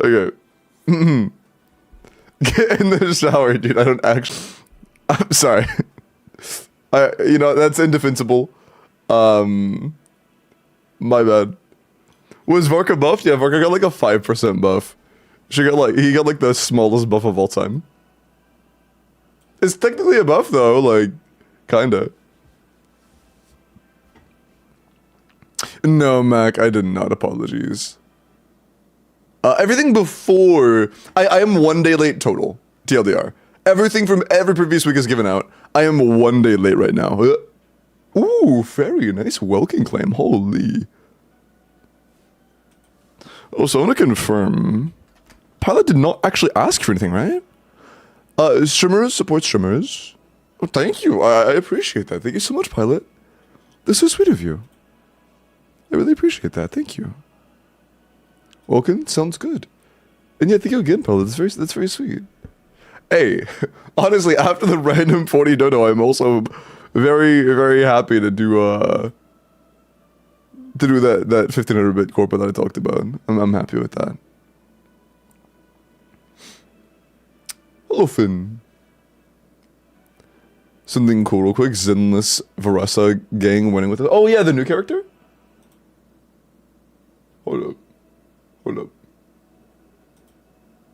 Okay. Get in the shower, dude. I don't actually... I'm sorry. You know, that's indefensible. My bad. Was Varka buffed? Yeah, Varka got like a 5% buff. He got like the smallest buff of all time. It's technically a buff though, like, kinda. No, Mac, I did not. Apologies. Everything before... I am 1 day late total. TLDR. Everything from every previous week is given out. I am 1 day late right now. Ooh, very nice Welkin claim. Holy. Oh, so I want to confirm. Pilot did not actually ask for anything, right? Streamers support streamers. Oh, thank you. I appreciate that. Thank you so much, Pilot. That's so sweet of you. I really appreciate that. Thank you. Welkin, sounds good. And yeah, thank you again, Pilot. That's very sweet. Hey, honestly, after the random 40 dodo, I'm also very, very happy to do that 1500-bit corporate that I talked about. I'm happy with that. Hello, Finn. Something cool real quick. Zenless Varesa gang winning with it. Oh yeah, the new character? Hold up. Hold up.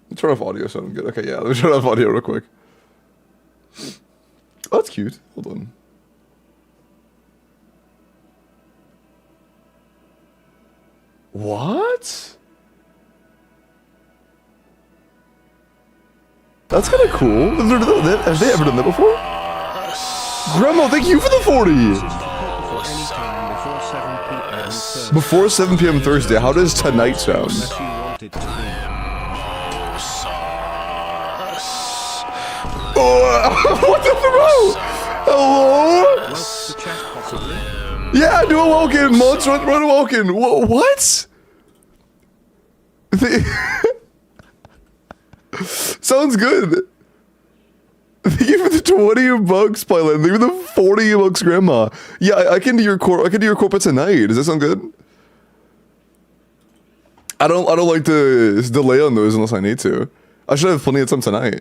Let me turn off audio so I'm good. Okay, yeah, let me turn off audio real quick. Oh, that's cute. Hold on. What? That's kind of cool. Have they ever done that before? Grandma, thank you for the 40! Before 7 p.m. Thursday, how does tonight sound? Oh, what the throw? Hello? Yeah, do a Welkin. Mods run a Welkin. What? Sounds good. Thank you for the 20 bucks, Pilot. Thank you for the 40 bucks, Grandma. Yeah, I can do your corporate tonight. Does that sound good? I don't like to delay on those unless I need to. I should have plenty of time tonight.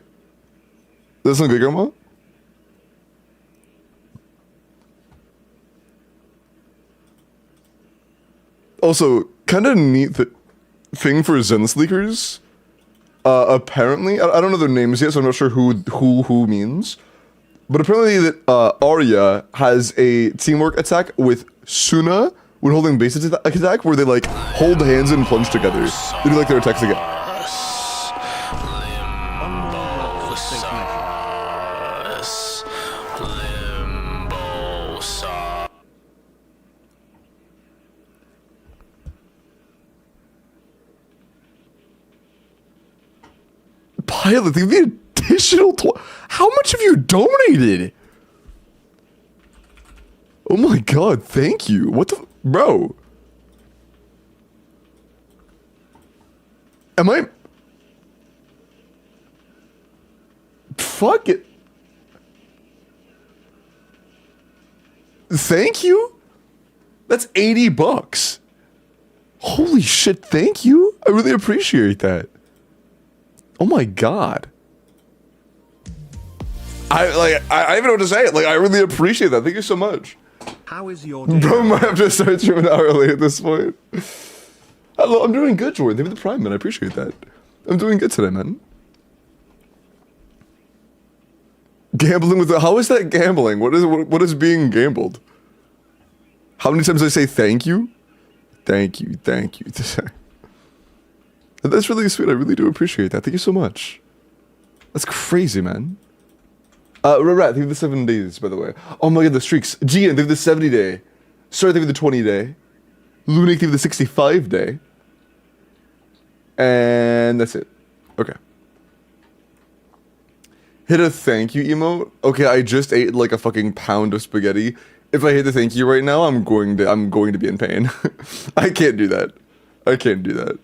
Does that sound good, Grandma? Also, kind of neat thing for Zenless leakers. Apparently, I don't know their names yet, so I'm not sure who means. But apparently that Arya has a teamwork attack with Suna when holding base attack, where they like hold hands and plunge together. They do like their attacks together. Pilot, the additional how much have you donated? Oh my god, thank you. What the bro? Am I fuck it? Thank you? That's 80 bucks. Holy shit, thank you. I really appreciate that. Oh my god. I don't even know what to say. Like, I really appreciate that. Thank you so much. How is your day? Bro, might have to start streaming an hour early at this point. Hello, I'm doing good, Jordan. Thank you for the prime, man. I appreciate that. I'm doing good today, man. Gambling with the... How is that gambling? What is being gambled? How many times did I say thank you? Thank you, thank you. That's really sweet. I really do appreciate that. Thank you so much. That's crazy, man. Rat, thank you for the 7 days, by the way. Oh my god, the streaks. Gian, thank you for the 70 day. Sorry, thank you for the 20 day. Lunik, thank you for the 65 day. And that's it. Okay. Hit a thank you emote. Okay, I just ate like a fucking pound of spaghetti. If I hit the thank you right now, I'm going to be in pain. I can't do that. I can't do that.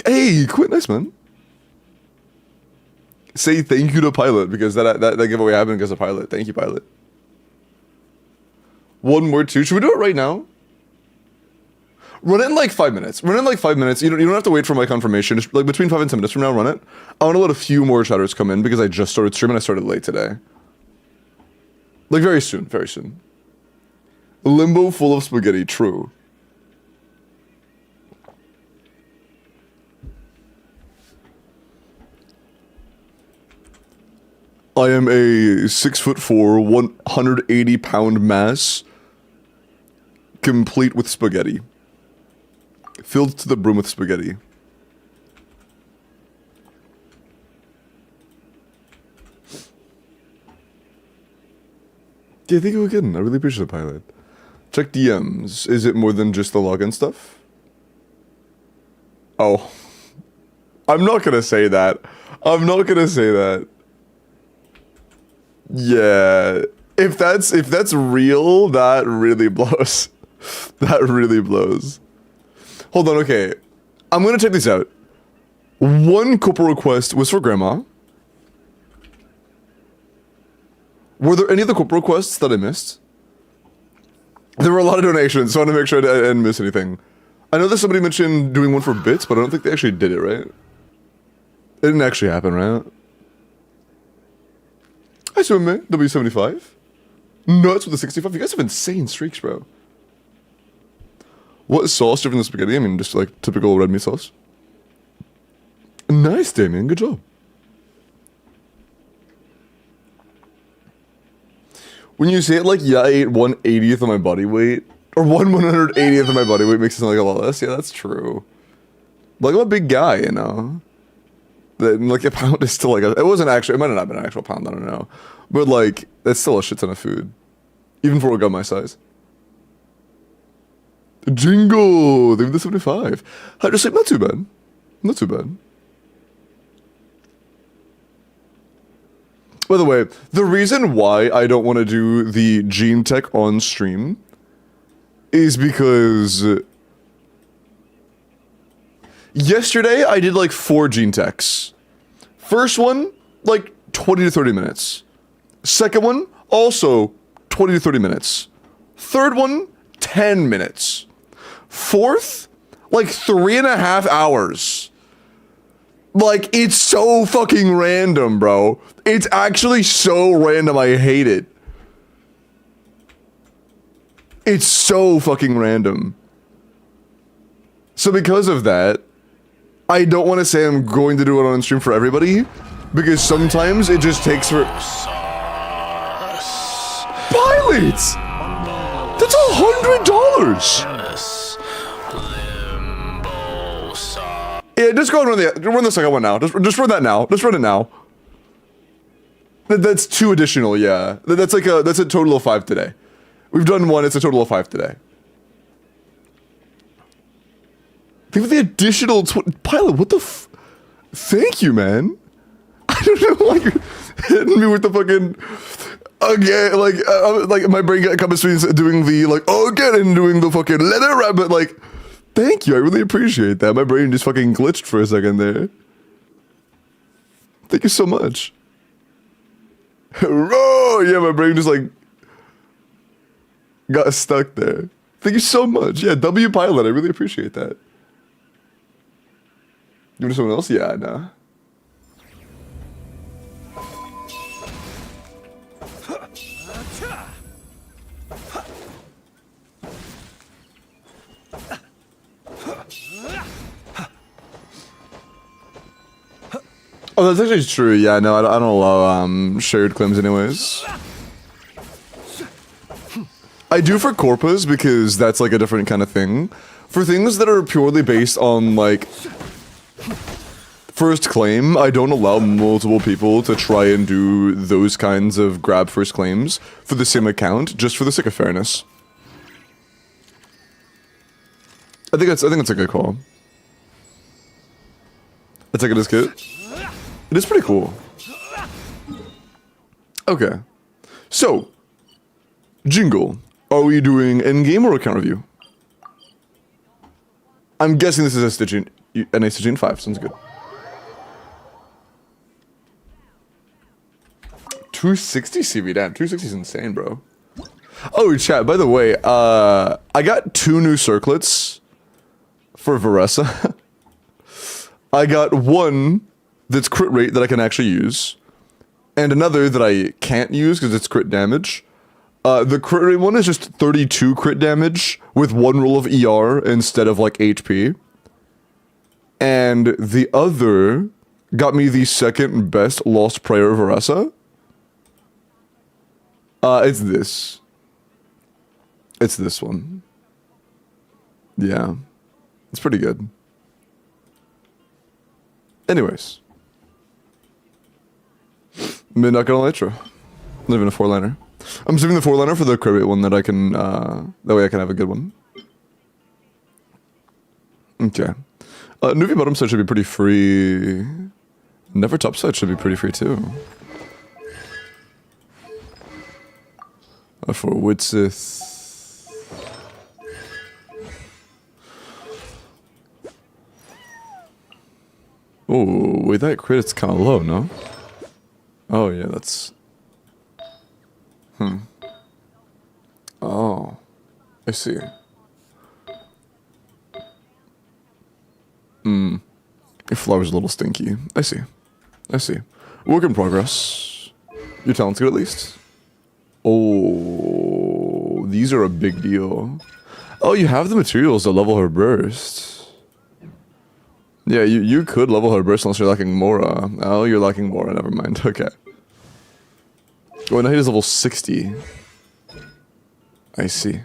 Hey, quit nice, man. Say thank you to Pilot, because that giveaway happened because of Pilot. Thank you, Pilot. One more, two. Should we do it right now? Run it in like 5 minutes. Run it in like 5 minutes. You don't have to wait for my confirmation. Just like between 5 and 10 minutes from now, run it. I want to let a few more chatters come in because I just started streaming. I started late today. Like very soon, very soon. Limbo full of spaghetti, true. I am a 6'4", 180-pound mass, complete with spaghetti. Filled to the brim with spaghetti. Yeah, thank you again. I really appreciate it, Pilot. Check DMs. Is it more than just the login stuff? Oh. I'm not gonna say that. I'm not gonna say that. Yeah. If that's real, that really blows. That really blows. Hold on, okay. I'm gonna check this out. One couple request was for Grandma. Were there any other couple requests that I missed? There were a lot of donations, so I want to make sure I didn't miss anything. I know that somebody mentioned doing one for bits, but I don't think they actually did it, right? It didn't actually happen, right? I swim, man. W75. Nuts with the 65. You guys have insane streaks, bro. What sauce different than spaghetti? I mean, just like typical red meat sauce. Nice, Damien. Good job. When you say it like, yeah, I ate 1/80th of my body weight, or 1/180th of my body weight makes it sound like a lot less. Yeah, that's true. Like, I'm a big guy, you know? Like, a pound is still like, it wasn't actually, it might not have been an actual pound, I don't know. But like, that's still a shit ton of food. Even for a guy my size. Jingle! They have the 75. I just like, not too bad. Not too bad. By the way, the reason why I don't want to do the gene tech on stream is because yesterday I did like 4 gene techs. First one, like 20 to 30 minutes. Second one, also 20 to 30 minutes. Third one, 10 minutes. Fourth, like 3.5 hours. Like, it's so fucking random, bro. It's actually so random, I hate it. It's so fucking random. So because of that, I don't want to say I'm going to do it on stream for everybody, because sometimes it just takes for... Pilots! That's $100! Yeah, just go and run the second one now. Just run that now. Just run it now. That's 2 additional, yeah. That's a total of 5 today. We've done 1, it's a total of 5 today. Think of the additional Pilot, what the Thank you, man. I don't know why you're hitting me with the fucking... Again, like my brain comes between doing the, like, again, and doing the fucking letter rabbit, like... Thank you, I really appreciate that. My brain just fucking glitched for a second there. Thank you so much. Oh, yeah, my brain just like got stuck there. Thank you so much. Yeah, W Pilot, I really appreciate that. You want someone else? Yeah, nah. Oh, that's actually true. Yeah, no, I don't allow shared claims anyways. I do for corpus because that's like a different kind of thing. For things that are purely based on like first claim, I don't allow multiple people to try and do those kinds of grab first claims for the same account, just for the sake of fairness. I think that's a good call. I take it as good. It is pretty cool. Okay. So, Jingle, are we doing endgame or account review? I'm guessing this is a Stygian, an Stygian 5, sounds good. 260 CV, damn, 260 is insane, bro. Oh, chat, by the way, I got 2 new circlets for Varesa. I got one that's crit rate that I can actually use, and another that I can't use because it's crit damage. The crit rate one is just 32 crit damage with one roll of ER instead of like HP. And the other got me the second best Lost Prayer Varesa. It's this. It's this one. Yeah. It's pretty good. Anyways. Midnight Elytra. Living a 4-liner. I'm saving the 4-liner for the crit rate one that I can, that way I can have a good one. Okay. Nuvi bottom side should be pretty free. Never top side should be pretty free too. For Widsith. Oh, wait, that crit's kind of low, no? Oh, yeah, that's... Oh. I see. Your flower's a little stinky. I see. I see. Work in progress. Your talent's good at least. Oh, these are a big deal. Oh, you have the materials to level her burst. Yeah, you could level her burst unless you're lacking Mora. Oh, you're lacking Mora, never mind. Okay. Oh, now he is level 60. I see.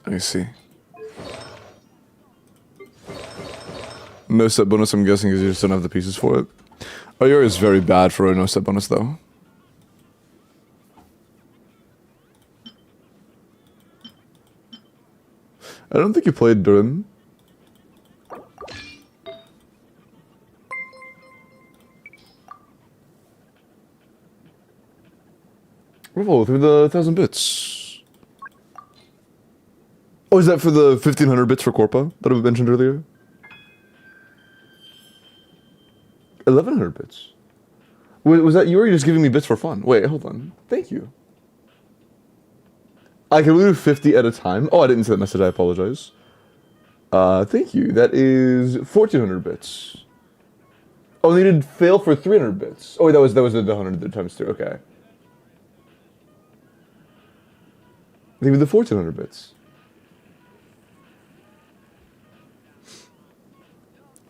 I see. No set bonus, I'm guessing, because you just don't have the pieces for it. Oh, yours is very bad for a no set bonus, though. I don't think you played Durin. Revolve through the 1,000 bits. Oh, is that for the 1,500 bits for Corpa that I mentioned earlier? 1,100 bits. Was that you, or are you just giving me bits for fun? Wait, hold on. Thank you. I can only do 50 at a time. Oh, I didn't see that message. I apologize. Thank you. That is 1,400 bits. Oh, they did fail for 300 bits. Oh, that was the 100 times 2. Okay. They did the 1,400 bits.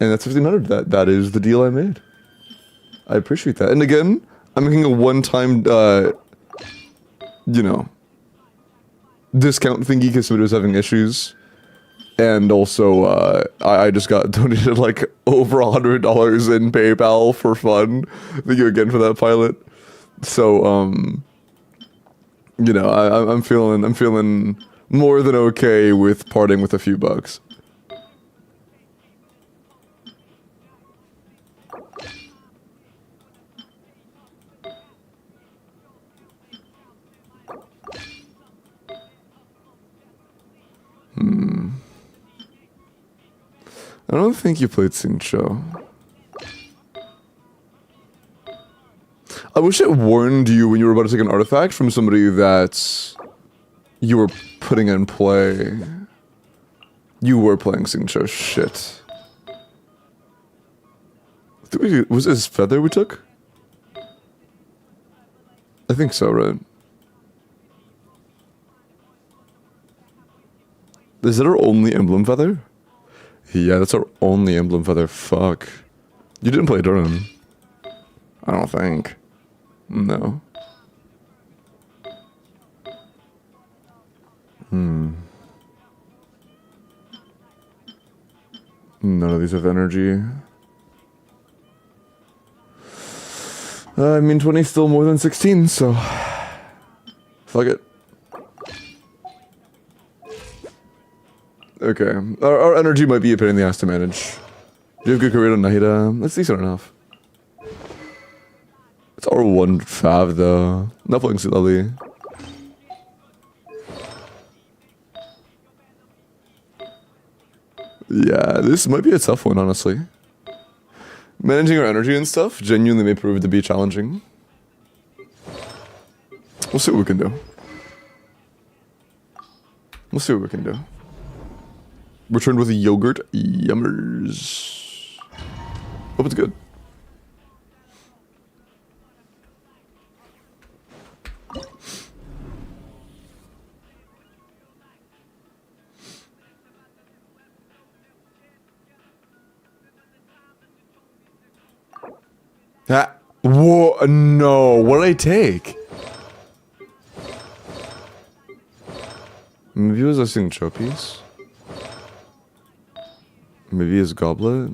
And that's 1,500. That is the deal I made. I appreciate that. And again, I'm making a one-time, you know, discount thingy because somebody was having issues. And also, I just got donated like over $100 in PayPal for fun. Thank you again for that, pilot. So, you know, I'm feeling more than okay with parting with a few bucks. I don't think you played Xingqiu. I wish it warned you when you were about to take an artifact from somebody that you were putting in play. You were playing Xingqiu. Shit. Was this feather we took? I think so, right? Is that our only emblem feather? Yeah, that's our only emblem feather. Fuck. You didn't play Durin. I don't think. No. None of these have energy. I mean, 20 is still more than 16, so... Fuck it. Okay. Our energy might be a pain in the ass to manage. Do you have good career on Nahida? That's decent enough. It's our one fav though. Not playing Silali. Yeah, this might be a tough one, honestly. Managing our energy and stuff genuinely may prove to be challenging. We'll see what we can do. We'll see what we can do. Returned with a yogurt. Yummers. Hope it's good. Ah, whoa, no, what did I take? Maybe it was a sing showpiece. Maybe his goblet.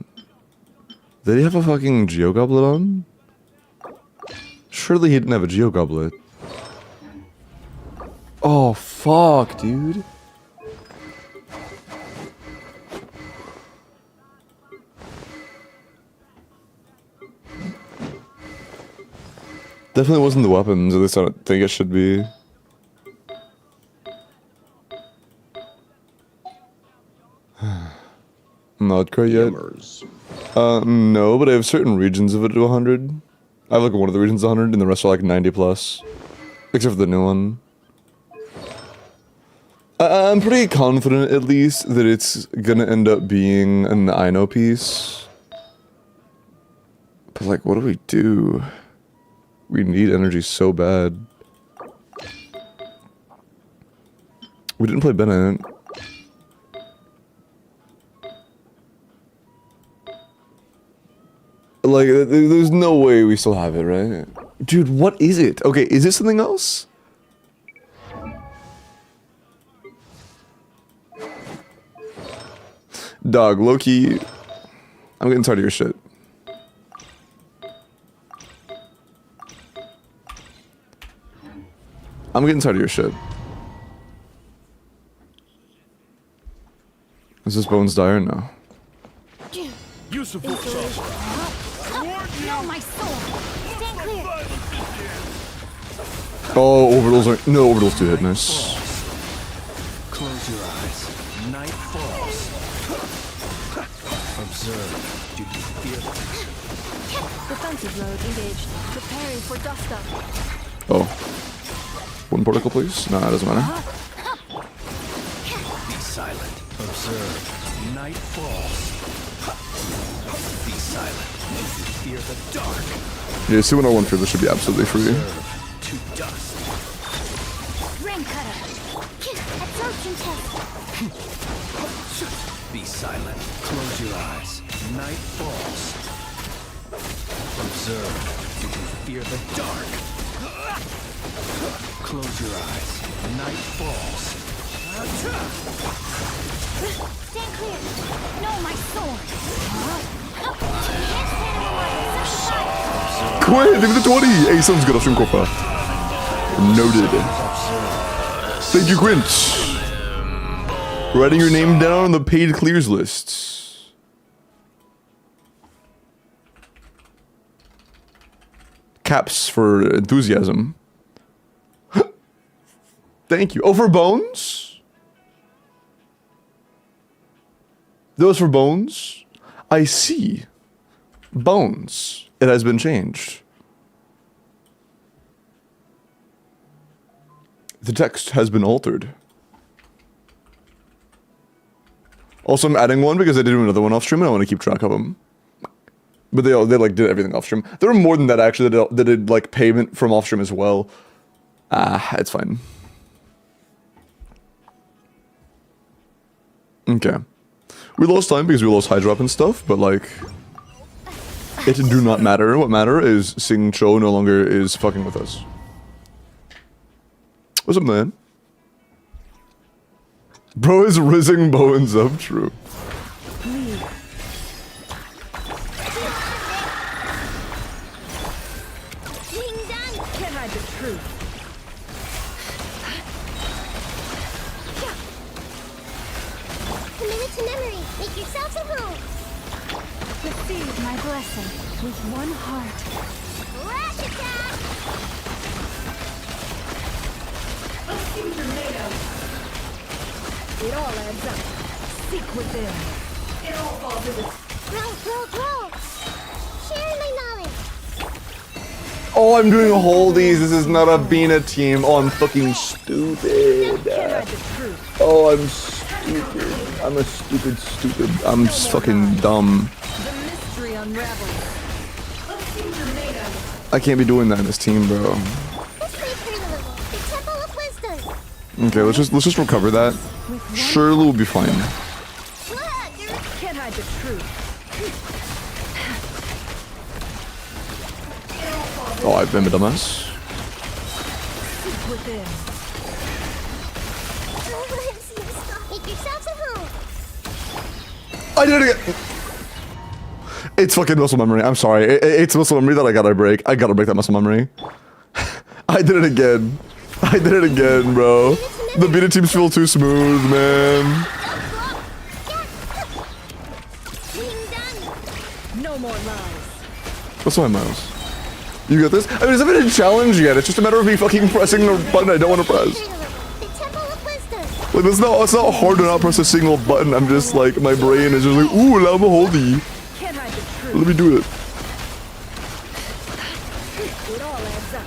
Did he have a fucking Geo goblet on? Surely he didn't have a Geo goblet. Oh, fuck, dude. Definitely wasn't the weapons, at least I don't think it should be. Not quite yet. No, but I have certain regions of it to 100. I have like one of the regions 100 and the rest are like 90 plus. Except for the new one. I'm pretty confident at least that it's gonna end up being an Ino piece. But like, what do we do? We need energy so bad. We didn't play Bennett. Like, there's no way we still have it, right? Dude, what is it? Okay, is it something else? Dog, low-key, I'm getting tired of your shit. I'm getting tired of your shit. Is this Bones Dire? No. Use of no, my soul. Stand clear. Oh, orbitals are no orbitals do hit. Nice. Close your eyes. Night falls. Observe. Do you feel it? Defensive mode engaged. Preparing for dust up. Oh. One particle, please. Nah, it doesn't matter. Be silent. Observe. Night falls. Be silent. You fear the dark. Yeah, see when I went through this should be absolutely free. Observe. To dust. Ring cutter. Absorption test. Be silent. Close your eyes. Night falls. Observe. Do you fear the dark? Close your eyes. Night falls. Stand clear. No, my sword. Quinn, give me the 20! Hey, sounds good. I'll stream Corpa. Noted. Thank you, Quint. Writing your name down on the paid clears list. Caps for enthusiasm. Thank you. Oh, for Bones? Those for Bones? I see. Bones. It has been changed. The text has been altered. Also, I'm adding one because I did another one off stream and I want to keep track of them. But they like did everything off stream. There were more than that actually that did like payment from off stream as well. It's fine. Okay. We lost time because we lost high drop and stuff, but like, it do not matter. What matter is Sing Cho no longer is fucking with us. What's up, man? Bro is rizzing Bowens up, true. Can't hide the truth. Commit to memory. Make yourselves at home. Receive my blessing with one heart. Flash attack! It all adds up. Seek within. It all falls into Grow! Share my knowledge. Oh, I'm doing holdies. This is not a Bina team. Oh, I'm fucking stupid. Can't hide the truth. Oh, I'm stupid. I'm a stupid. I'm fucking dumb. The mystery unravels. I can't be doing that in this team, bro. This way through the level. The Temple of Wisdom. Okay, let's just recover that. Surely we'll be fine. Can't hide the truth. Oh, I've been a dumbass. Within. Make yourselves at home. I did it again. It's fucking muscle memory. I'm sorry. It's muscle memory that I gotta break. I gotta break that muscle memory. I did it again. I did it again, bro. The beta teams feel too smooth, man. No more lies. What's my mouse? You got this? I mean, it's not even a challenge yet. It's just a matter of me fucking pressing the button I don't want to press. The Temple of Wisdom. Like, it's not hard to not press a single button. I'm just like, my brain is just like, ooh, allow me holdy. Can't hide the truth. Let me do it. It all adds up.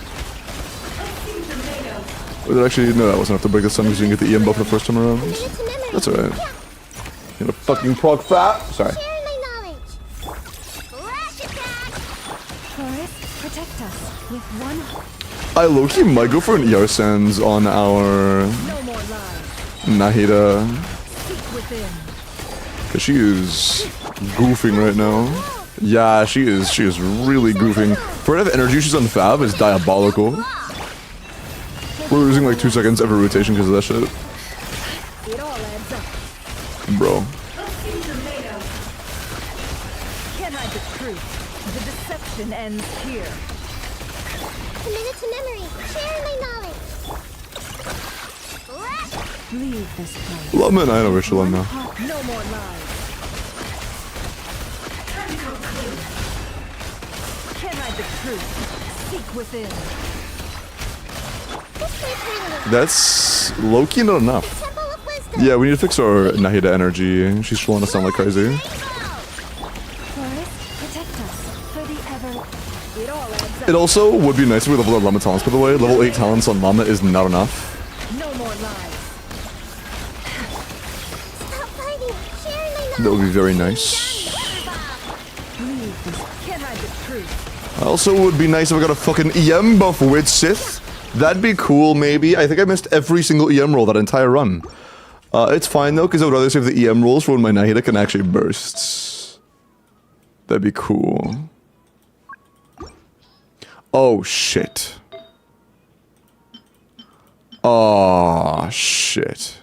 Wait, actually, no, that wasn't enough to break the sun because you didn't get the EM buff the first time around. Minutes to memory. That's alright. You're gonna fucking proc fat. Sorry. Sharing my knowledge. Flash attack. Forest, protect us with one. I low-key might go for an ER Sands on our No more lies. Nahida. Seek within. Cause she is goofing right now. Yeah, she is really goofing. For her to have energy she's on Fab is diabolical. We're losing like 2 seconds every rotation because of that shit. It all adds up. Bro. Can't hide the truth. The deception ends here. A minute to memory. Sharing my knowledge. Leave this place. Lama and I know where she'll end now. No more lies. Can't hide the truth. Seek within. This way through the level. That's low-key not enough. Temple of Wisdom. Yeah, we need to fix our Nahida energy. She's slowing us down like crazy. Forest, protect us for the ever. It all adds up. It also would be nice if we leveled our Llama talents, by the way. Level 8 talents on Llama is not enough. No more lies. Stop fighting. Sharing my knowledge. That would be very nice. Leave this. Can't hide the truth. Also, would be nice if I got a fucking EM buff with Sith. That'd be cool, maybe. I think I missed every single EM roll that entire run. It's fine, though, because I would rather save the EM rolls for when my Nahida can actually burst. That'd be cool. Oh, shit. Oh, shit.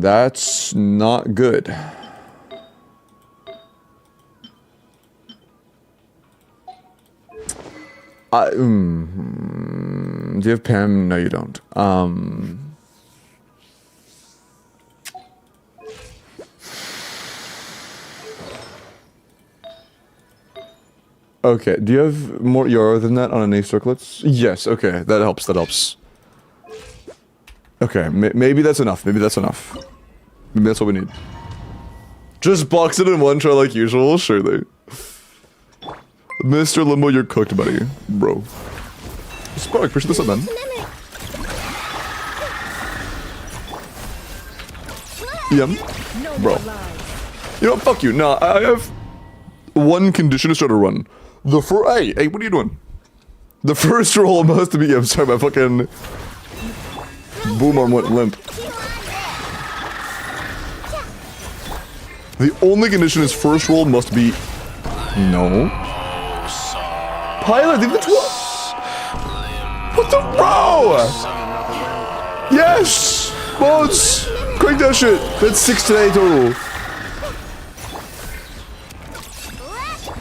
That's not good. Do you have Pam? No, you don't. Okay, do you have more Yara than that on innate circlets? Yes, okay, that helps, that helps. Okay, maybe that's enough, maybe that's enough. Maybe that's what we need. Just box it in one try like usual, surely. Mr. Limbo, you're cooked, buddy. Bro. Spark, push this up, man. Yum. No Bro. more lies. You know what? Fuck you. Nah, I have one condition to start a run. Hey, what are you doing? The first roll must be. I'm sorry, my fucking boom arm went limp. The only condition is first roll must be. No. Pilot, leave the 12. What the bro? Yes, mods. Crank that shit. That's 6 today total.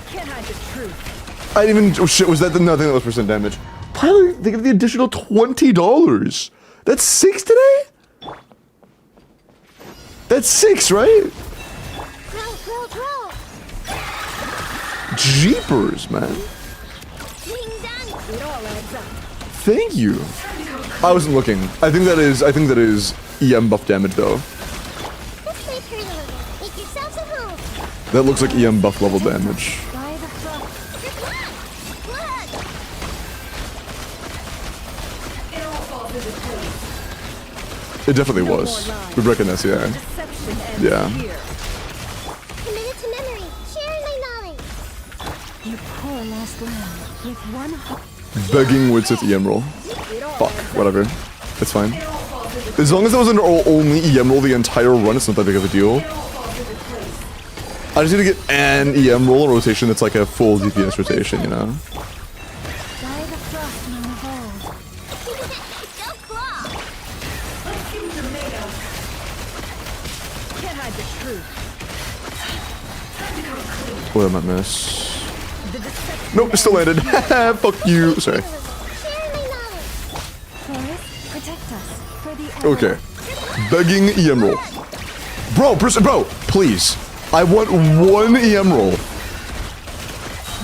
Can't hide the truth. I didn't even. Oh shit! Was that the nothing that was percent damage? Pilot, they give the additional $20. That's 6 today. That's 6, right? Roll. Jeepers, man. It all adds up. Thank you. I wasn't looking. I think that is EM buff damage though. This way through the level. Make yourselves at home. That looks like EM buff level damage. By the front. It definitely was. We recognize, yeah. Deception ends Yeah. here. Committed to memory. Sharing my knowledge. You poor lost lamb. With one heart. Begging Woods with the Emerald. It all Fuck, adds up. whatever. It's fine. As long as it was an only EM roll the entire run, it's not that big of a deal. I just need to get an EM roll rotation that's like a full DPS rotation, you know? By the frost moon of old. Go claw. Can't hide the truth. What am I miss? The deception. Nope, it still landed. Fuck you. Sorry. Sharing my knowledge. Forest, protect us. For the ever. Okay. Begging EM roll. Bro, please. I want one EM roll.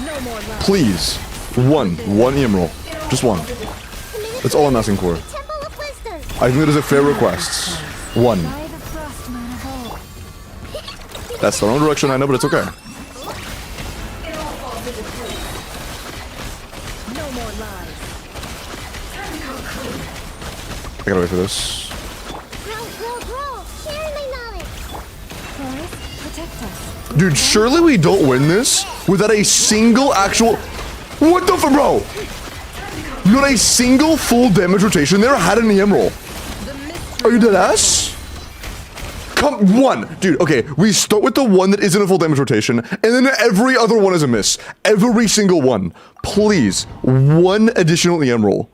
No more love. Please. One EM roll. Just one. That's all I'm asking for. Temple of Wisdom. I think that is a fair request. One. By the frost moon of old. That's the wrong direction, I know, but it's okay. No more lies. I gotta wait for this. Grow. Sharing my knowledge. Forest, protect us. Dude, surely we don't win this without a single actual... What the fuck, bro? Not a single full damage rotation there had an EM roll. Are you dead ass? Come, one. Dude, okay, we start with the one that isn't a full damage rotation, and then every other one is a miss. Every single one. Please, one additional EM roll.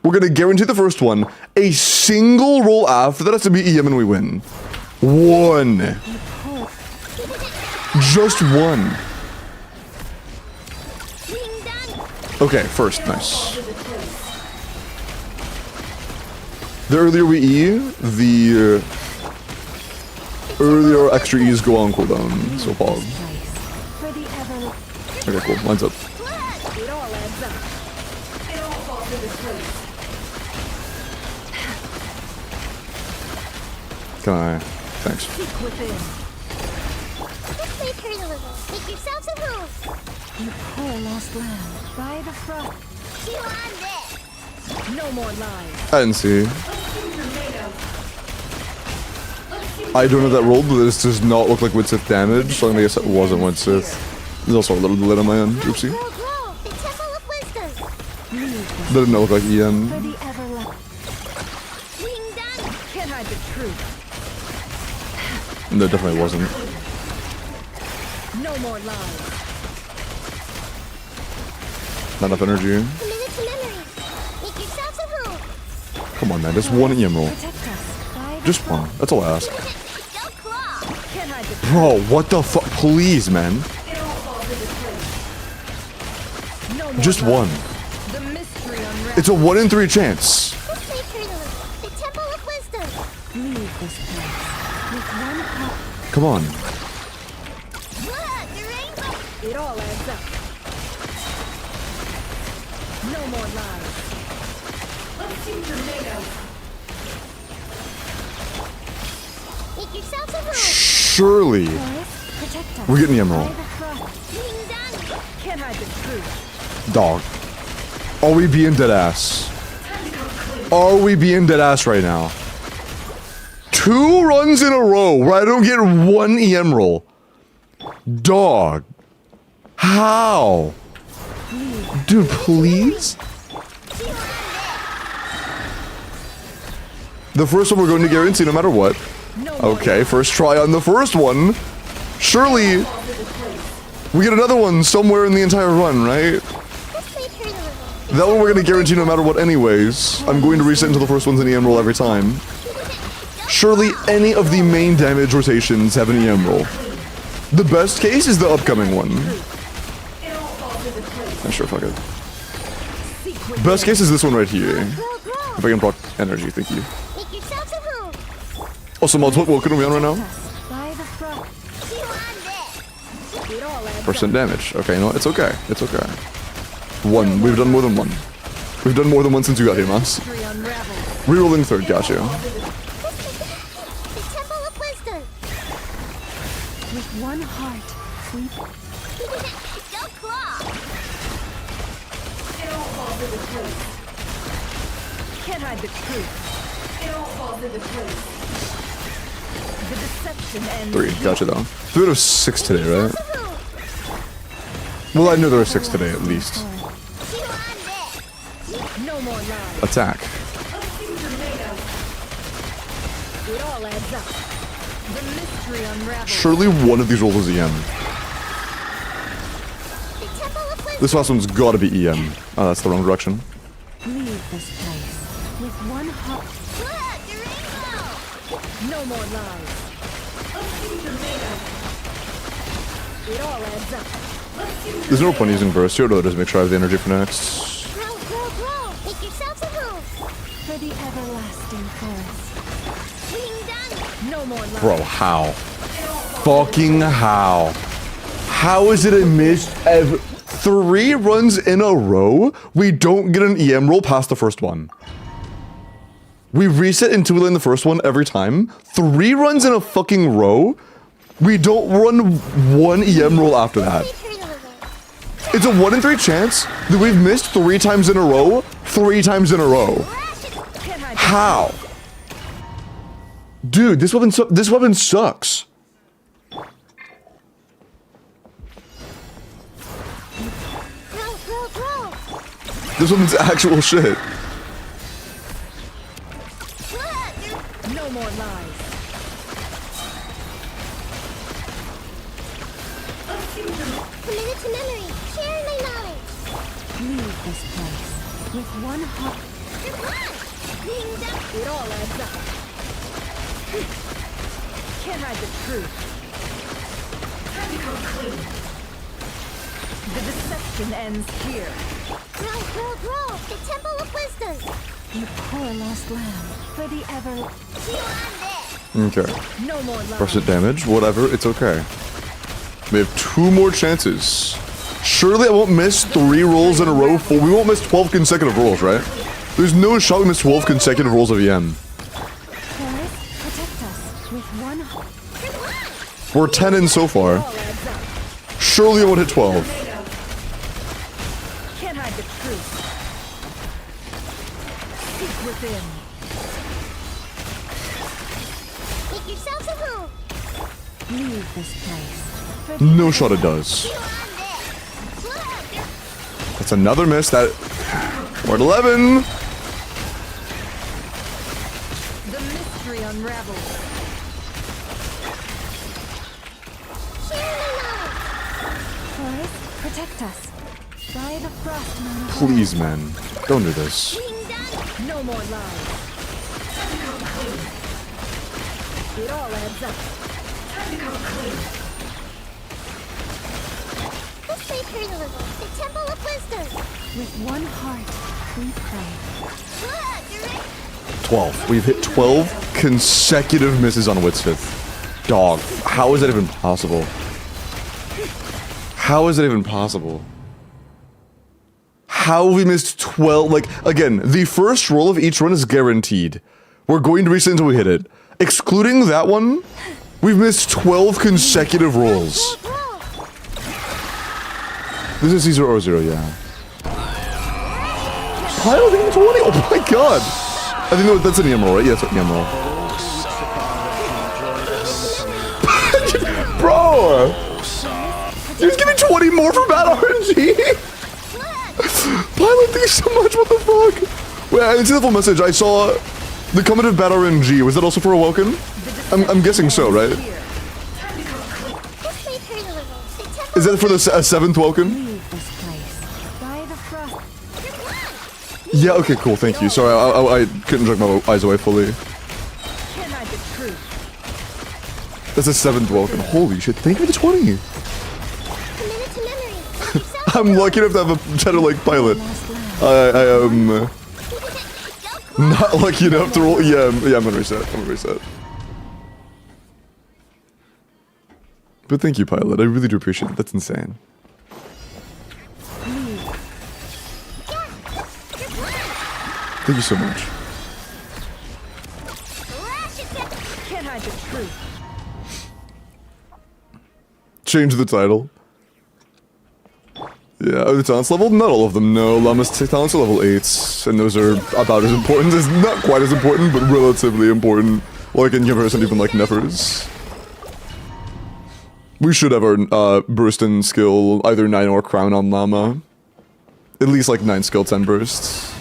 We're gonna guarantee the first one. A single roll after that has to be EM and we win. One. Just one. Being done. Okay, first, nice. The earlier we E, the earlier extra E's go on cooldown, so pog. For the ever. Okay, cool, lines up. It all adds up. Can I? Thanks. Seek within. Let's play turn a little. Make yourselves at home. You poor lost lamb. By the frost. Chew on this. No more lies. I didn't see. I don't know that roll, but this does not look like Widsith damage, so I'm gonna guess it wasn't Widsith. There's also a little delay on my end. Oopsie. Grow. The Temple of Wisdom. Didn't look like EM. For the ever. Being done. Can't hide the truth. No, definitely wasn't. No more lies. Not enough energy. Committed to memory. Make yourselves at home. Come on, man, just one EM roll. Protect us. By the Just one. That's all I ask. Go claw. Can't hide the Bro, what the fuck? Please, man. No more Just lies. one. The mystery unravels. It's a 1 in 3 chance. Let's play turn a little. The Temple of Wisdom. Leave this place. With one heart. Come on. Look, the rainbow. It all adds up. No more lies. Make yourselves at home. Surely. Forest, protect us. We're getting EM roll. By the frost. Being done. Can't hide the truth. Dog. Are we being dead ass? Are we being dead ass right now? 2 runs in a row where I don't get one EM roll. Dog. How? Dude, please? The first one we're going to guarantee no matter what. No more Okay, first try on the first one. Surely we get another one somewhere in the entire run, right? Let's play turn a little. That one we're gonna guarantee no matter what anyways. I'm going to reset until the first one's an EM roll every time. Surely any of the main damage rotations have an EM roll. The best case is the upcoming one. Sure, fuck it. Best case is this one right here. Grow. If I can proc energy, thank you. Make yourselves at home. Also, mods, what Welkin are we on right now? By the frost. Chew on this. It all adds Percent damage. Okay, no, it's okay. It's okay. One. We've done more than one. We've done more than one since you got here, Mas. mystery unravels. Rerolling third, gotcha. The Temple of Wisdom. With one heart, we Go claw. Can't hide the truth. It all falls into place. The deception ends. 3. Gotcha though. 3 out of 6 today, right? Well, I knew there were 6 today at least. No more lies. Attack. It all adds up. The mystery unravels. Surely one of these rolls is EM. This last one's gotta be EM. Oh, that's the wrong direction. Leave this place with one heart. No more lies. It all adds up. There's no point using burst here, though, just make sure I have the energy for next. Grow. Make yourselves a home. For the everlasting forest. No more lies. Bro, how? Fucking how? How is it a miss? 3 runs in a row, we don't get an EM roll past the first one. We reset into in the first one every time. 3 runs in a fucking row, we don't run 1 EM roll after that. It's a 1 in 3 chance that we've missed 3 times in a row, 3 times in a row. How? Dude, this weapon sucks. Grow. This weapon's actual shit. No more lies. Committed to memory. Share my knowledge. Leave this place with one heart. It all adds up. Can't hide the truth. The deception ends here. Grow. The Temple of Wisdom. You poor lost lamb. For the ever. Okay. No more lies. Percent damage, whatever, it's okay. We have 2 more chances. Surely I won't miss 3 rolls in a row. We won't miss 12 consecutive rolls, right? There's no shot we miss 12 consecutive rolls of EM. Forest, protect us with one heart. We're 10 in so far. All adds up. Surely I won't hit 12. Can't hide the truth. Seek within. Make yourselves a home. Leave this place. For the No shot it does. That's another miss. We're at 11. The mystery unravels. Forest, protect us. By the frost moon. Please, man. Don't do this. No more lies. It all adds up. Let's play turn a little. The Temple of Wisdom. With one heart, we pray. 12. We've hit 12 consecutive misses on Wit's 5th. Dog. How is that even possible? How is that even possible? How have we missed 12? Like, again, the first roll of each run is guaranteed. We're going to reset until we hit it. Excluding that one, we've missed 12 consecutive rolls. This is Caesar or 0, yeah. Kyle, getting 20? Oh my god! I think that's an EM roll, right? Yeah, that's an EM roll. Bro! Dude, give me 20 more for bad RNG! Pilot, thank you so much, what the fuck? Wait, I didn't see the full message. I saw the comment of bad RNG. Was that also for a Welkin? I'm guessing so, right? Is that for the 7th Welkin? Leave this place. By the frost. Yeah, okay, cool, thank you. Sorry, I couldn't jerk my eyes away fully. Can't hide the truth. That's a 7th Welkin. Holy shit, thank you for the 20! Committed to memory. I'm lucky enough to have a cheddar like pilot. I am not lucky enough to roll. Yeah, I'm gonna reset. But thank you, pilot. I really do appreciate it. That's insane. Thank you so much. Can't hide the truth. Change the title. Yeah, are the talents leveled? Not all of them, no. Llama's talents are level 8s, and those are about as important as, not quite as important, but relatively important. Like in comparison to even like Nephers. We should have our burst and skill, either 9 or crown on Llama. At least like 9 skill, 10 bursts.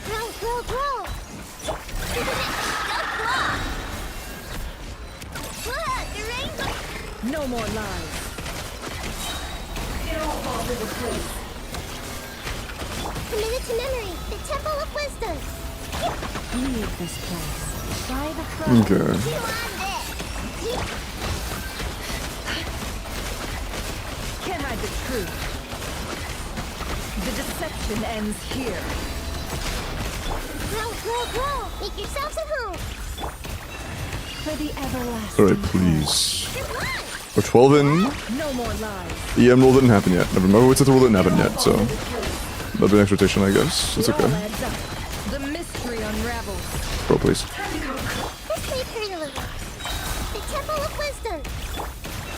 Growl, growl, growl. Look, the rainbow. No more lies. It all falls into place. Committed to memory. The Temple of Wisdom. Leave this place. By the throne. Okay. You want this. Can't hide the truth. The deception ends here. Growl, growl, growl. Make yourselves at home. For the everlasting. Alright, please. You're one. We're 12 in. No more lies. EM roll didn't happen yet. Never mind, what's the roll didn't happen yet, so. That'll be an extra rotation, I guess. It's It all okay. adds up. The mystery unravels. Roll, please. This may hurt a little. The Temple of Wisdom.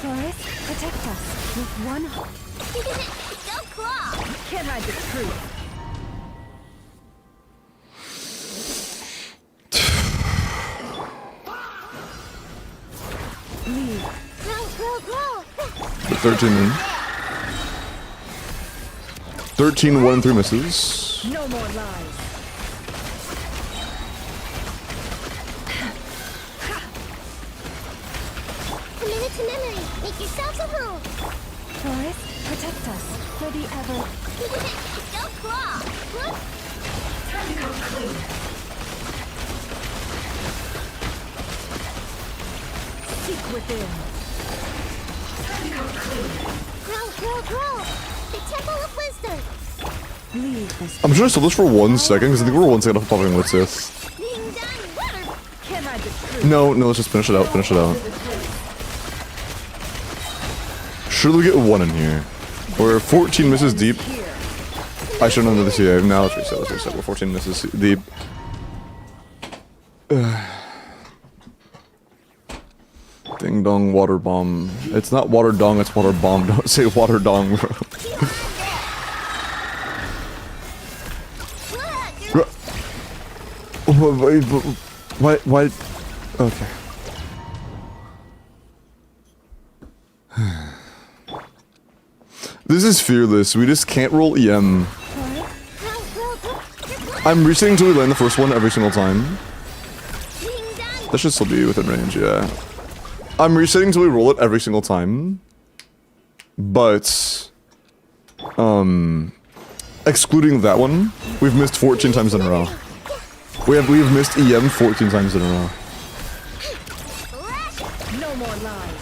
Forest, protect us with one hope. Go claw. Can't hide the truth. Leave. Growl, growl, growl. But 13 in. 13, 1 and 3 misses. No more lies. Committed to memory. Make yourselves at home. Forest, protect us for the ever. Go claw. Look. Seek within. Growl, growl, growl. The Temple of Wisdom. Leave this. I'm just gonna stop this for 1 second, because I think we're 1 second off popping with Sith. Being done. Water. Can't hide the truth. No, let's just finish it out, finish it out. Surely we get 1 in here. We're 14 misses deep. Here. I should have known this here. Now let's reset, We're 14 misses deep. Ding dong, water bomb. It's not water dong, it's water bomb. Don't say water dong, bro. Look. Why? Okay. This is fearless. We just can't roll EM. Growl, growl, growl. I'm resetting until we land the first one every single time. Being done. That should still be within range, yeah. I'm resetting until we roll it every single time. But... excluding that one, we've missed 14 times in a row. We've missed EM 14 times in a row. No more lies.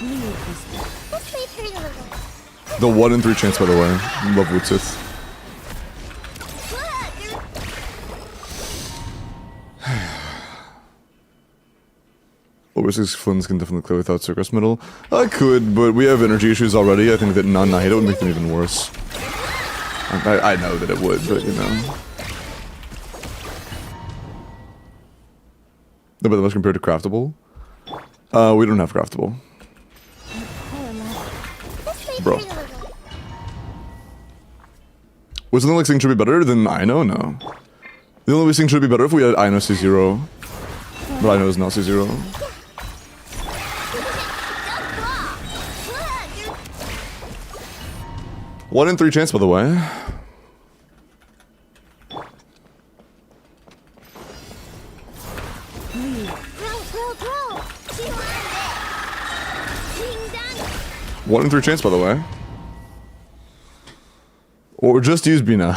Leave this. This may hurt a little. The 1 in 3 chance, by the way. Love Woodsith. Look. Overseas Flins can definitely clear without Circus Middle. I could, but we have energy issues already. I think that non-Nihida would make them even worse. I know that it would, but you know. No, but that was compared to craftable. We don't have craftable. This may Bro. hurt a little. Was something like Sing should be better than Ino? No. The only way Sing should be better if we had Ino C0. But Ino is not C0. Look. 1 in 3 chance, by the way. Growl, growl, growl. You want this. Being done. 1 in 3 chance, by the way. Or just use Bina.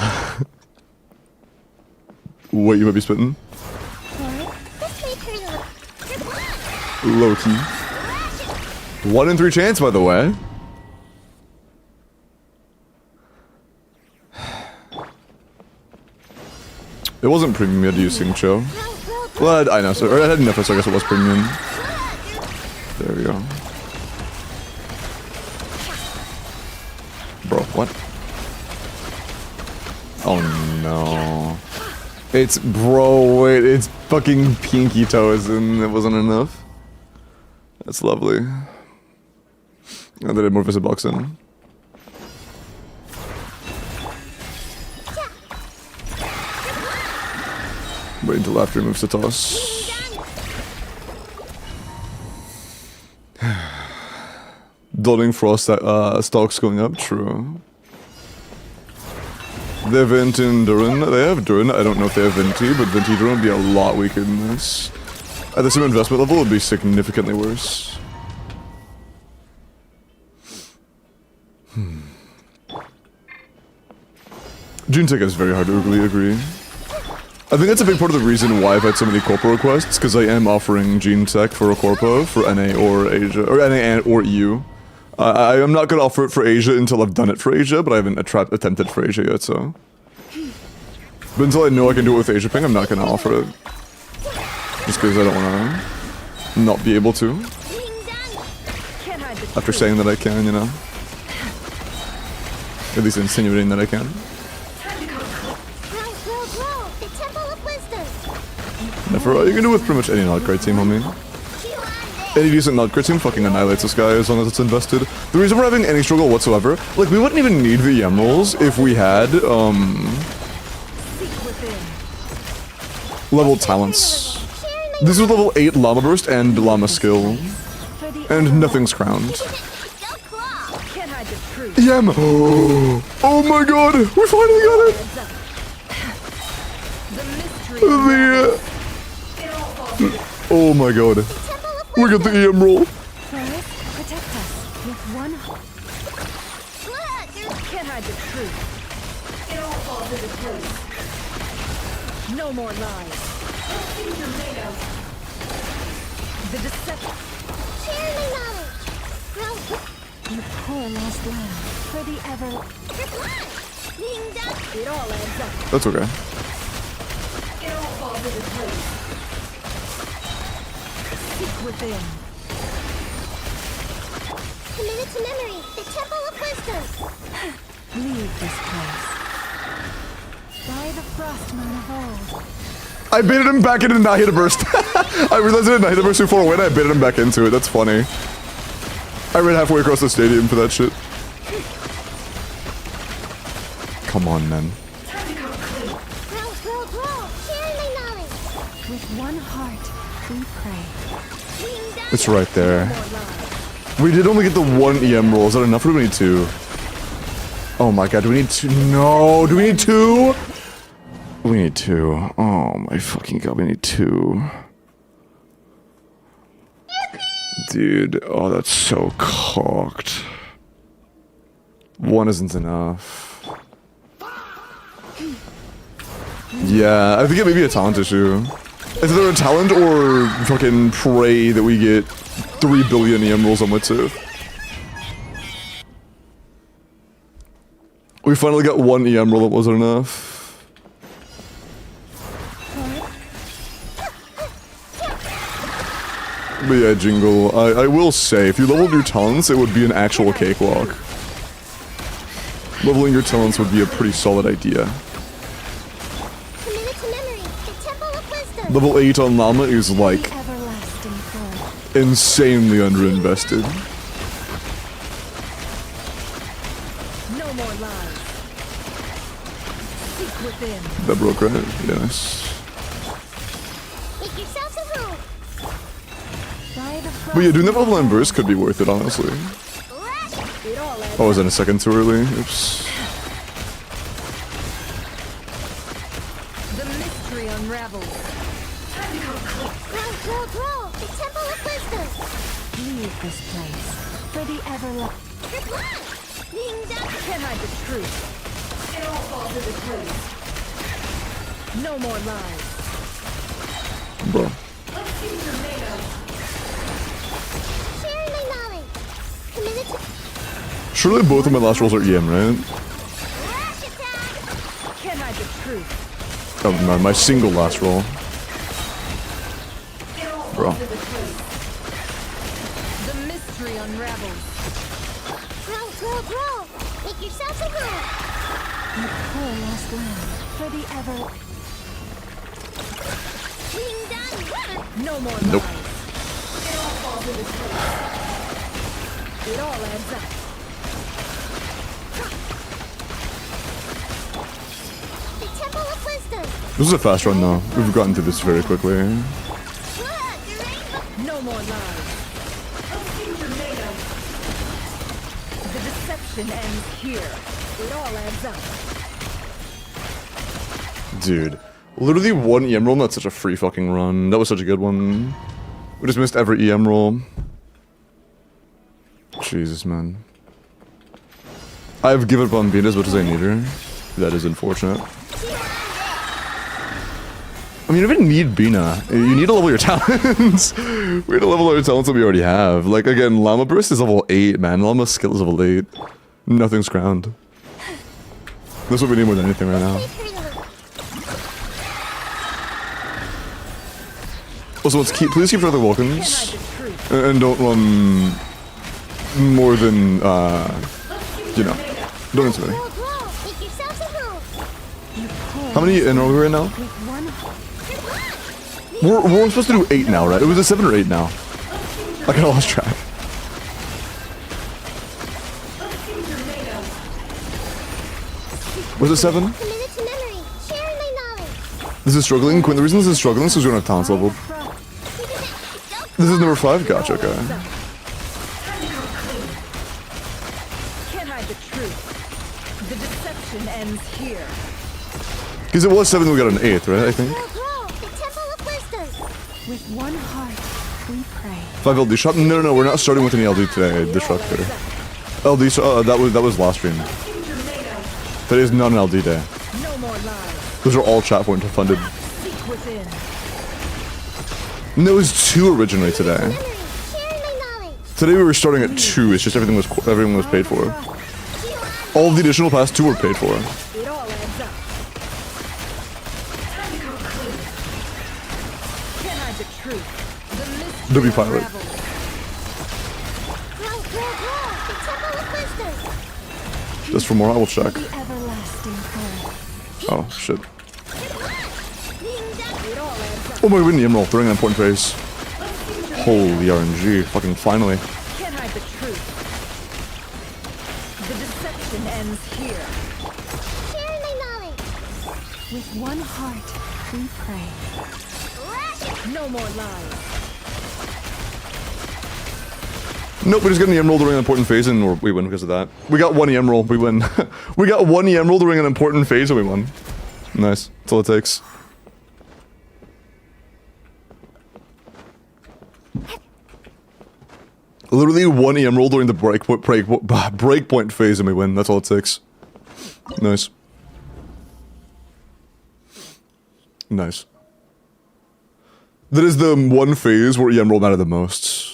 What, you might be spitting? This may hurt a little. Low key. 1 in 3 chance, by the way. It wasn't premium, you had to use Sing Cho. Growl, growl, growl. Well, I know, so I had enough, so I guess it was premium. There we go. Bro, what? Oh no. It's bro, wait, it's fucking pinky toes and it wasn't enough. That's lovely. And they did more visit box in. Wait until after he moves to toss. Dotting frost stocks going up, true. They have Venti and Durin. They have Durin. I don't know if they have Venti, but Venti Durin would be a lot weaker than this. At the same investment level, it would be significantly worse. Gene Tech is very hard to really agree. I think that's a big part of the reason why I've had so many corpo requests, because I am offering Gene Tech for a corpo for NA or Asia, or NA or EU. I am not going to offer it for Asia until I've done it for Asia, but I haven't attempted for Asia yet, so. But until I know I can do it with Asia Ping, I'm not going to offer it. Just because I don't want to not be able to. After saying that I can, you know. At least insinuating that I can. Never, you can do it with pretty much any not-great team, homie. Any decent not-great team fucking annihilates this guy as long as it's invested. The reason we're having any struggle whatsoever, like, we wouldn't even need the EM rolls if we had, level talents. This is level 8 Llama Burst and Llama Skill. And nothing's crowned. EM! Oh my god! We finally got it! Oh my god. We got the EM roll. Forest, protect us with one heart. Can't hide the truth. It all falls into place. No more lies. The deception. Share my knowledge. You poor lost lamb. For the ever. It all adds up. That's okay. It all falls into place. Seek within. Committed to memory. The Temple of Wisdom. Leave this place. By the frost moon of old. I baited him back into Nahida Burst. I realized it in Nahida Burst before I went, I baited him back into it. That's funny. I ran halfway across the stadium for that shit. Come on, man. Grow. Share my knowledge. With one heart, we pray. It's right there. We did only get the one EM roll. Is that enough or do we need two? Oh my god, do we need two? No, do we need two? We need two. Oh my fucking god, we need two. Dude, oh, that's so cocked. One isn't enough. Yeah, I think it may be a talent issue. Is either a talent or fucking pray that we get 3 billion EM rolls on Witsu. We finally got one EM roll that wasn't enough. But yeah, Jingle, I will say, if you leveled your talents, it would be an actual cakewalk. Leveling your talents would be a pretty solid idea. Committed to memory. The Temple of Wisdom. Level 8 on Llama is like Everlasting foe. insanely underinvested. No more lies. Seek within. That broke, right? Yes. Make yourselves a home. By the frost But yeah, doing that level 9 burst could be worth it, honestly. it all adds Oh, was that a second too early? Oops. The mystery unravels. Grow. The Temple of Wisdom. Leave this place. For the everlasting. Can't hide the truth. It all falls into place. No more lies. Bro. Share my knowledge. Committed to Surely both of my last rolls are EM, right? Rash attack. Can't hide the truth. Oh, no, my single last roll. Bro. The mystery unravels. Grow. Make yourselves a home. You poor lost lamb. For the ever. No more Nope. lies. It all falls into place. It all adds up. The Temple of Wisdom. This is a fast run though. We've gotten through this very quickly. Look, the rainbow. No more lies. The deception ends here. It all adds up. Dude. Literally one EM roll, that's such a free fucking run. That was such a good one. We just missed every EM roll. Jesus, man. I've given up on Bina as much as I need her. That is unfortunate. I mean, you don't even need Bina. You need to level your talents. We need to level our talents that we already have. Like, again, Llama Burst is level 8, man. Llama's skill is level 8. Nothing's crowned. That's what we need more than anything right now. Also, please keep track of the Welkins. And don't run more than, you know, don't run too many. Grow, grow. Make yourselves at home. How many in are we right now? We're supposed to do 8 now, right? It was a 7 or 8 now. I kinda lost track. Was it 7? Committed to memory. Sharing my knowledge. This is struggling. Quinn, the reason this is struggling is because we don't have talents leveled. This is number 5? Gotcha, okay. Can't hide the truth. The deception ends here. Because it was 7, we got an 8th, right? I think. Grow, grow. The Temple of Wisdom. With one heart, we pray. 5 LD shot? No, we're not starting with any LD today, Disruptor. LD, that was last stream. That is not an LD day. No more lies. Those are all chat point funded. Seek within. And there was 2 originally today. Memory. Sharing my knowledge. Today we were starting at 2, it's just everything was paid for. All of the additional past 2 were paid for. It all adds up. Can't hide the truth. The mystery W pilot. unravels. Grow, grow, grow. The Temple of Wisdom. Just for more, I will check. The everlasting earth. Oh, shit. It all adds up. Oh my god, the emerald, during an important phase. Holy RNG, fucking finally. Can't hide the truth. The deception ends here. Sharing my knowledge. With one heart, we pray. No more lies. Nope, we just got an emerald during an important phase and we win because of that. We got 1 emerald, we win. We got 1 emerald during an important phase and we won. Nice, that's all it takes. Literally 1 emerald during the breakpoint phase and we win, that's all it takes. Nice. Nice. That is the one phase where EM roll mattered the most.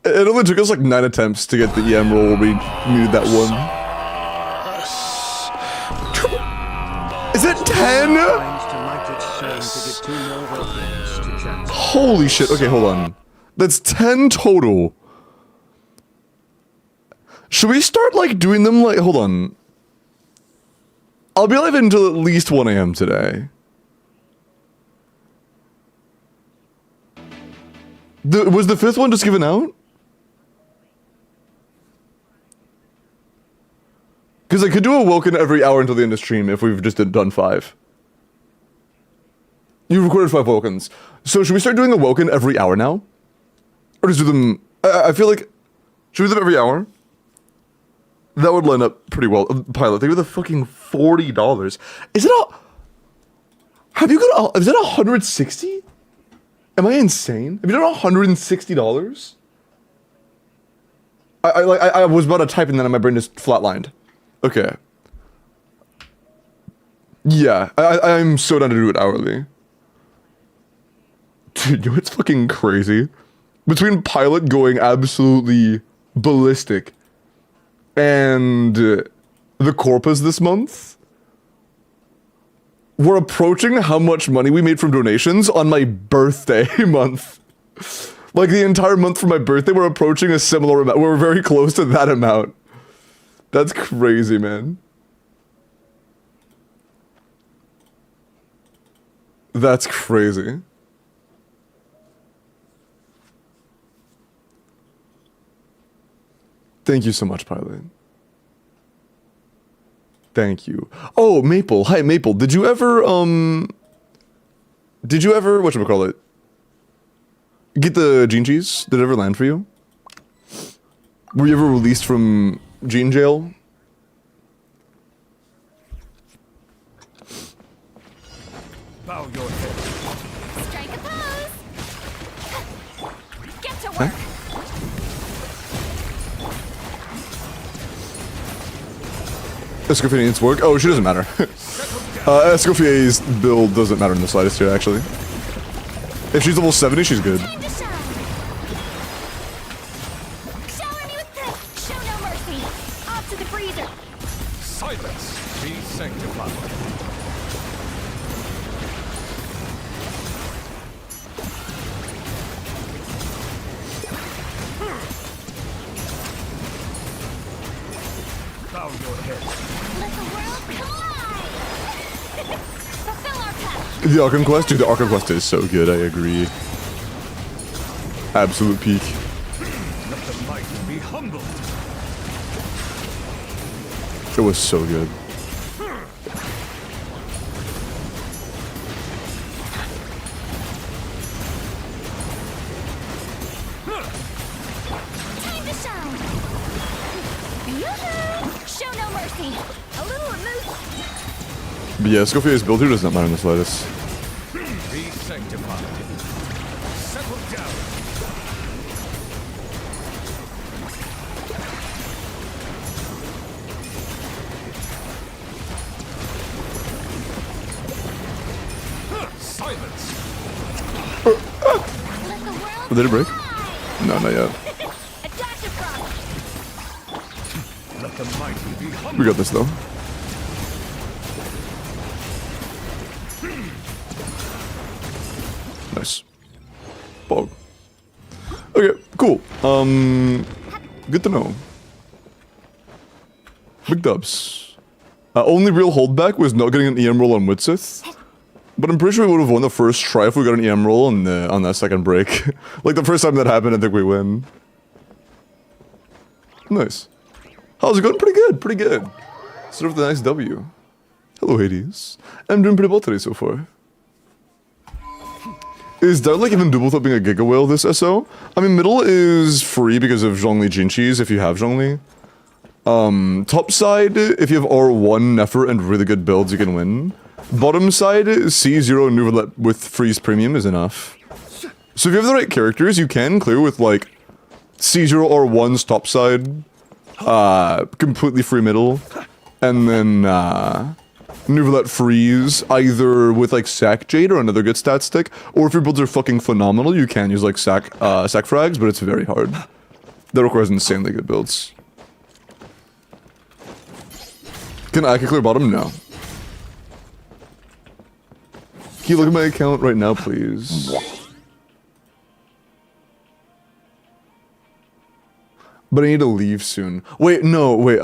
It only took us like 9 attempts to get the EM roll where we needed that one. Is it 10? Holy shit, okay, hold on. That's 10 total. Should we start like doing them like, hold on. I'll be live until at least 1 AM today. Was the 5th one just given out? Because I could do a Welkin every hour until the end of stream if we've just done 5. You recorded 5 Welkins. So should we start doing a Welkin every hour now? Or just do them... I feel like... Should we do them every hour? That would line up pretty well. Pilot, they were the fucking $40. Is it a... Have you got a... Is that 160? Am I insane? Have you done $160? I was about to type and then my brain just flatlined. Okay. Yeah, I'm so down to do it hourly. Dude, you know what's fucking crazy? Between Pilot going absolutely ballistic and the Corpus this month, we're approaching how much money we made from donations on my birthday month. Like the entire month for my birthday, we're approaching a similar amount. We're very close to that amount. That's crazy, man. That's crazy. Thank you so much, Pilot. Thank you. Oh, Maple. Hi, Maple. Did you ever, whatchamacallit, get the Gene Cheese? Did it ever land for you? Were you ever released from Gene Jail? Bow your head. Strike a pose. Get to work. Escoffier needs work. Oh, she doesn't matter. Escoffier's build doesn't matter in the slightest here, actually. If she's level 70, she's good. Time to shine. Shower me with this. Show no mercy. Off to the freezer. Silence. Be sanctified. Bow your head. Let the world collide. Fulfill our path. The Arkham Quest? Dude, the Arkham Quest is so good, I agree. Absolute peak. Let the mighty be humbled. It was so good. Time to shine. Yoo-hoo. Show no mercy. A little remove. But yeah, Escoffier's build here does not matter in the slightest. Be sanctified. Settle down. Silence. Let the world Did it break? collide. No, not yet. A dash across. Let the mighty be humbled. We got this, though. Nice. Bog. Okay, cool. Good to know. Big dubs. Only real holdback was not getting an EM roll on Widsith. But I'm pretty sure we would have won the first try if we got an EM roll on that second break. Like, the first time that happened, I think we win. Nice. How's it going? Pretty good, pretty good. Sort of the nice W. Hello, Hades. I'm doing pretty well today so far. Is Dark even doable without being a Giga Whale this SO? I mean, middle is free because of Zhongli Jinchis if you have Zhongli. Top side, if you have R1, Nefer, and really good builds, you can win. Bottom side, C0 and Nouvelet with Freeze Premium is enough. So if you have the right characters, you can clear with, like, C0 R1's top side, completely free middle, and then, Nouvelet Freeze, either with, like, Sack Jade or another good stat stick, or if your builds are fucking phenomenal, you can use, like, Sack Frags, but it's very hard. That requires insanely good builds. Can I clear bottom? No. Can you look at my account right now, please? But I need to leave soon. Wait, no, wait,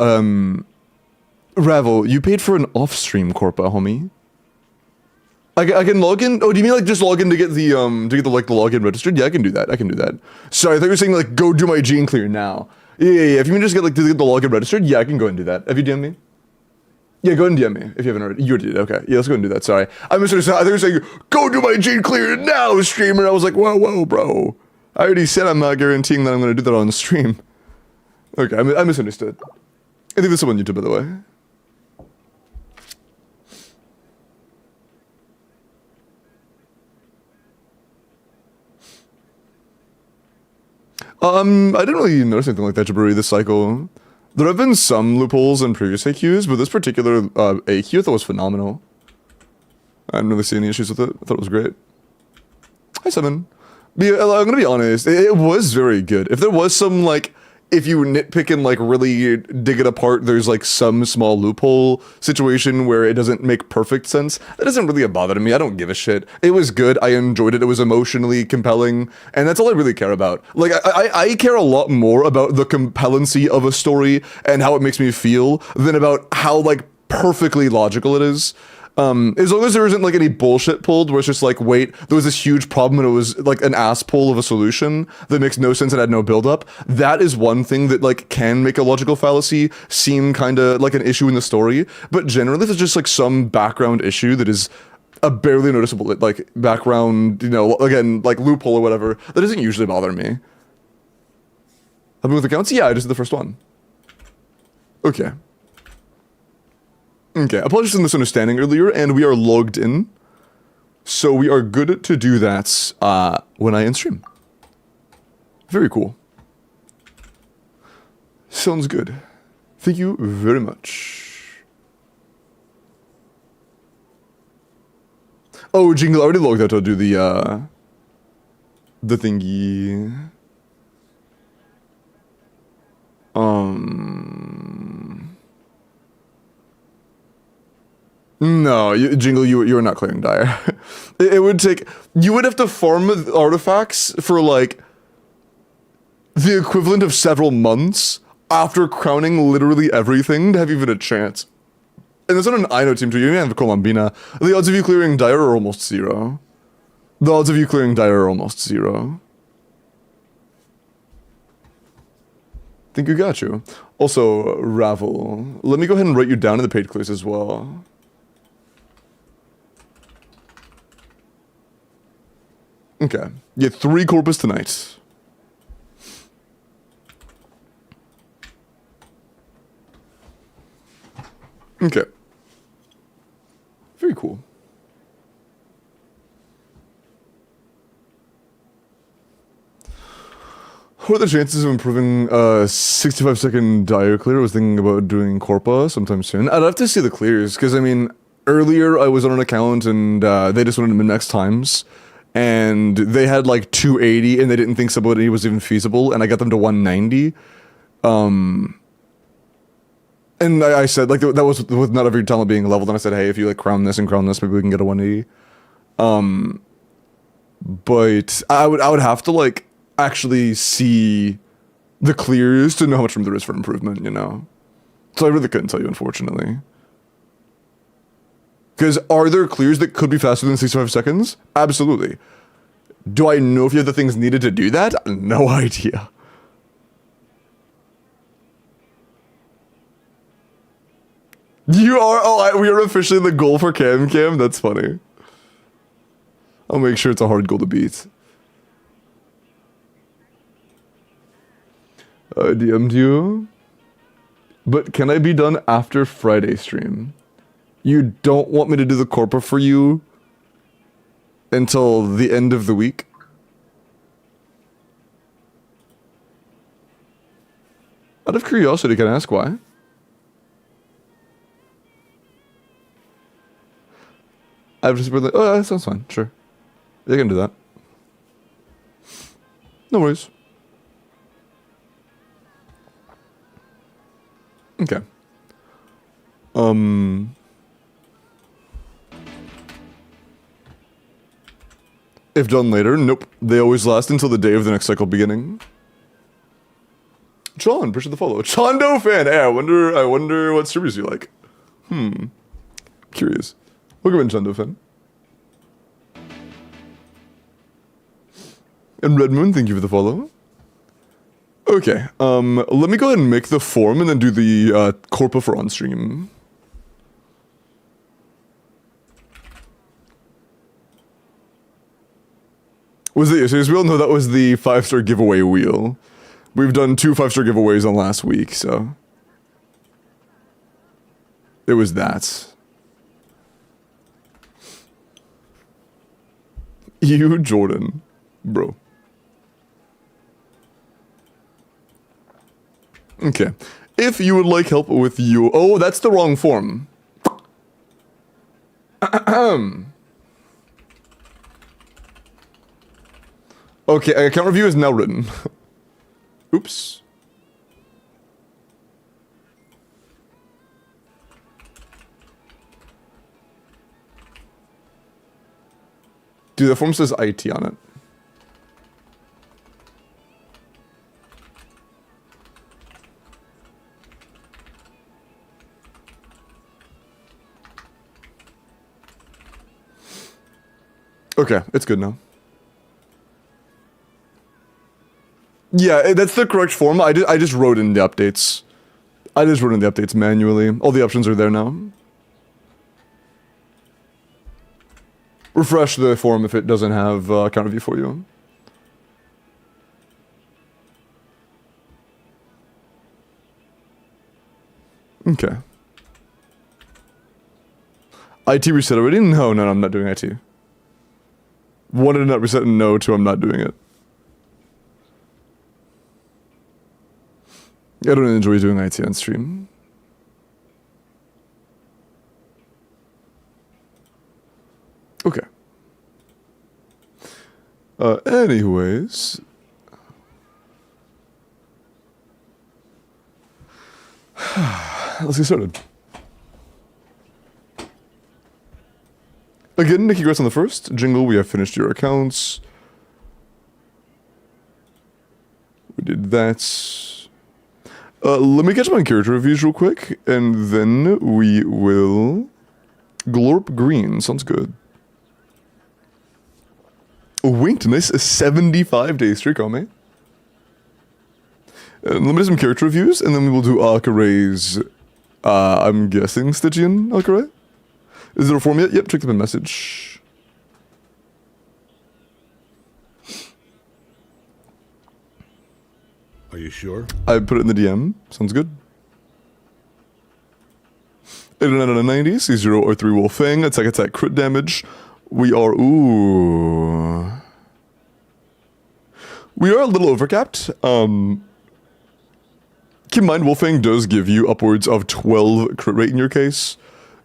Ravel, you paid for an off-stream Corpa, homie. I can log in? Oh, do you mean like just log in to get the login registered? Yeah, I can do that, Sorry, I thought you were saying like, go do my gene clear now. Yeah, if you mean just get like, to get the login registered, yeah, I can go and do that. Have you DM'd me? Yeah, go ahead and DM me if you haven't already. You already did, okay. Yeah, let's go and do that, sorry. I misunderstood. I think you were saying, go do my gene clear now, streamer. I was like, whoa, bro. I already said I'm not guaranteeing that I'm going to do that on stream. Okay, I misunderstood. I think this is on YouTube, by the way. I didn't really notice anything like that, Jabari, this cycle. There have been some loopholes in previous AQs, but this particular AQ I thought was phenomenal. I didn't really see any issues with it. I thought it was great. Hi, Simon. But yeah, I'm gonna be honest, it was very good. If there was some, like, if you nitpick and, like, really dig it apart, there's, like, some small loophole situation where it doesn't make perfect sense, that doesn't really bother me. I don't give a shit. It was good. I enjoyed it. It was emotionally compelling. And that's all I really care about. Like, I care a lot more about the compellency of a story and how it makes me feel than about how, like, perfectly logical it is. As long as there isn't like any bullshit pulled where it's just like, wait, there was this huge problem and it was like an ass pull of a solution that makes no sense and had no build-up. That is one thing that like can make a logical fallacy seem kind of like an issue in the story. But generally, there's just like some background issue that is a barely noticeable like background, you know, again, like loophole or whatever, that doesn't usually bother me. Helping with accounts? Yeah, I just did the first one. Okay. Okay, apologies for the misunderstanding earlier, and we are logged in. So we are good to do that when I end stream. Very cool. Sounds good. Thank you very much. Oh, Jingle, I already logged out to do the thingy. No, Jingle, you're not clearing Dire. It would take... You would have to farm artifacts for, like, the equivalent of several months after crowning literally everything to have even a chance. And there's not an Ino team too. You even have Colombina. The odds of you clearing Dire are almost zero. The odds of you clearing Dire are almost zero. Think you got you. Also, Ravel. Let me go ahead and write you down in the paid clears as well. Okay. Get 3 corpus tonight. Okay. Very cool. What are the chances of improving 65-second Dire clear? I was thinking about doing Corpa sometime soon. I'd have to see the clears, because, I mean, earlier I was on an account and they just wanted min-max times. And they had like 280 and they didn't think Sublimity was even feasible, and I got them to 190. And I said, like, that was with not every talent being leveled, and I said, hey, if you like crown this, maybe we can get a 180. But I would have to like actually see the clears to know how much room there is for improvement, you know? So I really couldn't tell you, unfortunately. Because are there clears that could be faster than 65 seconds? Absolutely. Do I know if you have the things needed to do that? No idea. You are, we are officially the goal for Cam. That's funny. I'll make sure it's a hard goal to beat. I DM'd you. But can I be done after Friday stream? You don't want me to do the Corpa for you until the end of the week? Out of curiosity, can I ask why? I've just been like, oh, that sounds fine, sure. You can do that. No worries. Okay. If done later, nope. They always last until the day of the next cycle beginning. John, appreciate the follow. Chondo fan. Hey, I wonder what streamers you like. Curious. Welcome in, Chondo fan. And Red Moon, thank you for the follow. Okay, let me go ahead and make the form and then do the Corpa for on stream. Was it? So we all know that was the 5-star giveaway wheel. We've done 2 5-star giveaways on last week, so it was that. You, Jordan, bro. Okay. If you would like help with you... Oh, that's the wrong form. Okay, account review is now written. Oops. Dude, the form says IT on it. Okay, it's good now. Yeah, that's the correct form. I just wrote in the updates. I just wrote in the updates manually. All the options are there now. Refresh the form if it doesn't have counter view for you. Okay. IT reset already? No, I'm not doing IT. Wanted to not reset, no, to I'm not doing it. I don't enjoy doing IT on stream. Okay. Anyways. Let's get started. Again, Nikki Grass on the first. Jingle, we have finished your accounts. We did that. Let me catch my character reviews real quick, and then we will... Glorp Green, sounds good. Winked, nice 75-day streak on me. And let me do some character reviews, and then we will do Alcaray's, I'm guessing Stygian Alcaray? Is there a form yet? Yep, check the message. Are you sure? I put it in the DM. Sounds good. 89 out of 90, C0 or 3 Wolf Fang, attack, crit damage. We are, ooh. We are a little overcapped. Keep in mind, Wolfang does give you upwards of 12 crit rate in your case.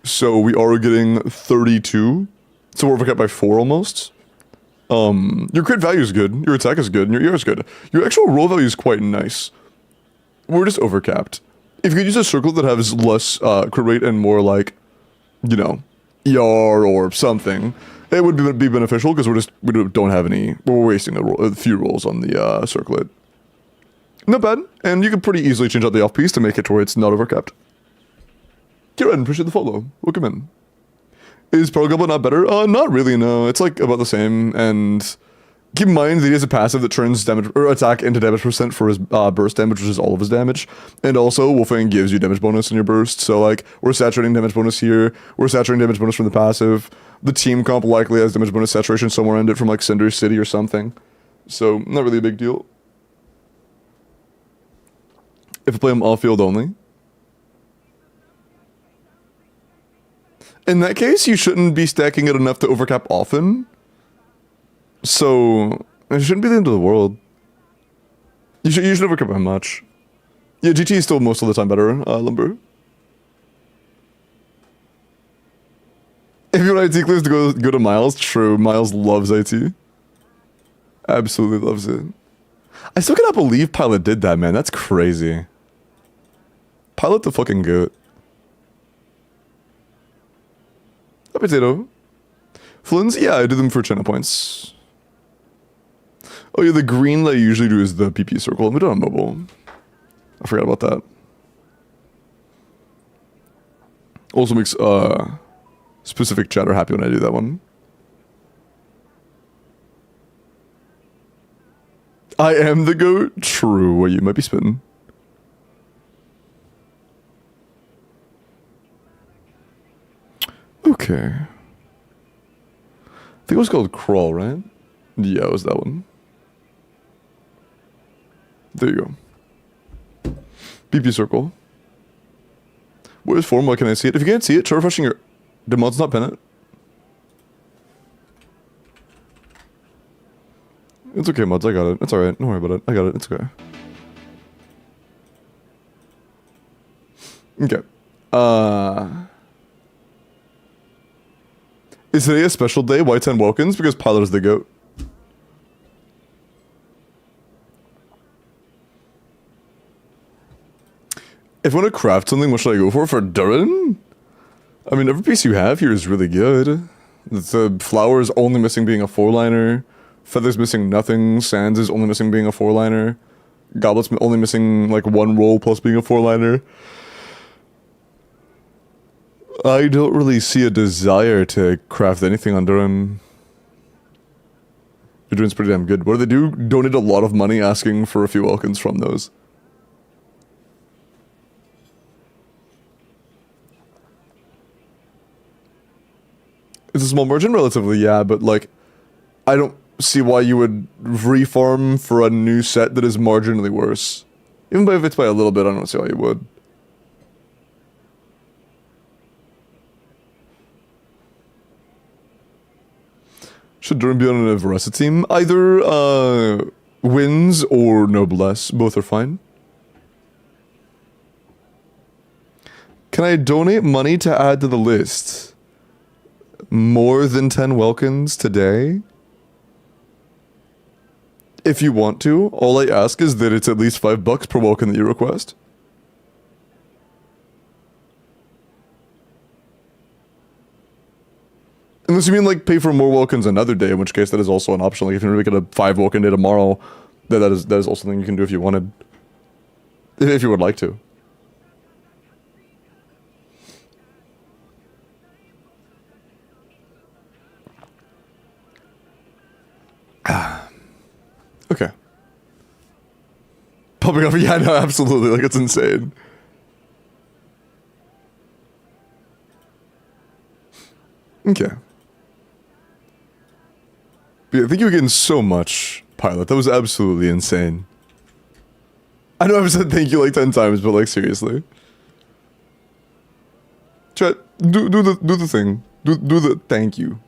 So we are getting 32. So we're overcapped by 4 almost. Your crit value is good, your attack is good, and your ER is good. Your actual roll value is quite nice. We're just overcapped. If you could use a circle that has less crit rate and more like, you know, ER or something, it would be beneficial because we don't have any. We're wasting a few rolls on the circlet. Not bad, and you can pretty easily change out the off piece to make it to where it's not overcapped. Kieran, appreciate the follow. Welcome in. Is Pearl Goblin not better? Not really, no. It's like about the same, and keep in mind that he has a passive that turns damage or attack into damage percent for his burst damage, which is all of his damage. And also, Wolfang gives you damage bonus in your burst, so like, we're saturating damage bonus here, we're saturating damage bonus from the passive. The team comp likely has damage bonus saturation somewhere in it from like Cinder City or something. So, not really a big deal. If I play him off-field only. In that case, you shouldn't be stacking it enough to overcap often. So, it shouldn't be the end of the world. You should overcap by much. Yeah, GT is still most of the time better, Lumber. If you want IT clears to go to Miles, true. Miles loves IT. Absolutely loves it. I still cannot believe Pilot did that, man. That's crazy. Pilot the fucking goat. A potato. Flynn's? Yeah, I do them for channel points. Oh yeah, the green that I usually do is the PP circle. We don't have mobile. I forgot about that. Also makes specific chatter happy when I do that one. I am the goat? True, well, you might be spitting. Okay. I think it was called Crawl, right? Yeah, it was that one. There you go. BP circle. What is form? Why can I see it? If you can't see it, try refreshing your... Did mods not pin it? It's okay, mods. I got it. It's alright. Don't worry about it. I got it. It's okay. Okay. Is today a special day? Why 10 Welkins? Because Pilot is the GOAT. If I want to craft something, what should I go for? For Durin? I mean, every piece you have here is really good. The flower is only missing being a 4-liner. Feather's missing nothing. Sands is only missing being a 4-liner. Goblet's only missing like 1 roll plus being a 4-liner. I don't really see a desire to craft anything on Durin. You're doing pretty damn good. What do they do? Donate a lot of money asking for a few Welkins from those. It's a small margin, relatively, yeah, but like, I don't see why you would reform for a new set that is marginally worse. Even if it's by a little bit, I don't see why you would. Should Durham be on an Everesta team? Either wins or noblesse. Both are fine. Can I donate money to add to the list? More than 10 Welkins today? If you want to, all I ask is that it's at least $5 per Welkin that you request. Unless you mean like pay for more Welkins another day, in which case that is also an option. Like if you're making a 5 Welkin day tomorrow, that is also something you can do if you wanted. If you would like to. Okay. Popping up, yeah, no, absolutely, like it's insane. Okay. But yeah, thank you again so much, Pilot. That was absolutely insane. I know I've said thank you like 10 times, but like seriously. Chat, do the thing. Do the thank you.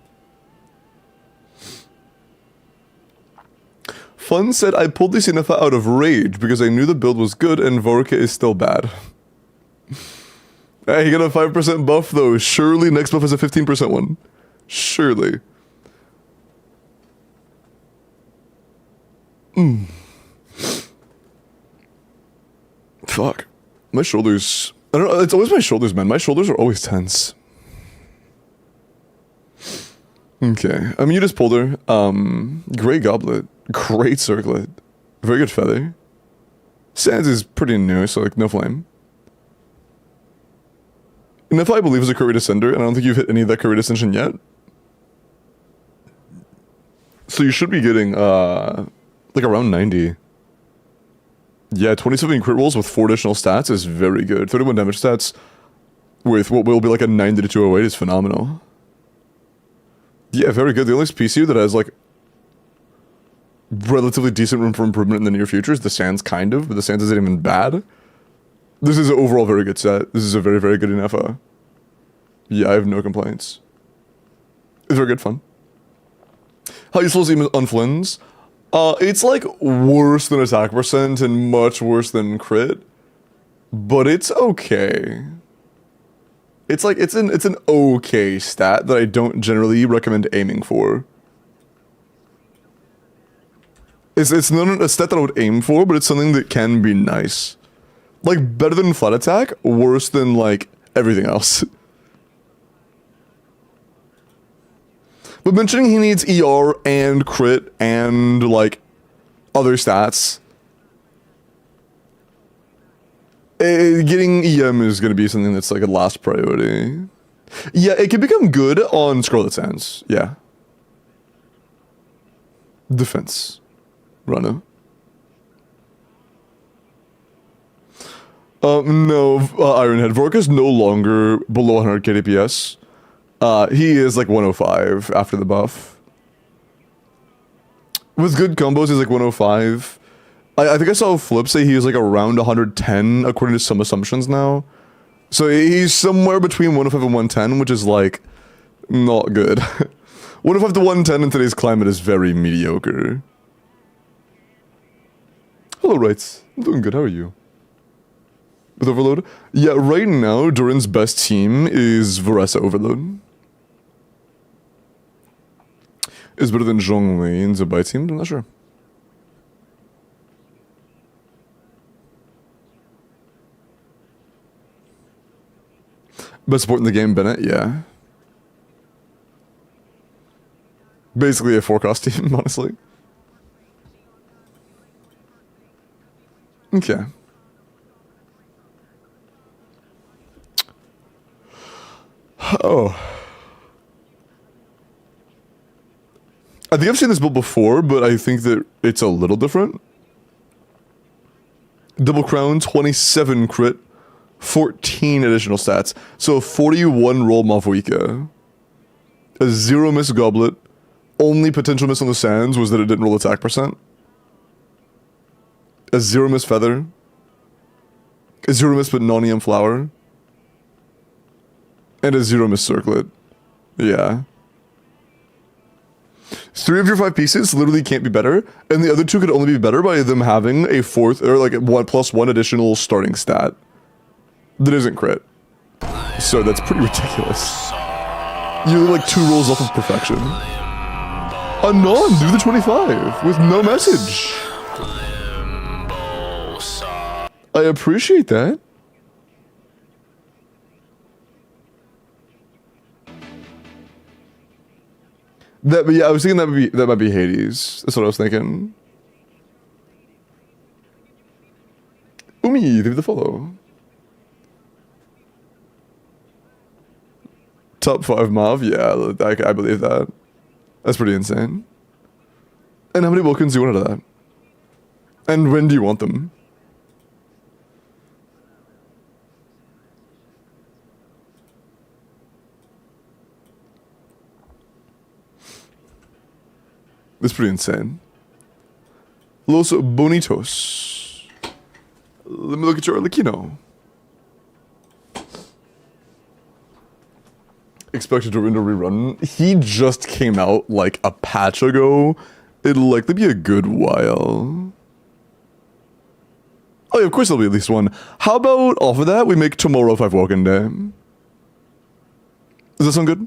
Fun said, I pulled this Inefa out of rage because I knew the build was good and Vorka is still bad. Hey, you got a 5% buff though. Surely next buff is a 15% one. Surely. Fuck. My shoulders... I don't know, it's always my shoulders, man. My shoulders are always tense. Okay. You just pulled her. Great Goblet. Great Circlet. Very good Feather. Sands is pretty new, so like no flame. Inefa, I believe, is a Curry Descender, and I don't think you've hit any of that Curry Descension yet. So you should be getting, like around 90. Yeah, 27 crit rolls with 4 additional stats is very good. 31 damage stats with what will be like a 90 to 208 is phenomenal. Yeah, very good. The only PCU that has like relatively decent room for improvement in the near future is the Sands, kind of, but the Sands isn't even bad. This is an overall very good set. This is a very, very good Inefa. Yeah, I have no complaints. It's very good fun. How useful is it on Flynn's? It's like worse than attack percent and much worse than crit, but it's okay. It's like it's an okay stat that I don't generally recommend aiming for. It's not a stat that I would aim for, but it's something that can be nice. Like better than flat attack, worse than like everything else. But mentioning he needs ER and crit and like other stats, getting EM is going to be something that's like a last priority. Yeah, it can become good on Scarlet Sands. Yeah. Defense. Runner. No, Ironhead. Vork is no longer below 100 KDPS. He is like 105 after the buff. With good combos, he's like 105. I think I saw Flip say he was like around 110 according to some assumptions now. So he's somewhere between 105 and 110, which is like not good. 105 to 110 in today's climate is very mediocre. Hello, Rights. I'm doing good. How are you? With Overload? Yeah, right now, Durin's best team is Varesa Overload. Is better than Zhongli in the Bai team? I'm not sure. Best support in the game, Bennett? Yeah. Basically a forecast team, honestly. Okay. Oh. I think I've seen this build before, but I think that it's a little different. Double Crown, 27 crit, 14 additional stats. So 41 roll Mavuika. A 0 miss Goblet. Only potential miss on the Sands was that it didn't roll attack percent. A 0 miss Feather. A 0 miss Benonium Flower. And a 0 miss Circlet. Yeah. 3 of your 5 pieces literally can't be better, and the other 2 could only be better by them having a 4th, or like a 1+1 additional starting stat. That isn't crit. So that's pretty ridiculous. You're like 2 rolls off of perfection. Anon, do the 25 with no message. I appreciate that. But yeah, I was thinking that might be Hades. That's what I was thinking. Umi, leave the follow. Top 5 Mav, yeah, I believe that. That's pretty insane. And how many Welkins do you want out of that? And when do you want them? That's pretty insane. Los Bonitos. Let me look at your Arlecchino. Expected to render rerun. He just came out like a patch ago. It'll likely be a good while. Oh yeah, of course there'll be at least one. How about off of that we make tomorrow 5 Welkin Day? Does that sound good?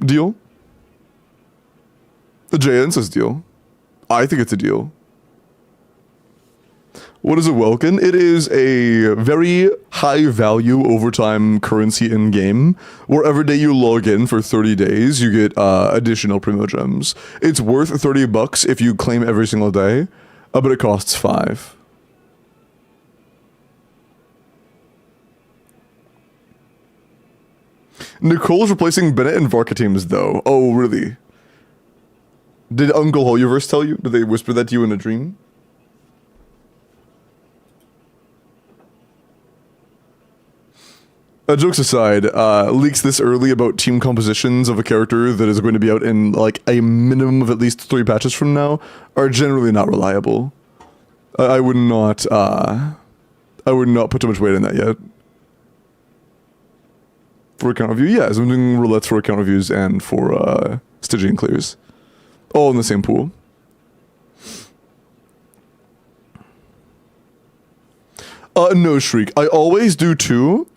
Deal? The JN says deal. I think it's a deal. What is a Welkin? It is a very high value overtime currency in game, where every day you log in for 30 days, you get additional Primo Gems. It's worth $30 if you claim every single day, but it costs 5. Nicole's replacing Bennett and Varka teams, though. Oh, really? Did Uncle Holyverse tell you? Did they whisper that to you in a dream? Jokes aside, leaks this early about team compositions of a character that is going to be out in like a minimum of at least 3 patches from now are generally not reliable. I would not put too much weight in that yet. For account review, yes, I'm doing roulettes for account reviews and for Stygian clears. All in the same pool. No, Shriek. I always do 2.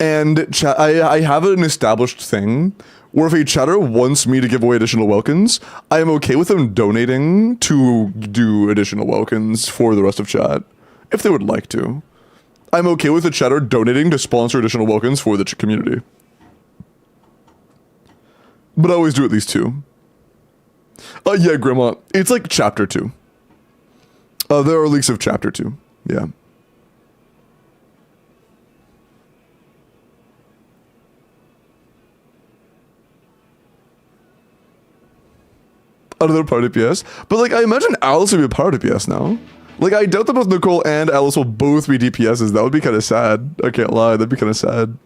And I have an established thing where if a chatter wants me to give away additional Welkins, I am okay with them donating to do additional Welkins for the rest of chat, if they would like to. I'm okay with the chatter donating to sponsor additional Welkins for the community. But I always do at least 2. Yeah, Grandma, it's like chapter 2. There are leaks of chapter 2, yeah. Another part of DPS, but like I imagine Alice will be a part of DPS now. Like I doubt that both Nicole and Alice will both be DPSs. That would be kind of sad. I can't lie, that'd be kind of sad.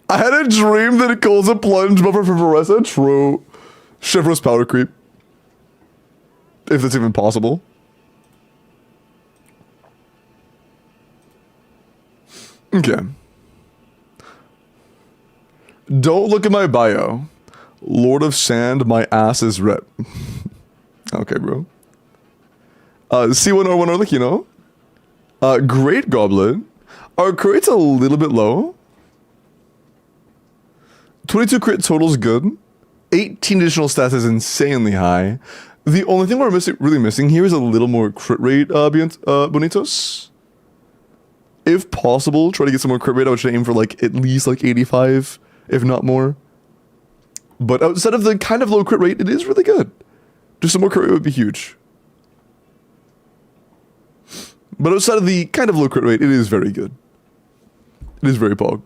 I had a dream that Nicole's a plunge buffer for Varessa. True. Chivalrous power creep. If that's even possible. Okay. Don't look at my bio. Lord of Sand, my ass is rep. Okay, bro. C1R1 Arlecchino. Great Goblet. Our crit's a little bit low. 22 crit total's good. 18 additional stats is insanely high. The only thing we're really missing here is a little more crit rate, Bonitos. If possible, try to get some more crit rate. I would aim for like at least like 85. If not more. But outside of the kind of low crit rate, it is really good. Just some more crit rate would be huge. But outside of the kind of low crit rate, it is very good. It is very pog.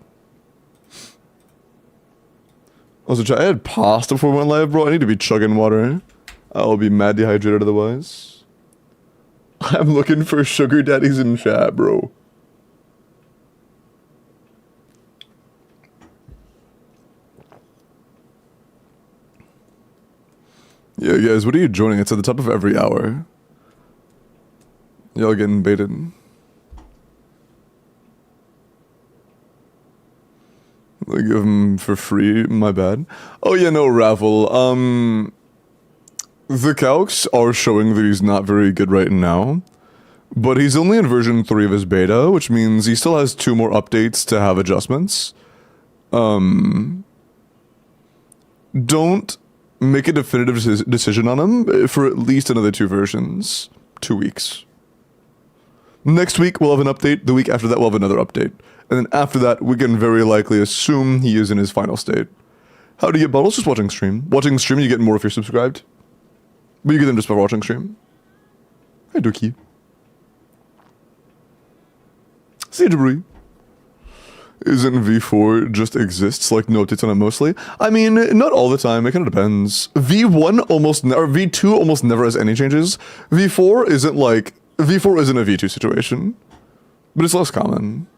Also, I had pasta before we went live, bro. I need to be chugging water. I'll be mad dehydrated otherwise. I'm looking for sugar daddies in chat, bro. Yeah, guys, what are you joining? It's at the top of every hour. Y'all getting baited. I give him for free, my bad. Oh yeah, no, Ravel. The calcs are showing that he's not very good right now. But he's only in version 3 of his beta, which means he still has 2 more updates to have adjustments. Don't make a definitive decision on him for at least another 2 versions. 2 weeks. Next week, we'll have an update. The week after that, we'll have another update. And then after that, we can very likely assume he is in his final state. How do you get bottles? Just watching stream. Watching stream, you get more if you're subscribed. But you get them just by watching stream. Hey, Dookie. See you, Debris. Isn't V4 just exists, like no updates on it mostly? I mean, not all the time, it kind of depends. V1 almost, or V2 almost never has any changes. V4 isn't like, V4 isn't a V2 situation. But it's less common.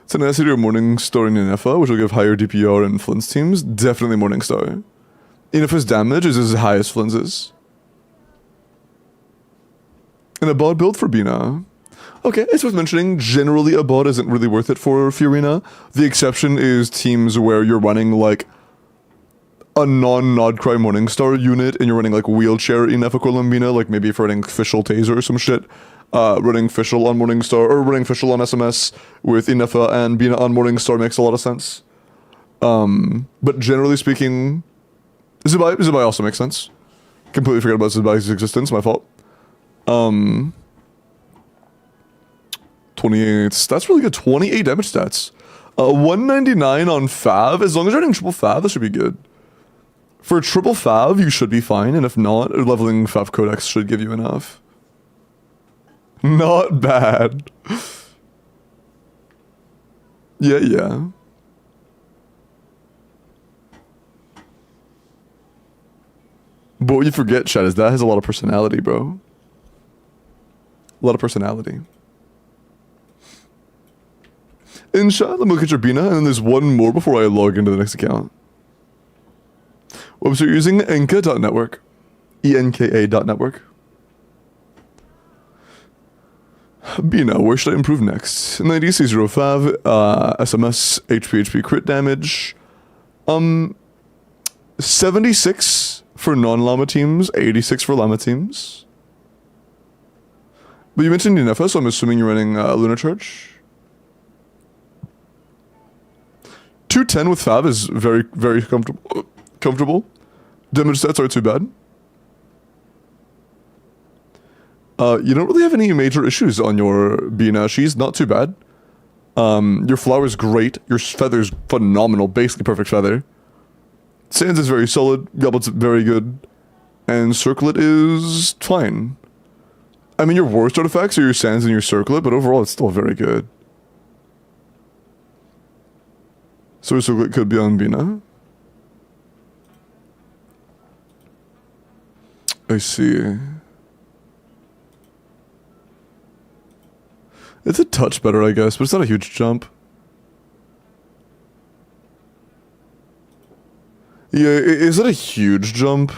It's an acid or Morningstar in Inefa, which will give higher DPR in Flint's teams. Definitely Morningstar. Inefa's damage is as high as Flynn's. And a bot build for Bina. Okay, it's worth mentioning, generally a bot isn't really worth it for Fiorina. The exception is teams where you're running like a non-Nodcry Morningstar unit and you're running like wheelchair Inefa Columbina, like maybe if you're running Fischl Taser or some shit. Running Fischl on Morningstar, or running Fischl on SMS with Inefa and Bina on Morningstar makes a lot of sense. But generally speaking, Zibai also makes sense. Completely forgot about Zibai's existence, my fault. 28, that's really good, 28 damage stats. 199 on Fav, as long as you're running triple Fav, that should be good. For triple Fav, you should be fine, and if not, leveling Fav Codex should give you enough. Not bad. Yeah. But what you forget, Chad, is that has a lot of personality, bro. A lot of personality. In chat, let me look at your Bina, and then there's one more before I log into the next account. Website using enka.network. ENKA.network. Bina, where should I improve next? 90C05, SMS, HP crit damage. 76 for non-llama teams, 86 for llama teams. But you mentioned Inefa, so I'm assuming you're running Lunar Charge. 210 with Fav is very, very comfortable. Damage stats aren't too bad. You don't really have any major issues on your Bina. She's not too bad. Your flower's great. Your feather's phenomenal. Basically perfect feather. Sands is very solid. Goblet's very good. And Circlet is fine. I mean, your worst artifacts are your Sands and your Circlet, but overall it's still very good. So Circlet could be on Bina. I see. It's a touch better, I guess, but it's not a huge jump. Yeah, is it a huge jump?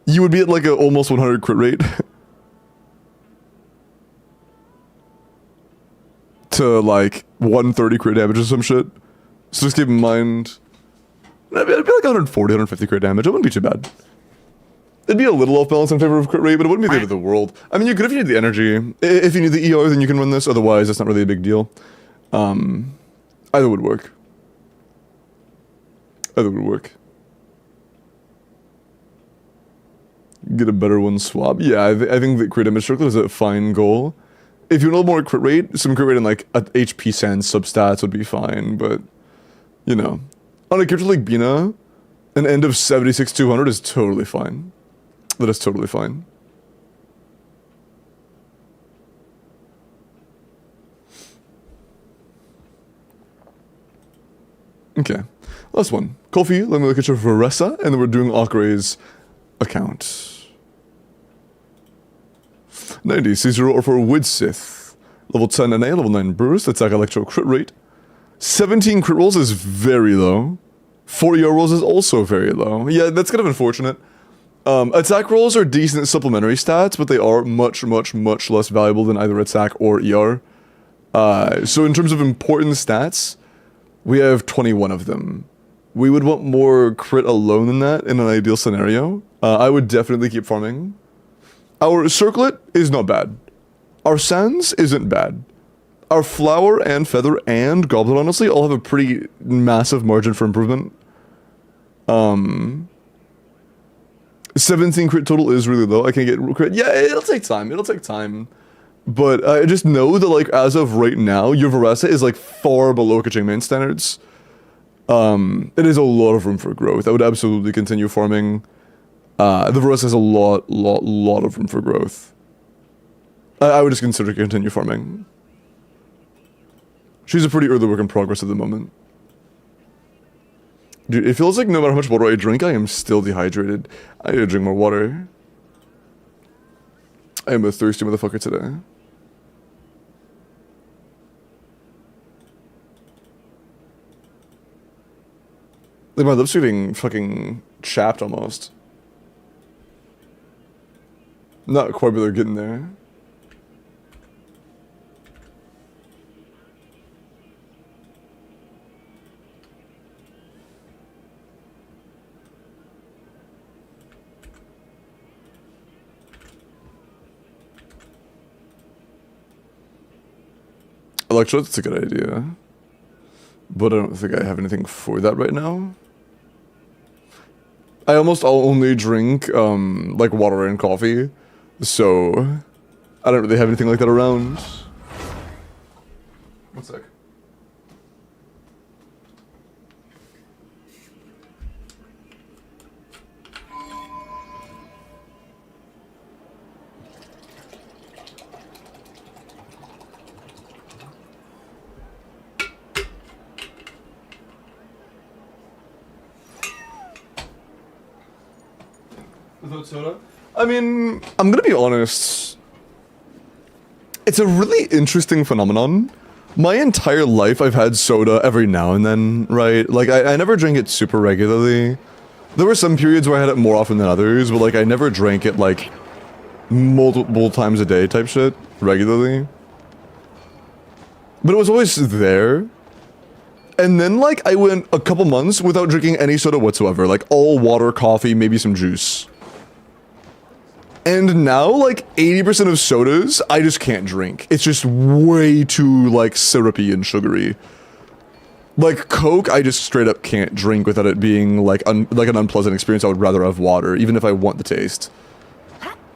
You would be at like a almost 100 crit rate. To like 130 crit damage or some shit. So just keep in mind. It'd be like 140, 150 crit damage. It wouldn't be too bad. It'd be a little off balance in favor of crit rate, but it wouldn't be the end of the world. I mean, you could if you need the energy. If you need the ER, then you can run this. Otherwise, it's not really a big deal. Either would work. Either would work. Get a better one swap. Yeah, I think the crit damage circle is a fine goal. If you want a little more crit rate, some crit rate and like a HP Sans substats would be fine, but you know. On a character like Bina, an end of 76-200 is totally fine. That is totally fine. Okay, last one. Kofi, let me look at your Varessa, and then we're doing Akray's account. 90, C0 or for Widsith. Level 10 NA, level 9 burst, attack electro crit rate. 17 crit rolls is very low. 4 ER rolls is also very low. Yeah, that's kind of unfortunate. Attack rolls are decent supplementary stats, but they are much, much, much less valuable than either attack or ER. So in terms of important stats, we have 21 of them. We would want more crit alone than that in an ideal scenario. I would definitely keep farming. Our circlet is not bad. Our sands isn't bad. Our flower and feather and goblin honestly all have a pretty massive margin for improvement. 17 crit total is really low. I can't get crit. Yeah, it'll take time. It'll take time. But I just know that, like, as of right now, your Varessa is, like, far below Kaching main standards. It is a lot of room for growth. I would absolutely continue farming. The Varessa has a lot of room for growth. I would just consider continue farming. She's a pretty early work in progress at the moment. Dude, it feels like no matter how much water I drink, I am still dehydrated. I need to drink more water. I am a thirsty motherfucker today. Like, my lips are getting fucking chapped almost. Not quite, but they're getting there. Electrolytes, that's a good idea. But I don't think I have anything for that right now. I almost only drink, like, water and coffee. So, I don't really have anything like that around. One sec. Without soda? I mean, I'm gonna be honest. It's a really interesting phenomenon. My entire life I've had soda every now and then, right? Like, I never drank it super regularly. There were some periods where I had it more often than others, but like, I never drank it like multiple times a day type shit, regularly. But it was always there. And then like, I went a couple months without drinking any soda whatsoever. Like, all water, coffee, maybe some juice. And now, like, 80% of sodas, I just can't drink. It's just way too, like, syrupy and sugary. Like, Coke, I just straight up can't drink without it being, like, like an unpleasant experience. I would rather have water, even if I want the taste.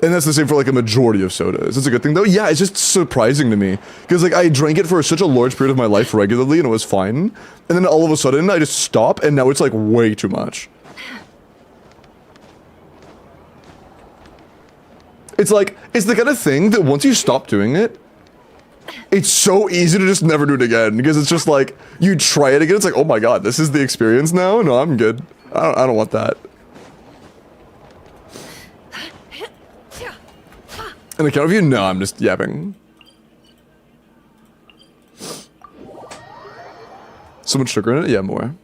And that's the same for, like, a majority of sodas. It's a good thing, though. Yeah, it's just surprising to me. Because, like, I drank it for such a large period of my life regularly, and it was fine. And then all of a sudden, I just stop, and now it's, like, way too much. It's like, it's the kind of thing that once you stop doing it, it's so easy to just never do it again. Because it's just like, you try it again, it's like, oh my god, this is the experience now? No, I'm good. I don't want that. An account of you? No, I'm just yapping. So much sugar in it? Yeah, more.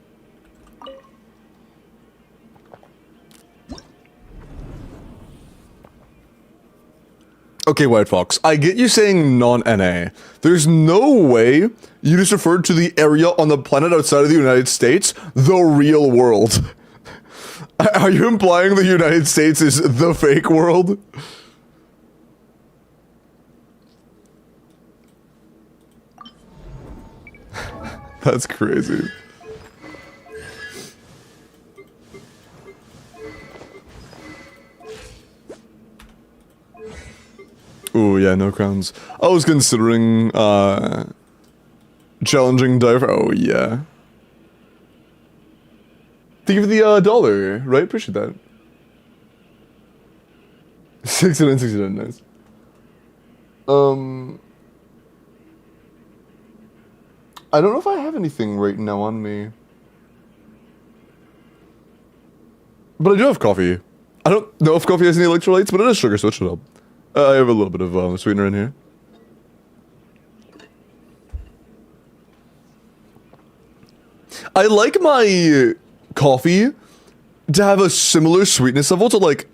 Okay, White Fox, I get you saying non-NA. There's no way you just referred to the area on the planet outside of the United States, the real world. Are you implying the United States is the fake world? That's crazy. Ooh, yeah, no crowns. I was considering, challenging diver. Oh, yeah. Thank you for the, dollar, right? Appreciate that. 69, 69, nice. I don't know if I have anything right now on me. But I do have coffee. I don't know if coffee has any electrolytes, but it is sugar, so it should help. I have a little bit of sweetener in here. I like my coffee to have a similar sweetness level to like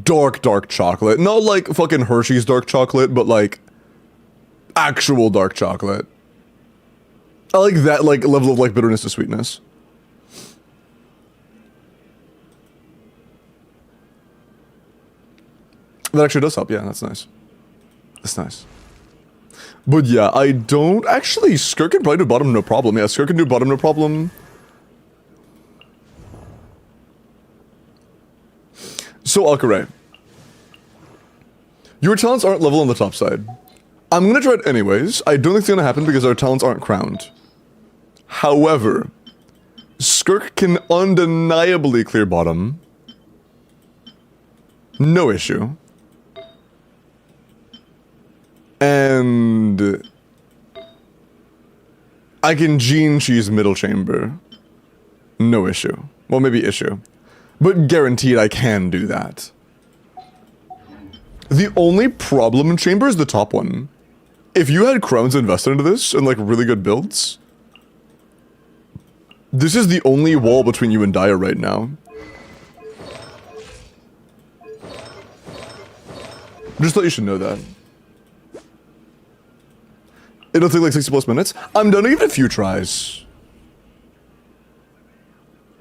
dark chocolate. Not like fucking Hershey's dark chocolate, but like actual dark chocolate. I like that like level of like bitterness to sweetness. That actually does help, yeah, that's nice. That's nice. But yeah, I don't actually. Skirt can probably do bottom no problem. Yeah, Skirt can do bottom no problem. So Akare, your talents aren't level on the top side. I'm gonna try it anyways. I don't think it's gonna happen because our talents aren't crowned. However, Skirk can undeniably clear bottom. No issue. And I can gene cheese middle chamber. No issue. Well, maybe issue. But guaranteed I can do that. The only problem in chamber is the top one. If you had crowns invested into this and like really good builds, this is the only wall between you and Dire right now. Just thought you should know that. It'll take like 60 plus minutes. I'm done to give it a few tries.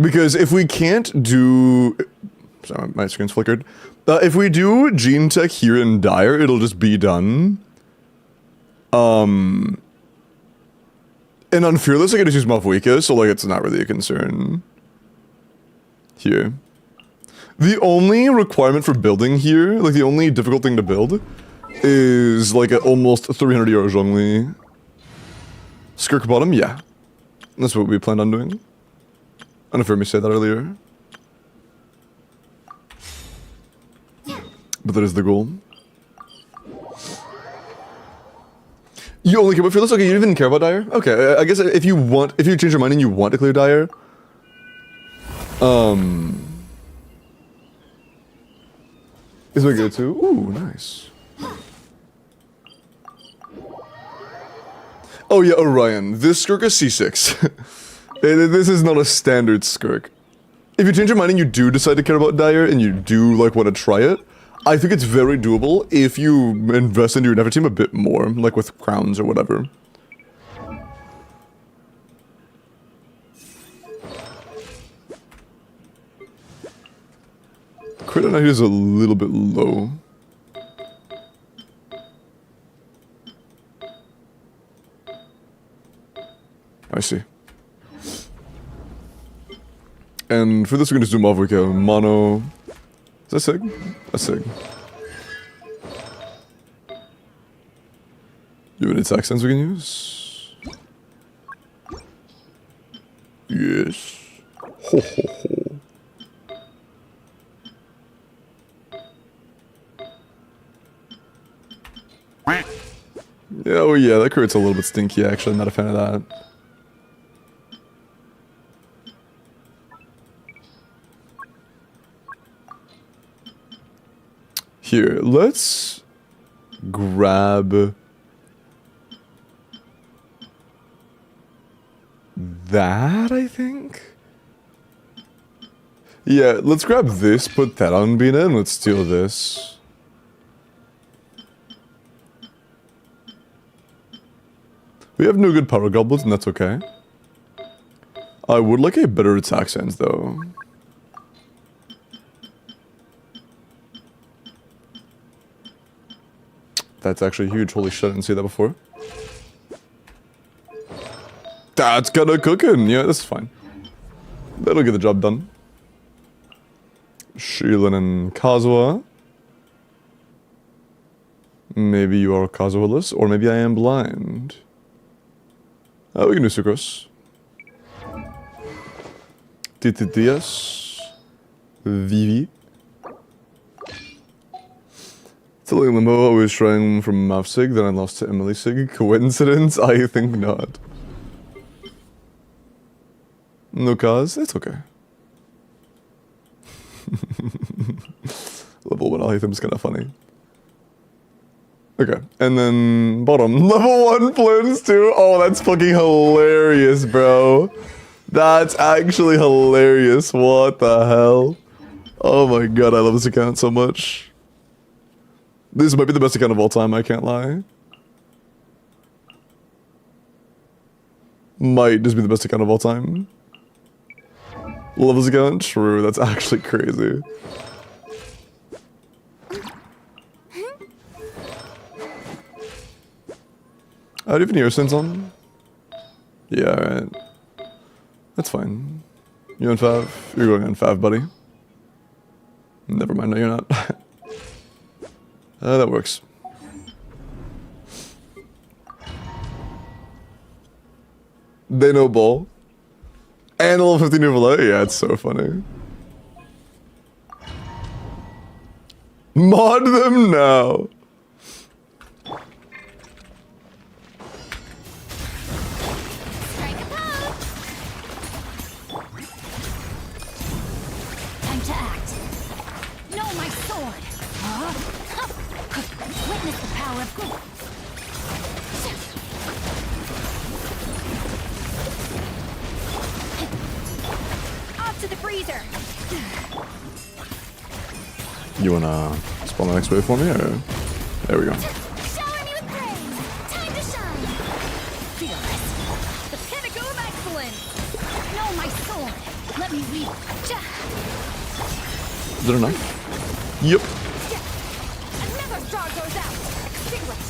Because if we can't do... Sorry, my screen's flickered. If we do Gene Tech here in Dire, it'll just be done. And on Fearless, I can just use Mafwika, so like it's not really a concern. Here. The only requirement for building here, like the only difficult thing to build, is like an almost 300 euro Zhongli. Skirk bottom, yeah. That's what we planned on doing. I don't know if you heard me say that earlier. But that is the goal. You only care about Fearless? Okay, you don't even care about Dire? Okay, I guess if you change your mind and you want to clear Dire, is my go-to. Ooh, nice. Oh yeah, Orion. This Skirk is C6. This is not a standard Skirk. If you change your mind and you do decide to care about Dire and you do like want to try it, I think it's very doable if you invest into your Never team a bit more, like with crowns or whatever. Crit on is a little bit low. I see. And for this, we're gonna zoom off with a mono. Is that Sig? That's Sig. You have any attack sense we can use? Yes. Ho ho ho. Yeah, oh yeah, that crit's a little bit stinky actually, I'm not a fan of that. Here, let's grab that, I think? Yeah, let's grab this, put that on Bina, and let's steal this. We have no good power goblins, and that's okay. I would like a better attack sense, though. That's actually huge. Holy shit, I didn't see that before. That's kinda cooking. Yeah, that's fine. That'll get the job done. Shilin and Kazuha. Maybe you are Kazuha-less, or maybe I am blind. We can do Sucrose. Tititias. Vivi. Still in limbo, I was trying from Mavsig, then I lost to Emily Sig. Coincidence? I think not. No cause? It's okay. Level 1 Alhaitham's kinda funny. Okay, and then bottom. Level 1 Plins too? Oh, that's fucking hilarious, bro. That's actually hilarious. What the hell? Oh my god, I love this account so much. This might be the best account of all time, I can't lie. Might just be the best account of all time. Love this account? True, that's actually crazy. Do you have any earsense on? Yeah, alright. That's fine. You on 5? You're going on 5, buddy. Never mind, no you're not. That works. They know ball. And level 15 overlay? Yeah, it's so funny. Mod them now! Time to act. No, my sword. Huh? Witness the power of good. Off to the freezer. You wanna spawn the next wave for me, or? There we go. Shower me with praise. Time to shine. Feel this. The pinnacle of excellence. No, my sword. Let me read. Is it enough? Yep. Another star goes out. Extinguished.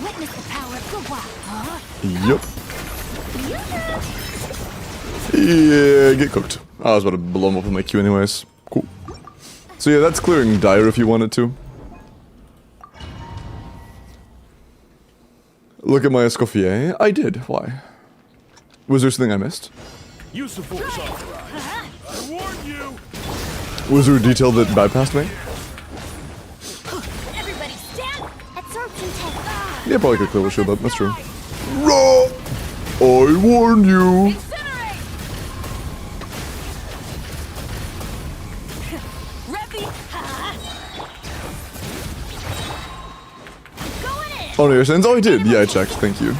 Witness the power of Gua. Huh? Yep. Yeah, get cooked. I was about to blow him up with my Q anyways. Cool. So yeah, that's clearing Dire if you wanted to. Look at my Escoffier. I did. Why? Was there something I missed? Use of force authorized. I warn you. Was there a detail that bypassed me? Everybody stand. Absorption test. Yeah, probably could clear the shield up. That's true. Raw! I warn you. Incinerate. Reppy. Going in. Oh, no, your sense? Oh, I did. Yeah, I checked. Thank you.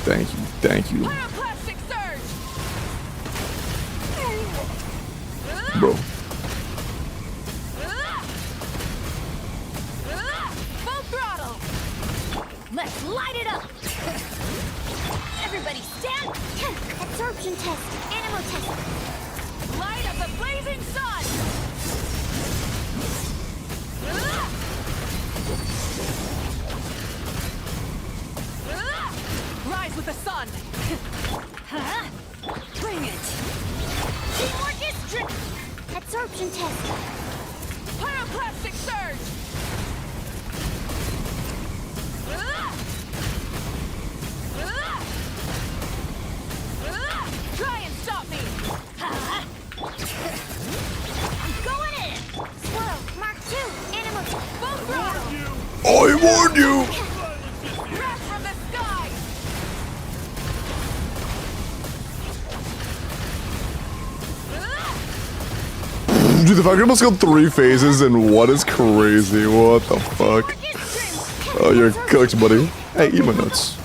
Thank you. Thank you. Pyroclastic surge. Bro. Full throttle. Let's light it up. Everybody stand. Absorption test. Animal test. Light up the blazing sun. Rise with the sun. Bring it. Teamwork is Absorption test. Pyroclastic surge. Try and stop me. I'm going in. Swirl. Mark 2. Animal test. Full throttle. I warn you. Wrath from the sky. Dude, the fact almost got 3 phases in one is crazy. What the fuck? Oh, you're cooked, buddy. Hey, eat my nuts.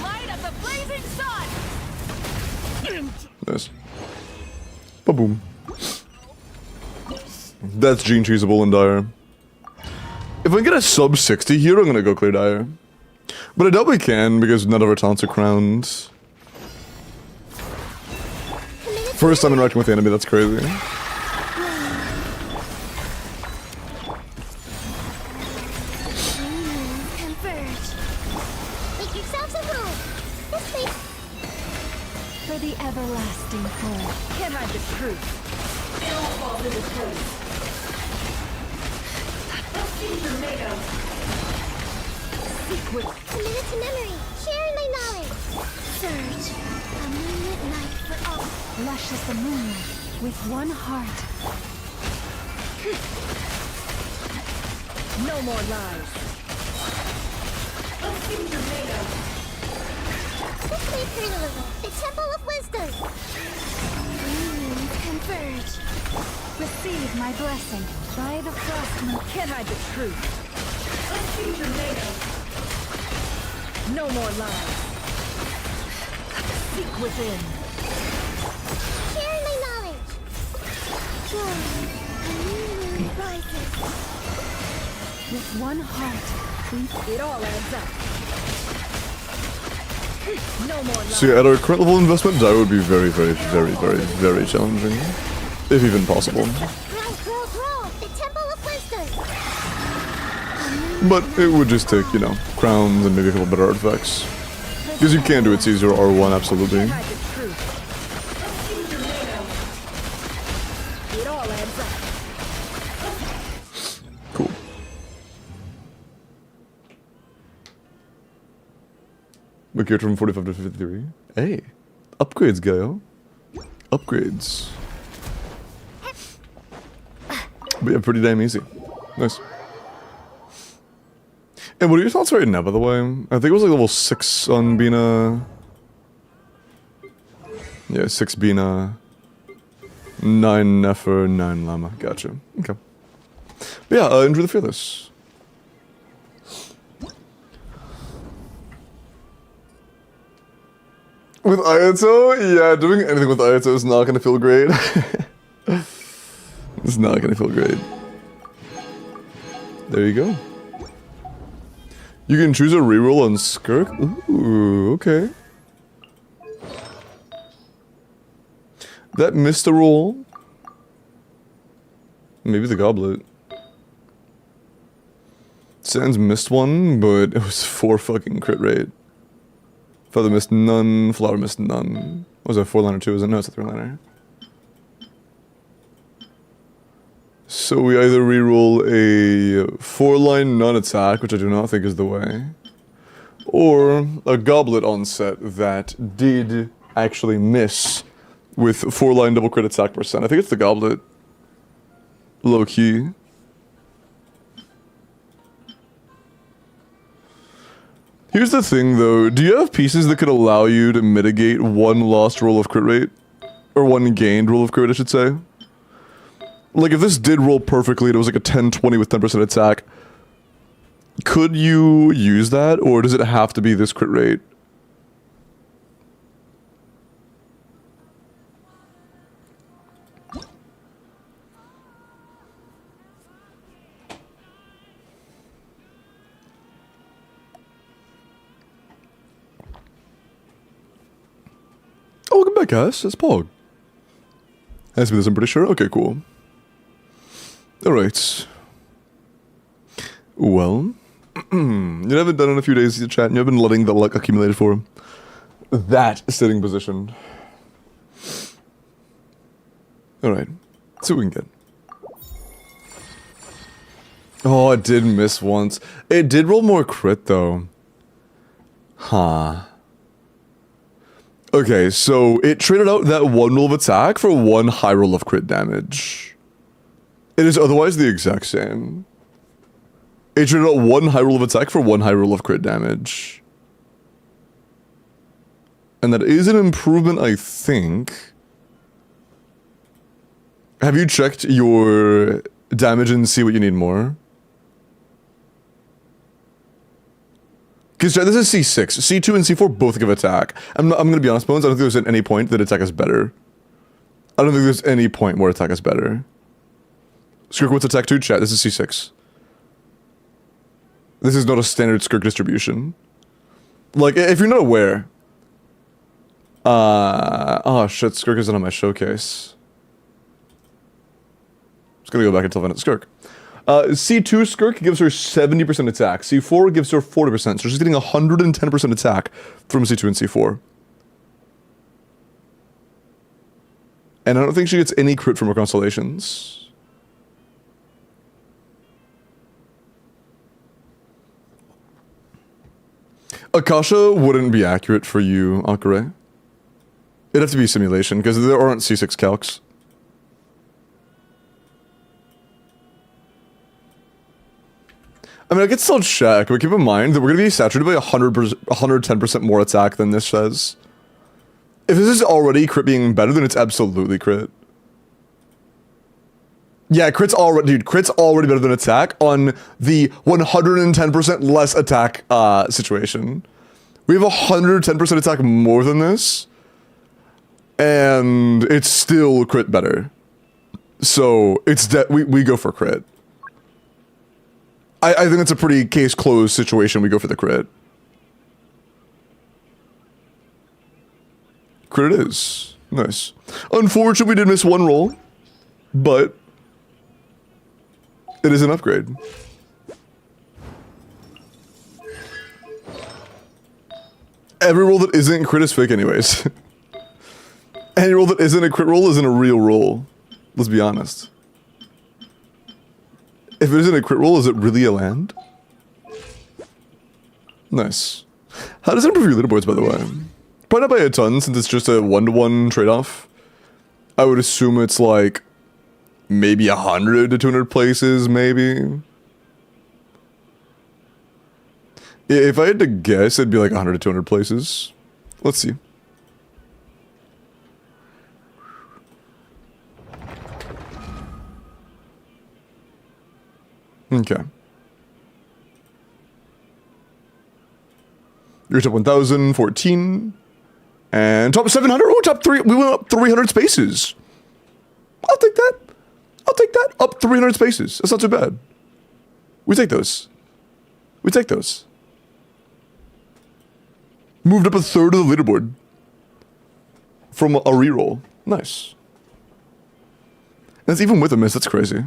Light up the blazing sun. Nice. Ba-boom. That's gene cheesable in Dire. If I get a sub 60 here, I'm gonna go clear Dire. But I doubt we can because none of our talents are crowned. First time interacting with the enemy, that's crazy. Converge. Make yourselves a move. This way. For the everlasting foe. Can't hide the truth. It all falls in the truth. Committed to memory. Sharing my knowledge. Surge. A moonlit night for all. Lush as the moonlight, with one heart. No more lies. Quickly journalism. The Temple of Wisdom. Unions converge. Receive my blessing. By the frost moon. Can't hide the truth. No more lies. Seek within. Sharing my knowledge. Joy. A new moon rises. With one heart, it all adds up. No more lies. See, at our current level of investment, die would be very, very, very, very, very challenging. If even possible. Grow. The Temple of Wisdom. But it would just take, you know, crowns and maybe a couple better artifacts. Because you can do it Caesar R1, absolutely. Can't hide the truth. It all adds up. Cool. We geared from 45 to 53. Hey, upgrades, Gaio. Upgrades. But yeah, pretty damn easy. Nice. And what are your thoughts right now, by the way? I think it was like level 6 on Bina. Yeah, 6 Bina. 9 Nefer, 9 Llama. Gotcha. Okay. But yeah, enjoy the Fearless. With Ayato? Yeah, doing anything with Ayato is not gonna feel great. It's not gonna feel great. There you go. You can choose a reroll on Skirk? Ooh, okay. That missed a roll. Maybe the Goblet. Sans missed one, but it was 4 fucking crit rate. Feather missed none, Flower missed none. What was that, 4-liner too? Is it? No, it's a 3-liner. So we either reroll a 4-line non-attack, which I do not think is the way, or a Goblet on set that did actually miss with 4-line double crit attack percent. I think it's the Goblet. Low key. Here's the thing though, do you have pieces that could allow you to mitigate one lost roll of crit rate? Or one gained roll of crit, I should say? Like, if this did roll perfectly, it was like a 10-20 with 10% attack, could you use that, or does it have to be this crit rate? Oh, welcome back, guys. It's Pog. Has to be this, I'm pretty sure. Okay, cool. Alright. Well, you haven't done it in a few days, chat, and you've been letting the luck accumulate for that sitting position. Alright, see what we can get. Oh, it did miss once. It did roll more crit, though. Huh. Okay, so it traded out that 1 roll of attack for 1 high roll of crit damage. It is otherwise the exact same. It traded out 1 high roll of attack for 1 high roll of crit damage. And that is an improvement, I think. Have you checked your damage and see what you need more? Because this is C6. C2 and C4 both give attack. I'm gonna be honest, Bones, I don't think there's at any point that attack is better. I don't think there's any point where attack is better. Skirk, what's attack 2? Chat, this is C6. This is not a standard Skirk distribution. Like, if you're not aware... oh shit, Skirk isn't on my showcase. Just gonna go back and tell Venet Skirk. C2 Skirk gives her 70% attack. C4 gives her 40%, so she's getting 110% attack from C2 and C4. And I don't think she gets any crit from her constellations. Akasha wouldn't be accurate for you, Akare. It'd have to be simulation, because there aren't C6 calcs. I mean, I could still check, but keep in mind that we're going to be saturated by 110% more attack than this says. If this is already crit being better, then it's absolutely crit. Yeah, crit's already better than attack on the 110% less attack situation. We have 110% attack more than this, and it's still crit better. So it's we go for crit. I think it's a pretty case closed situation. We go for the crit. Crit it is. Nice. Unfortunately, we did miss one roll, but it is an upgrade. Every roll that isn't crit is fake anyways. Any roll that isn't a crit roll isn't a real roll. Let's be honest. If it isn't a crit roll, is it really a land? Nice. How does it improve your leaderboards, by the way? Probably not by a ton, since it's just a 1-to-1 trade-off. I would assume it's like maybe 100 to 200 places, maybe. If I had to guess, it'd be like 100 to 200 places. Let's see. Okay. You're top 1014. And top 700. Oh, top 3. We went up 300 spaces. I'll take that. I'll take that. Up 300 spaces. That's not too bad. We take those. We take those. Moved up a third of the leaderboard. From a reroll. Nice. That's even with a miss. That's crazy.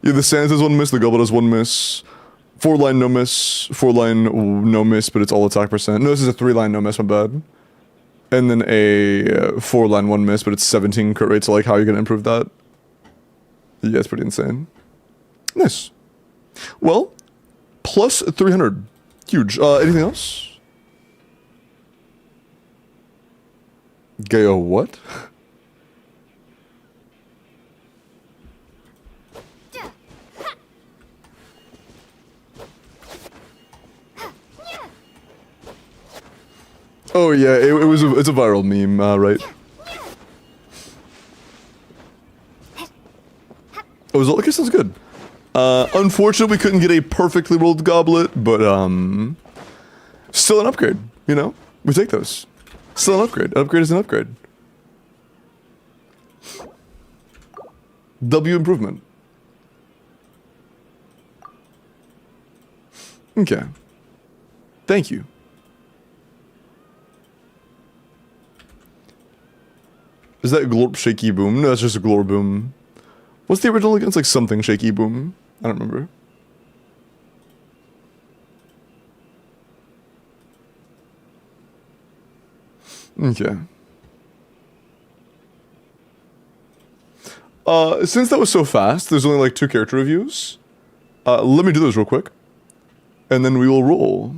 Yeah, the Sands has one miss, the Goblet has one miss. 4-line no miss, 4-line no miss, but it's all attack percent. No, this is a 3-line no miss, my bad. And then a 4-line 1 miss, but it's 17 crit rate, so like how are you gonna improve that? Yeah, it's pretty insane. Nice. Well, plus 300. Huge. Anything else? Gayo what? Oh yeah, it's a viral meme, right? Oh, okay, sounds good. Unfortunately, we couldn't get a perfectly rolled goblet, but still an upgrade. You know, we take those. Still an upgrade. An upgrade is an upgrade. W improvement. Okay. Thank you. Is that Glorp Shaky Boom? No, that's just a Glor Boom. What's the original again? It's like something Shaky Boom. I don't remember. Okay. Since that was so fast, there's only like 2 character reviews. Let me do those real quick. And then we will roll.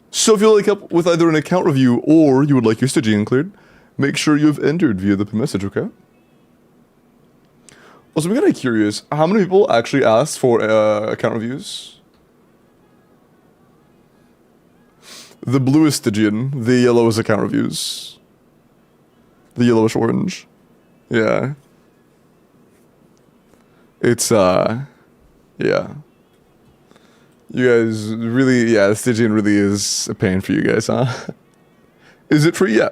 So if you'd like help with either an account review or you would like your Stygian cleared, make sure you've entered via the message, okay? Also, I'm kind of curious, how many people actually asked for account reviews? The blue is Stygian, the yellow is account reviews. The yellowish orange. Yeah. It's, yeah. You guys really, yeah, the Stygian really is a pain for you guys, huh? Is it free? Yeah.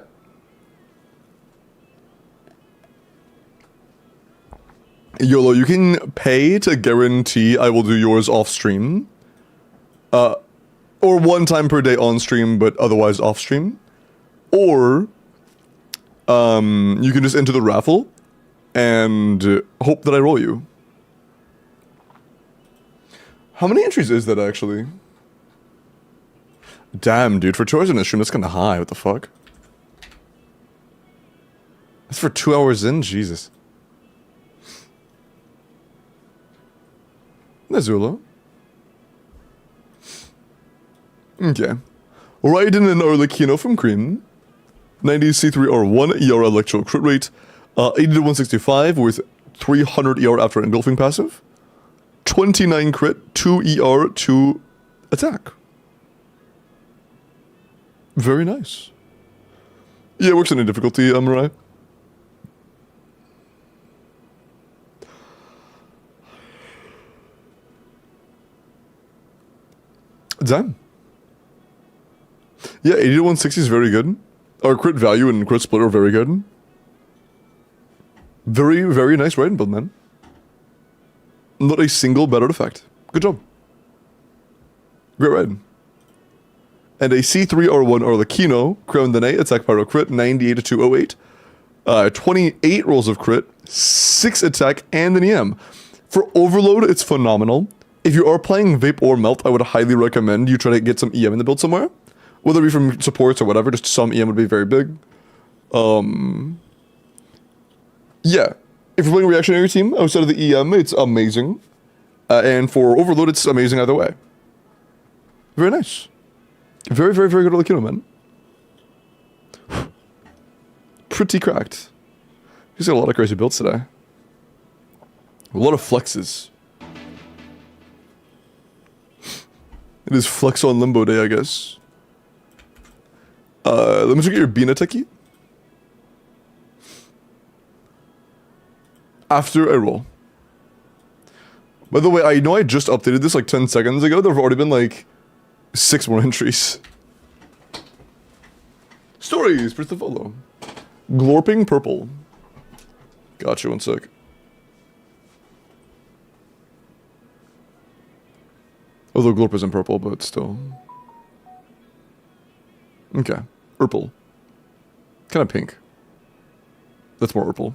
YOLO, you can pay to guarantee I will do yours off stream. Or 1 time per day on stream, but otherwise off stream. Or, you can just enter the raffle and hope that I roll you. How many entries is that actually? Damn, dude, for choice in this stream, that's kind of high. What the fuck? That's for 2 hours in? Jesus. Nezulo. Okay. Raiden and Arlecchino from Cream. 90 C3 or 1 ER electro crit rate. 80 to 165 with 300 ER after engulfing passive. 29 crit, 2 ER, 2 attack. Very nice. Yeah, it works any difficulty, Mirai. Damn. Yeah, 80 to 160 is very good. Our crit value and crit split are very good. Very, very nice Raiden build, man. Not a single bad artifact. Good job. Great Raiden. And a C3R1 Arlecchino, Crown Dene, attack pyro crit, 98 to 208. 28 rolls of crit, 6 attack, and an EM. For Overload, it's phenomenal. If you are playing Vape or Melt, I would highly recommend you try to get some EM in the build somewhere. Whether it be from supports or whatever, just some EM would be very big. Yeah. If you're playing a reactionary team outside of the EM, it's amazing. And for Overload, it's amazing either way. Very nice. Very, very, very good Arlecchino, man. Pretty cracked. He's got a lot of crazy builds today. A lot of flexes. It is Flex on Limbo Day, I guess. Let me check your Bina techie. After I roll. By the way, I know I just updated this like 10 seconds ago. There have already been like 6 more entries. Stories, first to follow. Glorping Purple. Gotcha, one sec. Although Glorp isn't purple, but still. Okay. Purple. Kind of pink. That's more purple.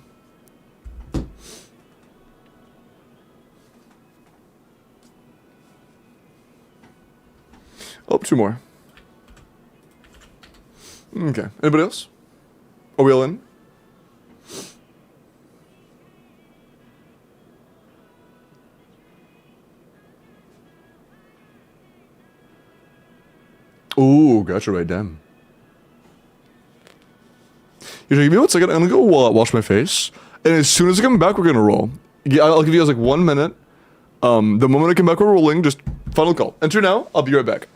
Oh, 2 more. Okay. Anybody else? Are we all in? Ooh, gotcha, right, damn. You're give me 1 second, I'm gonna go wash my face, and as soon as I come back, we're gonna roll. Yeah, I'll give you guys like 1 minute. The moment I come back, we're rolling, just final call. Enter now, I'll be right back.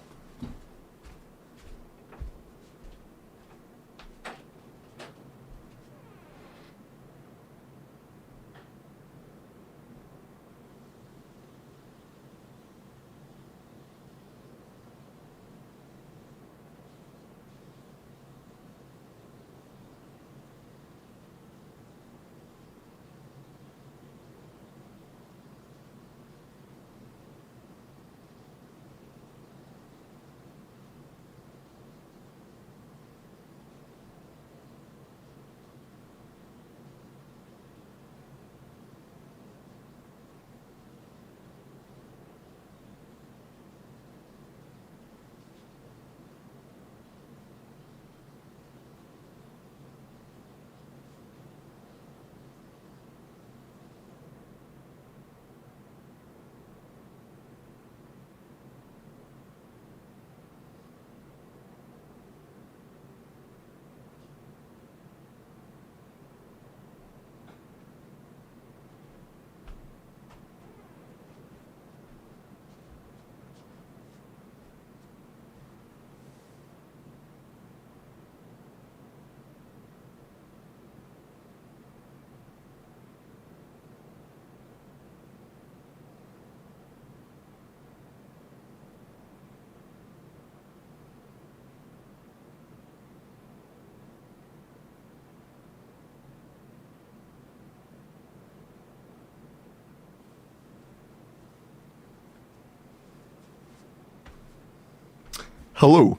Hello.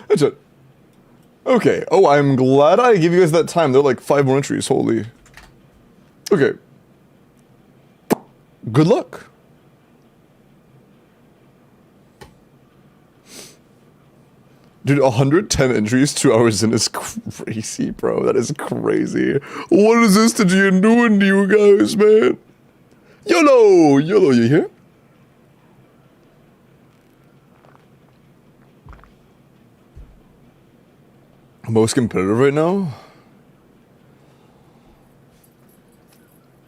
That's it. Okay. Oh, I'm glad I gave you guys that time. There are like 5 more entries. Holy. Okay. Good luck. Dude, 110 entries 2 hours in is crazy, bro. That is crazy. What is this Stygian doing to you guys, man? YOLO! YOLO, you here? Most competitive right now?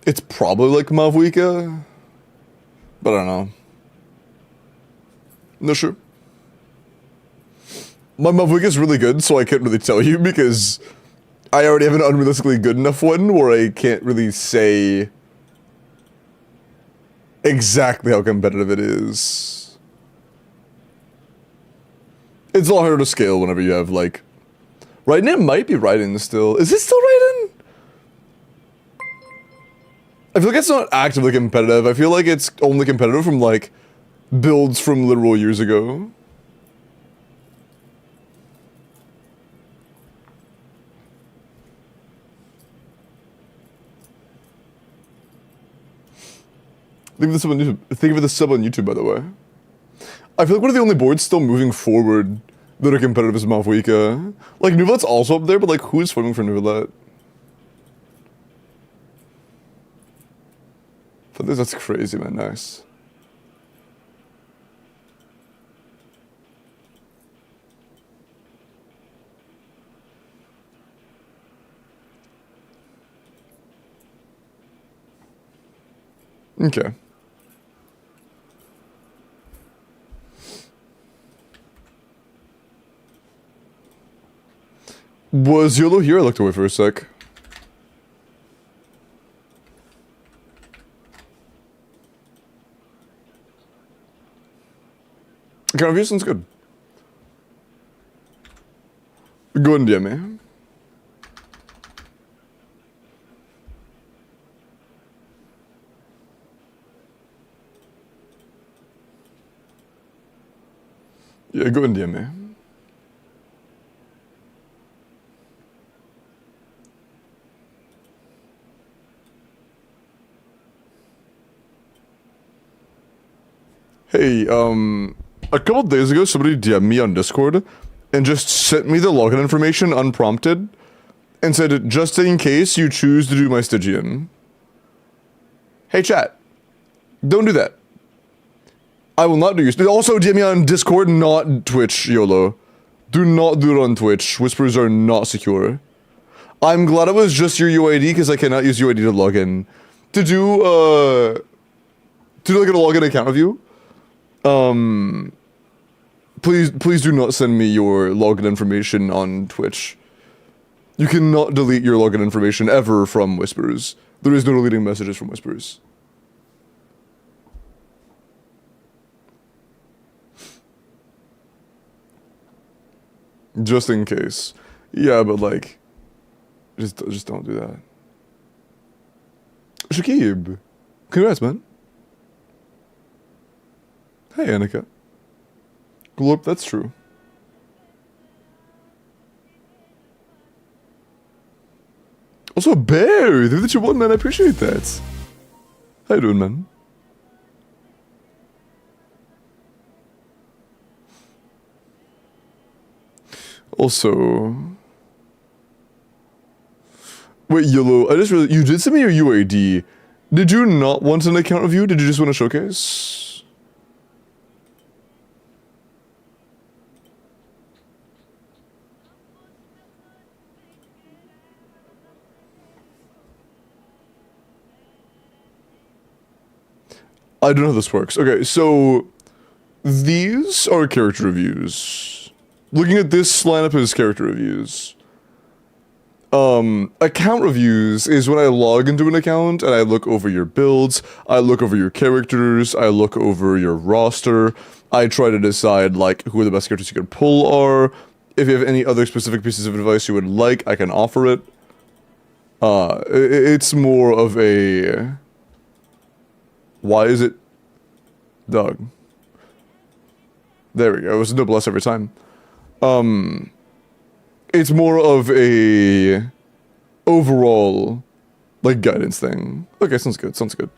It's probably like Mavwika, but I don't know. No, sure. My Mavwika is really good, so I can't really tell you because I already have an unrealistically good enough one where I can't really say exactly how competitive it is. It's a lot harder to scale whenever you have like... Raiden, it might be Raiden still. Is it still Raiden? I feel like it's not actively competitive. I feel like it's only competitive from like builds from literal years ago. Thank you for the sub on YouTube, by the way. I feel like one of the only boards still moving forward that are competitive is Mavwika. Like, Nuvalet's also up there, but like, who's swimming for Nuvalet? That's crazy, man. Nice. Okay. Was YOLO here? I looked away for a sec. Account review sounds good. Go and DM me. Yeah, go and DM me. Hey, a couple days ago, somebody DM'd me on Discord and just sent me the login information unprompted and said, just in case you choose to do my Stygian. Hey, chat. Don't do that. I will not do your... Also, DM me on Discord, not Twitch, YOLO. Do not do it on Twitch. Whispers are not secure. I'm glad it was just your UID because I cannot use UID to log in. To do like a login account of you. Please do not send me your login information on Twitch. You cannot delete your login information ever from Whispers. There is no deleting messages from Whispers. Just in case. Yeah, but like, just don't do that. Shakib, congrats, man. Hey, Annika. Glorp, that's true. Also, Bear, the 2-1, man, I appreciate that. How you doing, man? Also... Wait, YOLO, I just realized, you did send me your UAD. Did you not want an account review? Did you just want to showcase? I don't know how this works. Okay, so these are character reviews. Looking at this lineup as character reviews. Account reviews is when I log into an account and I look over your builds, I look over your characters, I look over your roster, I try to decide like who the best characters you could pull are. If you have any other specific pieces of advice you would like, I can offer it. It's more of a... Why is it... Doug. There we go, it was no bless every time. It's more of a overall, like, guidance thing. Okay, sounds good, sounds good.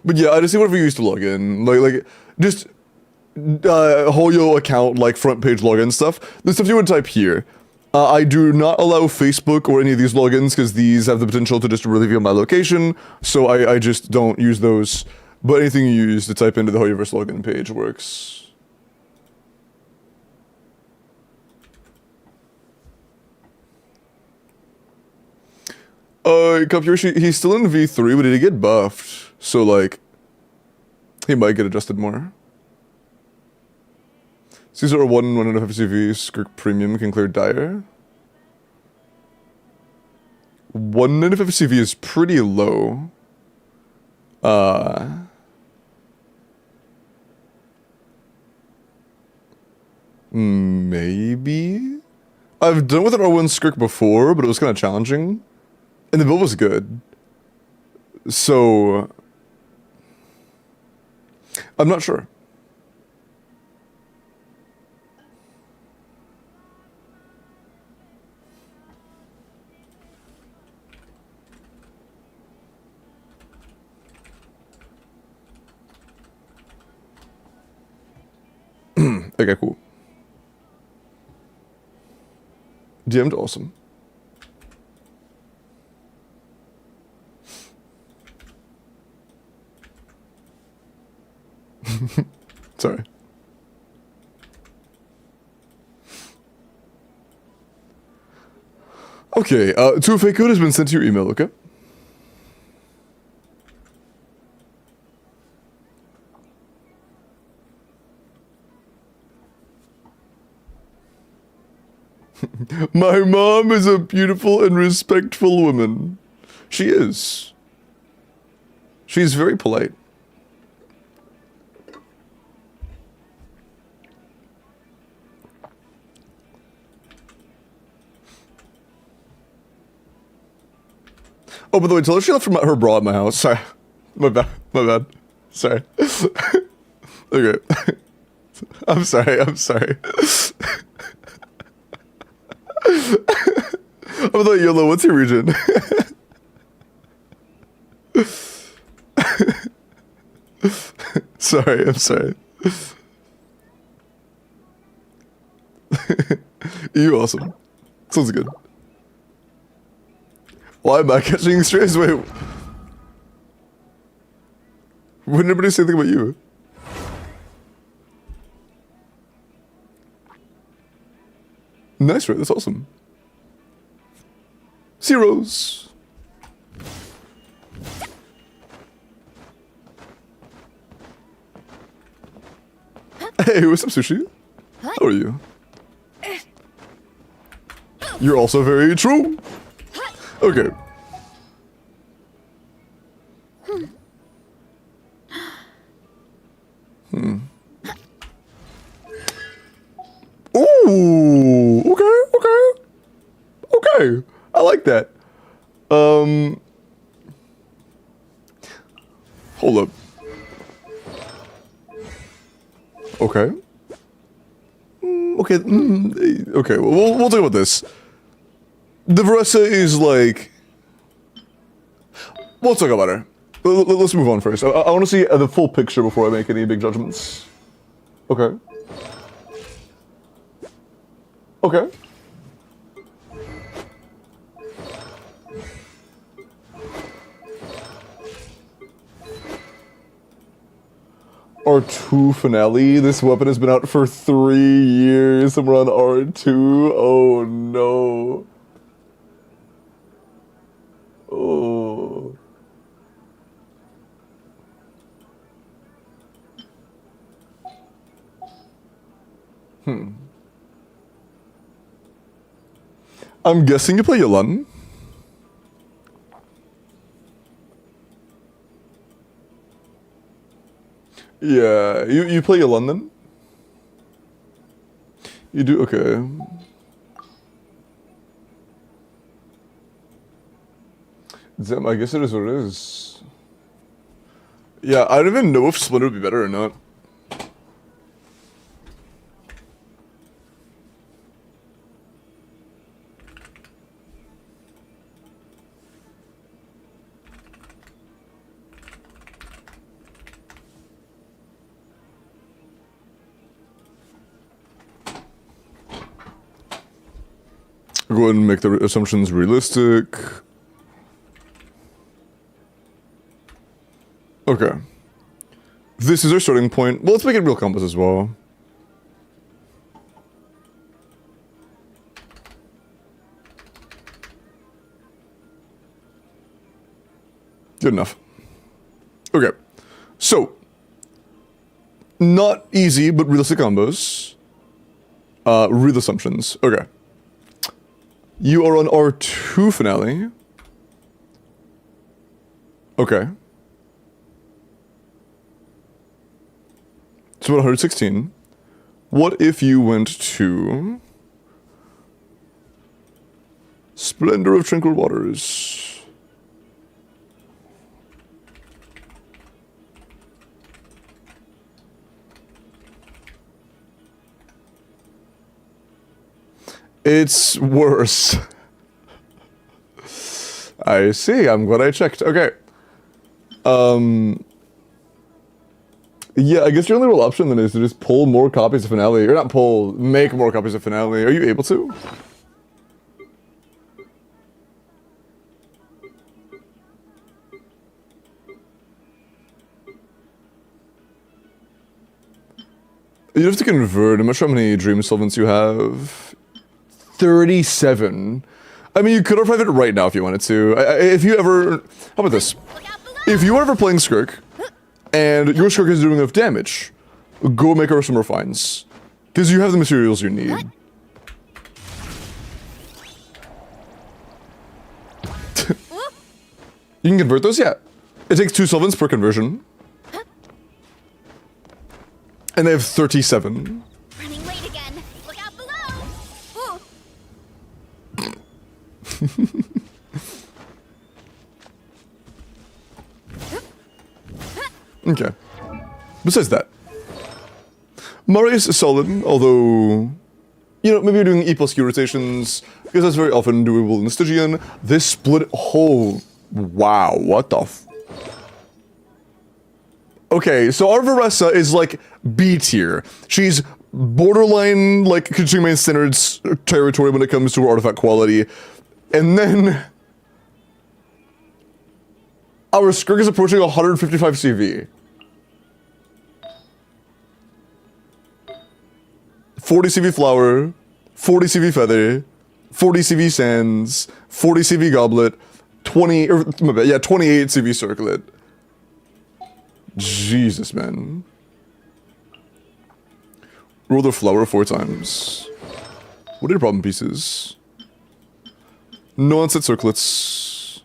But yeah, I just see whatever you used to log in. Like, just Hoyo account, like front page login stuff, the stuff you would type here. I do not allow Facebook or any of these logins because these have the potential to just reveal my location, so I just don't use those. But anything you use to type into the Hoyoverse login page works. Kapyoshi, he's still in V3, but did he get buffed? So, like, he might get adjusted more. Caesar 1.5 CV, Skirk Premium can clear Dire. 1.5 CV is pretty low. Maybe? I've done with an R1 Skirk before, but it was kind of challenging. And the build was good. So... I'm not sure. Okay, cool. DM'd awesome. Sorry. Okay, to fake code has been sent to your email, okay? My mom is a beautiful and respectful woman. She is. She's very polite. Oh, by the way, tell her she left her bra at my house. Sorry. My bad. My bad. Sorry. Okay. I'm sorry. I'm sorry. I'm like, YOLO, what's your region? Sorry, I'm sorry. You awesome. Sounds good. Why am I catching strays? Wait. Would anybody say anything about you? Nice, right? That's awesome. Zeros. Hey, what's up, Sushi? How are you? You're also very true. Okay. Ooh, okay. I like that. Hold up. Okay. Okay, we'll talk about this. The Varessa is like... We'll talk about her. Let's move on first. I want to see the full picture before I make any big judgments. Okay. Okay. R2 finale. This weapon has been out for 3 years and we're on R2. Oh no. Oh. I'm guessing you play Yolan. Yeah, you play Yolan then? You do? Okay. Damn, I guess it is what it is. Yeah, I don't even know if Splinter would be better or not. go ahead and make the assumptions realistic. Okay. This is our starting point. Well, let's make it real compass as well. Good enough. Okay. So, not easy, but realistic combos. Real assumptions. Okay. You are on R2 finale. Okay. So 116. What if you went to Splendor of Tranquil Waters? It's worse. I see. I'm glad I checked. Okay. Yeah, I guess your only real option then is to just pull more copies of Finale. Or not pull, make more copies of Finale. Are you able to? You have to convert. I'm not sure how many dream solvents you have. 37. I mean, you could archive it right now if you wanted to. If you ever... How about this? If you are ever playing Skirk, and your Skirk is doing enough damage, go make her some refines. Because you have the materials you need. You can convert those, yeah. It takes 2 solvents per conversion. And they have 37. Running late again. Look out below. Okay. Besides that, Marius is solid, although, you know, maybe you're doing E plus Q rotations, because that's very often doable in Stygian. This split, oh, wow, what the f... Okay, so our Varessa is like B tier. She's borderline, like, consuming standards territory when it comes to her artifact quality. And then our Skirk is approaching 155 CV. 40 CV Flower, 40 CV Feather, 40 CV Sands, 40 CV Goblet, 20, or, yeah, 28 CV Circlet. Jesus, man. Roll the flower 4 times. What are your problem pieces? No unset circlets.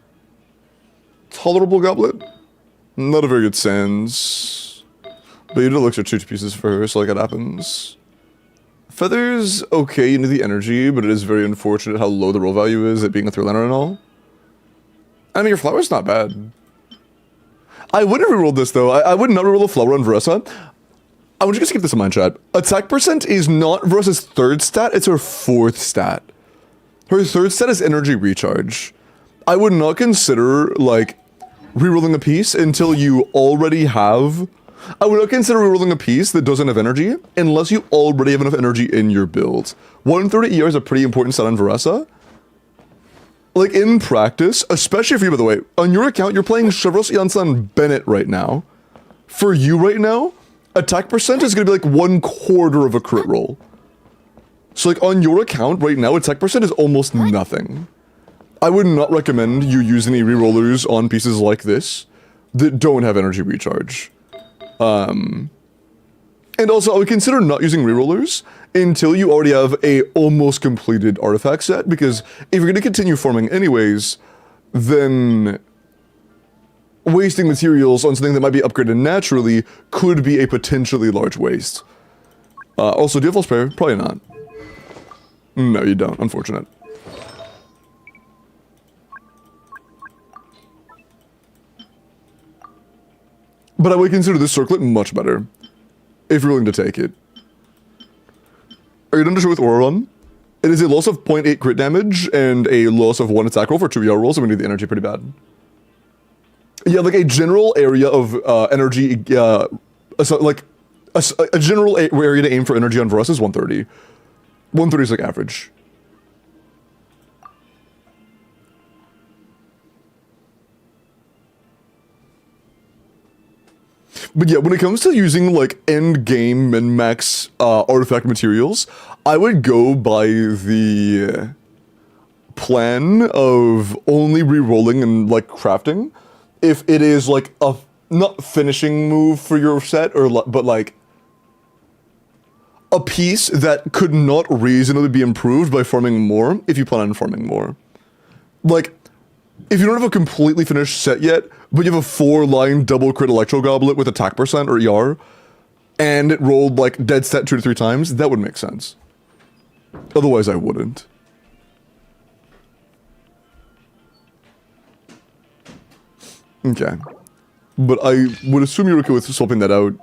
Tolerable goblet. Not a very good sands. But you did elixir 2 pieces for her, so like it happens. Feathers, okay, you need the energy, but it is very unfortunate how low the roll value is, it being a 3-liner and all. I mean, your flower's not bad. I wouldn't reroll this though. I would not reroll the flower on Varessa. I want you guys to keep this in mind, chat. Attack percent is not Varessa's 3rd stat, it's her 4th stat. Her 3rd stat is energy recharge. I would not consider, like, rerolling a piece until you already have... I would not consider rerolling a piece that doesn't have energy unless you already have enough energy in your build. 130 ER is a pretty important stat on Varessa. Like, in practice, especially for you, by the way, on your account, you're playing Chevros Janssen Bennett right now. For you right now, attack percent is going to be like 1/4 of a crit roll. So, like, on your account right now, attack percent is almost nothing. I would not recommend you use any rerollers on pieces like this that don't have energy recharge. And also, I would consider not using rerollers until you already have a almost completed artifact set, because if you're going to continue farming anyways, then wasting materials on something that might be upgraded naturally could be a potentially large waste. Also, do you have full spare? Probably not. No, you don't. Unfortunate. But I would consider this circlet much better, if you're willing to take it. Are you done to show with Aura Run? It is a loss of 0.8 crit damage and a loss of 1 attack roll for 2 ER rolls, and we need the energy pretty bad. Yeah, like a general area of energy, like a general area to aim for energy on Varus is 130. 130 is like average. But yeah, when it comes to using like end game min max artifact materials, I would go by the plan of only re-rolling and like crafting if it is like a not finishing move for your set but like a piece that could not reasonably be improved by farming more if you plan on farming more. Like, if you don't have a completely finished set yet, but you have a 4-line double crit Electro Goblet with attack percent or ER, and it rolled like dead stat 2 to 3 times, that would make sense. Otherwise, I wouldn't. Okay. But I would assume you're okay with swapping that out.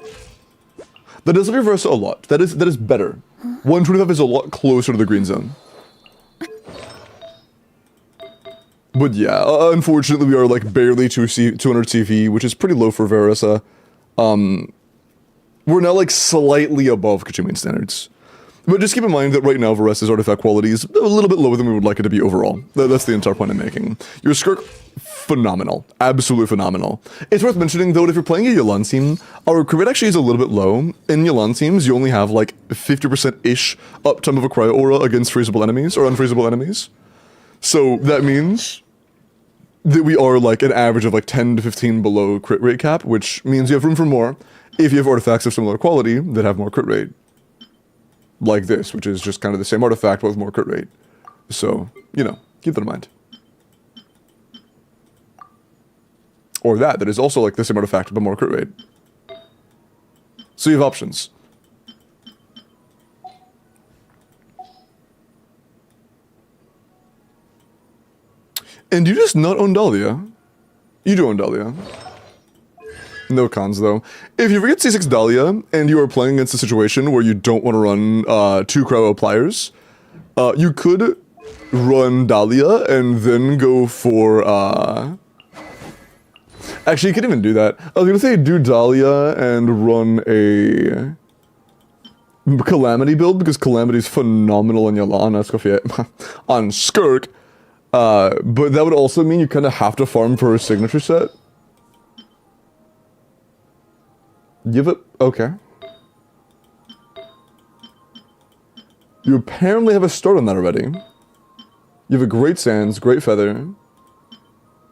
That does help your Versa a lot. That is better. 125 is a lot closer to the green zone. But yeah, unfortunately we are like barely 200 CV, which is pretty low for Versa. We're now like slightly above Kachimian standards. But just keep in mind that right now Veresa's artifact quality is a little bit lower than we would like it to be overall. That's the entire point I'm making. Your Skirk, phenomenal. Absolutely phenomenal. It's worth mentioning though that if you're playing a Yelan team, our crit rate actually is a little bit low. In Yelan teams, you only have like 50%-ish uptime of a Cryo Aura against freezable enemies or unfreezable enemies. So that means that we are like an average of like 10 to 15 below crit rate cap, which means you have room for more if you have artifacts of similar quality that have more crit rate. Like this, which is just kind of the same artifact but with more crit rate. So, you know, keep that in mind. Or that is also like the same artifact but more crit rate. So you have options. And you just not own Dahlia? You do own Dahlia. No cons though. If you ever get C6 Dahlia and you are playing against a situation where you don't want to run 2 Cryo Pliers, you could run Dahlia and then go for actually, you could even do that. I was gonna say do Dahlia and run a Calamity build because Calamity is phenomenal on Yelan, on Skirk. But that would also mean you kind of have to farm for a signature set. Give it... okay. You apparently have a start on that already. You have a great Sands, great Feather, and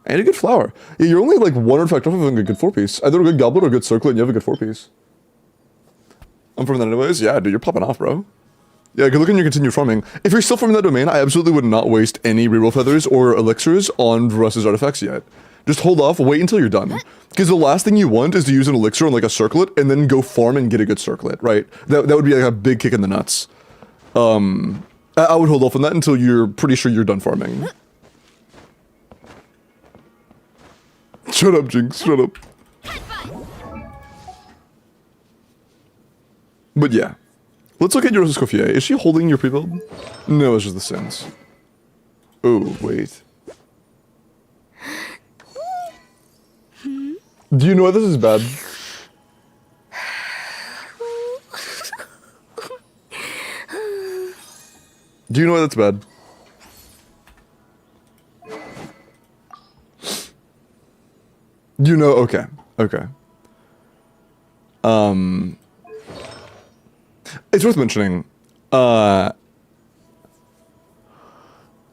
a good Flower. Yeah, you're only like 1 artifact off of having a good 4-piece. Either a good Goblet or a good Circlet, and you have a good 4-piece. I'm farming that anyways? Yeah, dude, you're popping off, bro. Yeah, good luck on your continued farming. If you're still farming that domain, I absolutely would not waste any reroll feathers or elixirs on Veresa's artifacts yet. Just hold off, wait until you're done. Because the last thing you want is to use an elixir on like a circlet and then go farm and get a good circlet, right? That would be like a big kick in the nuts. I would hold off on that until you're pretty sure you're done farming. Shut up, Jinx, shut up. But yeah. Let's look at your Escoffier. Is she holding your pre-build? No, it's just the Sins. Oh, wait. Do you know why this is bad? Do you know why that's bad? Do you know? Okay. Okay. It's worth mentioning,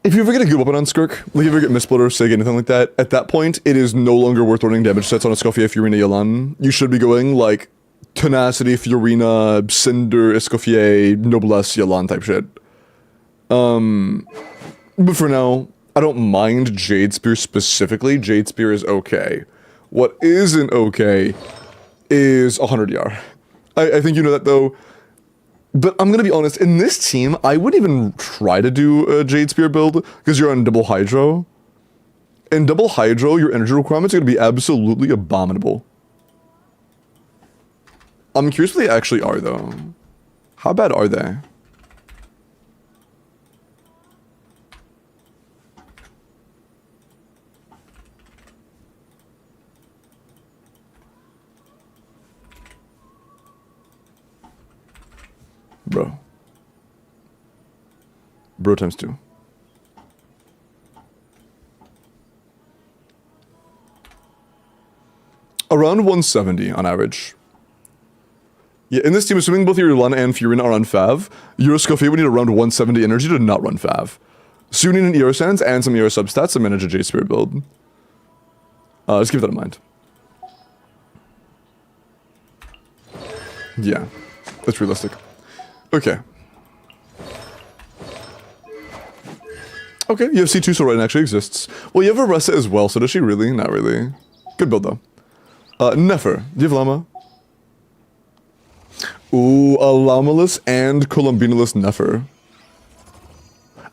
if you ever get a good weapon on Skirk, like if you ever get Missplitter, Sig, anything like that, at that point, it is no longer worth running damage sets on Escoffier, Fiorina, Yelan. You should be going, like, Tenacity, Fiorina, Cinder, Escoffier, Noblesse, Yelan type shit. But for now, I don't mind Jade Spear specifically. Jade Spear is okay. What isn't okay is 100 Yar. I think you know that, though. But I'm gonna be honest, in this team, I wouldn't even try to do a Jade Spear build, because you're on double Hydro. In double Hydro, your energy requirements are gonna be absolutely abominable. I'm curious what they actually are, though. How bad are they? Bro. Bro times 2. Around 170 on average. Yeah, in this team, assuming both your Lun and Furion are on Fav, your Scofier would need around 170 energy to not run Fav. So you need an ER Sands and some ER substats to manage a Jade Spirit build. Just keep that in mind. Yeah, that's realistic. Okay. Okay, you have C2, so Ryan actually exists. Well, you have Aressa as well, so does she really? Not really. Good build, though. Nefer, do you have Llama? Ooh, a Llamaless and Columbinaless Nefer.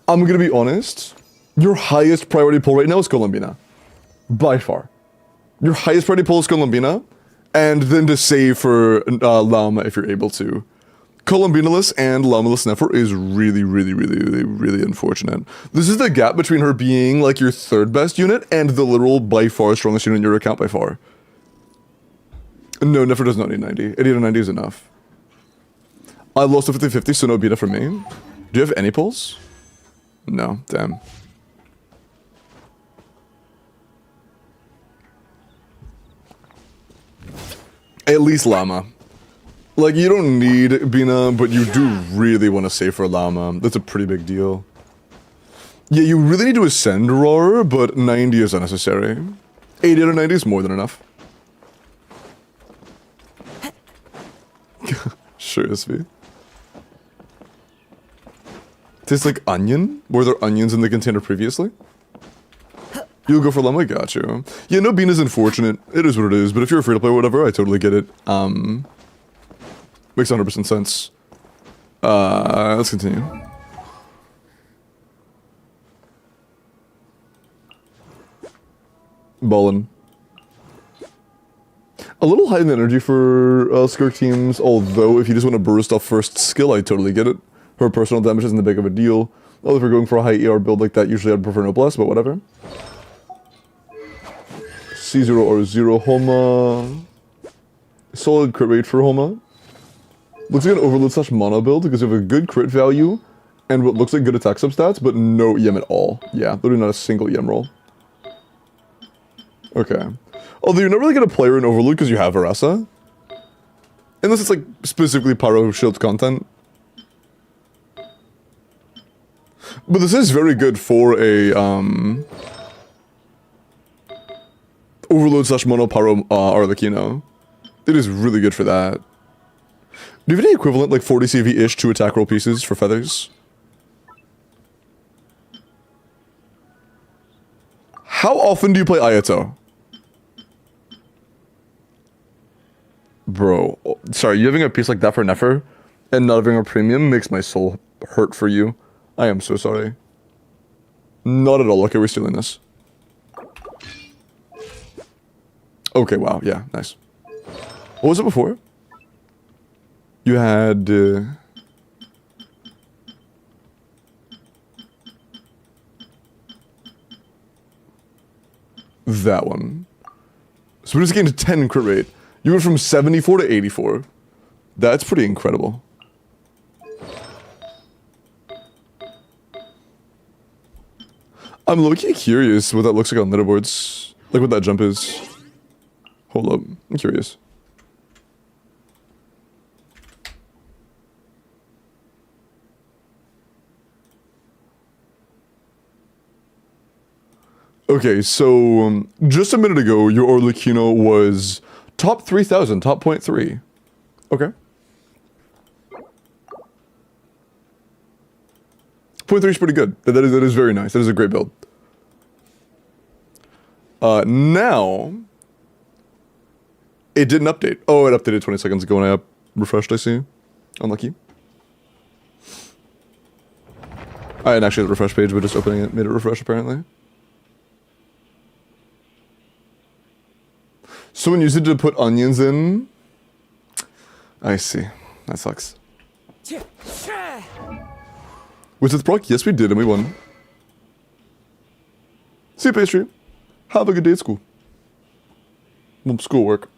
I'm gonna be honest. Your highest priority pull right now is Columbina. By far. Your highest priority pull is Columbina, and then to save for Llama if you're able to. Columbinaless and Llamaless Nefer is really, really, really, really, really unfortunate. This is the gap between her being like your third best unit and the literal by far strongest unit in your account by far. No, Nefer does not need 90. 80 to 90 is enough. I lost a 50-50, so no beta for me. Do you have any pulls? No, damn. At least Llama. Like, you don't need Bina, but you do really want to save for Llama. That's a pretty big deal. Yeah, you really need to ascend Roar, but 90 is unnecessary. 80 out of 90 is more than enough. Sure, SV. Tastes like onion? Were there onions in the container previously? You'll go for Llama? Got you. Yeah, no bean is unfortunate. It is what it is, but if you're afraid to play whatever, I totally get it. Makes 100% sense. Let's continue. Ballin'. A little high in energy for Skirk teams, although if you just want to burst off first skill, I totally get it. Her personal damage isn't that big of a deal. Although if you're going for a high ER build like that, usually I'd prefer Noblesse, but whatever. C0 or 0 Homa. Solid crit rate for Homa. Looks like an overload slash mono build because you have a good crit value and what looks like good attack substats, but no EM at all. Yeah, literally not a single EM roll. Okay. Although you're not really going to play her in overload because you have Aressa. Unless it's like specifically Pyro Shield content. But this is very good for a overload slash mono Pyro Arlecchino. It is really good for that. Do you have any equivalent like 40 CV-ish to attack roll pieces for feathers? How often do you play Ayato? Bro, sorry, you having a piece like that for Nefer and not having a premium makes my soul hurt for you. I am so sorry. Not at all. Okay, we're stealing this. Okay, wow, yeah, nice. What was it before? You had... that one. So we're just getting to 10 crit rate. You went from 74 to 84. That's pretty incredible. I'm low-key curious what that looks like on leaderboards. Like what that jump is. Hold up, I'm curious. Okay, so just a minute ago, your Arlecchino was top 3,000, top 0.3. Okay. 0.3 is pretty good. That is very nice. That is a great build. Now, it didn't update. Oh, it updated 20 seconds ago when I refreshed, I see. Unlucky. I didn't actually have the refresh page, but just opening it made it refresh, apparently. Someone used it to put onions in. I see. That sucks. Was it proc? Yes, we did, and we won. See you, pastry. Have a good day at school. Well, schoolwork.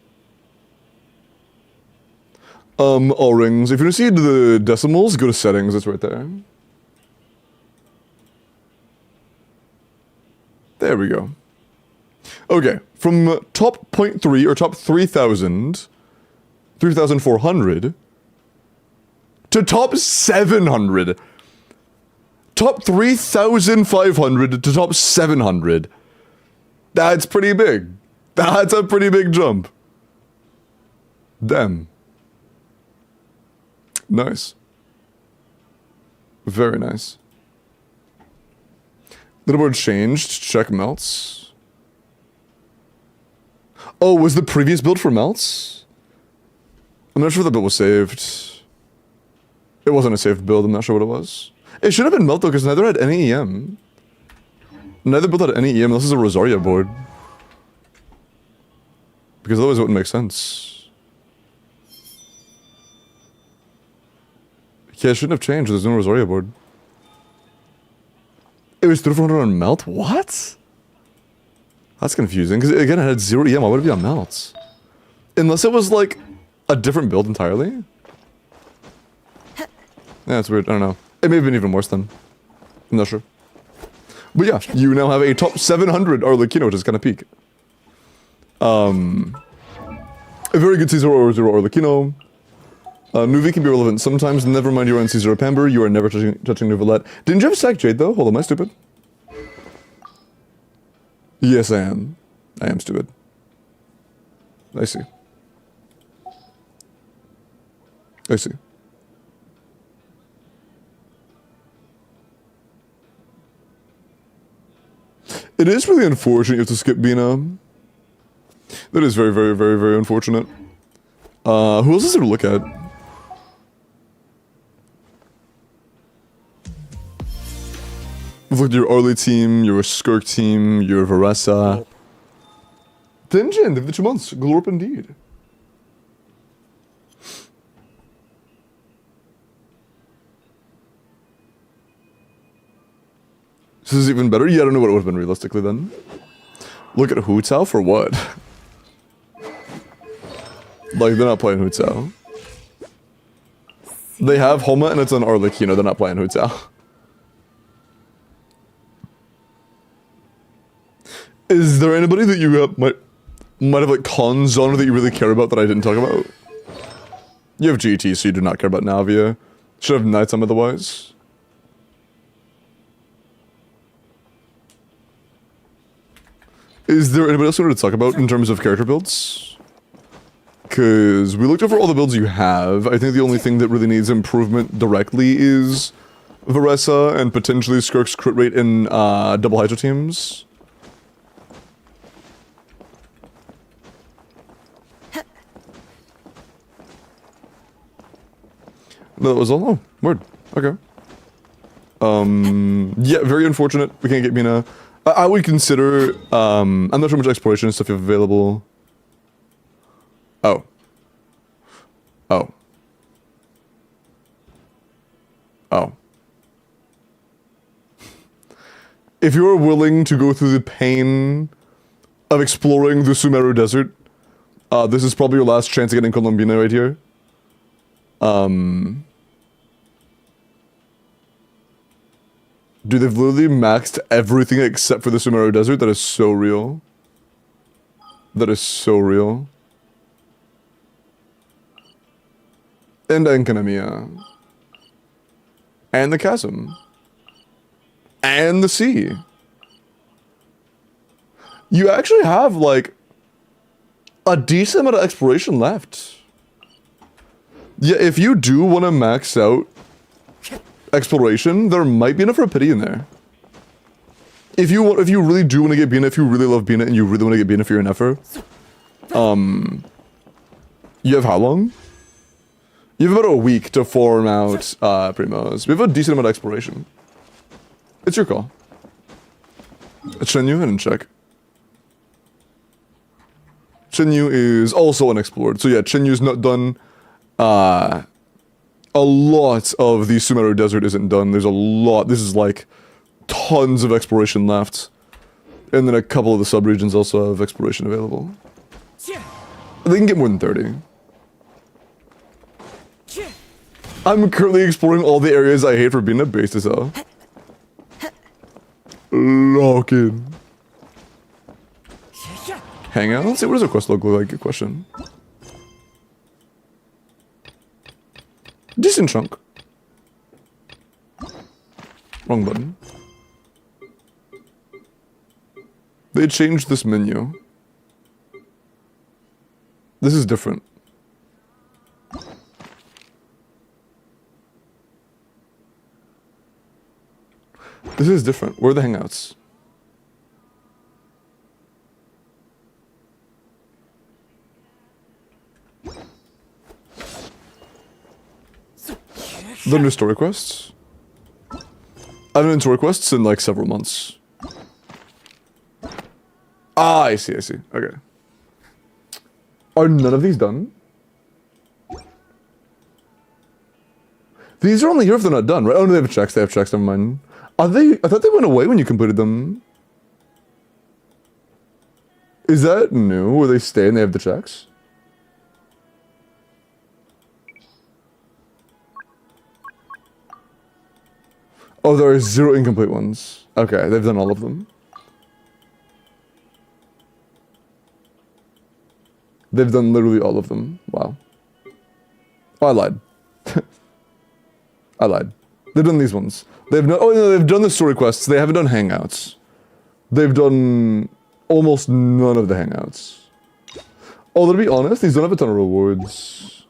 All rings. If you don't see the decimals, go to settings. It's right there. There we go. Okay, from top 0.3 or top 3,000, 3,400 to top 700. Top 3,500 to top 700. That's pretty big. That's a pretty big jump. Damn. Nice. Very nice. Leaderboard changed. Check melts. Oh, was the previous build for melts? I'm not sure if the build was saved. It wasn't a saved build. I'm not sure what it was. It should have been melt though, because neither had any EM. Neither build had any EM. This is a Rosaria board. Because otherwise it wouldn't make sense. Yeah, it shouldn't have changed. There's no Rosaria board. It was 3,400 on melt? What? That's confusing, because again, it had 0 EM. Why would it be on melts? Unless it was like a different build entirely. Yeah, it's weird. I don't know. It may have been even worse then. I'm not sure. But yeah, you now have a top 700 Arlecchino, which is kind of peak. A very good C0 or 0 Arlecchino. Nuvi can be relevant sometimes. Never mind you are on C0 Pamber. You are never touching Nuvolette. Didn't you have Sack Jade though? Hold on, am I stupid? Yes, I am. I am stupid. I see. I see. It is really unfortunate you have to skip Bina. That is very, very, very, very unfortunate. Who else is there to look at? We've looked at your Arlie team, your Skirk team, your Varessa. Tenjin, of the 2 months. Glorp indeed. This is even better? Yeah, I don't know what it would have been realistically then. Look at Hu Tao for what? Like, they're not playing Hu Tao. They have Homa and it's on Arlecchino, they're not playing Hu Tao. Is there anybody that you might have like cons on or that you really care about that I didn't talk about? You have GT, so you do not care about Navia. Should have Nighttime otherwise. Is there anybody else you wanted to talk about in terms of character builds? Because we looked over all the builds you have. I think the only thing that really needs improvement directly is Varessa and potentially Skirk's crit rate in double Hydra teams. No, that was all? Oh, word. Okay. Yeah, very unfortunate. We can't get Mina. I would consider, I'm not sure how much exploration stuff you have available. Oh. Oh. Oh. If you are willing to go through the pain of exploring the Sumeru Desert, this is probably your last chance of getting Colombina right here. Dude, they've literally maxed everything except for the Sumeru Desert. That is so real. That is so real. And Enkanomiya. And the Chasm. And the Sea. You actually have, like, a decent amount of exploration left. Yeah, if you do want to max out exploration, there might be enough Rapidity in there. If you really do want to get Bina, if you really love Bina and you really want to get Bina for your Nefer, you have how long? You have about a week to farm out Primos. We have a decent amount of exploration. It's your call. Chenyu, and check. Chenyu is also unexplored. So yeah, Chenyu's not done. A lot of the Sumeru Desert isn't done. There's a lot. This is like tons of exploration left. And then a couple of the subregions also have exploration available. They can get more than 30. I'm currently exploring all the areas I hate for being a base as hell. Lock in. Hangouts? What does a quest look like? Good question. Decent chunk. Wrong button. They changed this menu. This is different. This is different. Where are the hangouts? The new story quests? I haven't been story quests in like several months. Ah, I see, I see. Okay. Are none of these done? These are only here if they're not done, right? Oh, no, they have checks, never mind. Are they? I thought they went away when you completed them. Is that new, where they stay and they have the checks? Oh, there are 0 incomplete ones. Okay, they've done all of them. They've done literally all of them. Wow. Oh, I lied. I lied. They've done these ones. They've no, oh no, they've done the story quests. They haven't done hangouts. They've done almost none of the hangouts. Oh, to be honest, these don't have a ton of rewards.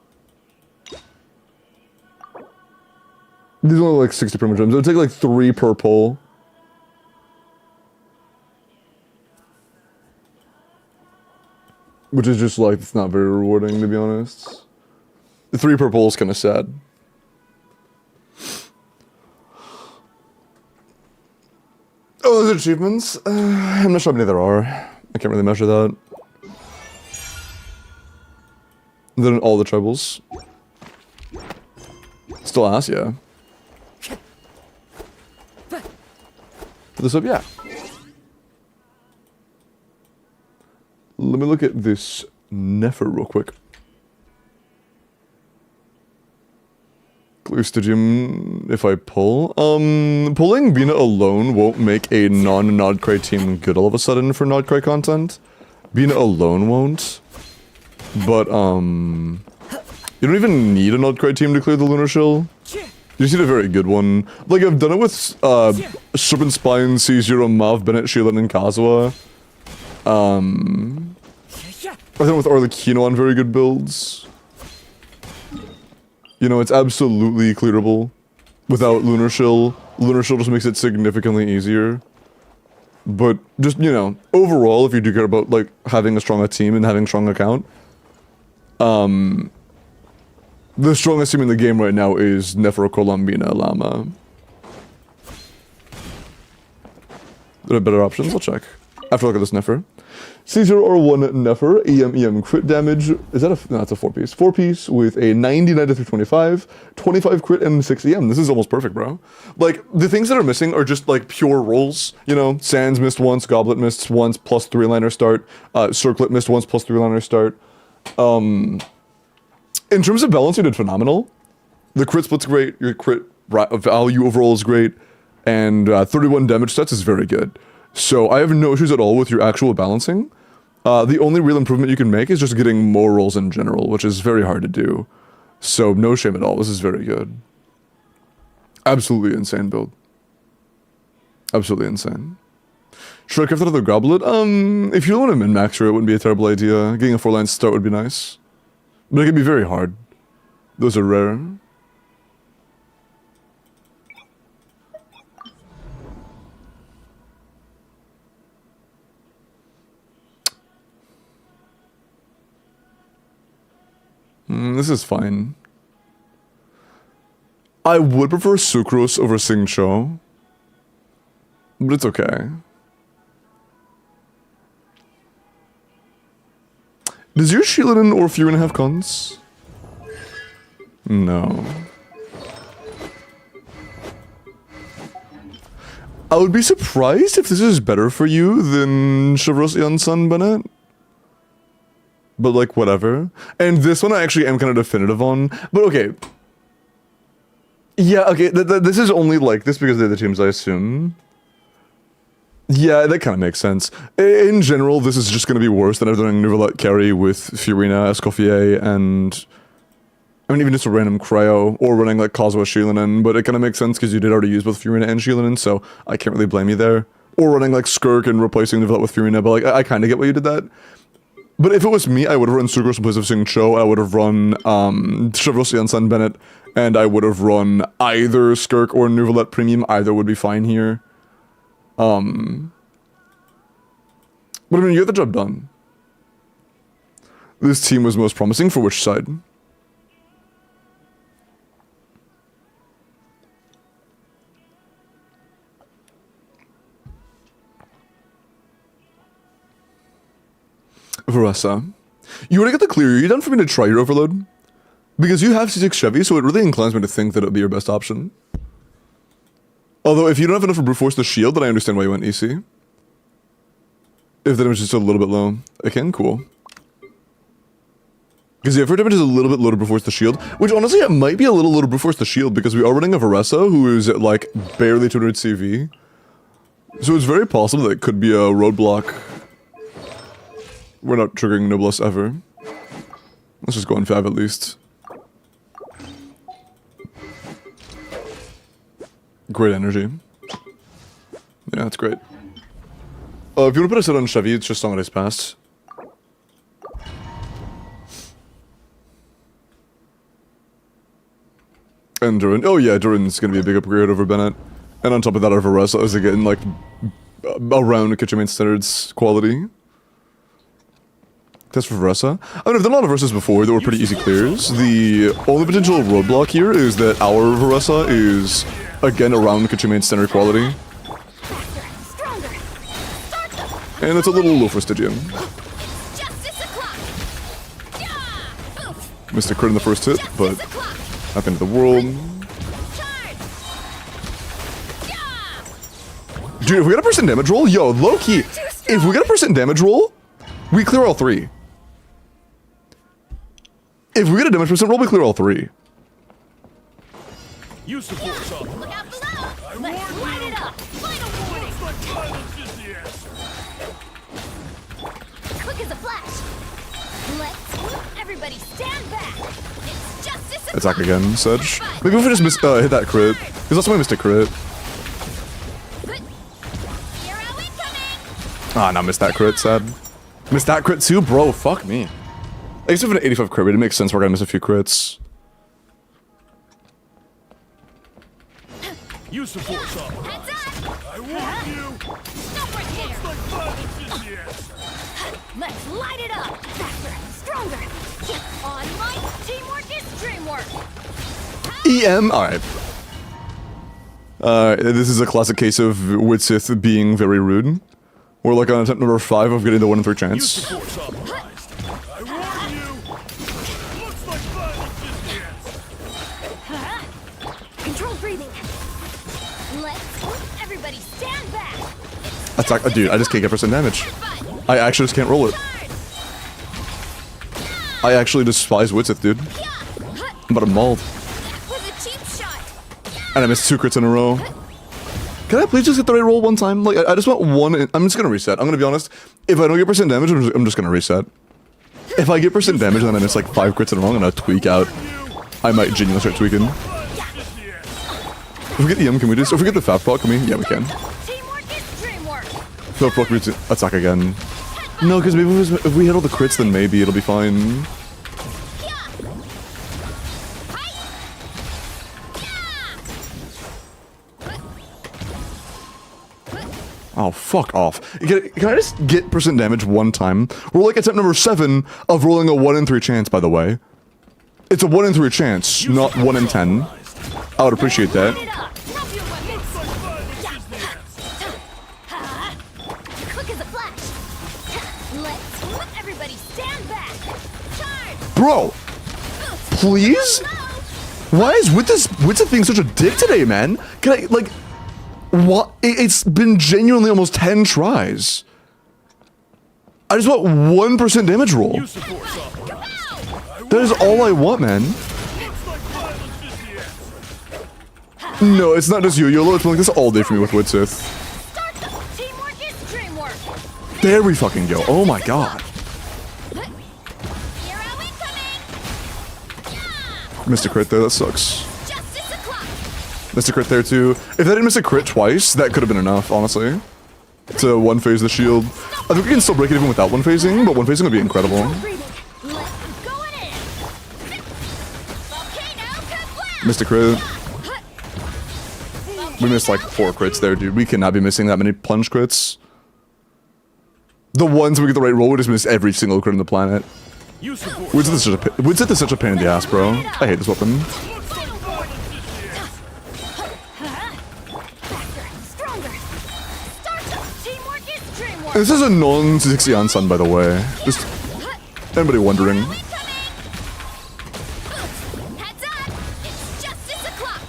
These only like 60 primo gems. It would take like 3 per pull. Which is just like, it's not very rewarding, to be honest. The 3 per pull is kind of sad. Oh, those achievements? I'm not sure how many there are. I can't really measure that. They're in all the tribals. Still ass, yeah. For this up, yeah. Let me look at this Nefer real quick. Clear Stygian if I pull. Pulling Bina alone won't make a non-Nodcry team good all of a sudden for Nodcry content. Bina alone won't. But, you don't even need a Nodcry team to clear the Lunar Shill. You just need a very good one. Like, I've done it with, Serpent Spine, C0, Mav, Bennett, Sheelan, and Kazuha. I've done it with Arlecchino on very good builds. You know, it's absolutely clearable without Lunar Shill. Lunar Shill just makes it significantly easier. But just, you know, overall, if you do care about, like, having a strong team and having a strong account, the strongest team in the game right now is Nefer, Columbina, Llama. There are better options? I'll check. After I look at this Nefer. C0 or 1 Nefer, EM crit damage. Is that a... No, that's a 4-piece. 4-piece with a 99 to 325, 25 crit, and 6 EM. This is almost perfect, bro. Like, the things that are missing are just, like, pure rolls. You know, Sands missed once, Goblet missed once, plus 3-liner start. Circlet missed once, plus 3-liner start. In terms of balance, you did phenomenal. The crit split's great, your crit value overall is great, and 31 damage stats is very good. So I have no issues at all with your actual balancing. The only real improvement you can make is just getting more rolls in general, which is very hard to do. So no shame at all, this is very good. Absolutely insane build. Absolutely insane. Shrek after the Goblet? If you want to min-max her, it wouldn't be a terrible idea. Getting a 4-line start would be nice. But it can be very hard. Those are rare. This is fine. I would prefer Sucrose over Sing Cho. But it's okay. Does your Sheelan or Furin have cons? No. I would be surprised if this is better for you than Chevrolet Sun Bennett. But like, whatever. And this one I actually am kind of definitive on. But okay. Yeah, okay, this is only like this because they're the teams I assume. Yeah, that kind of makes sense. In general, this is just going to be worse than doing Neuvillette carry with Fiorina, Escoffier, and... I mean, even just a random Cryo, or running like Kazuha Shilinen, but it kind of makes sense because you did already use both Fiorina and Shilinen, so I can't really blame you there. Or running like Skirk and replacing Neuvillette with Fiorina, but like, I kind of get why you did that. But if it was me, I would have run Sucrose in place of Sing Cho, I would have run Chevrolet and Sun Bennett, and I would have run either Skirk or Neuvillette Premium, either would be fine here. But I mean, you get the job done. This team was most promising for which side? Varessa. You want to get the clear? Are you done for me to try your overload? Because you have C6 Chevy, so it really inclines me to think that it would be your best option. Although, if you don't have enough to brute force the shield, then I understand why you went EC. If the damage is just a little bit low. Again, cool. Because if her damage is a little bit low to brute force the shield, which honestly, it might be a little low to brute force the shield, because we are running a Varessa who is at like barely 200 CV. So it's very possible that it could be a roadblock. We're not triggering Noblesse ever. Let's just go on 5 at least. Great energy. Yeah, that's great. If you want to put a set on Chevy, it's just on Ice Pass. And Durin. Oh yeah, Durin's gonna be a big upgrade over Bennett. And on top of that, our Varessa is again like around Kitchen Main Standards quality. Test for Varessa. I mean, I've done a lot of Varesas before that were pretty easy clears. The only potential roadblock here is that our Varessa is, again, around Kitchen Standard quality. And it's a little low for Stygian. Missed a crit in the first hit, but not the end of the world. Dude, if we get a % damage roll, yo, low-key, if we get a % damage roll, we clear all 3. If we get a damage % roll, we clear all 3. Use the force up. Look out below! Let's light it up! Final warning! Quick as a flash! Let's everybody stand back! It's justice. Attack again, Sedge. Maybe if we just hit that crit. Because that's why I missed a crit. Hero incoming! Ah, no, missed that crit, sad. Missed that crit too? Bro, fuck me. I guess if an 85 crit rate, it makes sense we're gonna miss a few crits. Use the force up. Heads up! I warn you. Stop right there! Let's light it up! Faster! Stronger! On light, teamwork is dreamwork! EM? Alright. This is a classic case of Widsith being very rude. We're like on attempt number 5 of getting the 1 in 3 Use chance. the force up. I warn you. Looks like violence is the answer. Controlled breathing! Let's everybody stand back! Attack. Dude, I just can't get % damage. I actually just can't roll it. I actually despise Widsith, dude. I'm about to mauled. Was a cheap shot! And I missed 2 crits in a row. Can I please just get the right roll one time? Like, I just want 1 I'm just gonna reset. I'm gonna be honest. If I don't get % damage, I'm just gonna reset. If I get % damage and then I miss like 5 crits in a row, I'm gonna tweak out. I might genuinely start tweaking. If we get the M, can we just... If we get the Fat Proc, can we? Yeah, we can. Teamwork is dreamwork! Fat Proc, we attack again. No, because maybe if we hit all the crits, then maybe it'll be fine. Oh, fuck off. Can I just get % damage one time? We're like attempt number 7 of rolling a 1 in 3 chance, by the way. It's a 1 in 3 chance, not 1 in 10. I would appreciate that. Light it up! Drop your weapons! Quick as a flash! Let's everybody stand back! Charge! Bro! Please? Why is Widsith being such a dick today, man? Can I, like... What? It's been genuinely almost 10 tries. I just want 1% damage roll. Use the force up. That is all I want, man. Looks like violence is the answer. No, it's not just you. You're literally like this all day for me with Widsith. Start them! Teamwork There we fucking go. Oh my god. Hero incoming! Missed a crit there, that sucks. Justice o'clock! Missed a crit there too. If that didn't miss a crit twice, that could have been enough, honestly. To one phase the shield. I think we can still break it even without one phasing, but one phasing would be incredible. Breathing. Let's go in! Volcano kablam! Missed a crit. We missed like 4 crits there, dude. We cannot be missing that many plunge crits. The ones we get the right roll, we just miss every single crit on the planet. Wizard is such a pain in the ass, bro. I hate this weapon. Stronger! Start! Teamwork is dreamwork! This is a non-Stygian sun, by the way. Just anybody wondering. Heads up! It's justice o'clock!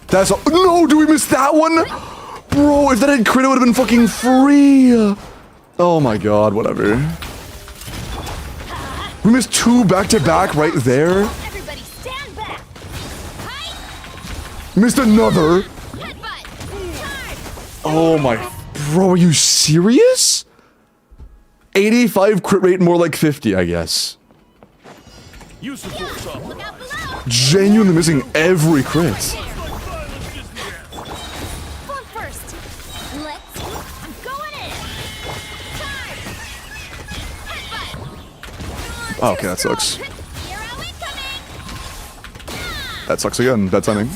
That's a no, do we miss that one? Bro, if that had crit, it would have been fucking free. Oh my god, whatever. We missed 2 back-to-back right there. Everybody stand back! Height! Missed another. Headbutt! Charge! Oh my, bro, are you serious? 85 crit rate, more like 50, I guess. Use the force up. Look out below! Genuinely missing every crit. Form first! Let's... I'm going in! Charge! Headbutt! Okay, that sucks. Hero incoming! That sucks again. Bad timing.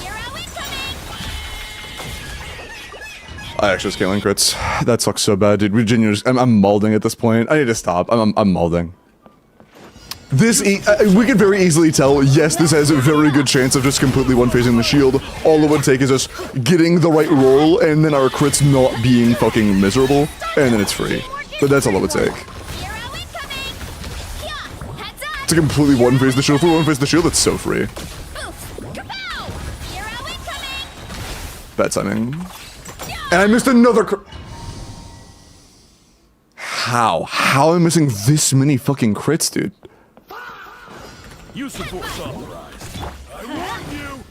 Hero incoming! I actually scaling crits. That sucks so bad, dude. We genuinely I'm malding at this point. I need to stop. I'm malding. This we could very easily tell, yes, this has a very good chance of just completely one-phasing the shield. All it would take is us getting the right roll, and then our crits not being fucking miserable, and then it's free. But that's all it would take. Hero incoming! Yeah! Heads up! To completely one-phase the shield. If we one-phase the shield, it's so free. Oof! Kapow! Hero incoming! Bad timing. And I missed another How? How am I missing this many fucking crits, dude? Use the force authorized. I warn you.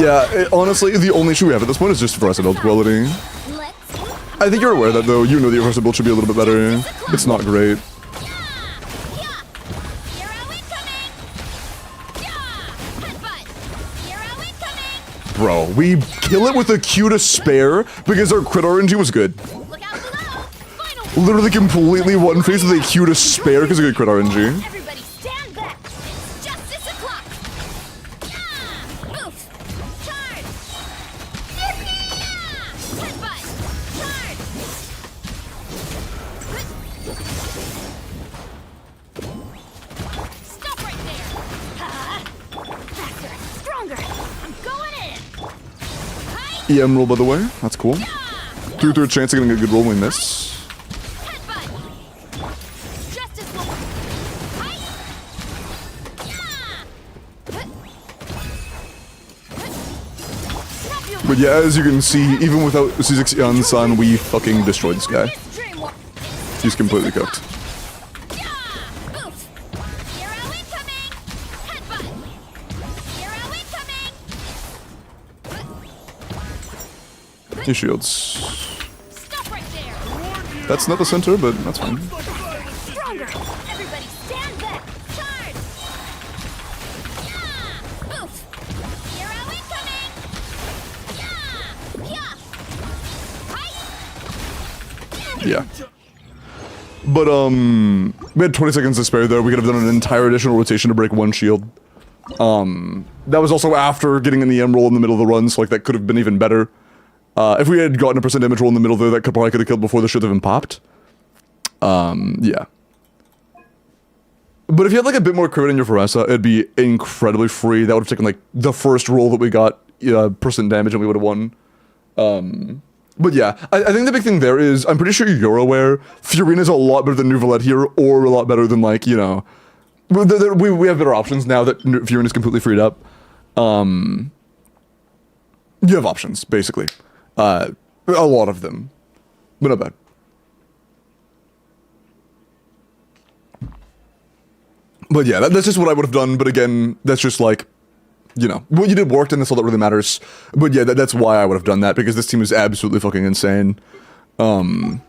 Yeah, honestly, the only issue we have at this point is just versatile quality. Let's... I think you're aware of that, though. You know the versatile should be a little bit better. It's not great. Yeah! Hero incoming! Yeah! Headbutt! Hero incoming! Bro, we kill it with a Q to spare because our crit RNG was good. Look out below! Final... Literally completely one phase with a Q to spare because of good crit RNG. Everybody stand back! It's justice o'clock! Yeah! Oof! Charge! Yeah! Headbutt! Charge! Stop right there! Faster! Stronger! I'm going in! Height! EM roll, by the way. That's cool. 2/3 chance of getting a good roll when we miss. Headbutt! Justice will... Height! Snap you... But yeah, as you can see, even without Stygian-san, we fucking destroyed this guy. He's completely cooked. Yeah! Oof! Hero incoming! Headbutt! Hero incoming! He shields. Stop right there! That's not the center, but that's fine. Stronger! Everybody stand back! Charge! Yeah! Oof! Hero incoming! Yeah! Yeah! Height! Yeah. But, we had 20 seconds to spare there. We could have done an entire additional rotation to break one shield. That was also after getting an EM roll in the middle of the run, so, like, that could have been even better. If we had gotten a % damage roll in the middle there, that probably could have killed before the shield even popped. Yeah. But if you had, like, a bit more crit in your Faresa, it'd be incredibly free. That would have taken, like, the first roll that we got, % damage, and we would have won. But yeah, I think the big thing there is, I'm pretty sure you're aware, Furina's a lot better than Nouvelette here, or a lot better than, like, you know... We have better options now that Furina's completely freed up. You have options, basically. A lot of them. But not bad. But yeah, that's just what I would have done, but again, that's just like... You know, what you did worked, and that's all that really matters. But yeah, that's why I would have done that, because this team is absolutely fucking insane. And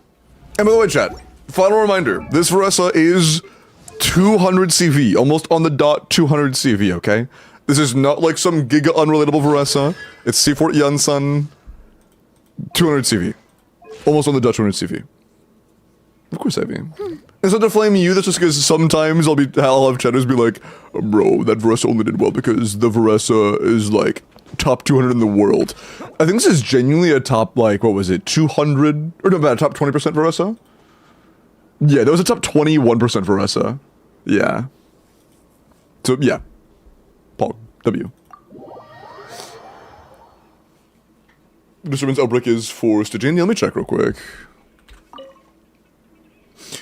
by the way, chat, final reminder, this Varessa is 200 CV, almost on the dot 200 CV, okay? This is not like some giga unrelatable Varessa. It's C4 Yansan, 200 CV. Almost on the dot 200 CV. Of course I mean. It's not to flame you, that's just because sometimes I'll have chatters be like, bro, that Varessa only did well because the Varessa is like top 200 in the world. I think this is genuinely a top, like, what was it, 200, or no, about a top 20% Varessa? Yeah, that was a top 21% Varessa. Yeah. So, yeah. Pog. W. Disturbance Outbreak is for Stygian. Yeah, let me check real quick.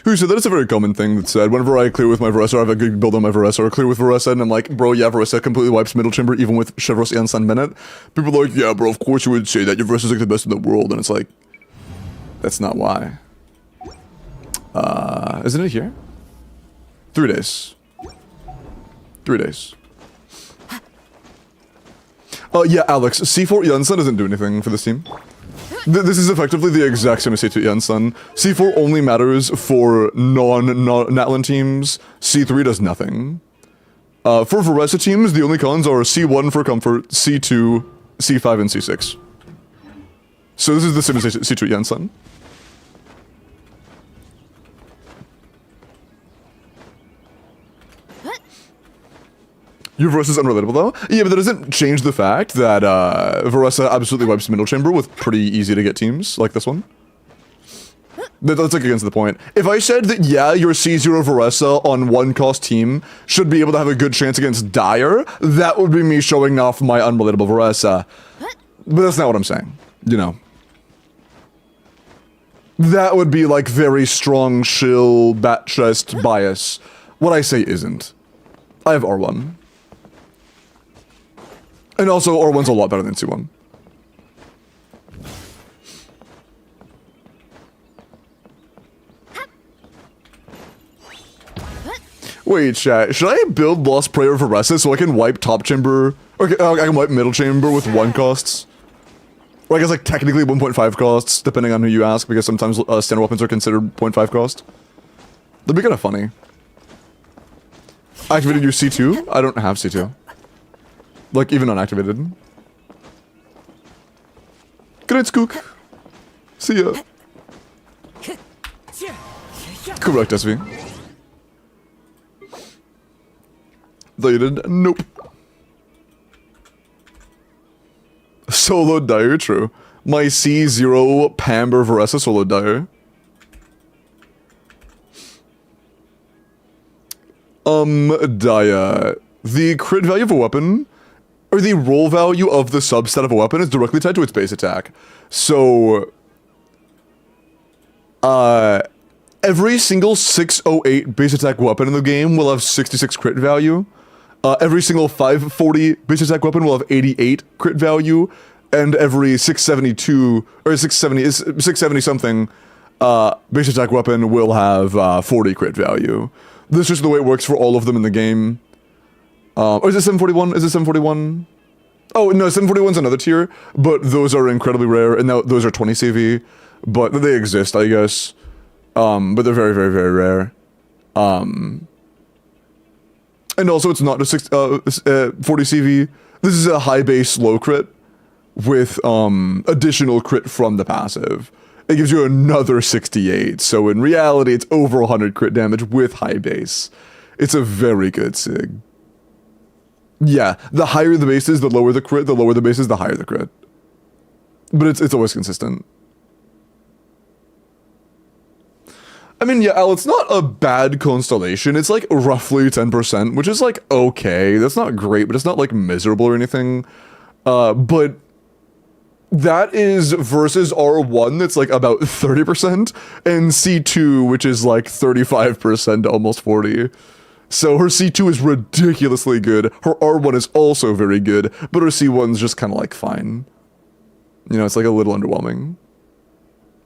Who said that? It's a very common thing that's said. Whenever I clear with my Varessa, or I have a good build on my Varessa, or clear with Varessa, and I'm like, bro, yeah, Varessa completely wipes middle chamber, even with Chevros and San Bennett. People are like, yeah, bro, of course you would say that. Your Varessa's like the best in the world. And it's like, that's not why. Isn't it here? 3 days. 3 days. Yeah, Alex, C4 Yansan doesn't do anything for this team. This is effectively the exact same as C2 Yansan. C4 only matters for non-Natlan teams. C3 does nothing. For Varessa teams, the only cons are C1 for comfort, C2, C5, and C6. So this is the same as C2 Yansan. Your Varessa's unrelatable though? Yeah, but that doesn't change the fact that Varessa absolutely wipes middle chamber with pretty easy to get teams, like this one. That's like against the point. If I said that, yeah, your C0 Varessa on one cost team should be able to have a good chance against Dire, that would be me showing off my unrelatable Varessa. But that's not what I'm saying, you know. That would be like very strong shill, bat chest bias. What I say isn't. I have R1. And also, R1's a lot better than C1. Wait, chat, should I build Lost Prayer Varessa so I can wipe top chamber? Okay, I can wipe middle chamber with 1 costs? Or I guess like technically 1.5 costs, depending on who you ask, because sometimes standard weapons are considered 0.5 cost. That'd be kind of funny. Activated your C2? I don't have C2. Like, even unactivated. Good night, Skook. See ya. Correct, SV. Though you did? Nope. Solo Dire, true. My C0 Pamber Varessa solo Dire. Dia. The crit value of a weapon, or the roll value of the substat of a weapon, is directly tied to its base attack. So, every single 608 base attack weapon in the game will have 66 crit value. Every single 540 base attack weapon will have 88 crit value, and every 672, or 670 something, base attack weapon will have 40 crit value. This is just the way it works for all of them in the game. Or is it 741? Is it 741? Oh, no, 741's another tier, but those are incredibly rare, and now those are 20 CV, but they exist, I guess. But they're very, very, very rare. And also, it's not a 40 CV. This is a high base, low crit, with additional crit from the passive. It gives you another 68, so in reality, it's over 100 crit damage with high base. It's a very good sig. Yeah, the higher the base is, the lower the crit, the lower the base is, the higher the crit. But it's always consistent. I mean, yeah, Al, it's not a bad constellation. It's like roughly 10%, which is like okay. That's not great, but it's not like miserable or anything. But that is versus R1 that's like about 30%, and C2, which is like 35% to almost 40. So her C2 is ridiculously good. Her R1 is also very good, but her C1's just kind of like fine. You know, it's like a little underwhelming.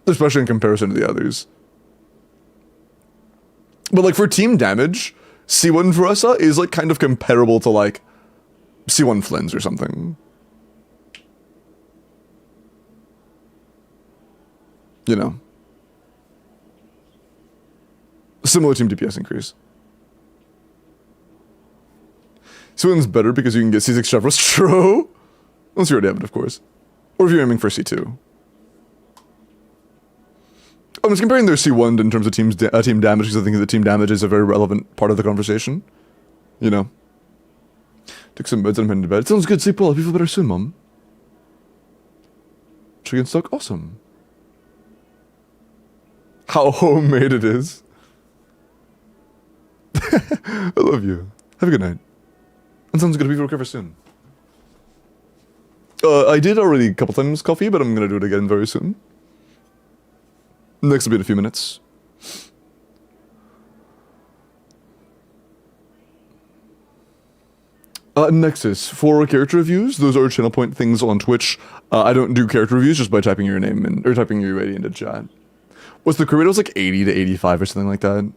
Especially in comparison to the others. But like for team damage, C1 Varessa is like kind of comparable to like C1 Flynn's or something. You know. Similar team DPS increase. Swin's better because you can get C6 Chevros. True. Unless you already have it, of course. Or if you're aiming for C2. I'm just comparing their C1 in terms of team damage because I think the team damage is a very relevant part of the conversation. You know. Took some meds and I'm heading to bed. Sounds good. Sleep well. Hope you feel better soon, Mom. Chicken stock. Awesome. How homemade it is. I love you. Have a good night. And sounds good. Hope you recover soon. I did already a couple times coffee, but I'm gonna do it again very soon. Next will be in a few minutes. Nexus, for character reviews, those are channel point things on Twitch. I don't do character reviews just by typing your name in, or typing your ID into chat. What's the crew rate? It was like 80 to 85 or something like that.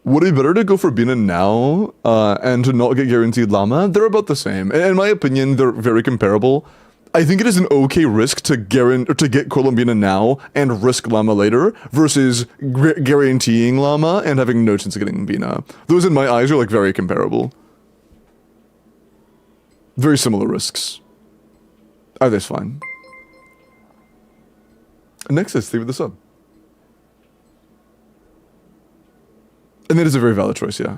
Would it be better to go for Bina now, and to not get guaranteed Llama? They're about the same. In my opinion, they're very comparable. I think it is an okay risk to get Colombina now and risk Llama later, versus guaranteeing Llama and having no chance of getting Bina. Those in my eyes are like very comparable. Very similar risks. Either's fine. Nexus, leave it the sub. And that is a very valid choice, yeah.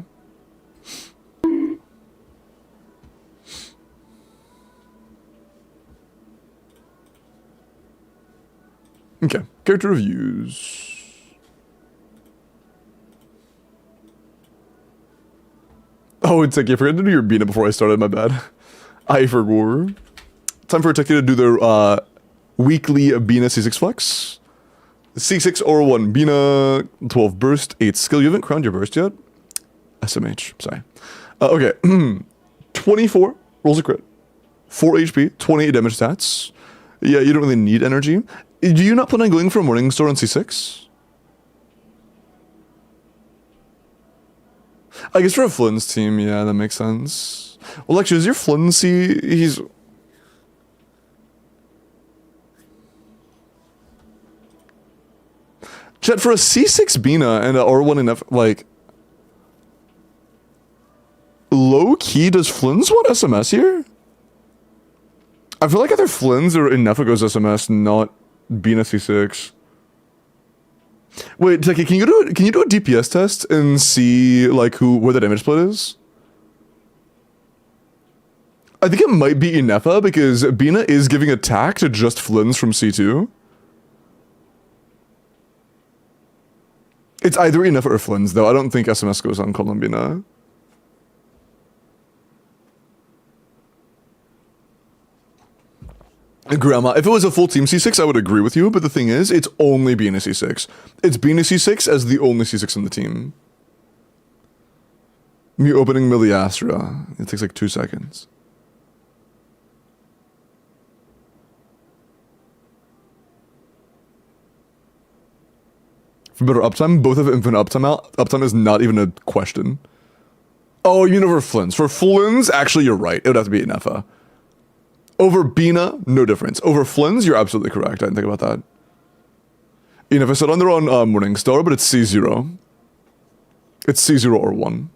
Okay, character reviews. Oh, it's like, I forgot to do your Bina before I started, my bad. I forgot. Time for Techie to do their weekly Bina C6 flex. C6 or 1 Bina, 12 burst, 8 skill. You haven't crowned your burst yet? SMH, sorry. Okay, 24 rolls a crit, 4 HP, 28 damage stats. Yeah, you don't really need energy. Do you not plan on going for a Morningstar on C6? I guess for a Flynn's team, yeah, that makes sense. Well, actually, is your Flynn C... he's... Chat, for a C6 Bina and a R1 enough, like... low-key, does Flynn's want SMS here? I feel like either Flynn's or Inefa goes SMS, not Bina C6. Wait, Techie, can you do a DPS test and see like where the damage split is? I think it might be Inefa because Bina is giving attack to just Flynn's from C2. It's either Inefa or Flynn's though. I don't think SMS goes on Colombina. Grandma, if it was a full team C6, I would agree with you, but the thing is, it's only Bina C6. It's Bina C6 as the only C6 in the team. Me opening Miliastra. It takes like 2 seconds. For better uptime, both have infinite uptime. Uptime is not even a question. Oh, you know for Flynn's. For Flynn's, actually, you're right. It would have to be Inefa. Over Bina, no difference. Over Flynn's, you're absolutely correct. I didn't think about that. Inefa said on their own Morningstar, but it's C0. It's C0 or 1.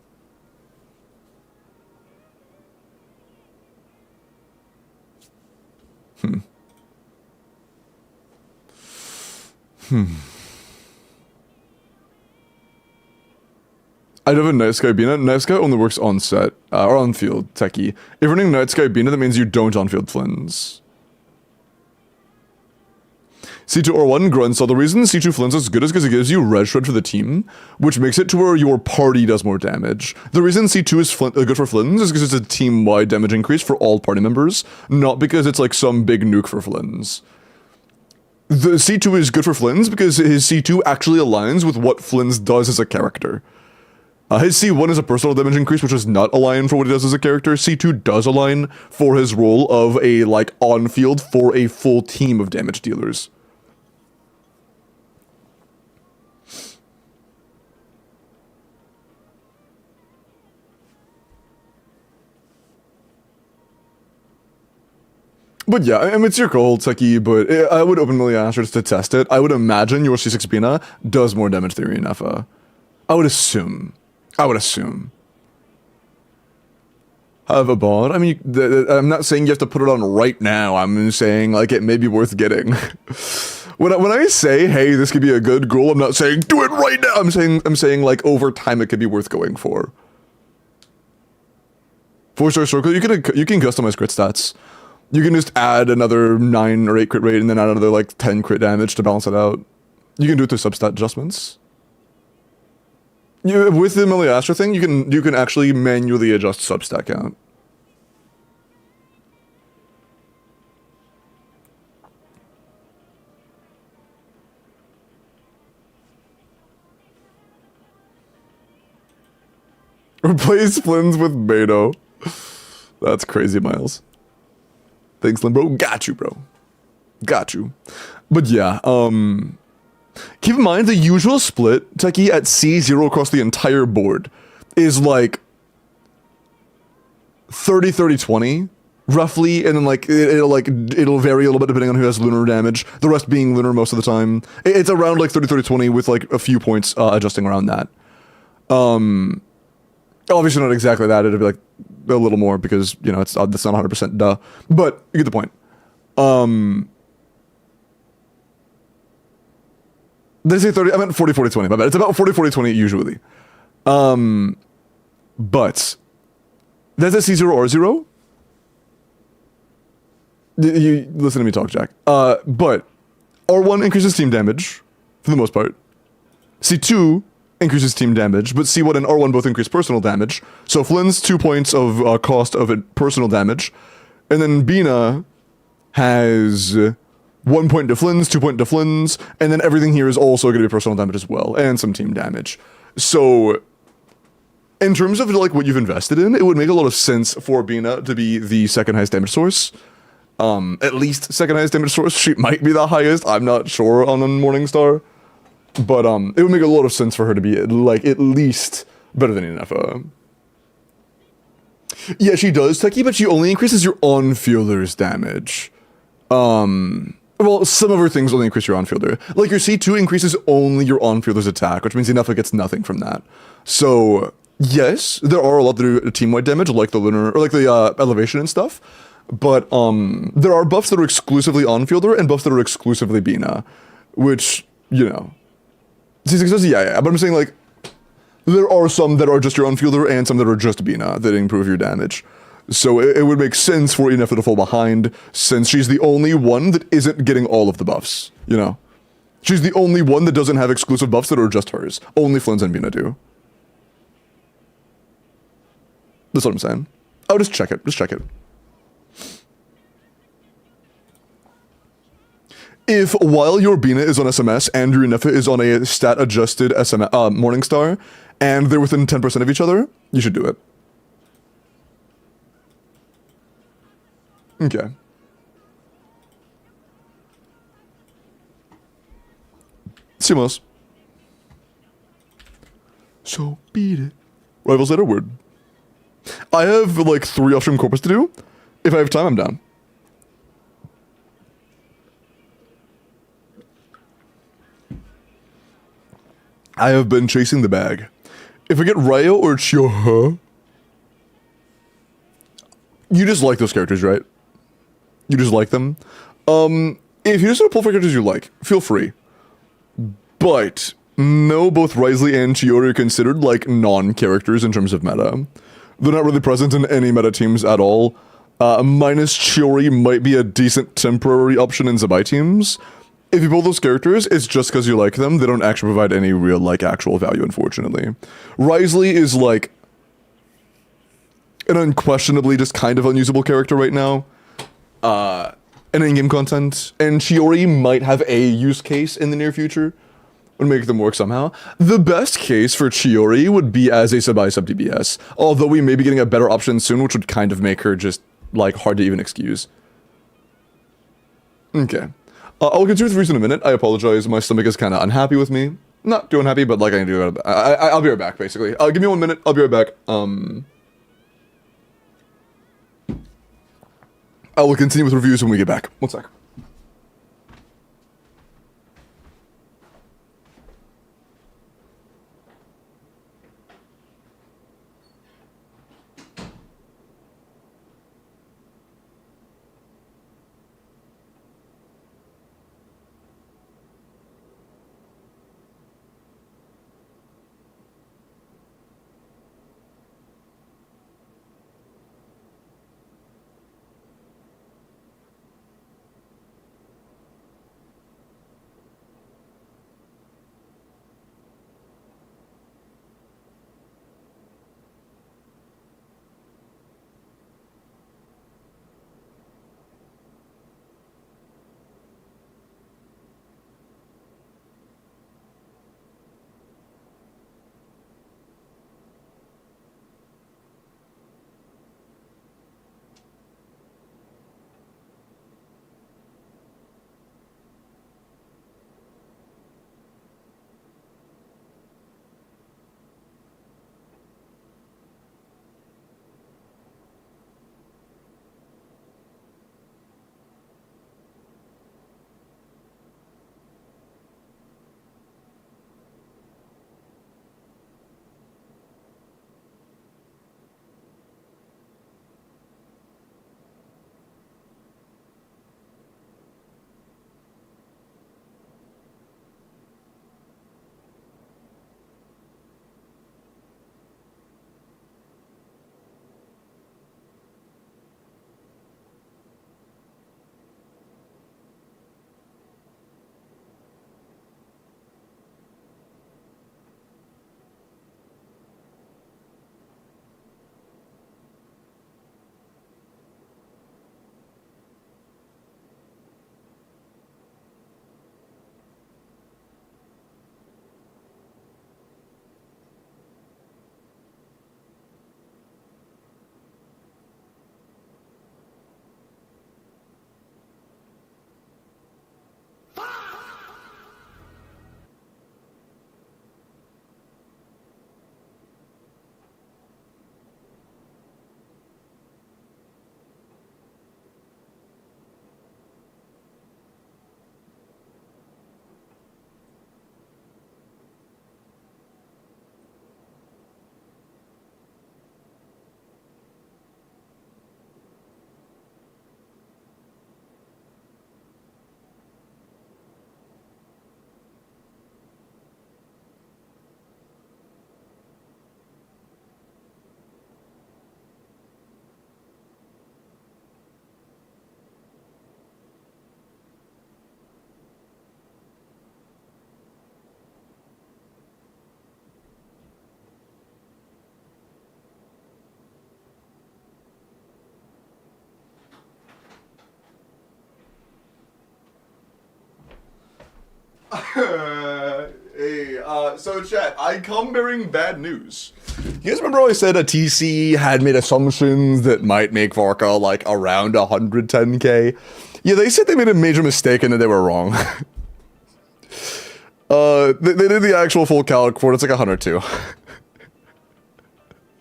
I have a Night Sky Bina. Night Sky only works on set, or on field, Techie. If you're running Night Sky Bina, that means you don't on field Flynn's. C2 or 1, Grunt. So the reason C2 Flynn's is good is because it gives you red shred for the team, which makes it to where your party does more damage. The reason C2 is good for Flynn's is because it's a team-wide damage increase for all party members, not because it's like some big nuke for Flynn's. The C2 is good for Flynn's because his C2 actually aligns with what Flynn's does as a character. His C1 is a personal damage increase, which is not aligned for what he does as a character. C2 does align for his role of a, like, on-field for a full team of damage dealers. But yeah, I mean, it's your call, Techie, but I would openly ask just to test it. I would imagine your C6 Bina does more damage than your Nefa. I would assume. Have a bot? I mean, I'm not saying you have to put it on right now. I'm saying, like, it may be worth getting. When I say, hey, this could be a good goal, I'm not saying, do it right now! I'm saying, like, over time it could be worth going for. 4-star circle, you can customize crit stats. You can just add another 9 or 8 crit rate and then add another, like, 10 crit damage to balance it out. You can do it through substat adjustments. With the Meliastra thing, you can actually manually adjust substat count. Replace Flins with Beto. That's crazy, Miles. Thanks, Lin, bro. Got you, bro. Got you. But yeah, keep in mind the usual split, Techie, at C0 across the entire board is like 30-30-20, roughly, and then like it'll vary a little bit depending on who has lunar damage, the rest being lunar most of the time. It's around like 30-30-20 with like a few points adjusting around that. Obviously not exactly that, it'd be like a little more because, you know, that's not 100% duh, but you get the point. Did I say 30? I meant 40-40-20, my bad. It's about 40-40-20 usually. But that's a C0 R0. You listen to me talk, Jack. But R1 increases team damage for the most part. C2 increases team damage, but C1 and R1 both increase personal damage. So Flynn's 2 points of cost of personal damage, and then Bina has 1 point to Flynn's, 2 point to Flynn's, and then everything here is also going to be personal damage as well, and some team damage. So, in terms of like what you've invested in, it would make a lot of sense for Bina to be the second highest damage source. At least second highest damage source. She might be the highest. I'm not sure on a Morningstar. But it would make a lot of sense for her to be like at least better than Nefa. Yeah, she does, Techie, but she only increases your on-fielder's damage. Well, some of her things only increase your on-fielder. Like your C2 increases only your on-fielder's attack, which means Nefa gets nothing from that. So yes, there are a lot that do team-wide damage, like the lunar or like the elevation and stuff. But there are buffs that are exclusively on-fielder and buffs that are exclusively Bina, which, you know. Yeah, but I'm saying, like, there are some that are just your on-fielder and some that are just Bina that improve your damage. So it would make sense for Nefa to fall behind, since she's the only one that isn't getting all of the buffs, you know? She's the only one that doesn't have exclusive buffs that are just hers. Only Flynn's and Bina do. That's what I'm saying. Oh, just check it. Just check it. If while your Bina is on SMS and your Nefa is on a stat-adjusted SMS, Morningstar, and they're within 10% of each other, you should do it. Okay. Simos. So beat it. Rivals letter word. I have like 3 Offstream Corpus to do. If I have time, I'm down. I have been chasing the bag. If I get Ryo or Chioha, you just like those characters, right? You just like them. If you just want to pull for characters you like, feel free. But no, both Risley and Chiori are considered like non-characters in terms of meta. They're not really present in any meta teams at all. Minus Chiori might be a decent temporary option in Zabai teams. If you pull those characters, it's just because you like them. They don't actually provide any real, like, actual value, unfortunately. Risley is, like, an unquestionably just kind of unusable character right now. In in-game content. And Chiori might have a use case in the near future. Would make them work somehow. The best case for Chiori would be as a Sabai sub DBS. Although we may be getting a better option soon, which would kind of make her just, like, hard to even excuse. Okay. I'll continue with reviews in a minute. I apologize. My stomach is kind of unhappy with me. Not too unhappy, but like I need to go. I'll be right back, basically. Give me 1 minute. I'll be right back. I will continue with reviews when we get back. One sec. So chat, I come bearing bad news. You guys remember how I said a TC had made assumptions that might make Varka like around 110k? Yeah, they said they made a major mistake and that they were wrong. They did the actual full calc for it. It's like 102.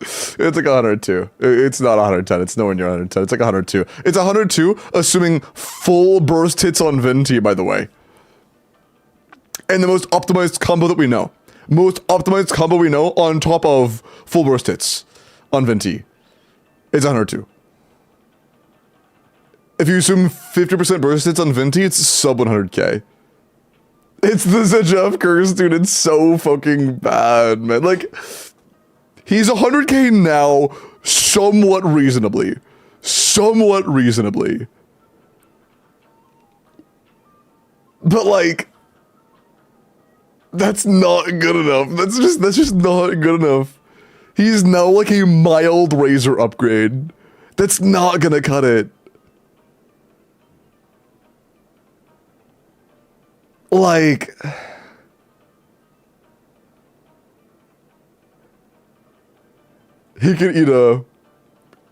It's like 102. It's not 110. It's nowhere near 110. It's like 102. It's 102, assuming full burst hits on Venti, by the way. And the most optimized combo that we know. Most optimized combo we know on top of full burst hits on Venti. It's 102. If you assume 50% burst hits on Venti, it's sub 100k. It's the Zajev curse, dude. It's so fucking bad, man. Like, he's 100k now, somewhat reasonably. Somewhat reasonably. But, like, that's not good enough. That's just not good enough. He's now like a mild Razor upgrade. That's not gonna cut it. Like, he can eat a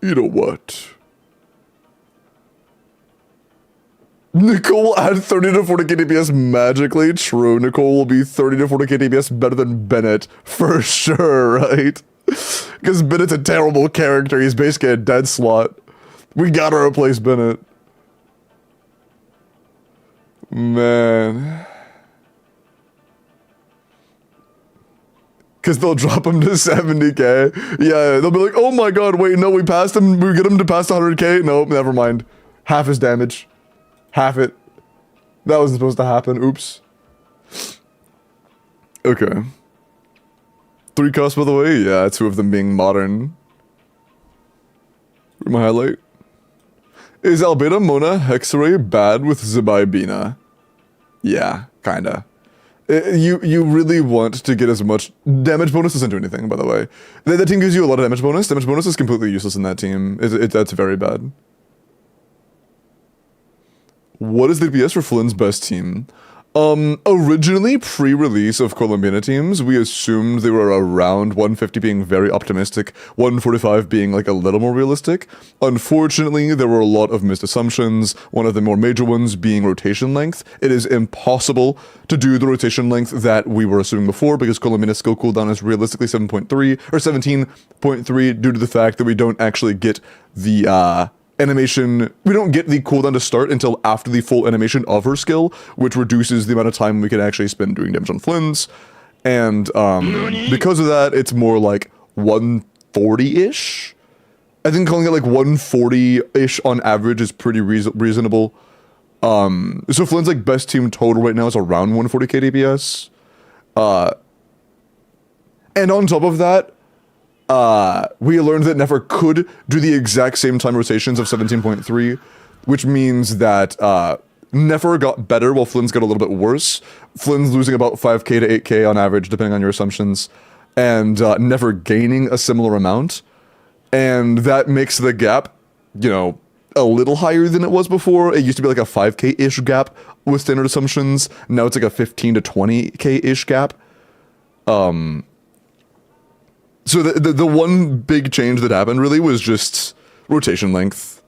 what? Nicole will add 30 to 40k DPS magically. True, Nicole will be 30 to 40k DPS better than Bennett, for sure, right? Because Bennett's a terrible character. He's basically a dead slot. We gotta replace Bennett. Man. Because they'll drop him to 70k. Yeah, they'll be like, oh my god, wait, no, we passed him. We get him to pass 100k. Nope, never mind. Half his damage. Half it. That wasn't supposed to happen. Oops. Okay. 3 costs, by the way. Yeah, 2 of them being modern. My highlight. Is Albeda Mona Hexaray bad with Zibibina? Yeah, kinda. You really want to get as much damage bonus doesn't do anything, by the way. That team gives you a lot of damage bonus. Damage bonus is completely useless in that team. That's very bad. What is the DPS for Flynn's best team? Originally, pre-release of Columbina teams, we assumed they were around 150 being very optimistic, 145 being like a little more realistic. Unfortunately, there were a lot of missed assumptions, one of the more major ones being rotation length. It is impossible to do the rotation length that we were assuming before because Columbina's skill cooldown is realistically 7.3 or 17.3 due to the fact that we don't actually get the, animation, we don't get the cooldown to start until after the full animation of her skill, which reduces the amount of time we can actually spend doing damage on Flynn's. And because of that, it's more like 140-ish. I think calling it like 140-ish on average is pretty reasonable. So Flynn's like best team total right now is around 140k DPS. And on top of that, we learned that Nefer could do the exact same time rotations of 17.3, which means that Nefer got better while Flynn's got a little bit worse. Flynn's losing about 5k to 8k on average, depending on your assumptions, and Nefer gaining a similar amount. And that makes the gap, you know, a little higher than it was before. It used to be like a 5k-ish gap with standard assumptions. Now it's like a 15 to 20k-ish gap. So the one big change that happened really was just rotation length.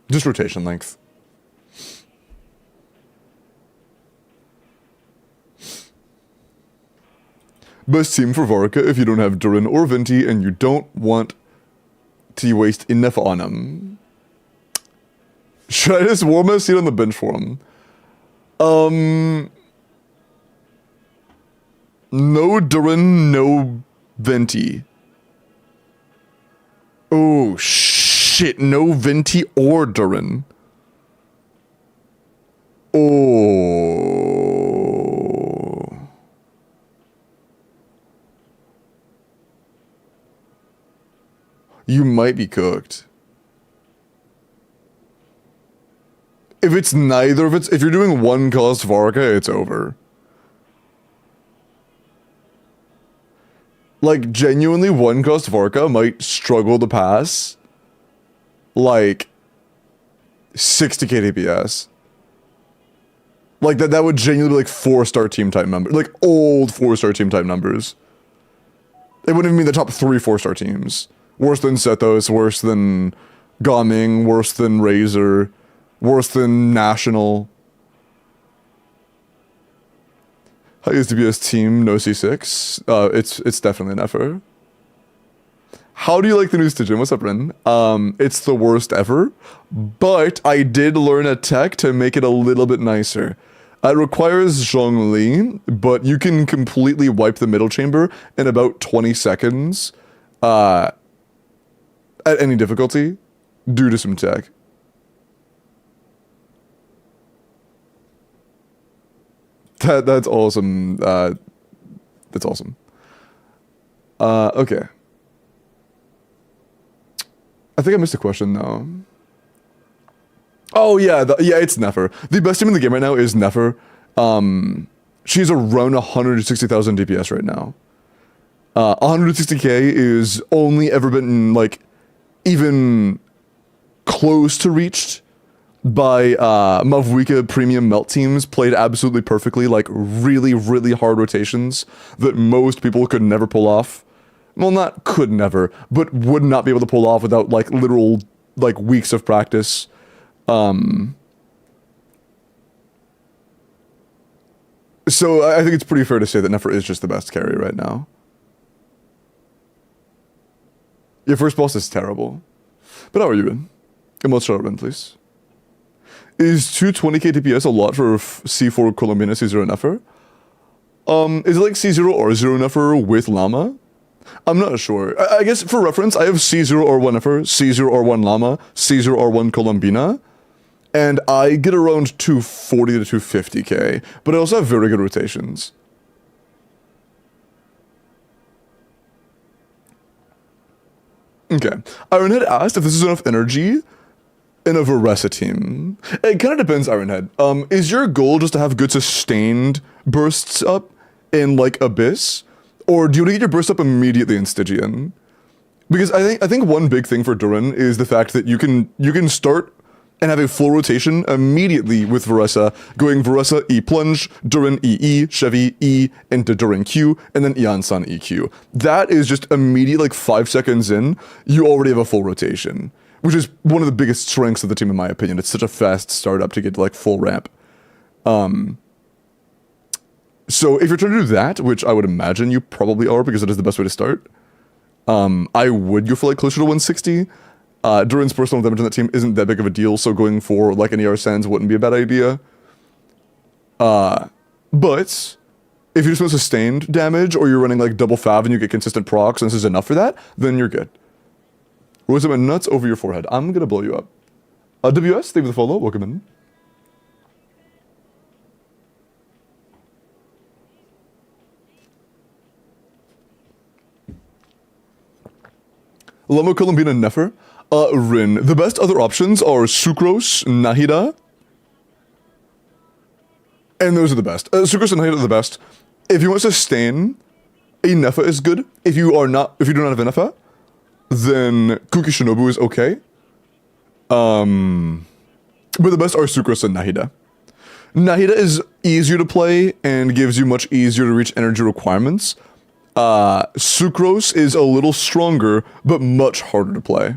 Just rotation length. Best team for Varka if you don't have Durin or Venti and you don't want to waste enough on them. Should I just warm a seat on the bench for him? No Durin, no Venti. Oh shit, no Venti or Durin. Oh. You might be cooked. If it's neither of if you're doing one cost Varka, it's over. Like, genuinely, one cost Varka might struggle to pass, like, 60k DPS. Like, that would genuinely be, like, 4-star team type numbers. Like, old 4-star team type numbers. It wouldn't even be the top 3 4-star teams. Worse than Sethos, worse than Gaming, worse than Razor, worse than National. Highest DPS team, no C6. It's definitely an effort. How do you like the new Stygian? What's up, Rin? It's the worst ever, but I did learn a tech to make it a little bit nicer. It requires Zhongli, but you can completely wipe the middle chamber in about 20 seconds at any difficulty due to some tech. That's awesome. That's awesome. Okay. I think I missed a question though. Oh yeah, yeah, it's Nefer. The best team in the game right now is Nefer. She's around 160,000 DPS right now. 160k is only ever been like even close to reached by Mavwika premium melt teams played absolutely perfectly, like really, really hard rotations that most people could never pull off. Well, not could never, but would not be able to pull off without like literal like weeks of practice. So I think it's pretty fair to say that Nefer is just the best carry right now. Your first boss is terrible. But how are you been? And let's try to run, please. Is 220k DPS a lot for C4 Colombina C0 Nefer? Is it like C0 R0 Nefer with Llama? I'm not sure. I guess for reference, I have C0 R1 Nefer, C0 R1 Llama, C0 R1 Colombina, and I get around 240 to 250k, but I also have very good rotations. Okay. Ironhead asked if this is enough energy in a Varesa team. It kind of depends, Ironhead. Is your goal just to have good sustained bursts up in, like, Abyss? Or do you want to get your burst up immediately in Stygian? Because I think one big thing for Durin is the fact that you can start and have a full rotation immediately with Varesa, going Varesa E plunge, Durin EE, Chevy E into Durin Q, and then Ian-san EQ. That is just immediate, like 5 seconds in, you already have a full rotation, which is one of the biggest strengths of the team in my opinion. It's such a fast startup to get like full ramp. So if you're trying to do that, which I would imagine you probably are because it is the best way to start, I would go for like closer to 160. Durin's personal damage on that team isn't that big of a deal, so going for like an ER Sands wouldn't be a bad idea. But if you just want sustained damage, or you're running like double fav and you get consistent procs and this is enough for that, then you're good. Rose my nuts over your forehead. I'm gonna blow you up. WS, thank you for the follow. Welcome in. Lamo Colombina Nefer. Rin. The best other options are Sucrose, Nahida. And those are the best. Sucrose and Nahida are the best. If you want to sustain, a Nefa is good. If you do not have a Nefa, then Kuki Shinobu is okay. But the best are Sucrose and Nahida. Nahida is easier to play and gives you much easier to reach energy requirements. Sucrose is a little stronger, but much harder to play.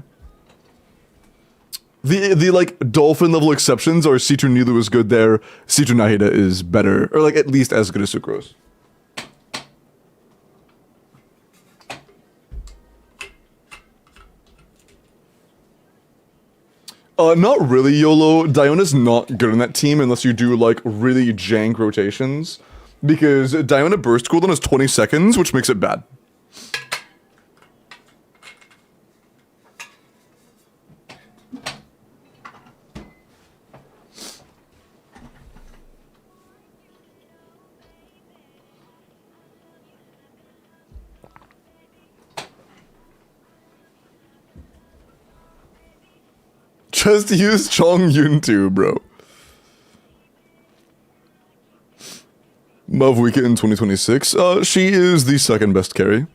The like dolphin level exceptions are C2 Nilu is good there, C2 Nahida is better, or like at least as good as Sucrose. Not really, YOLO. Diona's not good in that team unless you do like really jank rotations, because Diona burst cooldown is 20 seconds, which makes it bad. Just use Chong Yun 2, bro. Mauve Weekend in 2026. She is the second best carry.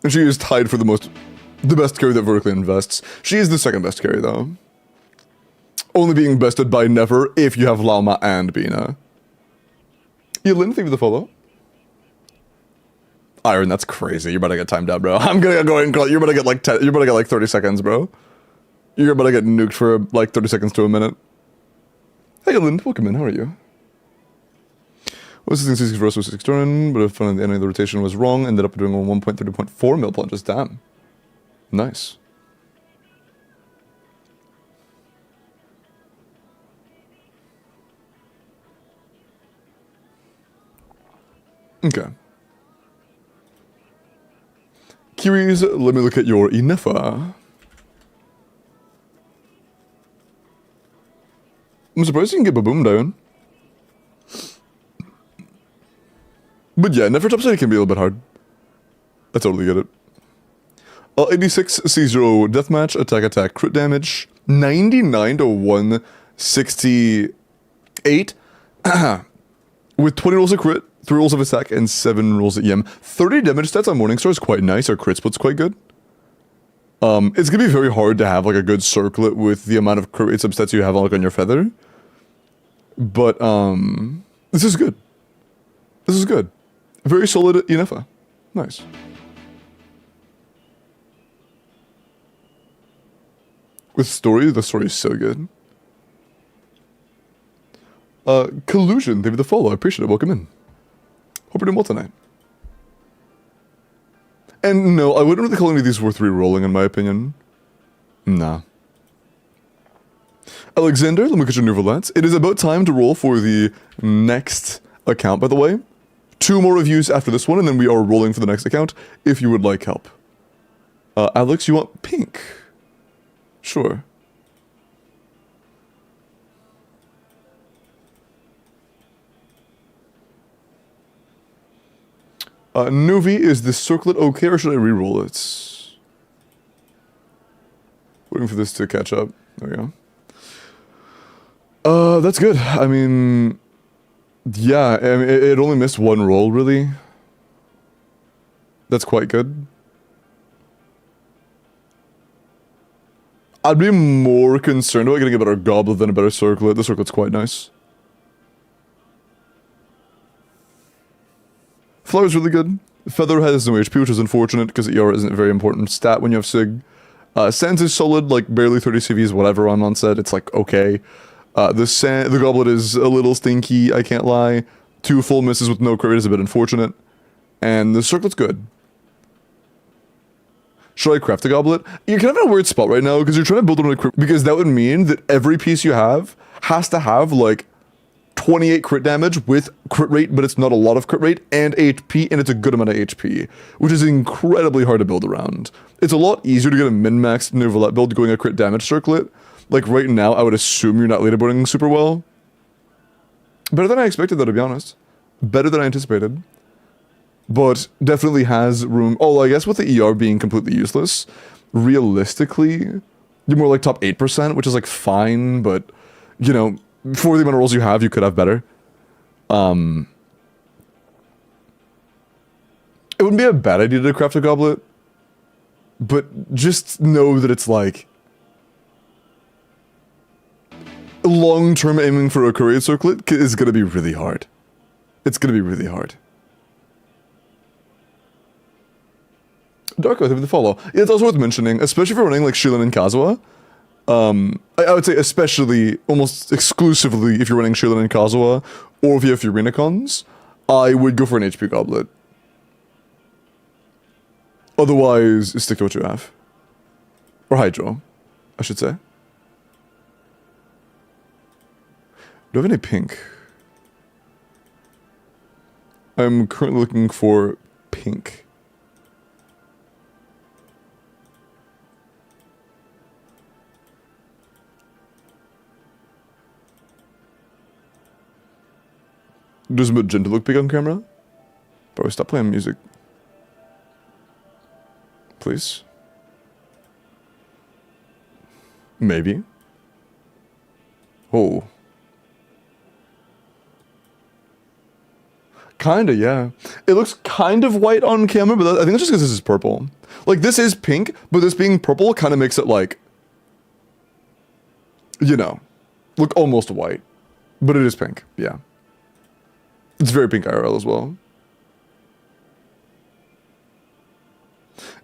And she is tied for the best carry that vertically invests. She is the second best carry, though. Only being bested by Never if you have Lauma and Bina. Yelin, thank you for the follow. Iron, that's crazy. You're about to get timed out, bro. I'm gonna go and you're about to get like 10, you're about to get like 30 seconds, bro. You're about to get nuked for like 30 seconds to a minute. Hey, Yelin, welcome in. How are you? Was this thing for us was 6 turn, but if the end of the rotation was wrong, ended up doing 1.30.4 mil plunges. Damn. Nice. Okay. Kiris, let me look at your Inefa. I'm surprised you can get Baboom down. But yeah, Nefer top side can be a little bit hard. I totally get it. 86 C0 deathmatch, attack, crit damage. 99 to 168. With 20 rolls of crit, 3 rolls of attack, and 7 rolls of EM. 30 damage stats on Morningstar is quite nice. Our crit split's quite good. It's gonna be very hard to have like a good circlet with the amount of crit rate substats you have like on your feather. But this is good. This is good. Very solid Inefa. Nice. With story, the story is so good. Collusion, thank you for the follow. I appreciate it. Welcome in. Hope you're doing well tonight. And no, I wouldn't really call any of these worth re-rolling in my opinion. Nah. Alexander, let me get your new roulette. It is about time to roll for the next account, by the way. 2 more reviews after this one, and then we are rolling for the next account, if you would like help. Alex, you want pink? Sure. Nuvi, is this circlet okay, or should I re-roll it? Waiting for this to catch up. There we go. That's good. I mean... Yeah, I mean, it only missed 1 roll, really. That's quite good. I'd be more concerned about getting a better goblet than a better circlet. The circlet's quite nice. Flower's really good. Feather has no HP, which is unfortunate, because ER isn't a very important stat when you have Sig. Sands is solid, like barely 30 CVs, whatever on onset. It's like, okay. The goblet is a little stinky, I can't lie. 2 full misses with no crit rate is a bit unfortunate. And the circlet's good. Should I craft a goblet? You're kind of in a weird spot right now, because you're trying to build on a crit, because that would mean that every piece you have has to have, like, 28 crit damage with crit rate, but it's not a lot of crit rate, and HP, and it's a good amount of HP, which is incredibly hard to build around. It's a lot easier to get a min-maxed new roulette build going a crit damage circlet. Like, right now, I would assume you're not leaderboarding super well. Better than I expected, though, to be honest. Better than I anticipated. But definitely has room. Oh, I guess with the ER being completely useless, realistically, you're more like top 8%, which is, like, fine, but, you know, for the amount of rolls you have, you could have better. It wouldn't be a bad idea to craft a goblet, but just know that it's, like... long-term aiming for a courier circlet is going to be really hard. It's going to be really hard. Darko, thank you for the follow. Yeah, it's also worth mentioning, especially if you're running like Shilin and Kazuha. I would say especially, almost exclusively, if you're running Shilin and Kazuha, or if you have Furinicons, I would go for an HP goblet. Otherwise, stick to what you have. Or Hydro, I should say. Do I have any pink? I'm currently looking for pink. Does magenta look big on camera? Bro, stop playing music. Please. Maybe. Oh. Kinda, yeah. It looks kind of white on camera, but I think that's just because this is purple. Like, this is pink, but this being purple kind of makes it, like, you know, look almost white. But it is pink, yeah. It's very pink IRL as well.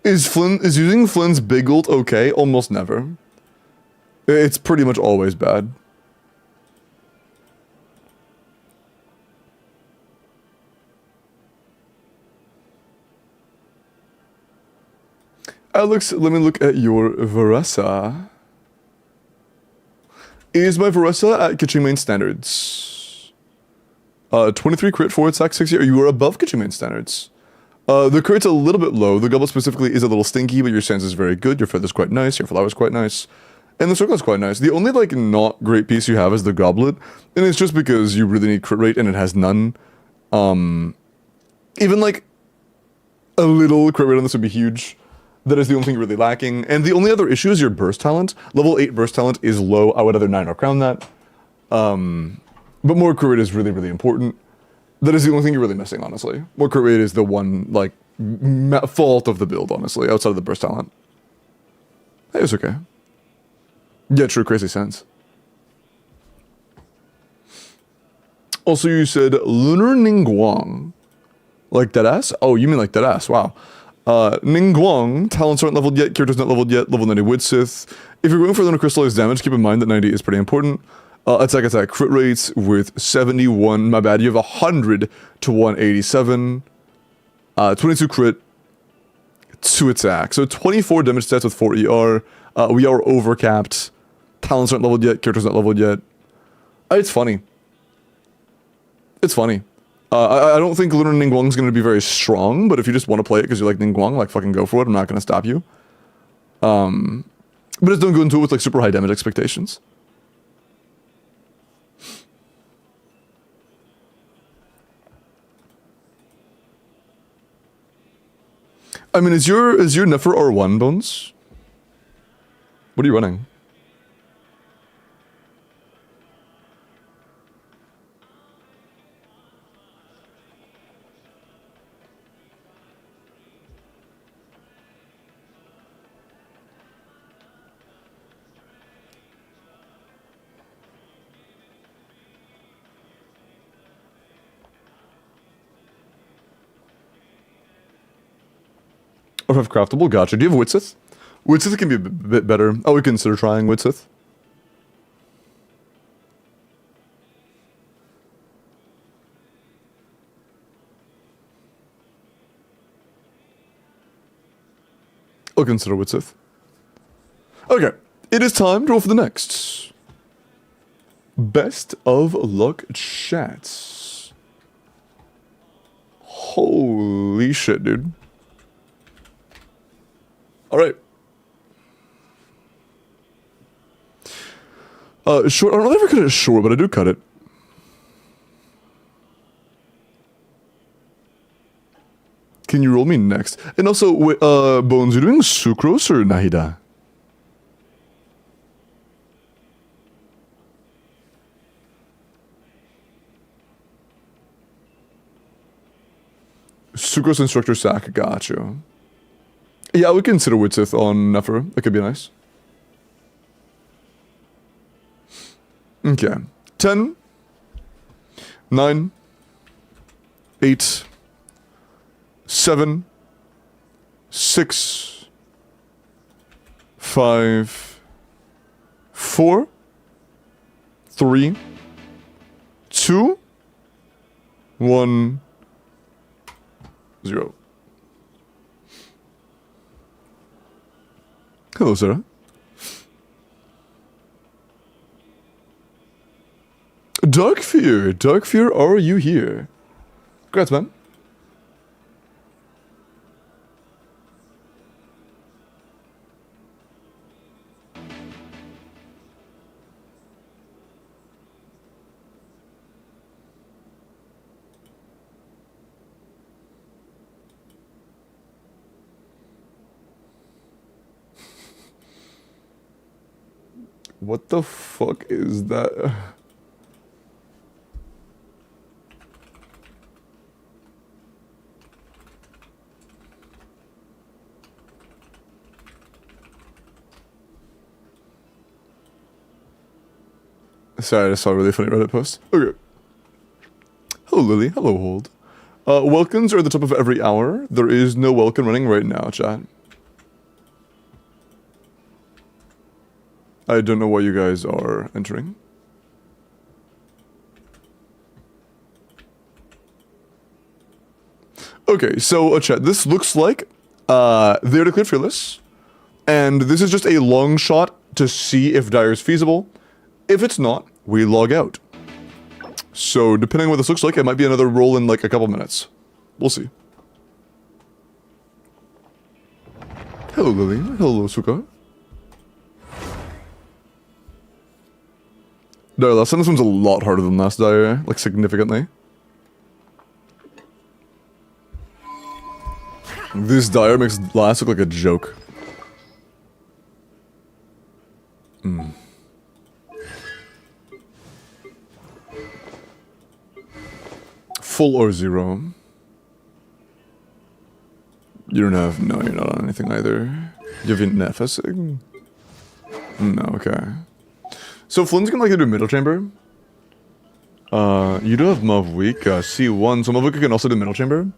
Is using Flynn's big ult okay? Almost never. It's pretty much always bad. Alex, let me look at your Varessa. Is my Varessa at Kitchen Main standards? 23 crit forward sack 60, or you are above Kitchen Main standards. The crit's a little bit low. The goblet specifically is a little stinky, but your stance is very good. Your feather's quite nice. Your flower's quite nice. And the circle's quite nice. The only, like, not great piece you have is the goblet. And it's just because you really need crit rate and it has none. Even, like, a little crit rate on this would be huge. That is the only thing you're really lacking. And the only other issue is your burst talent. Level 8 burst talent is low. I would either 9 or crown that. But more crit rate is really, really important. That is the only thing you're really missing, honestly. More crit rate is the one, like, fault of the build, honestly, outside of the burst talent. Hey, it's okay. Yeah, true, crazy sense. Also, you said Lunar Ningguang. Like deadass? Oh, you mean like deadass, wow. Ningguang, talents aren't leveled yet, character's not leveled yet, level 90 Wood Sith. If you're going for lunar crystallized damage, keep in mind that 90 is pretty important. Attack crit rates with 71, my bad, you have 100 to 187. 22 crit, 2 attack. So 24 damage stats with 4 ER. We are overcapped. Talents aren't leveled yet, characters not leveled yet. It's funny. It's funny. I don't think Lunar Ningguang's going to be very strong, but if you just want to play it because you like Ningguang, like fucking go for it. I'm not going to stop you. But just don't go into it with like super high damage expectations. I mean, is your Nefer R1, Bones? What are you running? Or have craftable? Gotcha. Do you have Witsith? Witsith can be a bit better. I would consider trying Witsith. I'll consider Witsith. Okay, it is time to roll for the next. Best of luck chats. Holy shit, dude. Alright. Short. I don't know if I cut it short, but I do cut it. Can you roll me next? And also, wait, Bones, you're doing Sucrose or Nahida? Sucrose Instructor Sack, gotcha. Yeah, I would consider Witsith on Nefer. That could be nice. Okay. 10, 9, 8, 7, 6, 5, 4, 3, 2, 1, 0. Hello, Sarah. Dark Fear, are you here? Congrats, man. What the fuck is that? Sorry, I just saw a really funny Reddit post. Okay. Hello, Lily. Hello, Hold. Welkins are at the top of every hour. There is no Welkin running right now, chat. I don't know why you guys are entering. Okay, so chat, this looks like they're declared fearless, and this is just a long shot to see if Dire is feasible. If it's not, we log out. So depending on what this looks like, it might be another roll in like a couple minutes. We'll see. Hello, Lily. Hello, Suka. No, last time this one's a lot harder than last Dire, like significantly. This Dire makes last look like a joke. Full or zero? You don't have, no, you're not on anything either. You have Nefasig? No, okay. So Flynn's gonna like to do middle chamber. You do have Mavweek, C1, so Mavweek can also do middle chamber.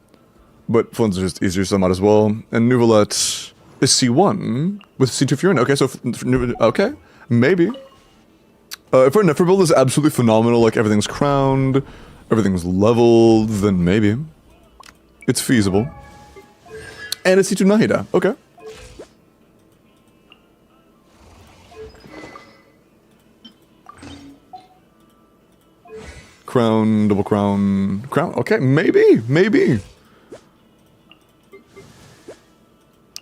But Flynn's just easier, so I might as well. And Nuvolette is C1 with C2 Furin. Okay, so, okay, maybe. If our Nefer build is absolutely phenomenal, like everything's crowned, everything's leveled, then maybe. It's feasible. And it's C2 Nahida, okay. Crown, double crown, crown. Okay, maybe.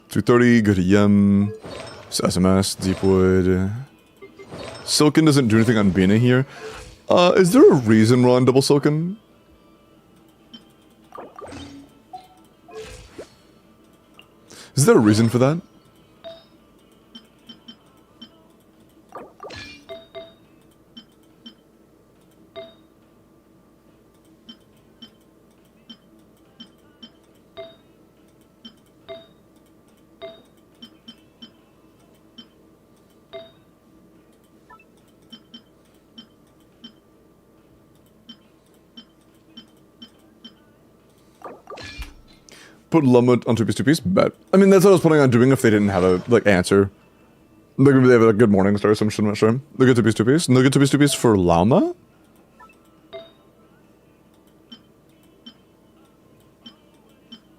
230, go to Yem. SMS, Deepwood. Silken doesn't do anything on Bina here. Is there a reason we're on double Silken? Is there a reason for that? Put Lumwood on 2-piece, bet. I mean, that's what I was planning on doing if they didn't have a, like, answer. Like, maybe they have a good morning star or some shit, I'm not sure. They'll get 2-piece. And they'll get 2-piece for Llama?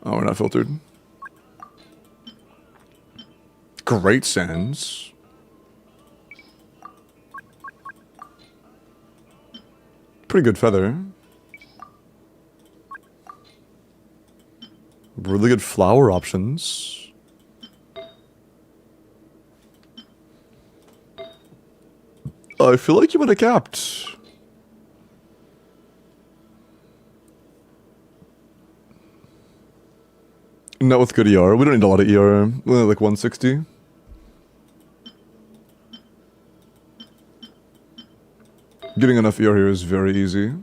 Oh, we're not filtered. Great Sands. Pretty good feather. Really good flower options. I feel like you would have capped. Not with good ER. We don't need a lot of ER. We only like 160. Getting enough ER here is very easy.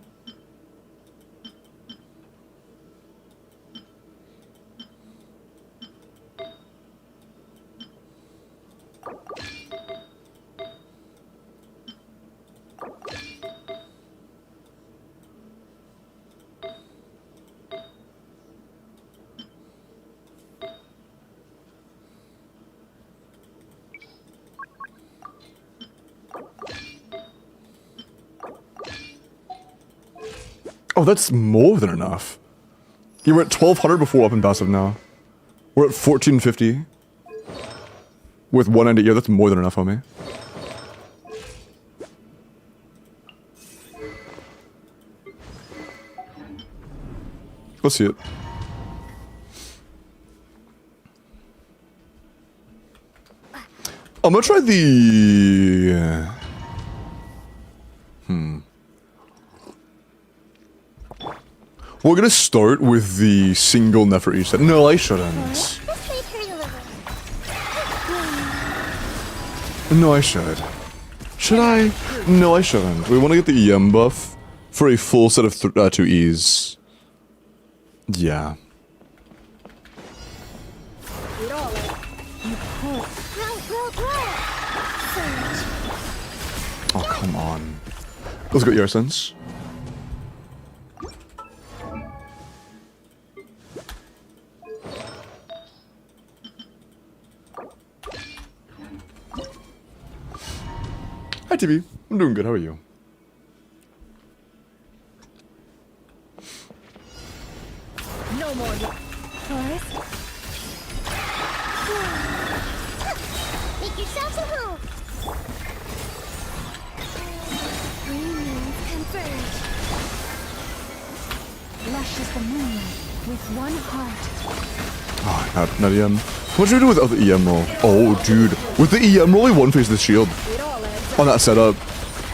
Oh, that's more than enough. You were at 1200 before up in passive now. We're at 1450. With 190 here, that's more than enough, homie. Let's see it. I'm gonna try the... We're gonna start with the single Nefer each set. No, I shouldn't. No, I should. Should I? No, I shouldn't. We want to get the EM buff for a full set of 2Es. Yeah. Oh, come on. Let's go your sense. Hi, TB. I'm doing good. How are you? No more. Taurus? Make yourselves at home. Reunions confirmed. Lush as the moonlight with one heart. Oh, not EM. What should we do without the EM roll? Oh, dude. With the EM roll, we one-face the shield. On that setup.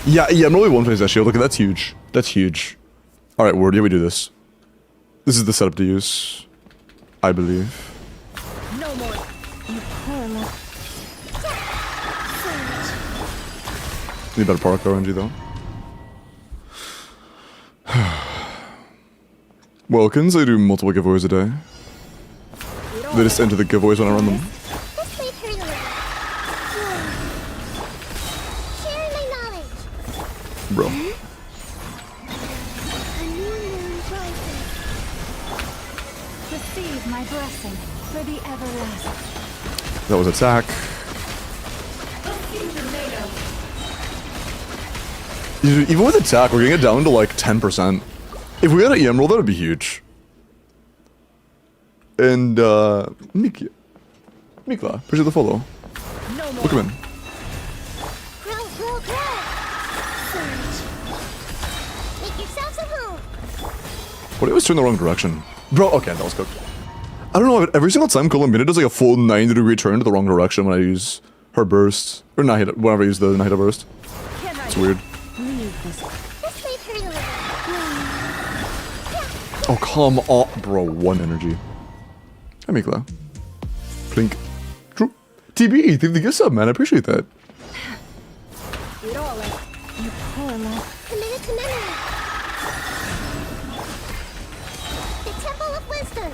Yeah, EM roll, we one-face that shield. Look, that's huge. That's huge. Alright, Word, yeah, we do this. This is the setup to use. I believe. No more. You pearl. Need better product RNG, though. Welkins, I do multiple giveaways a day. They just enter the giveaways when I run them. Bro. Receive my blessing for the everlasting. That was attack. Even with attack, we're getting it down to like 10%. If we had an EM roll, that would be huge. And, Mikla, appreciate the follow. No more. Look him in. Make yourself What do you always turn the wrong direction? Bro, okay, that was cooked. I don't know, every single time Columbina does like a full 90-degree turn to the wrong direction when I use her burst. Or Nahida, whenever I use the Nahida burst. It's weird. This way, turn a little. Oh, come on. Bro, 1 energy. Hi, Mikla. Plink. True. TB, thank you for the gift sub, man. I appreciate that. It all out. You poor lad. Committed to memory. The Temple of Wisdom.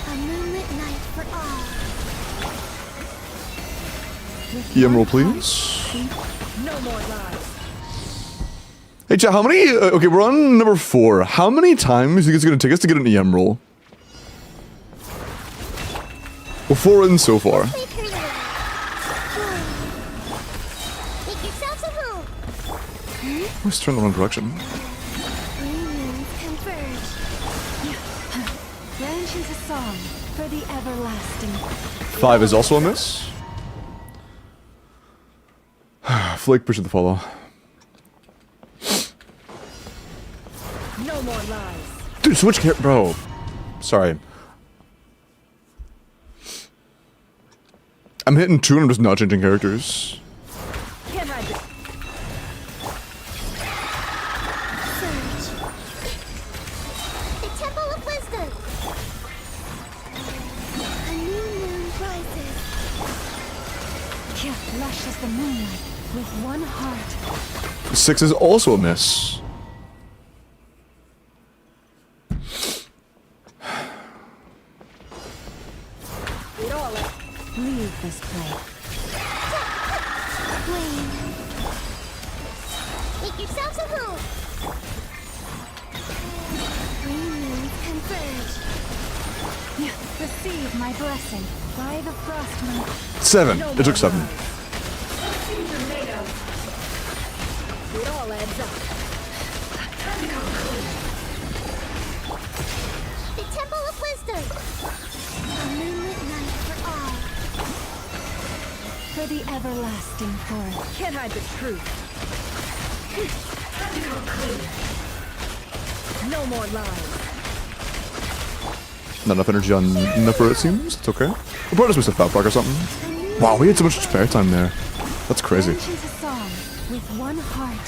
A moonlit night for all. EM roll, please. No more lies. Hey, chat, how many... okay, we're on number 4. How many times do you think it's going to take us to get an EM roll? Well, 4 in so far. This way, turn a little. Make yourselves at home. Let's turn the wrong direction. Green moons converge. Branch into song for the everlasting. 5 is also a miss. Flake, appreciate the follow. No more lies. Dude, switch care, bro. Sorry. I'm hitting 2 and I'm just not changing characters. Can't hide this. Surge. The Temple of Wisdom. A new moon rises. Yeah, lushes the moonlight with one heart. 6 is also a miss. It all out. Leave this place. Flame. Make yourselves at home. Green moons converge. Receive my blessing by the frost moon. 7. It took 7. It all adds up. The Temple of Wisdom. A moonlit night for all. For the everlasting forest. Can't hide the truth. No more lies. Not enough energy on Nipper, it seems. It's okay. We'll probably just miss a Fat Block or something. Wow, we had so much spare time there. That's crazy. Branch into song with one heart.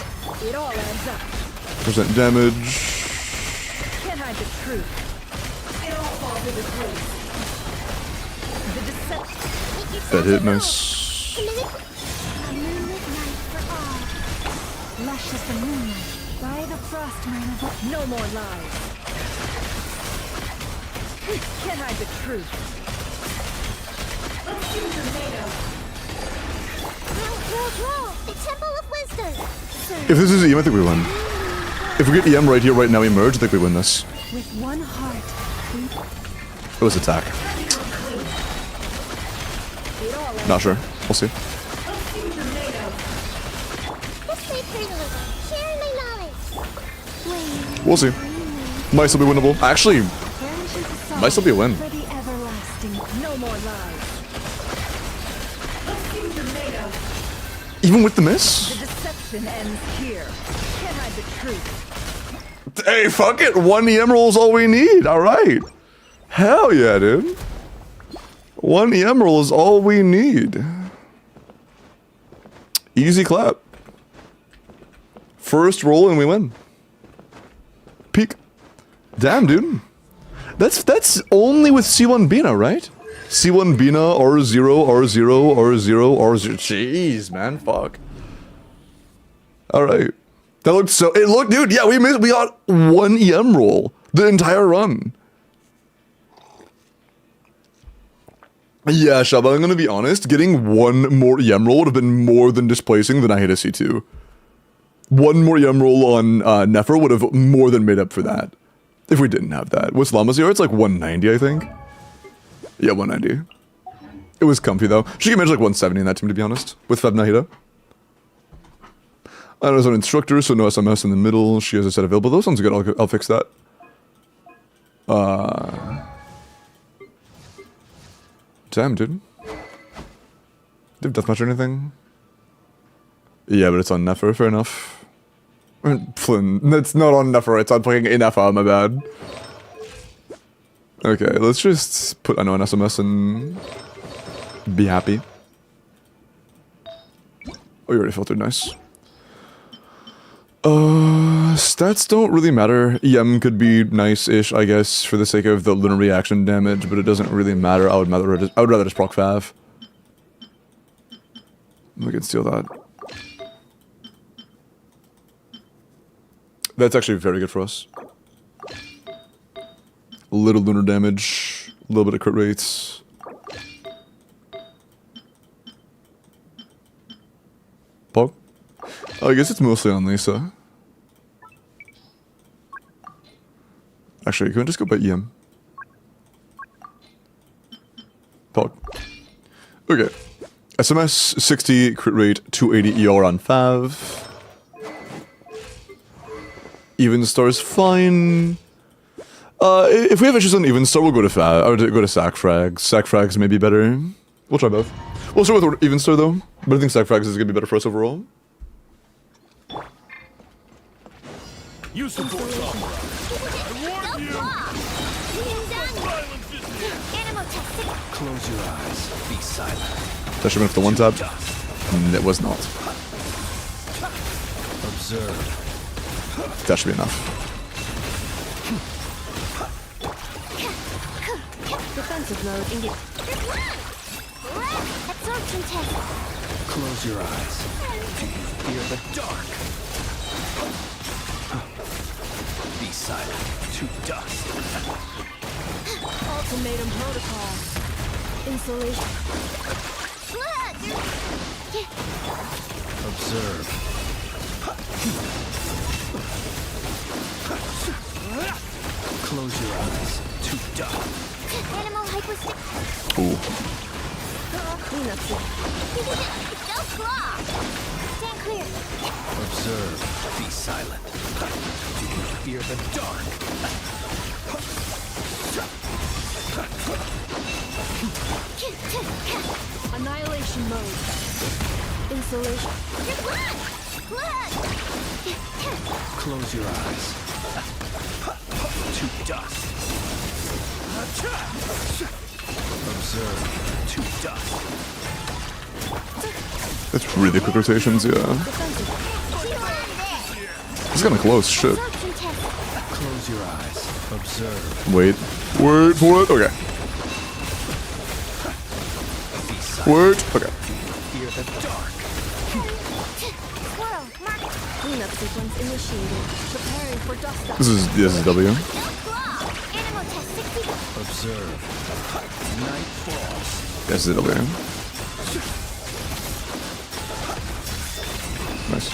It all adds up. Percent damage. Can't hide the truth. It all falls into place. The deception. Make yourselves That hit at home. nice. Committed. A moonlit night for all. Lushes the moonlight by the frost moon of no more lies. Can't hide the truth. Roll. The Temple of Wisdom. If this is EM, I think we win. If we get EM right here, right now, we merge, I think we win this. With one heart. It was attack. It all adds Not sure. We'll see. This way, turn a little. Sharing my knowledge. Flame. We'll see. Might still be winnable. Actually, branch into song might still be a win. for the everlasting. No more lies. Even with the miss? The deception ends here. Can't hide the truth. Hey, fuck it. 1 EM roll is all we need. All right. Hell yeah, dude. 1 EM roll is all we need. Easy clap. First roll and we win. Peak. Damn, dude. That's only with C1 Bina, right? C1 Bina, R0, R0, R0, R0. Jeez, man. Fuck. All right. That looked so... It looked... Dude, yeah, we got 1 EM roll. The entire run. Yeah, Shaba, I'm gonna be honest. Getting 1 more EM roll would have been more than displacing the Nahida C2. 1 more EM roll on Nefer would have more than made up for that. If we didn't have that. What's Lamazir? It's like 190, I think. Yeah, 190. It was comfy, though. She can manage like 170 in that team, to be honest. With Feb Nahida. I know there's an instructor, so no SMS in the middle. She has a set available. Those sounds good. I'll fix that. Damn, dude. Do you have deathmatch or anything? Yeah, but it's on Nefer. Fair enough. Flynn, that's not on Nefer, it's on fucking Nefer, my bad. Okay, let's just put an SMS and be happy. Oh, you already filtered, nice. Stats don't really matter. EM could be nice-ish, I guess, for the sake of the lunar reaction damage, but it doesn't really matter. I would rather just proc Fav. We can steal that. That's actually very good for us. A little lunar damage, a little bit of crit rates. Pog? I guess it's mostly on Lisa. Actually, can we just go by EM? Pog. Okay. SMS 60, crit rate 280 ER on Fav. Even Star is fine. If we have issues on Even Star, we'll go to Fav. I would go to Sac Frags. Sac Frags may be better. We'll try both. We'll start with Even Star though, but I think Sac Frags is gonna be better for us overall. You support Tomra. I warn you. Close your eyes. Be silent. That should have been for the one tap. It was not. Observe. That should be enough. Defensive mode engaged. Absorption test. Close your eyes. Do you fear the dark? Be silent. To dust. Ultimatum protocol. Insulation. Observe. Close your eyes. To dust. Animal hypostick. Ooh. Cleanup set. Go claw. Stand clear. Observe. Be silent. Do you fear the dark? Annihilation mode. Insulation. Close your eyes. To dust. Observe. To dust. That's really quick rotations, yeah. Defensive. It's kinda close, shit. Absorption test. Close your eyes. Observe. Wait. Wait for it. Okay. Be silent. Wait. Okay. Fear the dark. Squirrel. Mark. Cleanup sequence initiated. Preparing for dust up. This is W. Go claw. Animal test 60. Observe. Night falls. This is W. Nice.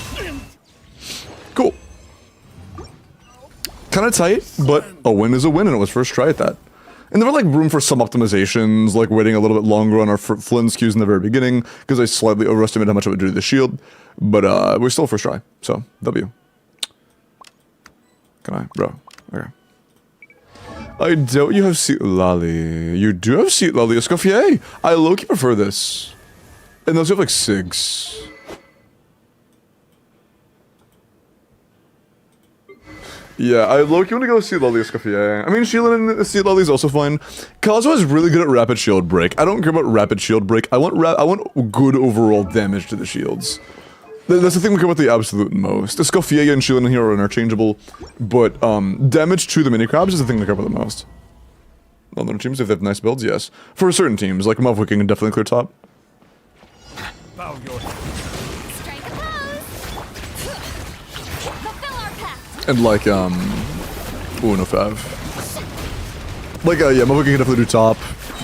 Cool. Kind of tight, but a win is a win, and it was first try at that. And there were like room for some optimizations, like waiting a little bit longer on our Flynn's Qs in the very beginning, because I slightly overestimated how much it would do to the shield. But we're still first try, so W. Can I? Bro. Okay. I doubt you have Seat Lally. You do have Seat Lally Escoffier. I low-key prefer this. And those have like SIGs. Yeah, I low-key want to go Seat Lally Escoffier. I mean, Sheila and Seat Lally is also fine. Kazuha is really good at rapid shield break. I don't care about rapid shield break. I want good overall damage to the shields. That's the thing we care about the absolute most. Escoffier and Sheila here are interchangeable, but damage to the mini-crabs is the thing we care about the most. On other teams, if they have nice builds, yes. For certain teams, like Mavwick can definitely clear top. Bow your head. Strike a pose. Fulfill our pact. And like, ooh, no fav. Like, yeah, Mavwick can definitely do top.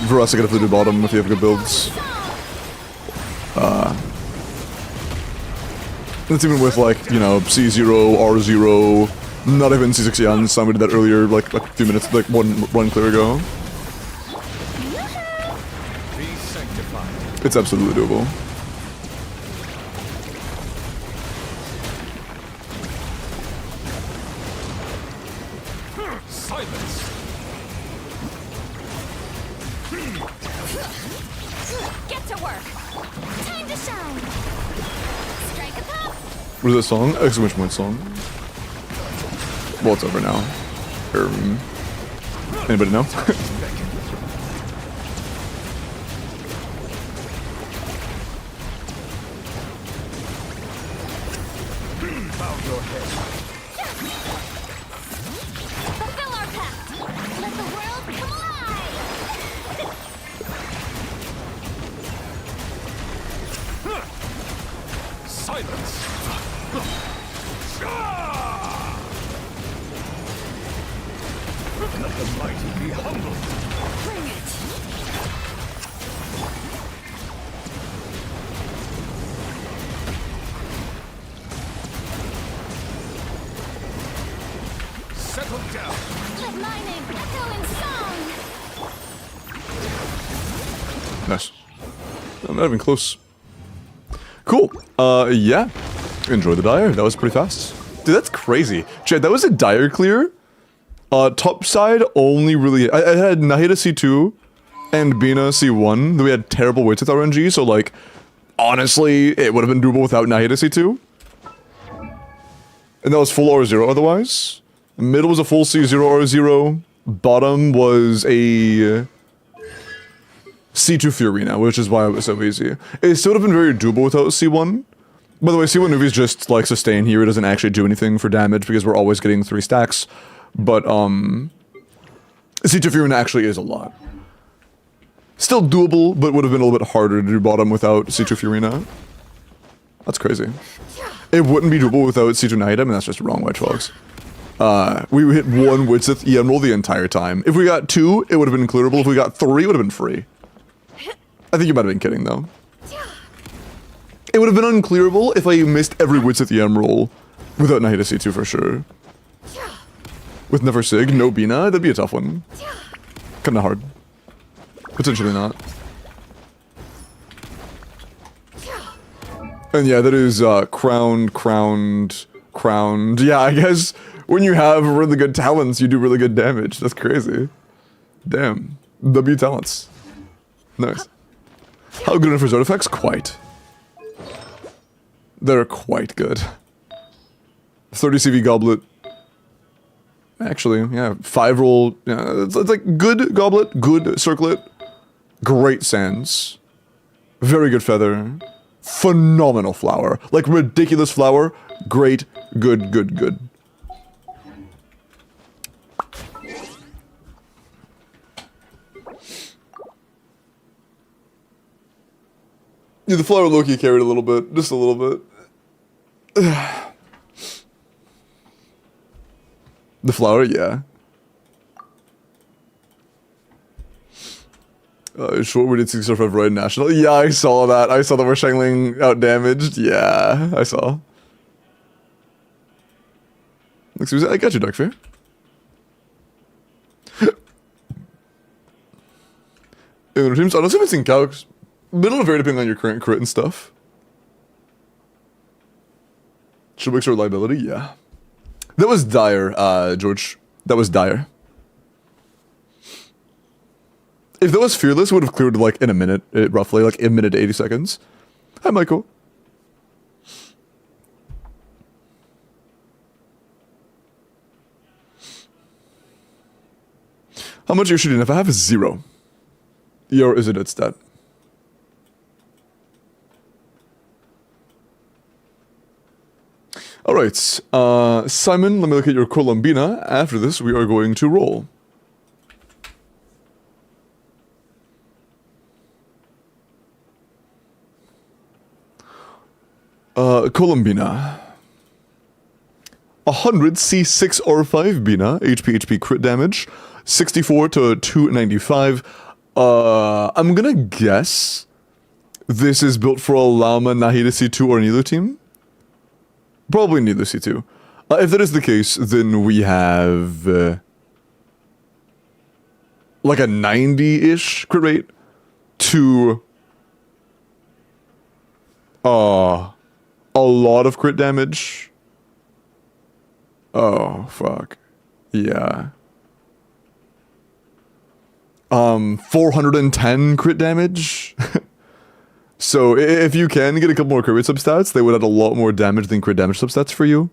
Varasa can definitely do bottom if you have good builds. That's even with like, you know, C0, R0, not even C6 somebody did that earlier, like a few minutes, like one clear ago. Be sanctified. It's absolutely doable. Silence. Get to work. Time to shine. Strike a pose. What is that song? Exclamation point song. Well, it's over now. Anybody know? Fulfill our pact. Let the world come alive. Silence! Let the mighty be humbled! Bring it. Settle down! Let my name echo in song. Nice. I'm not even close. Cool. Yeah. Enjoy the dire. That was pretty fast. Dude, that's crazy. Chad, that was a dire clear. Top side only really... I had Nahida C2 and Bina C1. Then we had terrible weights with RNG, so like... Honestly, it would have been doable without Nahida C2. And that was full R0 otherwise. Middle was a full C0 R0. Bottom was a... C2 Fiorina, which is why it was so easy. It still would have been very doable without C1. By the way, C1 Nuvi's just like sustain here. It doesn't actually do anything for damage because we're always getting 3 stacks. But C2 Fiorina actually is a lot. Still doable, but would have been a little bit harder to do bottom without C2 Fiorina. That's crazy. It wouldn't be doable without C2 Nahida, and that's just wrong, White Fox. We hit 1 Widsith EM roll the entire time. If we got 2, it would have been clearable. If we got 3, it would have been free. I think you might have been kidding, though. It would have been unclearable if I missed every Widsith EM roll without Nahida C2 for sure. With never Sig, no Bina, that'd be a tough one. Kinda hard. Potentially not. And yeah, that is crowned. Yeah, I guess when you have really good talents, you do really good damage. That's crazy. Damn. W talents. Nice. How good enough for artifacts? Quite. They're quite good. 30 CV goblet. Actually, yeah, 5 roll. Yeah, it's like good goblet, good circlet, great sands, very good feather, phenomenal flower, like ridiculous flower, great, good. Yeah, the flower Loki carried a little bit, just a little bit. The flower, yeah. Short we did 605 right national. Yeah, I saw that. I saw that we're Shangling out damaged. Yeah, I saw. Excuse me, I got you, Dark Fair. In teams, honestly, if it's in calcs, middle of very depending on your current crit and stuff. Should mix our liability, yeah. That was dire, George. That was dire. If that was fearless, it would have cleared like in a minute, roughly, like a minute to 80 seconds. Hi, Michael. How much are you shooting? If I have 0. Or is it at stat? Alright, Simon, let me look at your Colombina. After this, we are going to roll. Colombina. 100 C6 R5 Bina, HP crit damage, 64 to 295. I'm gonna guess this is built for a Llama, Nahida C2, or Nilu team. Probably Nilu C2. If that is the case, then we have like a 90-ish crit rate to a lot of crit damage. Oh, fuck. Yeah. 410 crit damage. So if you can get a couple more crit rate substats, they would add a lot more damage than crit damage substats for you.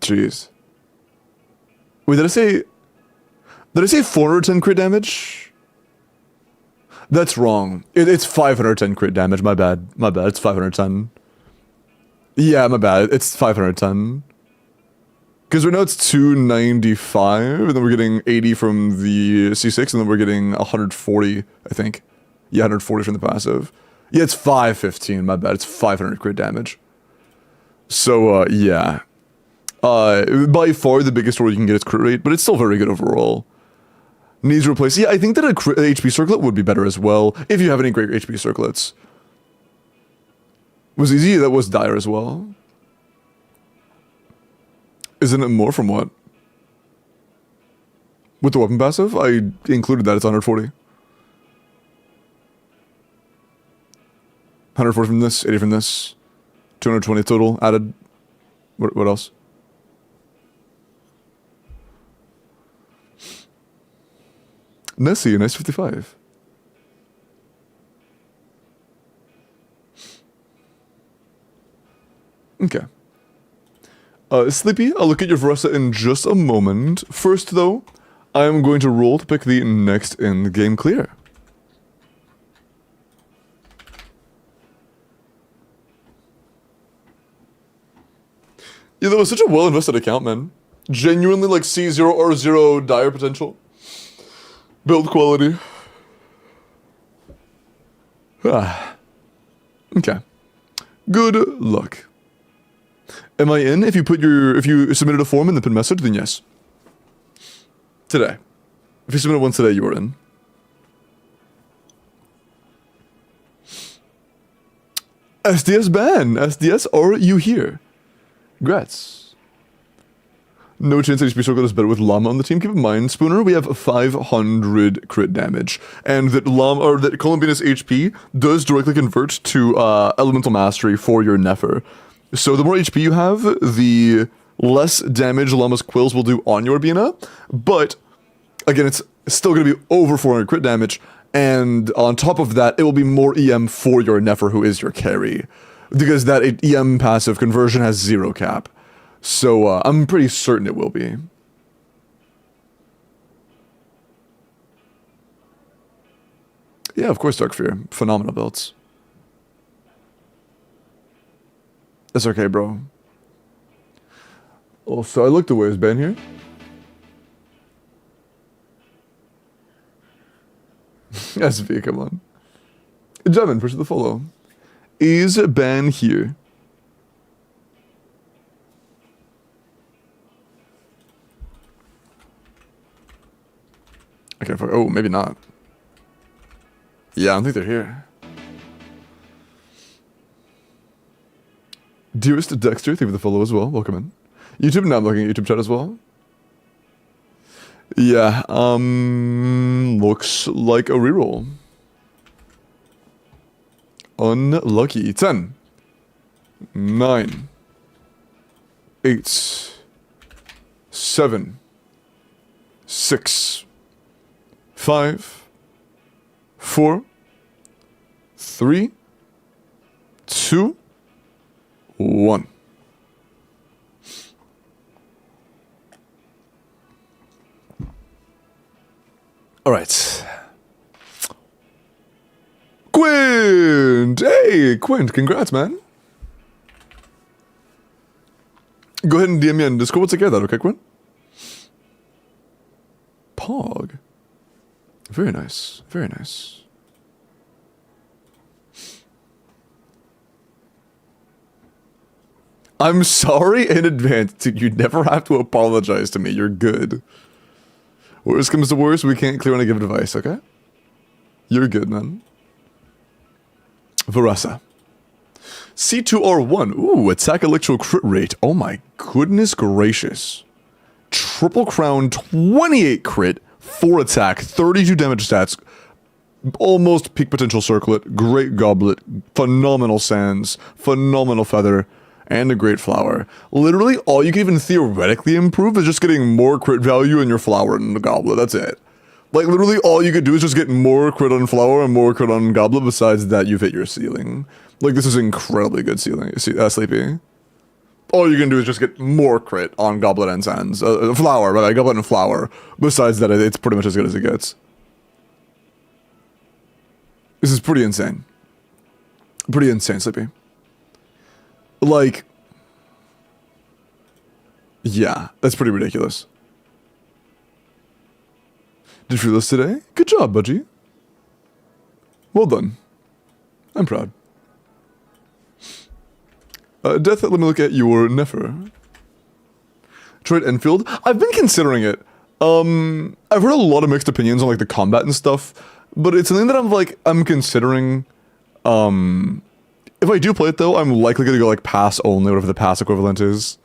Jeez. Wait, did I say 410 crit damage? That's wrong. It's 510 crit damage, my bad. My bad, it's 510. Yeah, my bad, it's 510. Because right now it's 295, and then we're getting 80 from the C6, and then we're getting 140, I think. Yeah, 140 from the passive. Yeah, it's 515, my bad, it's 500 crit damage. So, yeah. By far the biggest role you can get is crit rate, but it's still very good overall. Needs to replace. Yeah, I think that a HP circlet would be better as well, if you have any great HP circlets. Was easy, that was dire as well. Isn't it more from what? With the weapon passive? I included that, it's 140. 140 from this, 80 from this. 220 total added. What else? Nessie, nice 55. Okay. Sleepy, I'll look at your Varessa in just a moment. First, though, I am going to roll to pick the next in-game clear. Yeah, that was such a well-invested account, man. Genuinely, like, C0 R0 dire potential. Build quality. Ah. Okay. Good luck. Am I in? If you submitted a form in the pin message, then yes. Today. If you submitted one today, you are in. SDS ban. SDS, are you here? Congrats. No chance HP Circle is better with Llama on the team. Keep in mind, Spooner, we have 500 crit damage. And that that Columbina's HP does directly convert to Elemental Mastery for your Nefer. So the more HP you have, the less damage Llama's Quills will do on your Bina. But, again, it's still going to be over 400 crit damage. And on top of that, it will be more EM for your Nefer, who is your carry. Because that EM passive conversion has 0 cap. So, I'm pretty certain it will be. Yeah, of course, Dark Fear. Phenomenal builds. That's okay, bro. Also, I looked away. Is Ben here? SV, come on. Jevin, push the follow. Is Ben here? I can't fuck. Oh, maybe not. Yeah, I don't think they're here. Dearest Dexter, thank you for the follow as well. Welcome in. YouTube, now I'm looking at YouTube chat as well. Yeah, looks like a reroll. Unlucky. 10, 9, 8, 7, 6, 5, 4, 3, 2, 1. All right. Quint! Hey, Quint, congrats, man. Go ahead and DM me on Discord. We'll take care of that, okay, Quint? Pog. Very nice. Very nice. I'm sorry in advance, dude. You never have to apologize to me. You're good. Worst comes to worst, we can't clear on a given device, okay? You're good, man. Varessa. C2R1. Ooh, attack electro crit rate. Oh my goodness gracious. Triple crown, 28 crit, 4 attack, 32 damage stats. Almost peak potential circlet. Great goblet. Phenomenal sands. Phenomenal feather. And a great flower. Literally, all you can even theoretically improve is just getting more crit value in your flower and the goblet. That's it. Like, literally all you could do is just get more crit on Flower and more crit on Goblet. Besides that, you've hit your ceiling. Like, this is incredibly good ceiling, Sleepy. All you can do is just get more crit on Goblet and Sands. Flower, right? Goblet and Flower. Besides that, it's pretty much as good as it gets. This is pretty insane. Pretty insane, Sleepy. Like... yeah, that's pretty ridiculous. Did you list today? Good job, Budgie. Well done. I'm proud. Death, let me look at your Nefer. Detroit Enfield? I've been considering it. I've heard a lot of mixed opinions on like the combat and stuff, but it's something that I'm considering. If I do play it though, I'm likely gonna go like pass only, whatever the pass equivalent is.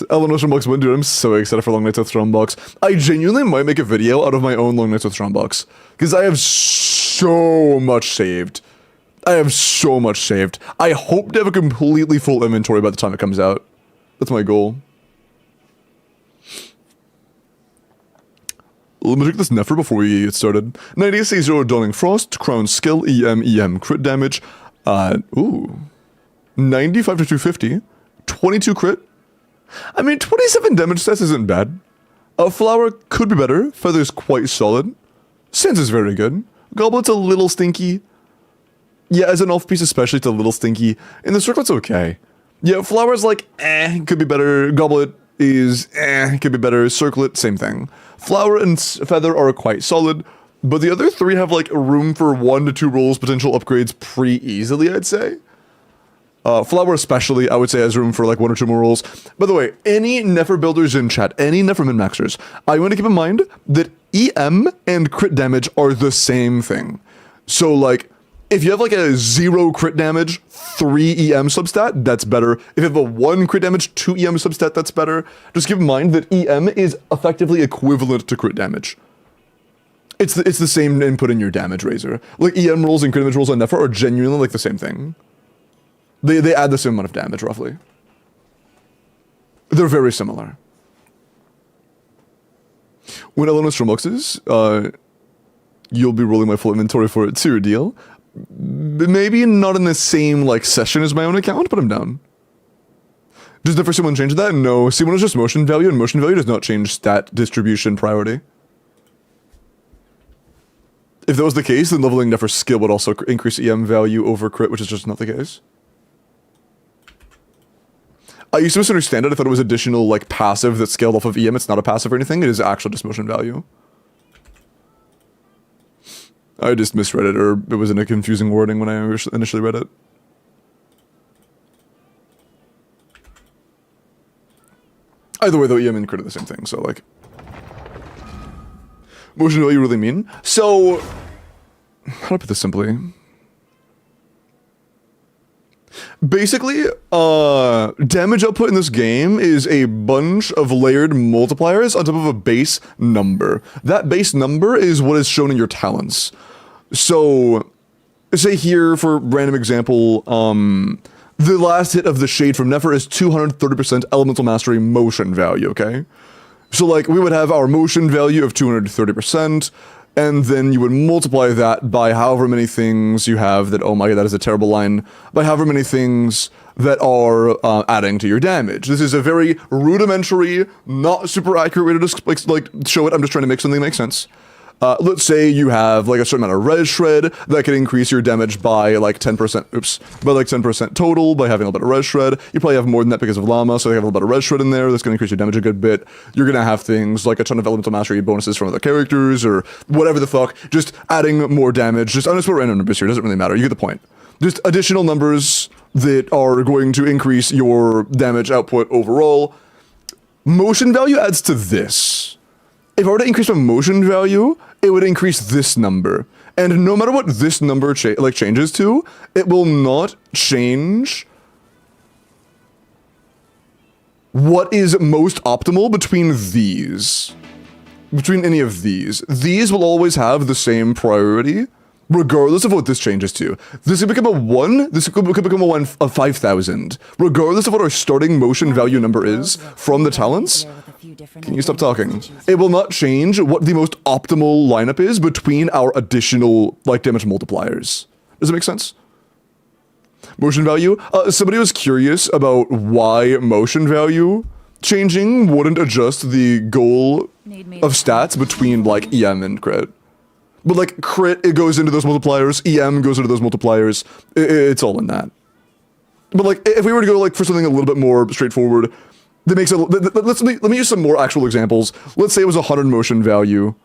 Eleanor Strombox win, dude. I'm so excited for Long Nights with Strombox. I genuinely might make a video out of my own Long Nights with Strombox. Because I have so much saved. I hope to have a completely full inventory by the time it comes out. That's my goal. Let me check this Nefer before we get started. 98 Dawning Frost, Crown Skill, EM, crit damage. 95 to 250. 22 crit. I mean, 27 damage stats isn't bad. Flower could be better. Feather's quite solid. Sands is very good. Goblet's a little stinky. Yeah, as an off-piece especially, it's a little stinky. And the Circlet's okay. Yeah, Flower's like, could be better. Goblet is, could be better. Circlet, same thing. Flower and Feather are quite solid, but the other three have like room for 1 to 2 rolls potential upgrades pretty easily, I'd say. Flower especially, I would say, has room for like 1 or 2 more rolls. By the way, any Nefer builders in chat, any Nefer min-maxers, I want to keep in mind that EM and crit damage are the same thing. So like, if you have like a 0 crit damage, 3 EM substat, that's better. If you have a 1 crit damage, 2 EM substat, that's better. Just keep in mind that EM is effectively equivalent to crit damage. It's the same input in your damage raiser. Like EM rolls and crit damage rolls on Nefer are genuinely like the same thing. They add the same amount of damage, roughly. They're very similar. When Eleanor Stromboxes, you'll be rolling my full inventory for it too, deal? Maybe not in the same, like, session as my own account, but I'm down. Does the first one change that? No. C1 is just motion value, and motion value does not change stat distribution priority. If that was the case, then leveling Nefer skill would also increase EM value over crit, which is just not the case. I used to misunderstand it. I thought it was additional, like, passive that scaled off of EM. It's not a passive or anything. It is actually just motion value. I just misread it, or it was in a confusing wording when I initially read it. Either way, though, EM and crit are the same thing, so, like... Motion value really mean? So... how do I put this simply? Basically, damage output in this game is a bunch of layered multipliers on top of a base number. That base number is what is shown in your talents. So, say here, for random example, the last hit of the Shade from Nefer is 230% Elemental Mastery motion value, okay? So, like, we would have our motion value of 230%, and then you would multiply that by however many things you have that, oh my god, that is a terrible line, by however many things that are adding to your damage. This is a very rudimentary, not super accurate way to just, like show it. I'm just trying to make something make sense. Let's say you have like a certain amount of res shred that can increase your damage by like 10%, by like 10% total by having a little bit of res shred. You probably have more than that because of llama, so you have a little bit of res shred in there. That's going to increase your damage a good bit. You're going to have things like a ton of elemental mastery bonuses from other characters or whatever the fuck, just adding more damage. Just, I'm just put random numbers here, doesn't really matter. You get the point. Just additional numbers that are going to increase your damage output overall. Motion value adds to this. If I were to increase my motion value, it would increase this number. And no matter what this number changes to, it will not change what is most optimal between these. Between any of these. These will always have the same priority regardless of what this changes to. This could become a 1, this could become a 1 of 5,000. Regardless of what our starting motion value number is from the talents, can you stop talking? It will not change what the most optimal lineup is between our additional, like, damage multipliers. Does it make sense? Motion value? Somebody was curious about why motion value changing wouldn't adjust the goal of stats between, like, EM and crit. But, like, crit, it goes into those multipliers, EM goes into those multipliers, it's all in that. But, like, if we were to go, like, for something a little bit more straightforward, that makes it, let me use some more actual examples. Let's say it was 100 motion value,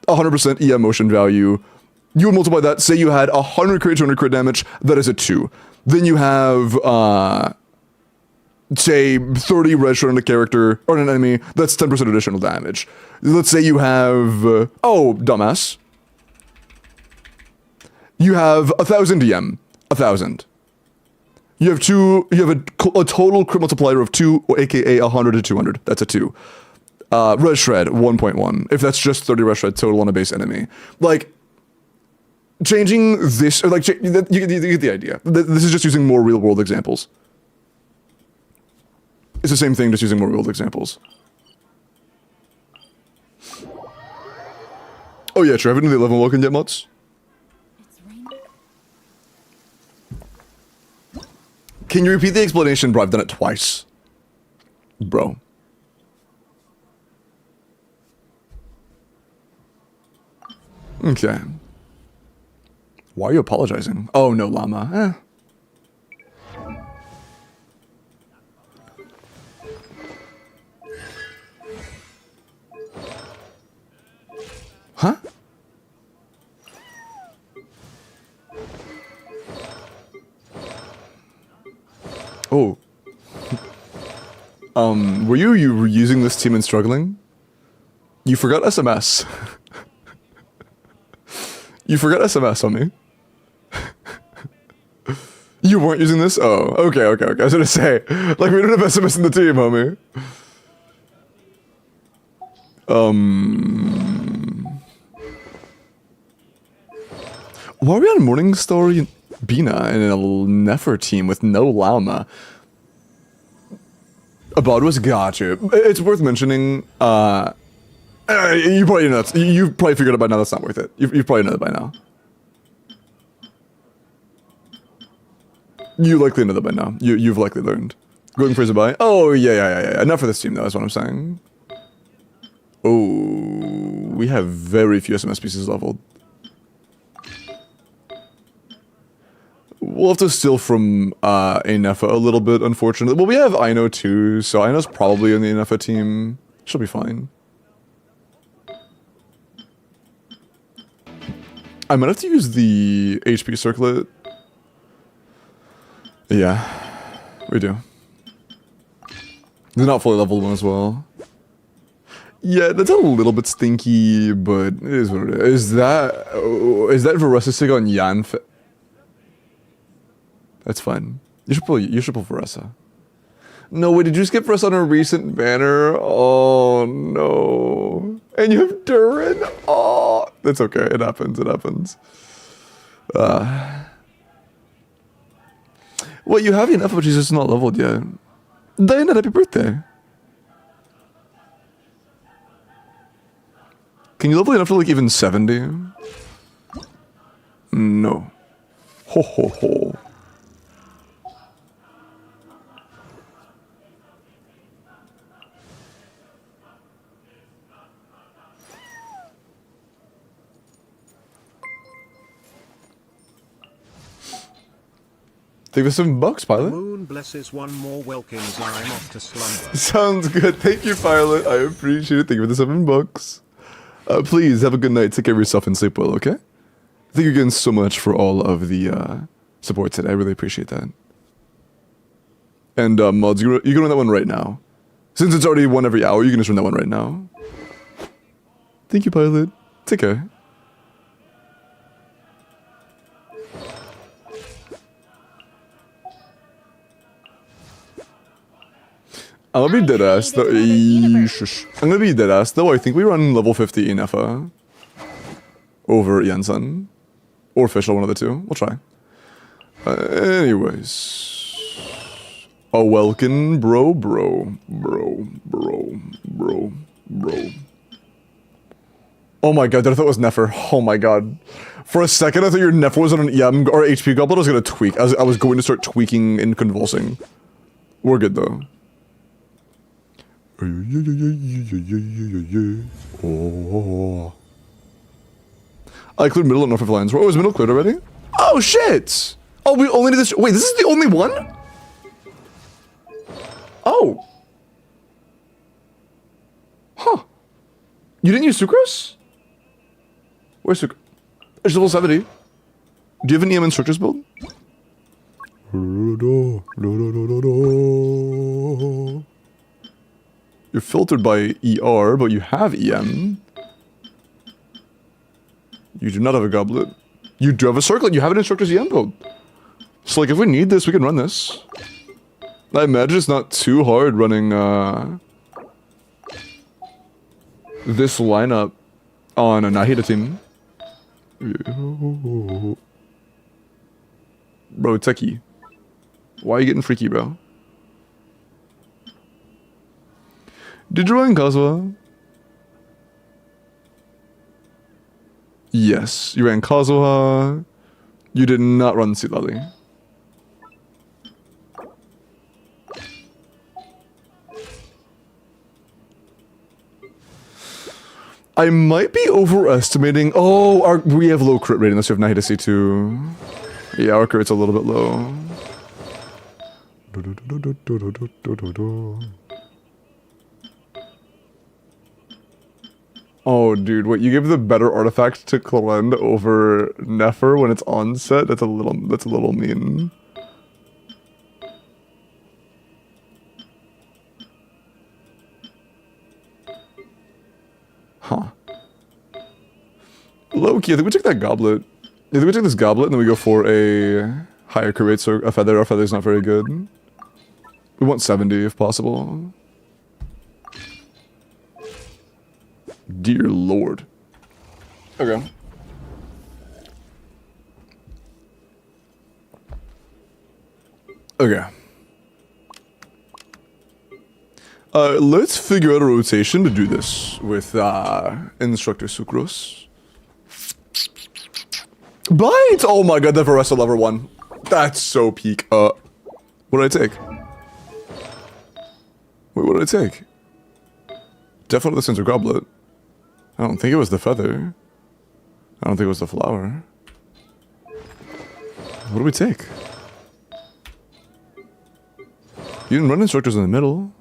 100% EM motion value. You would multiply that, say you had 100 crit, 200 crit damage, that is a 2. Then you have, say, 30 red shred on a character, or an enemy, that's 10% additional damage. Let's say you have, oh, dumbass. You have 1,000 EM, 1,000. You have a total crit multiplier of 2, or aka 100 to 200, that's a 2. Red shred, 1.1, if that's just 30 red shred total on a base enemy. Like, changing this, or like, you get the idea. This is just using more real-world examples. It's the same thing, just using more real-world examples. Oh yeah, true. Haven't you the 11 Welkin yet, mods? Can you repeat the explanation, bro? I've done it twice. Bro. Okay. Why are you apologizing? Oh, no, llama. Huh? Oh. Were you using this team and struggling? You forgot SMS. You forgot SMS on me. You weren't using this? Oh, okay. I was gonna say, like, we don't have SMS in the team, homie. Why are we on Morning Story Bina in a Nefer team with no llama? Abadwas, gotcha. It's worth mentioning, you probably know you've probably figured out by now that's not worth it. You probably know that by now. You likely know that by now. You've likely learned. Going for Zabai? Oh, yeah. Enough for this team, though, that's what I'm saying. Oh, we have very few SMS pieces leveled. We'll have to steal from Anefa a little bit, unfortunately. Well, we have Aino too, so Aino's probably in the Anefa team. She'll be fine. I might have to use the HP circlet. Yeah, we do. They're not fully leveled one as well. Yeah, that's a little bit stinky, but it is what it is. Is that Varessa Sig on Yan? That's fine. You should pull Varessa. No, wait, did you skip Varessa on a recent banner? Oh no. And you have Durin? Oh, that's okay. It happens. Well, you have enough, but she's just not leveled yet. Diana, happy birthday. Can you level enough to like even 70? No. Ho ho ho. Think of $7, Pilot. Moon blesses one more Welkins. I'm off to slumber. Sounds good. Thank you, Pilot. I appreciate it. Thank you for the $7. Please have a good night. Take care of yourself and sleep well, okay? Thank you again so much for all of the support today. I really appreciate that. And mods, you can run that one right now. Since it's already one every hour, you can just run that one right now. Thank you, Pilot. Take care. I'm gonna be deadass though. I'm gonna be deadass though. I think we run level 50 in Efa over Jensen. Or official, one of the two. We'll try. Anyways. A Welkin, bro. Oh my god, I thought it was Nefer. Oh my god. For a second, I thought your Nefer was on an EM or HP goblet. I was gonna tweak. I was going to start tweaking and convulsing. We're good though. Oh. I cleared middle and north of lines. Oh, is middle cleared already? Oh shit! Oh, we only did this. Wait, this is the only one? Oh. Huh. You didn't use sucrose? Where's sucrose? It's level 70. Do you have an EM instructors build? You're filtered by ER, but you have EM. You do not have a goblet. You do have a circlet. You have an instructor's EM build. So, like, if we need this, we can run this. I imagine it's not too hard running, this lineup on a Nahida team. Bro, techie. Why are you getting freaky, bro? Did you run Kazuha? Yes, you ran Kazuha. You did not run Silali. I might be overestimating. Oh, we have low crit rating unless you have Nahida C2. Yeah, our crit's a little bit low. Oh, dude, wait, you give the better artifact to Clend over Nefer when it's on set? That's a little mean. Huh. Low-key, I think we took that goblet. I think we took this goblet and then we go for a higher crit rate, so a feather. Our feather's not very good. We want 70 if possible. Dear Lord. Okay. Okay. Let's figure out a rotation to do this with Instructor Sucrose. Bite! Oh my god, the Varessa level 1. That's so peak. What did I take? Wait, what did I take? Definitely the Sensor Goblet. I don't think it was the feather. I don't think it was the flower. What did we take? You didn't run instructors in the middle.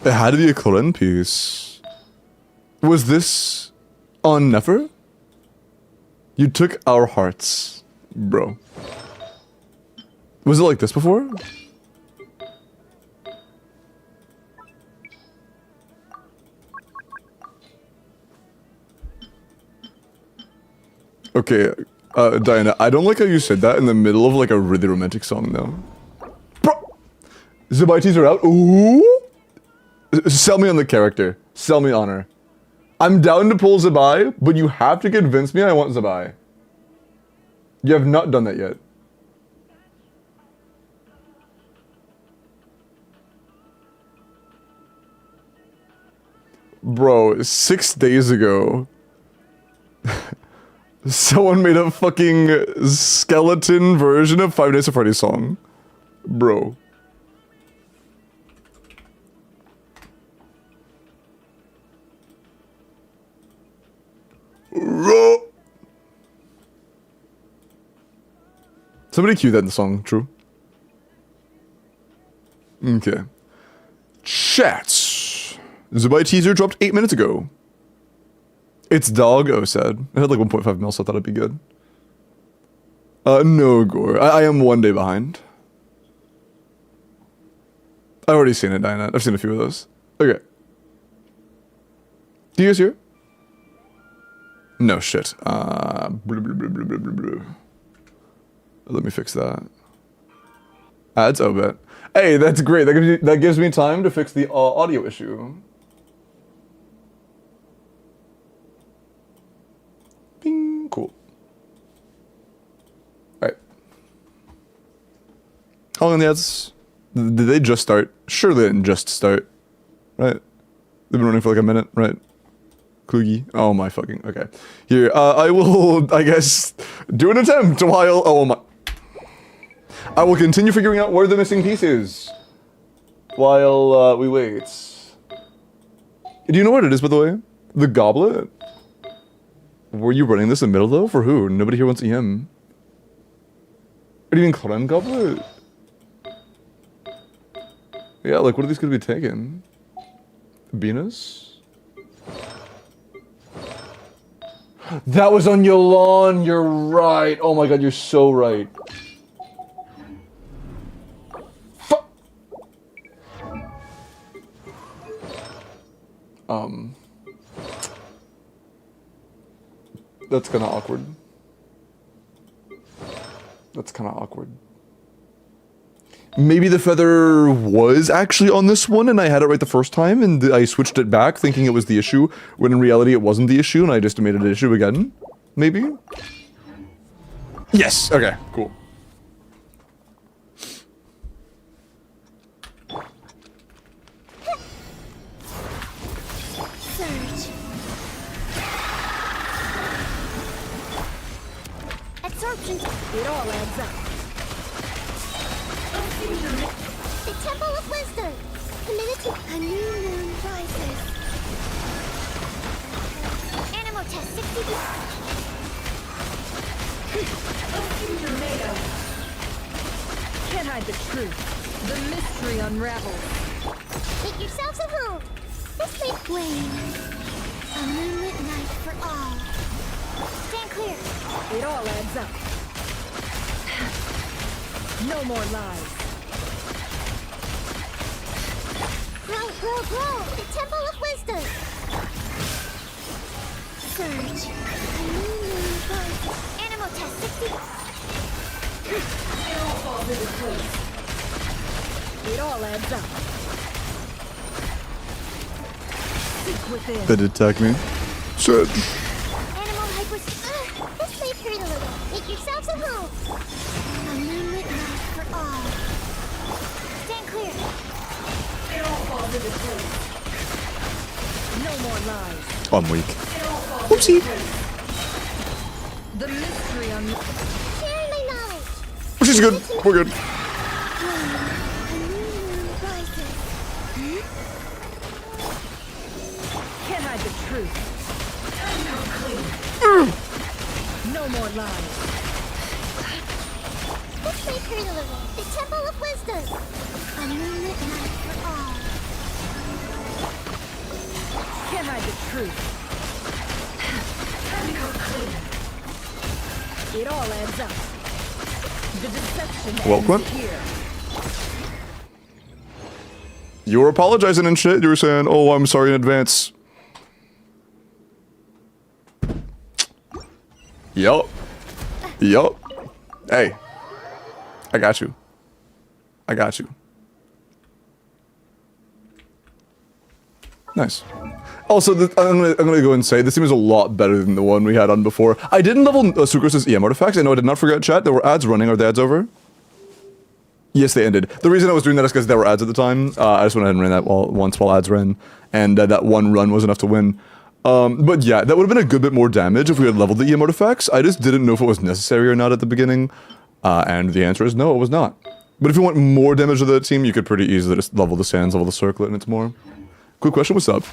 It had to be a Corinne piece. Was this on Nefer? You took our hearts, bro. Was it like this before? Okay, Diana, I don't like how you said that in the middle of like a really romantic song though. Bro! Zabaitis are out? Ooh! Sell me on the character. Sell me on her. I'm down to pull Zabai, but you have to convince me I want Zabai. You have not done that yet. Bro, 6 days ago, someone made a fucking skeleton version of 5 Nights at Freddy's song. Bro. Somebody cue that in the song, true? Okay. Chats. Zubai teaser dropped 8 minutes ago. It's dog, oh sad. I had like 1.5 mil, so I thought it'd be good. No, Gore. I am 1 day behind. I've already seen it, Diana. I've seen a few of those. Okay. Do you guys hear? No shit. Let me fix that. Ads? Oh, bet. Hey, that's great. That gives me time to fix the audio issue. How long in the ads? Did they just start? Sure, they didn't just start. Right? They've been running for like a minute, right? Klugi. Oh my fucking, okay. Here, I will, I guess, do an attempt while, oh my. I will continue figuring out where the missing piece is. While, we wait. Do you know what it is, by the way? The goblet? Were you running this in the middle, though? For who? Nobody here wants EM. What do you mean, Clem goblet? Yeah, like, what are these gonna be taking? Venus? That was on your lawn, you're right. Oh my god, you're so right. That's kinda awkward. That's kinda awkward. Maybe the feather was actually on this one and I had it right the first time and I switched it back thinking it was the issue, when in reality it wasn't the issue and I just made it an issue again? Maybe? Yes! Okay, cool. Surge. Absorption. It all adds up. The Temple of Wisdom. Committed to a new moon rises. Animal test 60. Can't hide the truth. The mystery unravels. Make yourselves at home. This way. Wane. A moonlit night for all. Stand clear. It all adds up. No more lies. Grow, grow, grow. The Temple of Wisdom. Surge. A new moon rises. Animal test 60. It all falls into place. It all adds up. Seek within. That did attack me. Shit. Animal hyper. This way hurt a little. Make yourselves at home. A moonlit night for all. Stand clear. It all falls into place. No more lies. I'm weak. It all falls Oopsie. into place. The mystery Sharing my knowledge. She's good. We're good. A new moon rises. Can't hide the truth. No more lies. This may hurt a little. The Temple of Wisdom. A moonlit night for all. Can't hide the truth. It all adds up. The deception Welkin? ends here. You were apologizing and shit. You were saying, oh, I'm sorry in advance. Yup. Yup. Hey. I got you. I got you. Nice. Also, I'm gonna go and say, this seems a lot better than the one we had on before. I didn't level Sucrose' EM artifacts. I know I did not forget, chat. There were ads running. Are the ads over? Yes, they ended. The reason I was doing that is because there were ads at the time. I just went ahead and ran that once while ads ran. And that one run was enough to win. But yeah, that would have been a good bit more damage if we had leveled the EM artifacts. I just didn't know if it was necessary or not at the beginning. And the answer is no, it was not. But if you want more damage to the team, you could pretty easily just level the sands, level the circlet, and it's more. Quick question, what's up?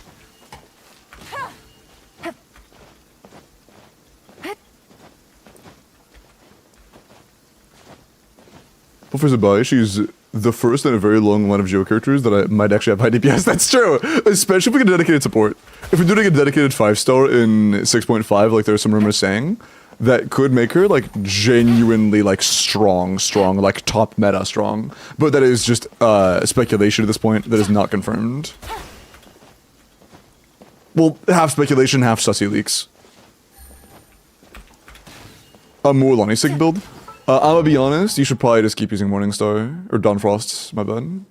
Professor Bai, she's the first in a very long line of Geo characters that I might actually have high DPS. That's true! Especially if we get dedicated support. If we're doing a dedicated 5-star in 6.5, like there's some rumors saying, that could make her, like, genuinely, like, strong, like, top meta strong. But that is just, speculation at this point. That is not confirmed. Well, half speculation, half sussy leaks. A more Lonnie Sig build? I'm gonna be honest, you should probably just keep using Morningstar. Or Dawnfrost, my bad.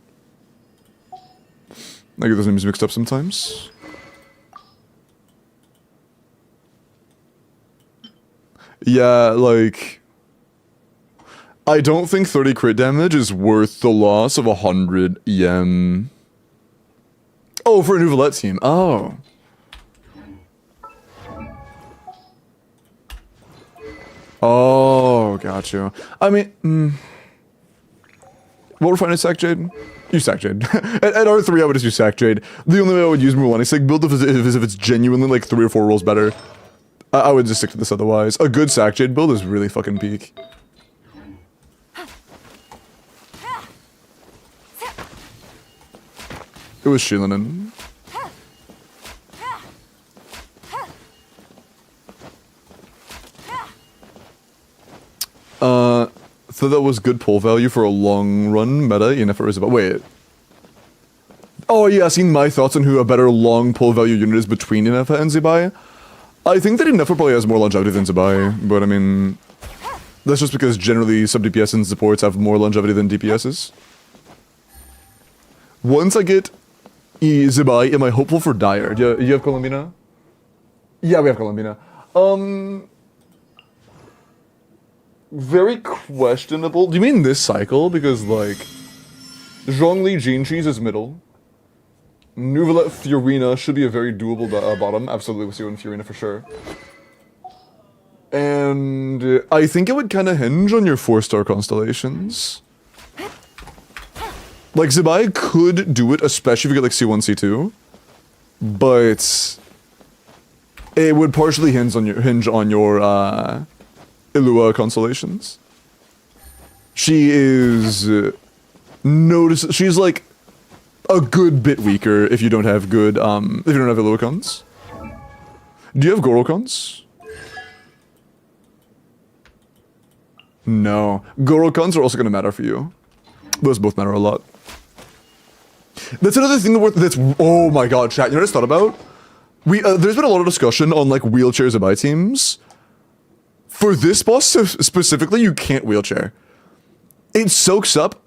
I get those names mixed up sometimes. Yeah, like... I don't think 30 crit damage is worth the loss of 100 EM. Oh, for a Nouvellette team. Oh. Oh, got you. I mean, what we're finding is Sack Jade? Use Sack Jade. at R3, I would just use Sack Jade. The only way I would use Mulan Sig build is if it's genuinely like 3 or 4 rolls better. I would just stick to this otherwise. A good Sack Jade build is really fucking peak. It was Shilinen. So that was good pull value for a long run meta, even if it was about. Wait. Oh, yeah, seeing my thoughts on who a better long pull value unit is between Inefa and Zibai. I think that Inefa probably has more longevity than Zibai, but I mean. That's just because generally sub DPS and supports have more longevity than DPSs. Once I get Zibai, am I hopeful for Dire? Do you have Columbina? Yeah, we have Columbina. Very questionable. Do you mean this cycle? Because, like, Zhongli Gene Cheese is middle. Nouvellette Fiorina should be a very doable bottom. Absolutely with you and Fiorina for sure. And I think it would kind of hinge on your 4-star constellations. Like, Zibai could do it, especially if you get, like, C1, C2. But it would partially hinge on your Illua constellations. She is she's like a good bit weaker if you don't have good if you don't have Illua cons. Do you have Goro cons? No. Goro cons are also gonna matter for you. Those both matter a lot. That's another thing that's oh my god, chat, you know what I just thought about? There's been a lot of discussion on like wheelchair Zibai teams. For this boss specifically, you can't wheelchair. It soaks up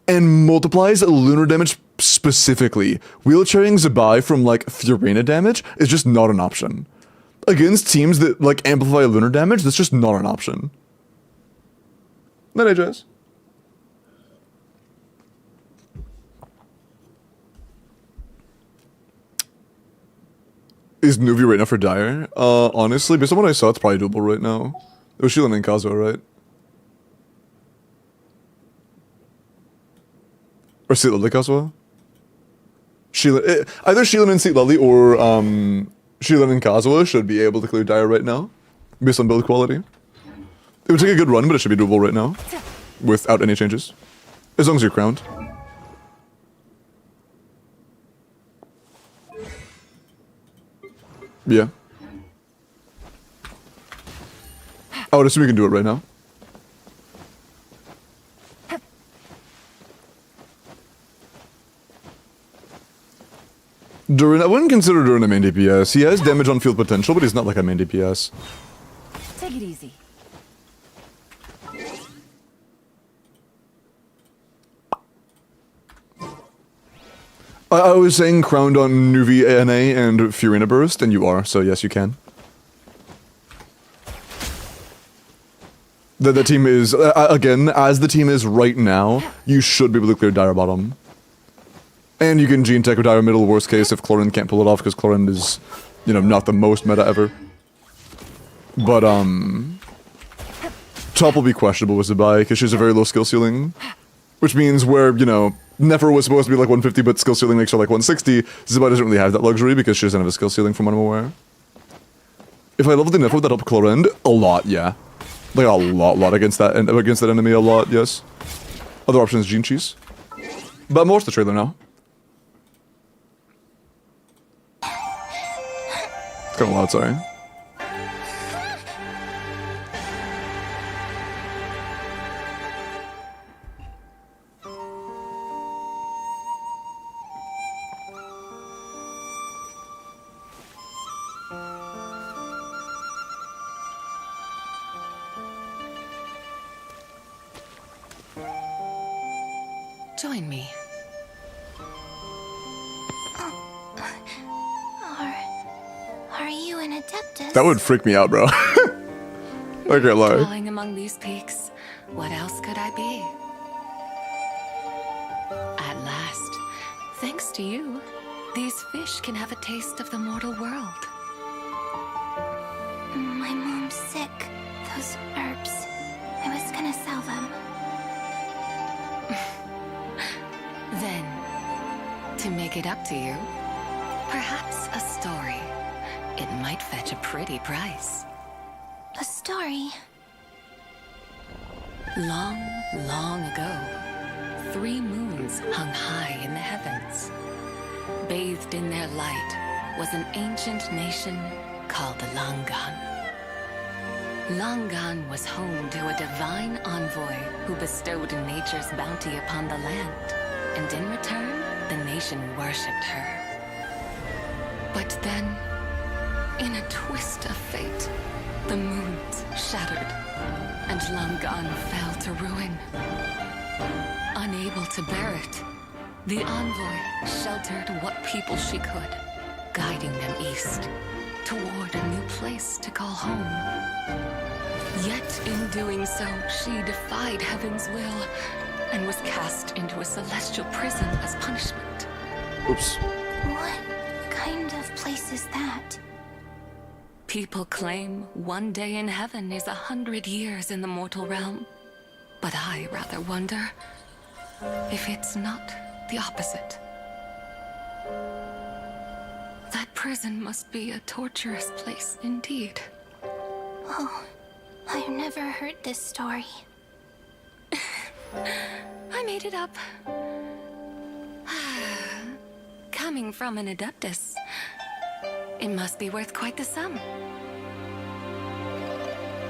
and multiplies lunar damage specifically. Wheelchairing Zibai from like Fiorina damage is just not an option. Against teams that like amplify lunar damage, that's just not an option. Not AJS. Is Nuvi right now for Dire? Honestly, based on what I saw, it's probably doable right now. It was Shilin and Kazuo, right? Or Seat Lily Kazuo? Either Shilin and Seat Lily or Shilin and Kazuo should be able to clear Dire right now, based on build quality. It would take a good run, but it should be doable right now, without any changes. As long as you're crowned. Yeah. I would assume you can do it right now. Durin, I wouldn't consider Durin a main DPS. He has damage on field potential, but he's not like a main DPS. Take it easy. I was saying crowned on Nuvi NA and Fiorina Burst, and you are, so yes, you can. The team is, again, as the team is right now, you should be able to clear Dire bottom. And you can Gene Tech or Dire middle, worst case, if Chlorine can't pull it off, because Chlorine is, you know, not the most meta ever. But, top will be questionable with Zibai, because she has a very low skill ceiling. Which means where, you know, Nefer was supposed to be like 150, but skill ceiling makes her like 160. Zibai doesn't really have that luxury because she doesn't have a skill ceiling from what I'm aware. If I leveled the Nefer, would that help Chlorend? A lot, yeah. Like a lot against that enemy, a lot, yes. Other options, Gene Cheese. But more to the trailer now. It's kind of loud, sorry. Join me. Are you an Adeptus? That would freak me out, bro. I can't lie. Dwelling among these peaks, what else could I be? At last, thanks to you, these fish can have a taste of the mortal world. My mom's sick. Those herbs. I was gonna sell them. Then, to make it up to you, perhaps a story. It might fetch a pretty price. A story. Long, long ago, 3 moons hung high in the heavens. Bathed in their light was an ancient nation called Langan. Langan was home to a divine envoy who bestowed nature's bounty upon the land, and in return, the nation worshipped her. But then, in a twist of fate, the moons shattered, and Langan fell to ruin. Unable to bear it, the envoy sheltered what people she could, guiding them east, toward a new place to call home. Yet in doing so, she defied heaven's will and was cast into a celestial prison as punishment. Oops. What kind of place is that? People claim one day in heaven is 100 years in the mortal realm. But I rather wonder if it's not the opposite. That prison must be a torturous place indeed. Oh, I've never heard this story. I made it up. Coming from an Adeptus, it must be worth quite the sum.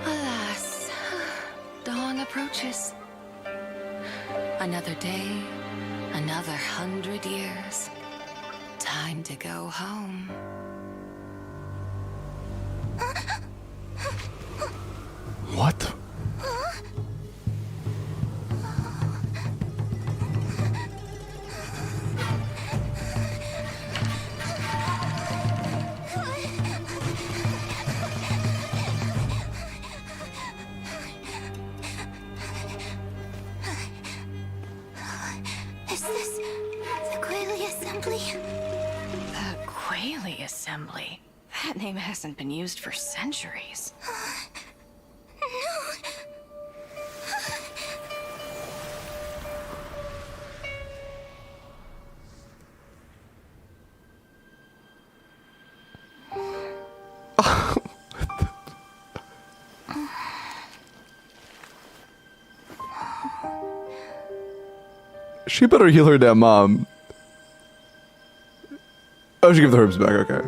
Alas, dawn approaches. Another day, another 100 years. Time to go home. What? Is this the Quaily Assembly? The Quaily Assembly? That name hasn't been used for centuries. She better heal her damn mom. Oh, she gave the herbs back, okay.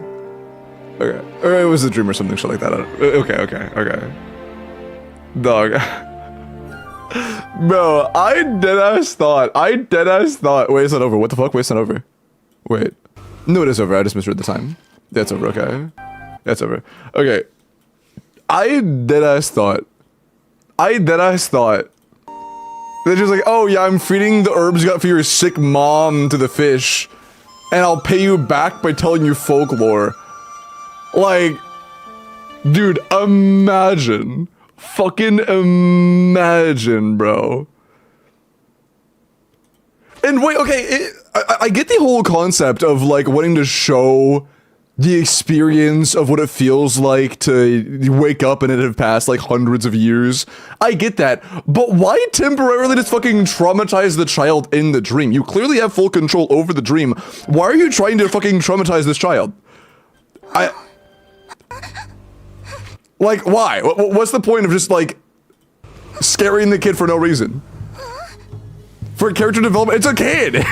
Okay. Or it was a dream or something, shit like that. Okay. Dog. Bro, I deadass thought. Wait, it's not over. What the fuck? Wait, it's not over. Wait. No, it is over. I just misread the time. That's over, okay. That's over. Okay. I deadass thought that she was like, oh yeah, I'm feeding the herbs you got for your sick mom to the fish, and I'll pay you back by telling you folklore. Like, dude, imagine. Fucking imagine, bro. And wait, okay, I get the whole concept of like wanting to show the experience of what it feels like to wake up and it have passed like hundreds of years. I get that, but why temporarily just fucking traumatize the child in the dream? You clearly have full control over the dream. Why are you trying to fucking traumatize this child? Like, why? What's the point of just like scaring the kid for no reason? For character development, it's a kid!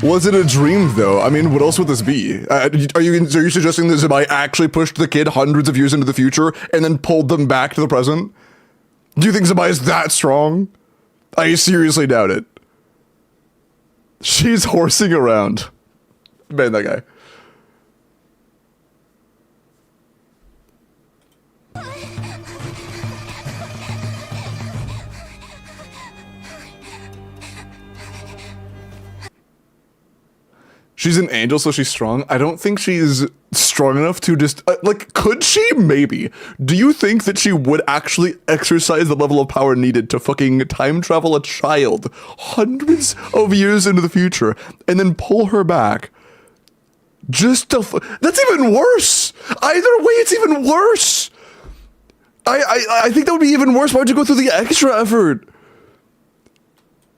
Was it a dream, though? I mean, what else would this be? Are you suggesting that Zebai actually pushed the kid hundreds of years into the future and then pulled them back to the present? Do you think Zebai is that strong? I seriously doubt it. She's horsing around. Man, that guy. She's an angel, so she's strong. I don't think she's strong. strong enough to just like, could she? Maybe. Do you think that she would actually exercise the level of power needed to fucking time travel a child hundreds of years into the future and then pull her back? Just to that's even worse. Either way, it's even worse. I think that would be even worse. Why would you go through the extra effort?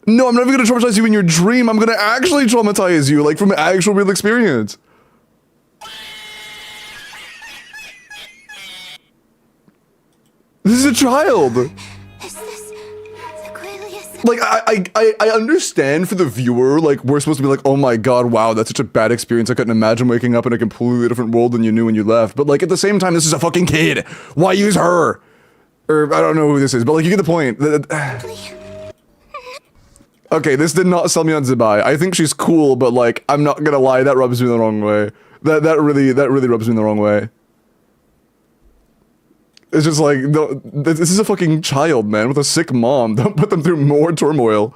No, I'm not even going to traumatize you in your dream. I'm going to actually traumatize you, like, from actual real experience. This is a child. Is this the Quailius? Like, I understand for the viewer, like, we're supposed to be like, oh my god, wow, that's such a bad experience. I couldn't imagine waking up in a completely different world than you knew when you left. But, like, at the same time, this is a fucking kid. Why use her? Or, I don't know who this is, but, like, you get the point. Okay, this did not sell me on Zebai. I think she's cool, but like, I'm not gonna lie, that rubs me the wrong way. That really rubs me the wrong way. It's just like, no, this is a fucking child, man, with a sick mom. Don't put them through more turmoil.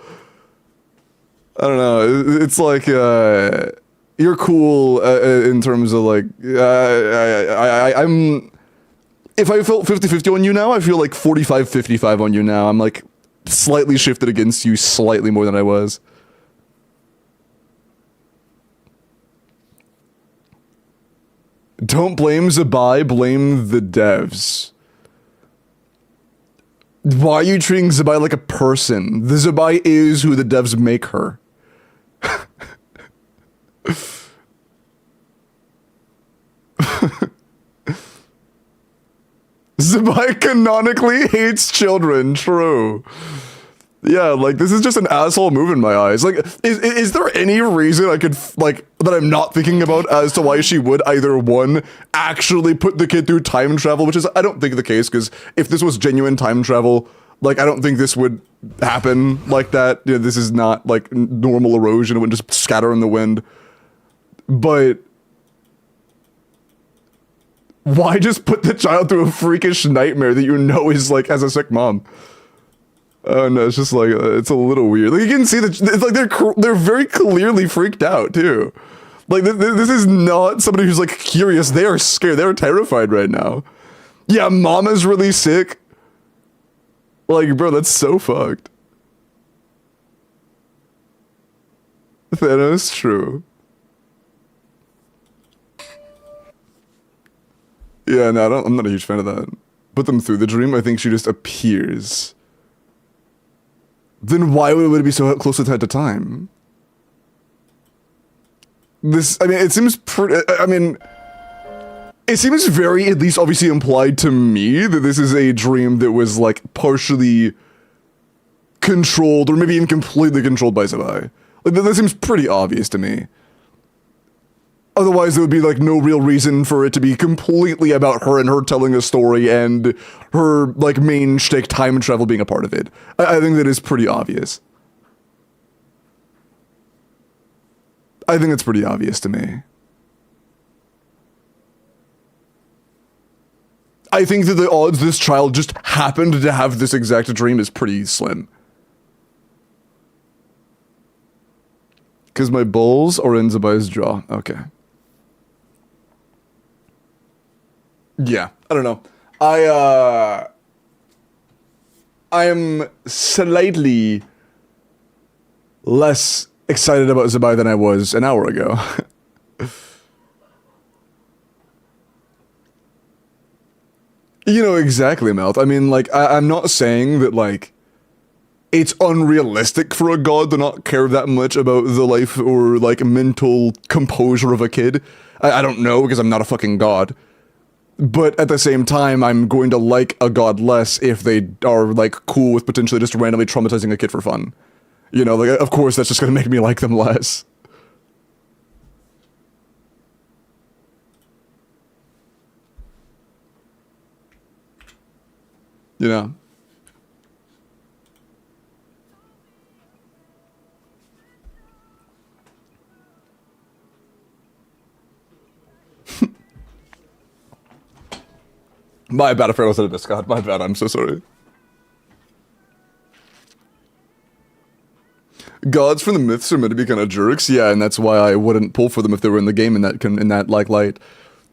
I don't know. It's like, you're cool in terms of like, I'm. If I felt 50-50 on you now, I feel like 45-55 on you now. I'm like slightly shifted against you slightly more than I was. Don't blame Zebai, blame the devs. Why are you treating Zebai like a person? The Zebai is who the devs make her. Zebai canonically hates children, true. Yeah, like, this is just an asshole move in my eyes. Like, is there any reason I could, like, that I'm not thinking about as to why she would either, one, actually put the kid through time travel, which is, I don't think the case, because if this was genuine time travel, like, I don't think this would happen like that. You know, this is not, like, normal erosion. It would just scatter in the wind. But why just put the child through a freakish nightmare that you know is, like, has a sick mom? Oh no, it's just like, it's a little weird. Like, you can see that, it's like they're very clearly freaked out, too. Like, this is not somebody who's, like, curious. They are scared. They're terrified right now. Yeah, mama's really sick. Like, bro, that's so fucked. Thanos, true. Yeah, no, I'm not a huge fan of that. Put them through the dream, I think she just appears. Then why would it be so closely tied to time? This, I mean, it seems it seems very, at least obviously implied to me, that this is a dream that was, like, partially controlled, or maybe even completely controlled by Zebai. Like, that seems pretty obvious to me. Otherwise, there would be, like, no real reason for it to be completely about her and her telling a story and her, like, main shtick, time travel, being a part of it. I think that is pretty obvious. I think it's pretty obvious to me. I think that the odds this child just happened to have this exact dream is pretty slim. Because my balls are in Zebai's jaw. Okay. Yeah, I don't know. I am slightly less excited about Zebai than I was an hour ago. You know, exactly, Melt. I mean, like, I'm not saying that, like, it's unrealistic for a god to not care that much about the life or, like, mental composure of a kid. I don't know, because I'm not a fucking god. But at the same time, I'm going to like a god less if they are, like, cool with potentially just randomly traumatizing a kid for fun. You know, like, of course that's just gonna make me like them less. You know? My bad if I was at a Discord. My bad, I'm so sorry. Gods from the myths are meant to be kind of jerks, yeah, and that's why I wouldn't pull for them if they were in the game in that like light.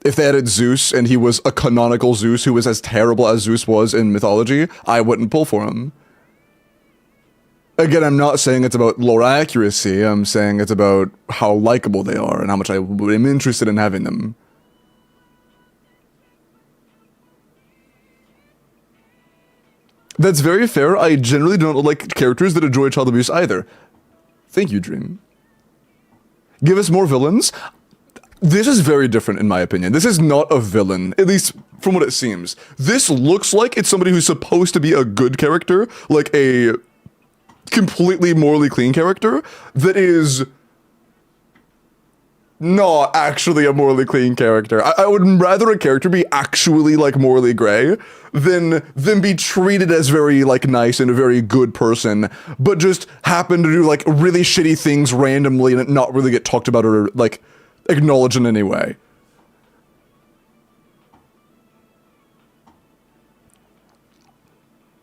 If they added Zeus and he was a canonical Zeus who was as terrible as Zeus was in mythology, I wouldn't pull for him. Again, I'm not saying it's about lore accuracy, I'm saying it's about how likable they are and how much I am interested in having them. That's very fair. I generally don't like characters that enjoy child abuse either. Thank you, Dream. Give us more villains. This is very different in my opinion. This is not a villain, at least from what it seems. This looks like it's somebody who's supposed to be a good character, like a completely morally clean character that is not actually a morally clean character. I would rather a character be actually like morally gray than be treated as very like nice and a very good person, but just happen to do like really shitty things randomly and not really get talked about or like acknowledged in any way.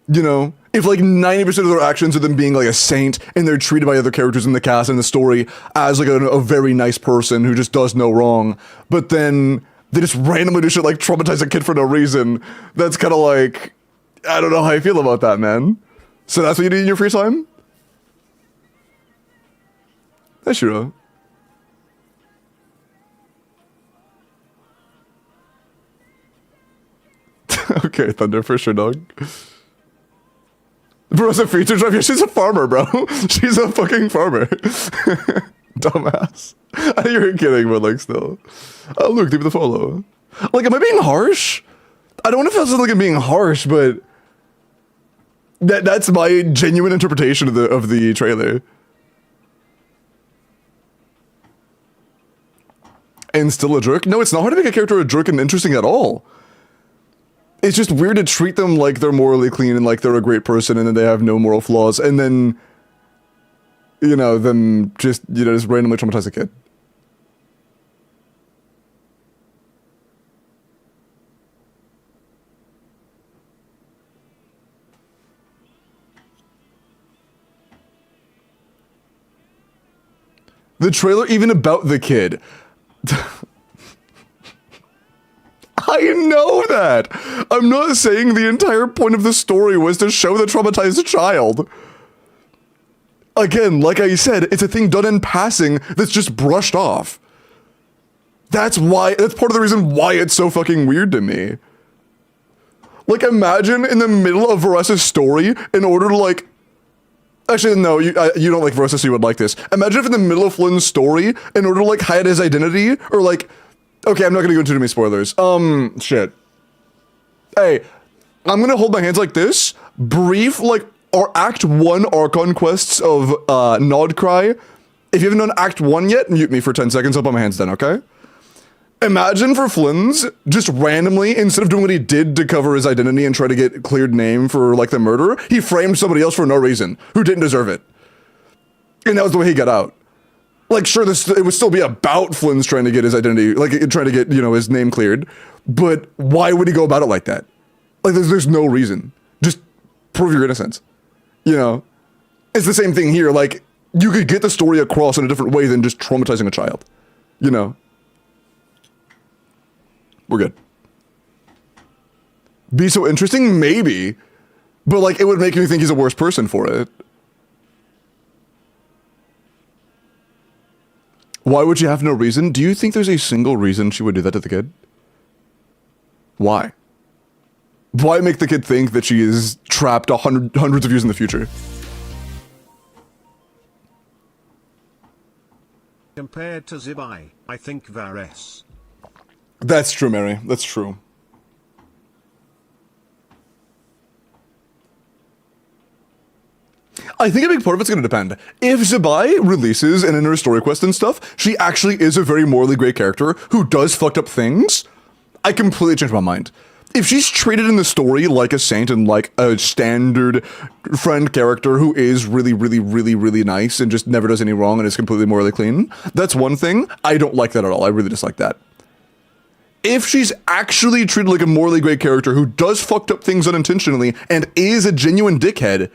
You know, if like 90% of their actions are them being like a saint and they're treated by other characters in the cast and the story as like a very nice person who just does no wrong, but then they just randomly do shit like traumatize a kid for no reason, that's kind of like, I don't know how I feel about that, man. So that's what you do in your free time? That's true. Okay, Thunder, for sure, dog. Bro's a feature drive. Yeah, she's a farmer, bro. She's a fucking farmer. Dumbass. I think you're kidding, but like still. Oh, Luke, give me the follow. Like, am I being harsh? I don't want to feel like I'm being harsh, but that's my genuine interpretation of the trailer. And still a jerk? No, it's not hard to make a character a jerk and interesting at all. It's just weird to treat them like they're morally clean and like they're a great person and then they have no moral flaws and then, you know, them just, you know, just randomly traumatize a kid. The trailer even about the kid. I know that! I'm not saying the entire point of the story was to show the traumatized child. Again, like I said, it's a thing done in passing that's just brushed off. That's part of the reason why it's so fucking weird to me. Like, imagine in the middle of Varessa's story, in order to like... Actually, no, you don't like Varessa, so you would like this. Imagine if in the middle of Flynn's story, in order to like hide his identity, or like... Okay, I'm not gonna go into too many spoilers. Shit. Hey, I'm gonna hold my hands like this. Brief, like, our Act 1 Archon quests of, Nodcry. If you haven't done Act 1 yet, mute me for 10 seconds, I'll put my hands down, okay? Imagine for Flynn's, just randomly, instead of doing what he did to cover his identity and try to get cleared name for, like, the murder, he framed somebody else for no reason, who didn't deserve it. And that was the way he got out. Like, sure, it would still be about Flynn's trying to get his identity, like, trying to get, you know, his name cleared. But why would he go about it like that? Like, there's no reason. Just prove your innocence. You know? It's the same thing here. Like, you could get the story across in a different way than just traumatizing a child. You know? We're good. Be so interesting? Maybe. But, like, it would make me think he's a worse person for it. Why would she have no reason? Do you think there's a single reason she would do that to the kid? Why? Why make the kid think that she is trapped hundreds of years in the future? Compared to Zibai, I think Varese. That's true, Mary. That's true. I think a big part of it's going to depend. If Zibai releases and in her story quest and stuff, she actually is a very morally great character who does fucked up things, I completely change my mind. If she's treated in the story like a saint and like a standard friend character who is really, really, really, really nice and just never does any wrong and is completely morally clean, that's one thing. I don't like that at all. I really dislike that. If she's actually treated like a morally great character who does fucked up things unintentionally and is a genuine dickhead,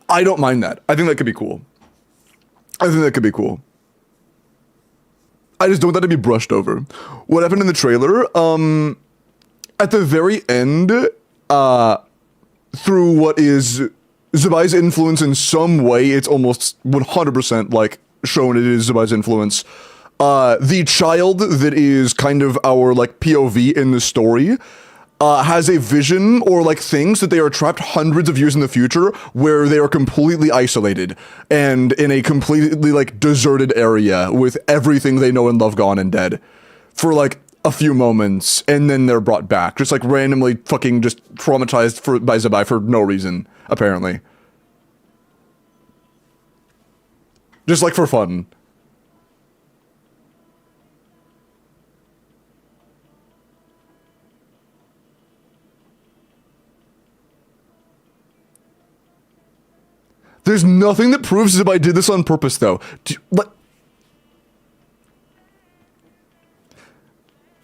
I don't mind that. I think that could be cool. I think that could be cool. I just don't want that to be brushed over. What happened in the trailer, at the very end, through what is Zabai's influence in some way, it's almost 100% like shown it is Zabai's influence. The child that is kind of our like POV in the story has a vision or like things that they are trapped hundreds of years in the future where they are completely isolated and in a completely like deserted area with everything they know and love gone and dead for like a few moments, and then they're brought back just like randomly fucking just traumatized by Zabai for no reason, apparently. Just like for fun. There's nothing that proves that I did this on purpose, though.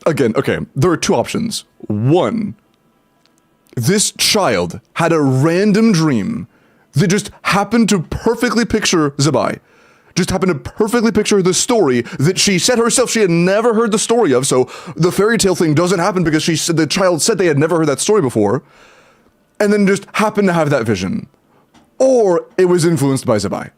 Again, okay, there are two options. One, this child had a random dream that just happened to perfectly picture Zabai. Just happened to perfectly picture the story that she said herself she had never heard the story of, so the fairy tale thing doesn't happen because she said the child said they had never heard that story before, and then just happened to have that vision. Or it was influenced by Zabai.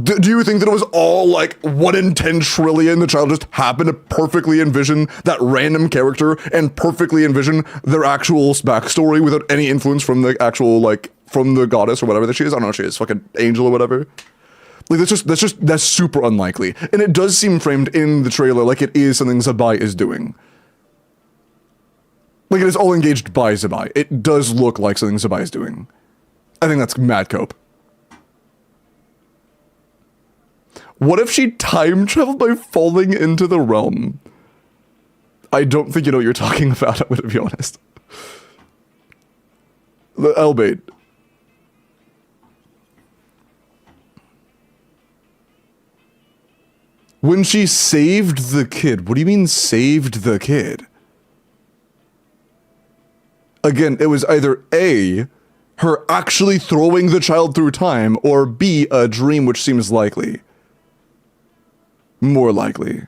Do you think that it was all like 1 in 10 trillion the child just happened to perfectly envision that random character and perfectly envision their actual backstory without any influence from the actual, like, from the goddess or whatever that she is? I don't know what she is, fucking angel or whatever. Like, that's super unlikely. And it does seem framed in the trailer like it is something Zabai is doing. Like, it is all engaged by Zabai. It does look like something Zabai is doing. I think that's mad cope. What if she time traveled by falling into the realm? I don't think you know what you're talking about, I'm gonna be honest. I'll bait. When she saved the kid, what do you mean saved the kid? Again, it was either A, her actually throwing the child through time, or B, a dream, which seems likely. More likely.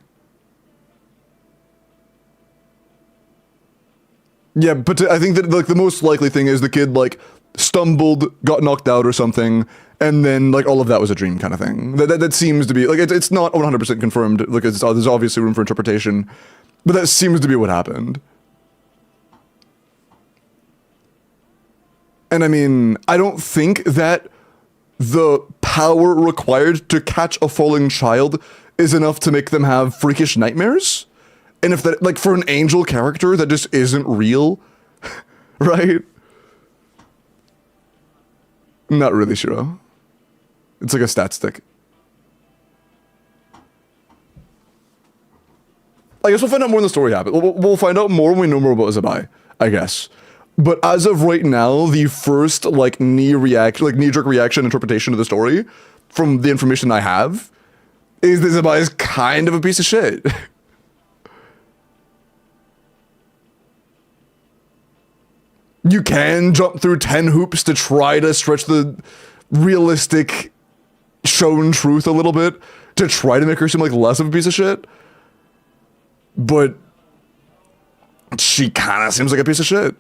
Yeah, but I think that like the most likely thing is the kid like stumbled, got knocked out or something, and then like all of that was a dream kind of thing. That seems to be like it's not 100% confirmed. Like there's obviously room for interpretation, but that seems to be what happened. And I mean, I don't think that the power required to catch a falling child is enough to make them have freakish nightmares. And if that, like, for an angel character, that just isn't real, right? Not really sure. It's like a stat stick. I guess we'll find out more when the story happens. We'll find out more when we know more about Zabai, I guess. But as of right now, the first, like, knee-jerk reaction interpretation of the story, from the information I have, is that Zabai is kind of a piece of shit. You can jump through 10 hoops to try to stretch the realistic shown truth a little bit, to try to make her seem like less of a piece of shit. But she kind of seems like a piece of shit.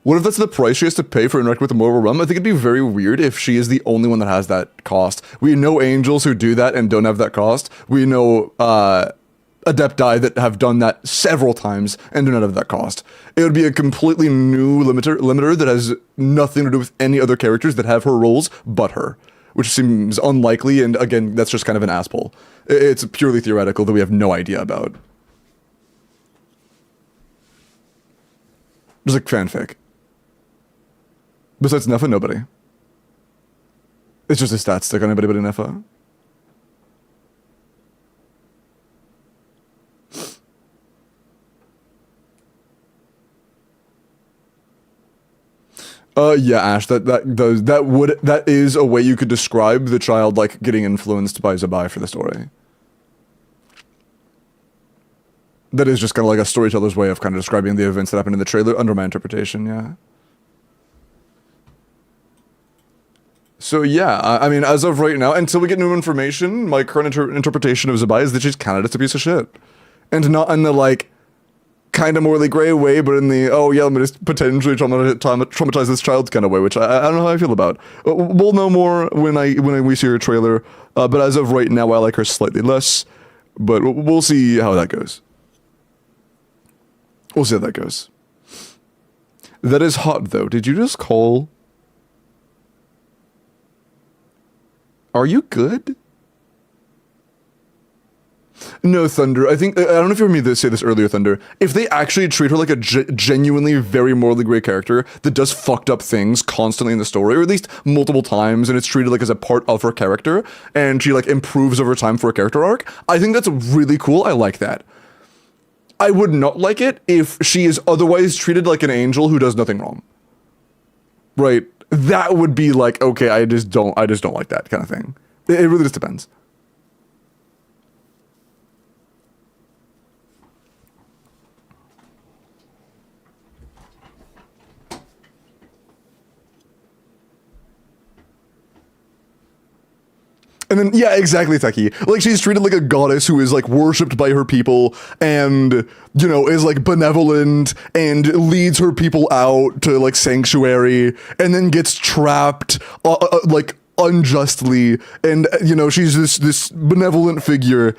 What if that's the price she has to pay for interacting with the mortal realm? I think it'd be very weird if she is the only one that has that cost. We know angels who do that and don't have that cost. We know adepti that have done that several times and do not have that cost. It would be a completely new limiter that has nothing to do with any other characters that have her roles but her, which seems unlikely, and again, that's just kind of an asshole. It's purely theoretical that we have no idea about. Just like fanfic. Besides Nefa, nobody. It's just a stat stick on anybody but Nefa. Yeah, Ash, that is a way you could describe the child, like, getting influenced by Zabai for the story. That is just kind of like a storyteller's way of kind of describing the events that happened in the trailer, under my interpretation, yeah. So yeah, I mean, as of right now, until we get new information, my current interpretation of Zabai is that she's kind of just a piece of shit, and not in the like kind of morally gray way, but in the oh yeah, I'm gonna potentially traumatize this child kind of way, which I don't know how I feel about. We'll know more when we see her trailer, but as of right now, I like her slightly less, but we'll see how that goes. We'll see how that goes. That is hot though. Did you just call? Are you good? No, Thunder. I don't know if you heard me say this earlier, Thunder. If they actually treat her like a genuinely very morally great character that does fucked up things constantly in the story, or at least multiple times, and it's treated like as a part of her character, and she like improves over time for a character arc, I think that's really cool. I like that. I would not like it if she is otherwise treated like an angel who does nothing wrong. Right? That would be like, okay, I just don't like that kind of thing. It really just depends. And then, yeah, exactly, Techie. Like, she's treated like a goddess who is, like, worshipped by her people and, you know, is, like, benevolent and leads her people out to, like, sanctuary and then gets trapped, like, unjustly. And, you know, she's this benevolent figure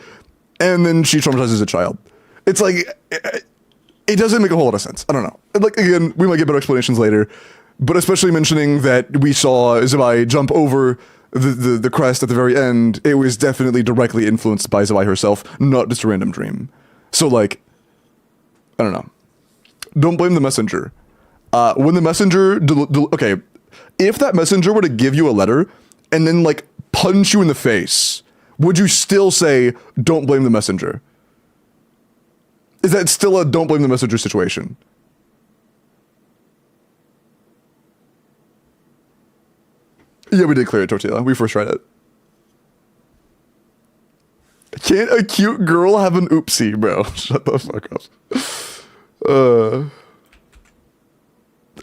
and then she traumatizes a child. It's like, it doesn't make a whole lot of sense. I don't know. Like, again, we might get better explanations later, but especially mentioning that we saw Zabai jump over the crest at the very end, it was definitely directly influenced by Zabai herself, not just a random dream. So, like, I don't know. Don't blame the messenger. When the messenger, okay, if that messenger were to give you a letter and then, like, punch you in the face, would you still say, don't blame the messenger? Is that still a don't blame the messenger situation? Yeah, we did clear it, Tortilla. We first tried it. Can't a cute girl have an oopsie, bro? Shut the fuck up.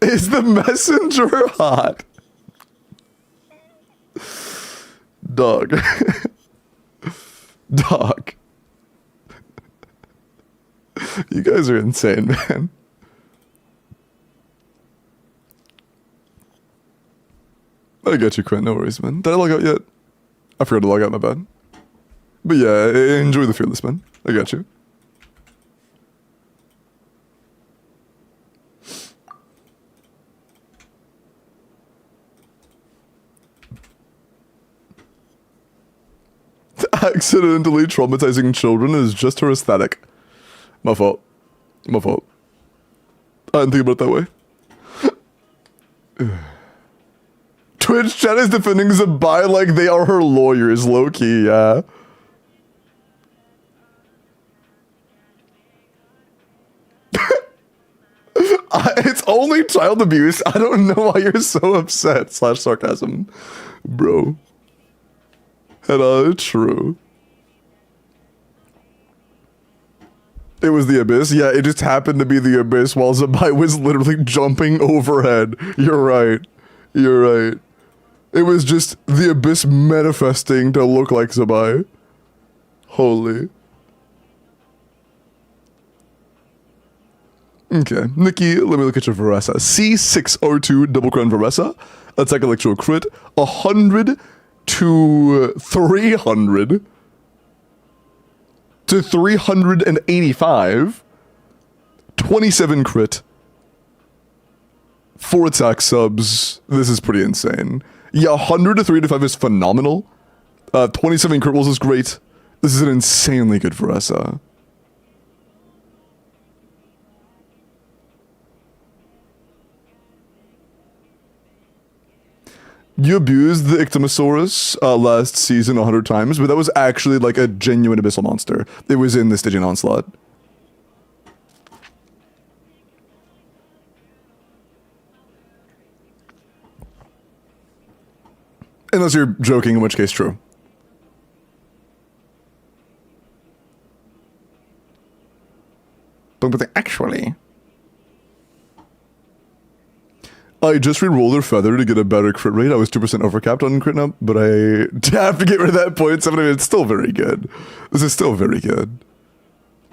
Is the messenger hot? Dog. Dog. You guys are insane, man. I got you, Quinn. No worries, man. Did I log out yet? I forgot to log out, my bad. But yeah, enjoy the Fearless, man. I got you. Accidentally traumatizing children is just her aesthetic. My fault. My fault. I didn't think about it that way. Twitch chat is defending Zabai like they are her lawyers, low-key, yeah. It's only child abuse. I don't know why you're so upset. / sarcasm. Bro. True. It was the Abyss? Yeah, it just happened to be the Abyss while Zabai was literally jumping overhead. You're right. You're right. It was just the Abyss manifesting to look like Zabai. Holy. Okay, Nikki, let me look at your Varessa. C6R2 Double Crown Varessa. Attack Electro Crit. 100 to 300 to 385. 27 crit. 4 attack subs. This is pretty insane. Yeah, 100 to 385 is phenomenal. 27 crit rolls is great. This is an insanely good Varessa. You abused the Ictomosaurus last season 100 times, but that was actually like a genuine abyssal monster. It was in the Stygian Onslaught. Unless you're joking, in which case true. But actually... I just re-rolled her feather to get a better crit rate. I was 2% overcapped on crit up, but I have to get rid of that 0.7. I mean, it's still very good. This is still very good.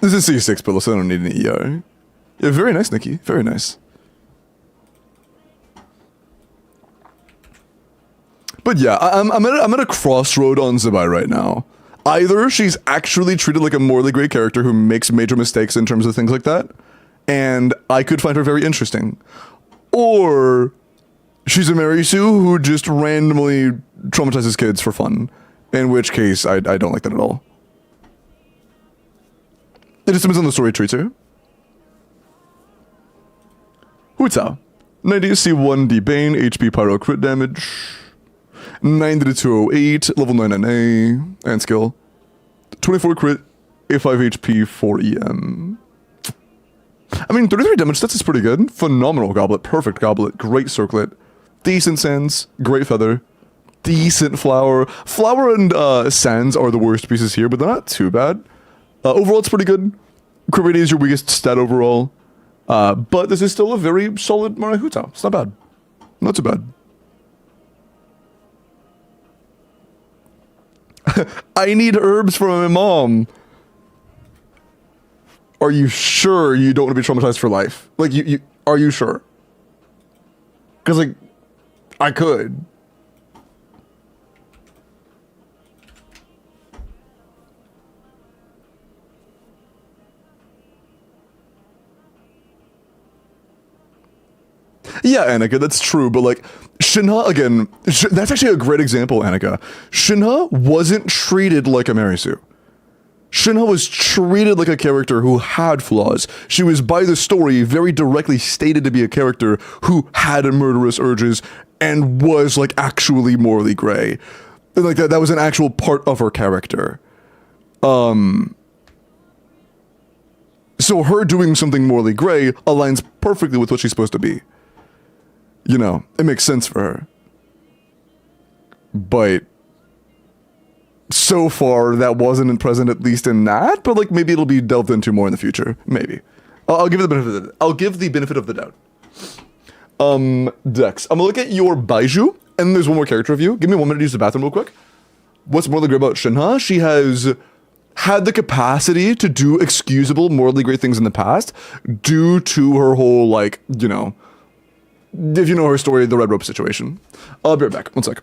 This is C6 pillow, so I don't need an ER. Yeah, very nice, Nikki. Very nice. But yeah, I'm at a crossroad on Zabai right now. Either she's actually treated like a morally great character who makes major mistakes in terms of things like that, and I could find her very interesting. Or she's a Mary Sue who just randomly traumatizes kids for fun, in which case I don't like that at all. It just depends on the story treats her. Huta. 90 C1D Bane, HP Pyro crit damage. 90 to 208, level 99A, and skill. 24 crit, A5 HP, 4 EM. I mean, 33 damage, that's pretty good. Phenomenal goblet, perfect goblet, great circlet, decent sands, great feather, decent flower. Flower and sands are the worst pieces here, but they're not too bad. Overall, it's pretty good. Crit rate is your weakest stat overall. But this is still a very solid Marahuta. It's not bad. Not too bad. I need herbs from my mom. Are you sure you don't want to be traumatized for life? Like, are you sure? Because, like, I could. Yeah, Annika, that's true, but like, Shinha, again, that's actually a great example, Annika. Shinha wasn't treated like a Marisu. Shinha was treated like a character who had flaws. She was, by the story, very directly stated to be a character who had murderous urges and was, like, actually morally gray. And, like, that was an actual part of her character. So her doing something morally gray aligns perfectly with what she's supposed to be. You know, it makes sense for her. But so far, that wasn't present, at least in that, but like maybe it'll be delved into more in the future. Maybe. I'll give it the benefit of the, I'll give the benefit of the doubt. Dex. I'm gonna look at your Baiju, and there's one more character review. Give me 1 minute to use the bathroom real quick. What's morally great about Shinha? She has had the capacity to do excusable, morally great things in the past due to her whole, like, you know, if you know her story, the red rope situation. I'll be right back. 1 sec.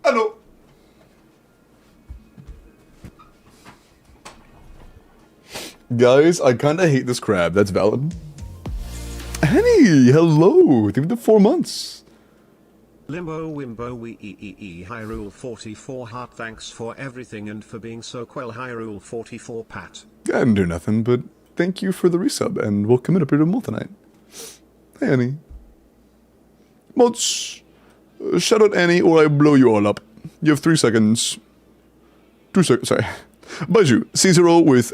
I know. Guys, I kinda hate this crab. That's valid. Henny, hello. Thank you for 4 months. Limbo Wimbo Hyrule 44 heart, thanks for everything and for being so quell Hyrule 44 Pat. I didn't do nothing, but thank you for the resub, and we'll commit a bit more tonight. Hey, Annie. Mods, shout out Annie or I blow you all up. You have 3 seconds. 2 seconds, sorry. Baiju, C0 with,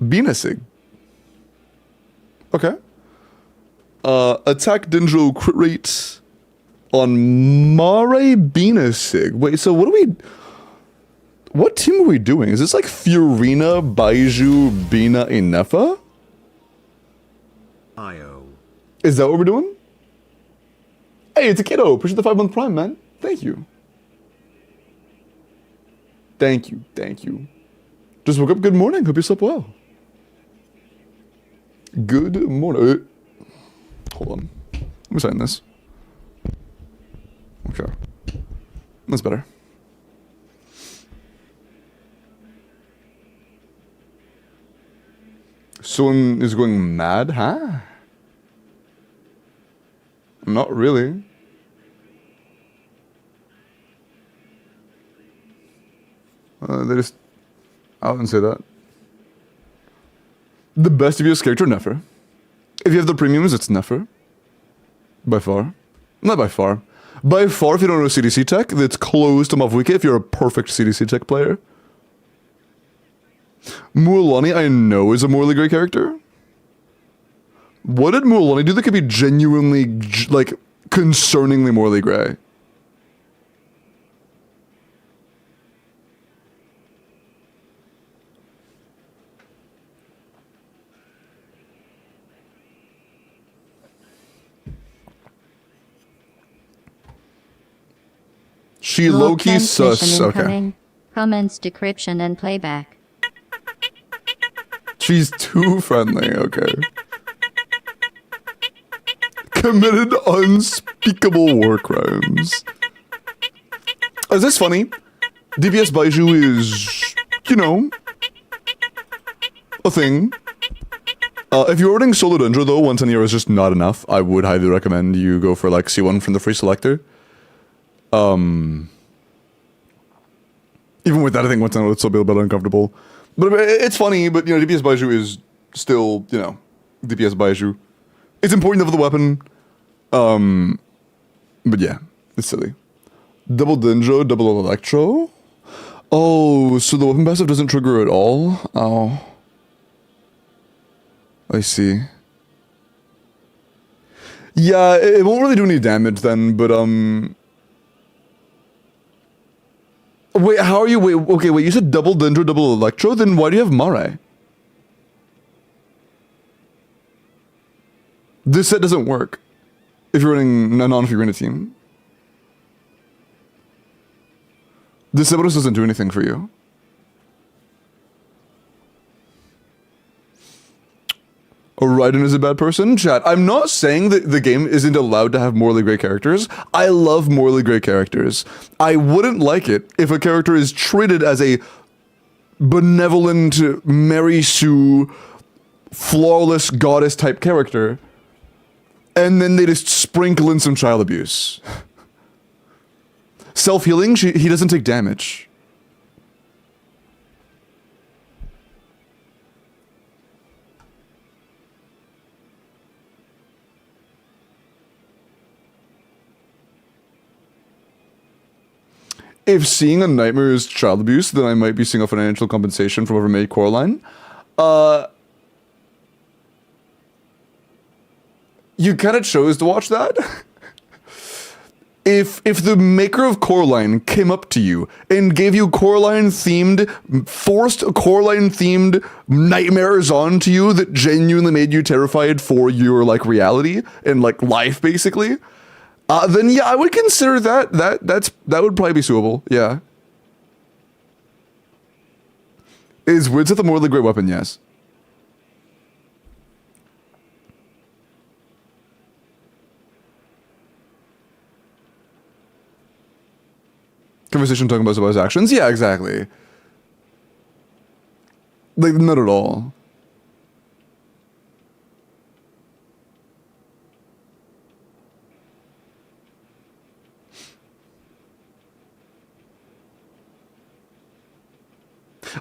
Benasig. Okay. Attack Dendro crit rate on Mare Benasig. Wait, so what team are we doing? Is this like Fiorina, Baiju, Bina, and Nefa? IO. Is that what we're doing? Hey, it's a kiddo. Appreciate the 5-month prime, man. Thank you. Thank you. Thank you. Just woke up. Good morning. Hope you slept well. Good morning. Hold on. Let me sign this. Okay. That's better. Someone is going mad, huh? Not really. They just... I wouldn't say that. The best DPS character, Nefer. If you have the premiums, it's Nefer. By far. Not by far. By far, if you don't know CDC tech, that's close to Mavuike if you're a perfect CDC tech player. Mualani, I know, is a morally great character. What did Mualani do that could be genuinely, like, concerningly morally gray? She low-key sus. Okay. Comments, decryption, and playback. She's too friendly, okay. Committed unspeakable war crimes. Is this funny? DPS Baiju is, you know, a thing. If you're ordering Solo Dendro though, 110 euros is just not enough. I would highly recommend you go for like C1 from the free selector. Even with that, I think 110 would still be a bit uncomfortable. But it's funny, but you know, DPS Baiju is still, you know, DPS Baiju. It's important to have the weapon. But yeah, it's silly. Double Dendro, double Electro? Oh, so the weapon passive doesn't trigger at all? Oh. I see. Yeah, it won't really do any damage then, but wait, how are you, okay, wait, you said double Dendro, double Electro, then why do you have Mare? This set doesn't work if you're running a non-Fiorina team. This Cerberus doesn't do anything for you. Raiden is a bad person? Chat, I'm not saying that the game isn't allowed to have morally great characters. I love morally great characters. I wouldn't like it if a character is treated as a benevolent, Mary Sue, flawless goddess type character, and then they just sprinkle in some child abuse. Self-healing, he doesn't take damage. If seeing a nightmare is child abuse, then I might be seeing a financial compensation from whoever made Coraline. You kind of chose to watch that. If the maker of Coraline came up to you and gave you forced Coraline-themed nightmares onto you that genuinely made you terrified for your, like, reality and, like, life, basically, then yeah, I would consider that would probably be suable, yeah. Is Widsith a morally great weapon? Yes. conversation talking about his actions? Yeah, exactly. Like, not at all.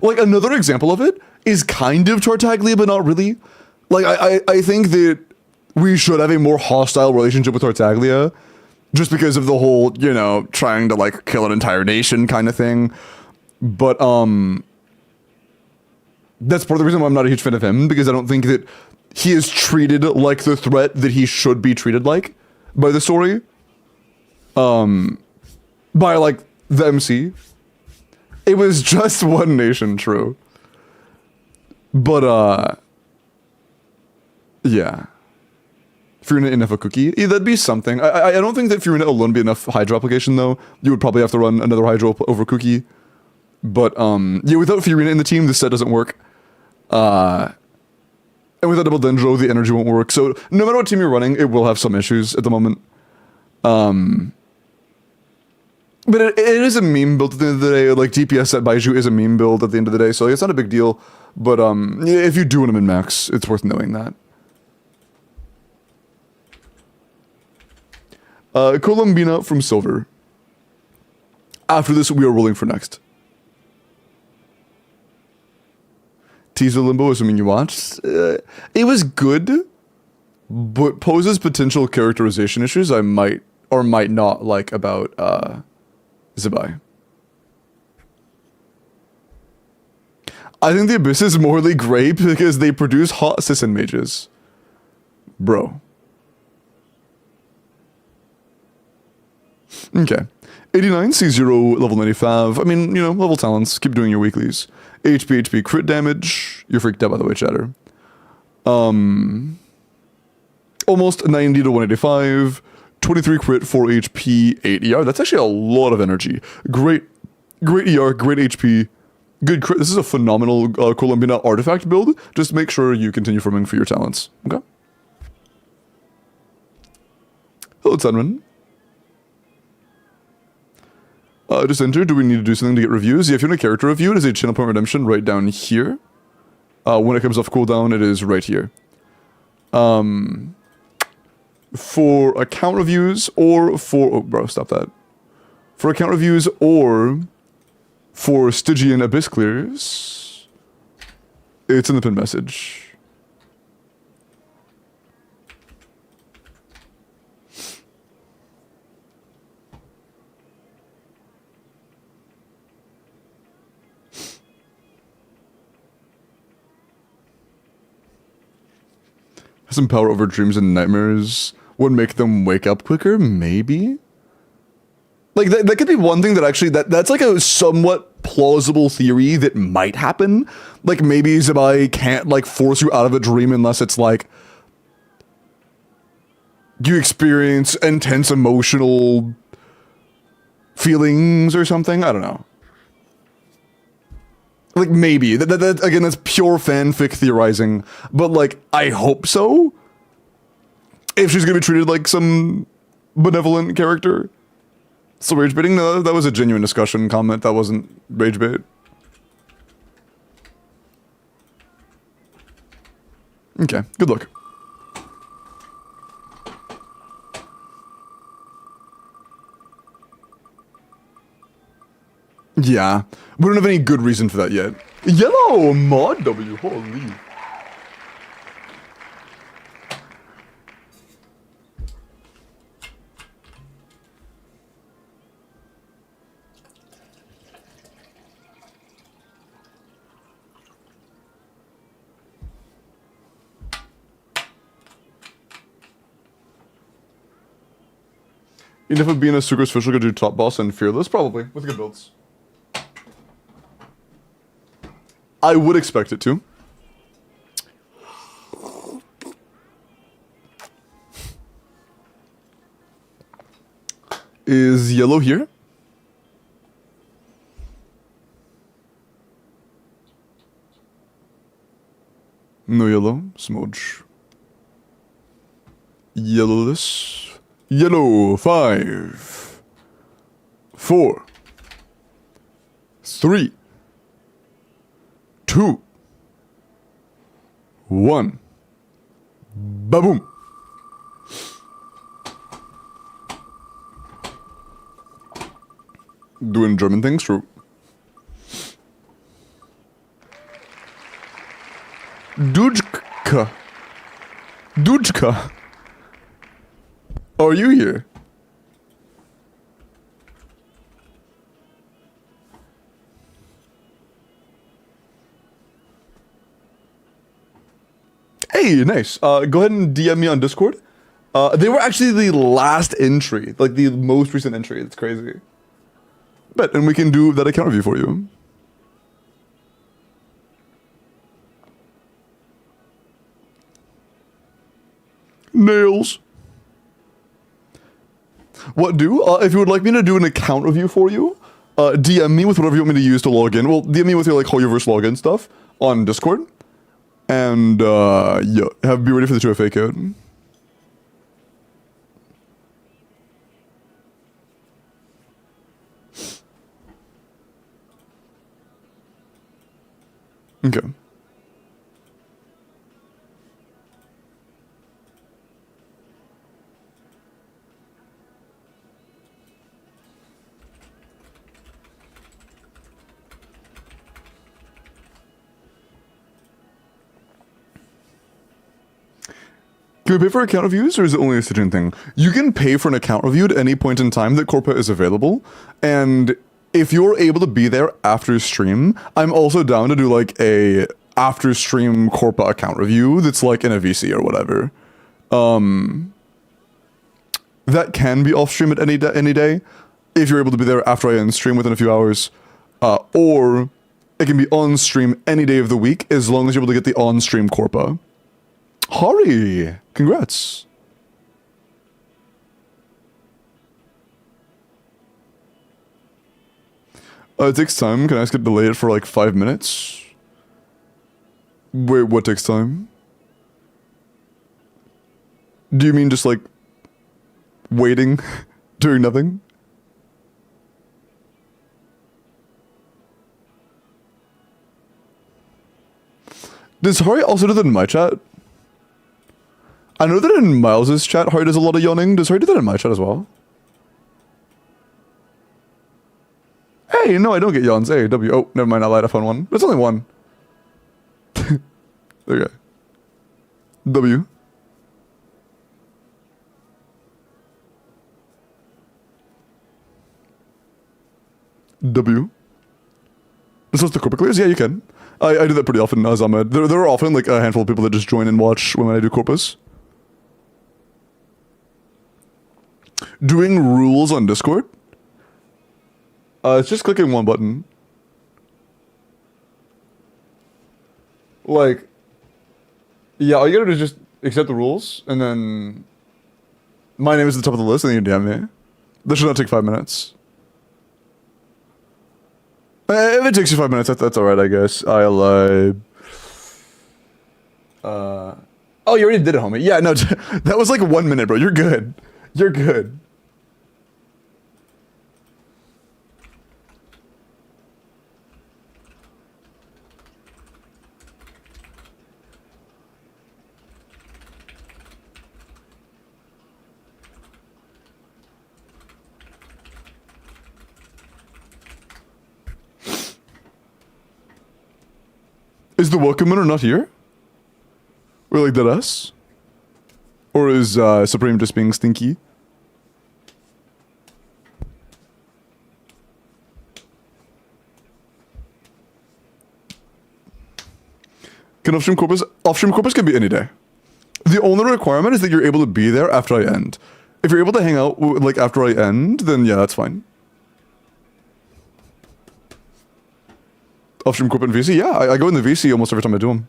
Like, another example of it is kind of Tartaglia, but not really. Like, I think that we should have a more hostile relationship with Tartaglia, just because of the whole, you know, trying to, like, kill an entire nation kind of thing. But, that's part of the reason why I'm not a huge fan of him, because I don't think that he is treated like the threat that he should be treated like by the story. By, like, the MC. It was just one nation, true. But, yeah. Furina enough a cookie? Yeah, that'd be something. I don't think that Furina alone would be enough Hydra application, though. You would probably have to run another Hydra over cookie. But, yeah, without Furina in the team, this set doesn't work. And without Double Dendro, the energy won't work. So, no matter what team you're running, it will have some issues at the moment. But it is a meme build at the end of the day. Like, DPS set Baiju is a meme build at the end of the day, so it's not a big deal. But if you do want to min-max, it's worth knowing that. Colombina from Silver. After this, we are rolling for next. Teaser Limbo, assuming you watched. It was good, but poses potential characterization issues I might or might not like about Zibai. I think the Abyss is morally great because they produce hot Sisson mages. Bro. Okay. 89, C0, level 95. I mean, you know, level talents. Keep doing your weeklies. HP, crit damage. You're freaked out, by the way, chatter. Almost 90 to 185. 23 crit, 4 HP, 8 ER. That's actually a lot of energy. Great ER, great HP. Good crit. This is a phenomenal Colombina artifact build. Just make sure you continue farming for your talents. Okay? Hello, Tsenran. Just enter. Do we need to do something to get reviews? Yeah, if you want a character review, it is a channel point redemption right down here. When it comes off cooldown, it is right here. For account reviews or for... Oh, bro, stop that. For account reviews or for Stygian Abyss clears, it's in the pinned message. Some power over dreams and nightmares would make them wake up quicker, maybe? Like, that could be one thing that actually, that's like a somewhat plausible theory that might happen. Like, maybe Zibai can't, like, force you out of a dream unless it's, like, you experience intense emotional feelings or something. I don't know. Like, maybe. That again, that's pure fanfic theorizing. But, like, I hope so. If she's gonna be treated like some benevolent character. So rage baiting? No, that was a genuine discussion comment. That wasn't rage bait. Okay, good luck. Yeah, we don't have any good reason for that yet. Yellow mod W, holy. Enough of being a Sucrose Official could do top boss and Fearless? Probably, with good builds. I would expect it to. Is yellow here? No yellow. Smudge. Yellowless. Yellow. 5, 4, 3, 2, 1. Ba-boom. Doing German things, true. Dujka. Dujka. Are you here? Hey, nice. Go ahead and DM me on Discord. They were actually the last entry, like the most recent entry. It's crazy. But and we can do that account review for you. Nails. What do? If you would like me to do an account review for you, DM me with whatever you want me to use to log in. Well, DM me with your like Hoyoverse login stuff on Discord. And yeah, be ready for the 2FA code. Okay. Can we pay for account reviews, or is it only a Stygian thing? You can pay for an account review at any point in time that Corpa is available, and if you're able to be there after stream, I'm also down to do like a after stream Corpa account review that's like in a VC or whatever. That can be off stream at any day, if you're able to be there after I end stream within a few hours, or it can be on stream any day of the week as long as you're able to get the on stream Corpa. Hari, congrats. It takes time. Can I ask it to delay it for like 5 minutes? Wait, what takes time? Do you mean just like waiting, doing nothing? Does Hari also do that in my chat? I know that in Miles's chat, Hari does a lot of yawning. Does Hari do that in my chat as well? Hey, no, I don't get yawns. A, W. Oh, never mind. I lied. I found one. There's only one. Okay. W. W. This was the Corpa Clears? Yeah, you can. I do that pretty often, Ahmed. There are often like a handful of people that just join and watch when I do Corpus. Doing rules on Discord? It's just clicking one button. Like, yeah, all you gotta do is just accept the rules, and then my name is at the top of the list, and then you DM me. This should not take 5 minutes. If it takes you 5 minutes, that's alright, I guess. I'll, oh, you already did it, homie. Yeah, no, that was like 1 minute, bro. You're good. You're good. Is the Welkin winner not here? Or like, that us? Or is Supreme just being stinky? Can off-stream corpus? Off-stream corpus can be any day. The only requirement is that you're able to be there after I end. If you're able to hang out like after I end, then yeah, that's fine. Off-stream corp in VC? Yeah, I go in the VC almost every time I do them.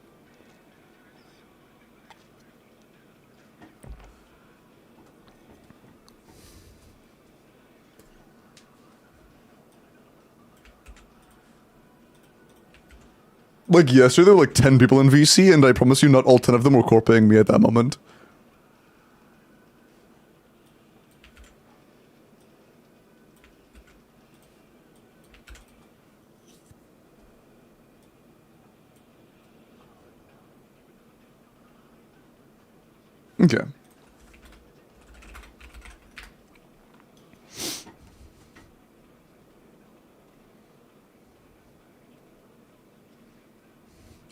Like yesterday, there were like 10 people in VC, and I promise you not all 10 of them were corping me at that moment. Okay.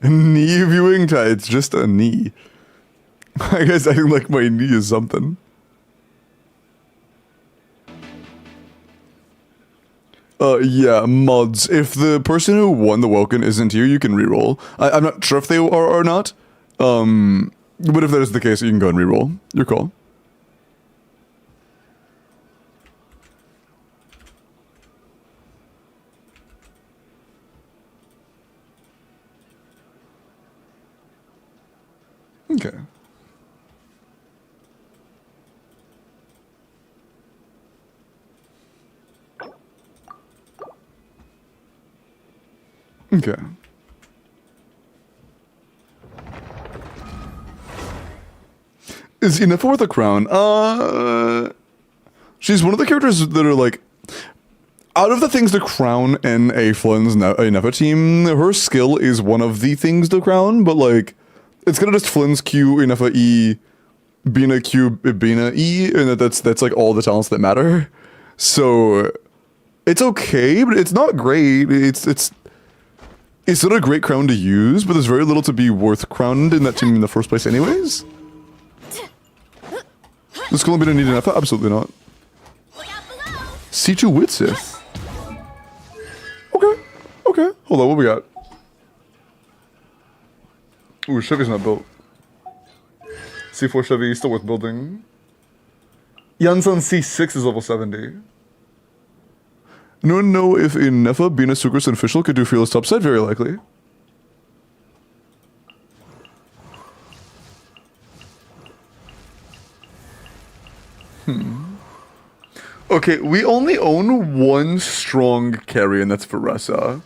Knee viewing tights, just a knee. I guess I like my knee is something. Yeah, mods. If the person who won the Welkin isn't here, you can reroll. I'm not sure if they are or not. But if that is the case, you can go and reroll. Your call. Okay. Okay. Is Ineffa with a crown? She's one of the characters that are like, out of the things to crown in a Flynn's Ineffa team, her skill is one of the things to crown, but like, it's kind of just Flynn's Q, Ineffa E, Bina Q, Bina E, and that's like all the talents that matter. So, it's okay, but it's not great. It's not a great crown to use, but there's very little to be worth crowned in that team in the first place anyways. Does Columbia need an F? Absolutely not. C2 Witsith. Okay. Okay. Hold on, what we got? Ooh, Chevy's not built. C4 Chevy, still worth building. Yansan C6 is level 70. No one know if Ineffa, Bina, Sucrus, and Fischl could do Fearless Topside? Very likely. Okay, we only own one strong carry, and that's Varessa.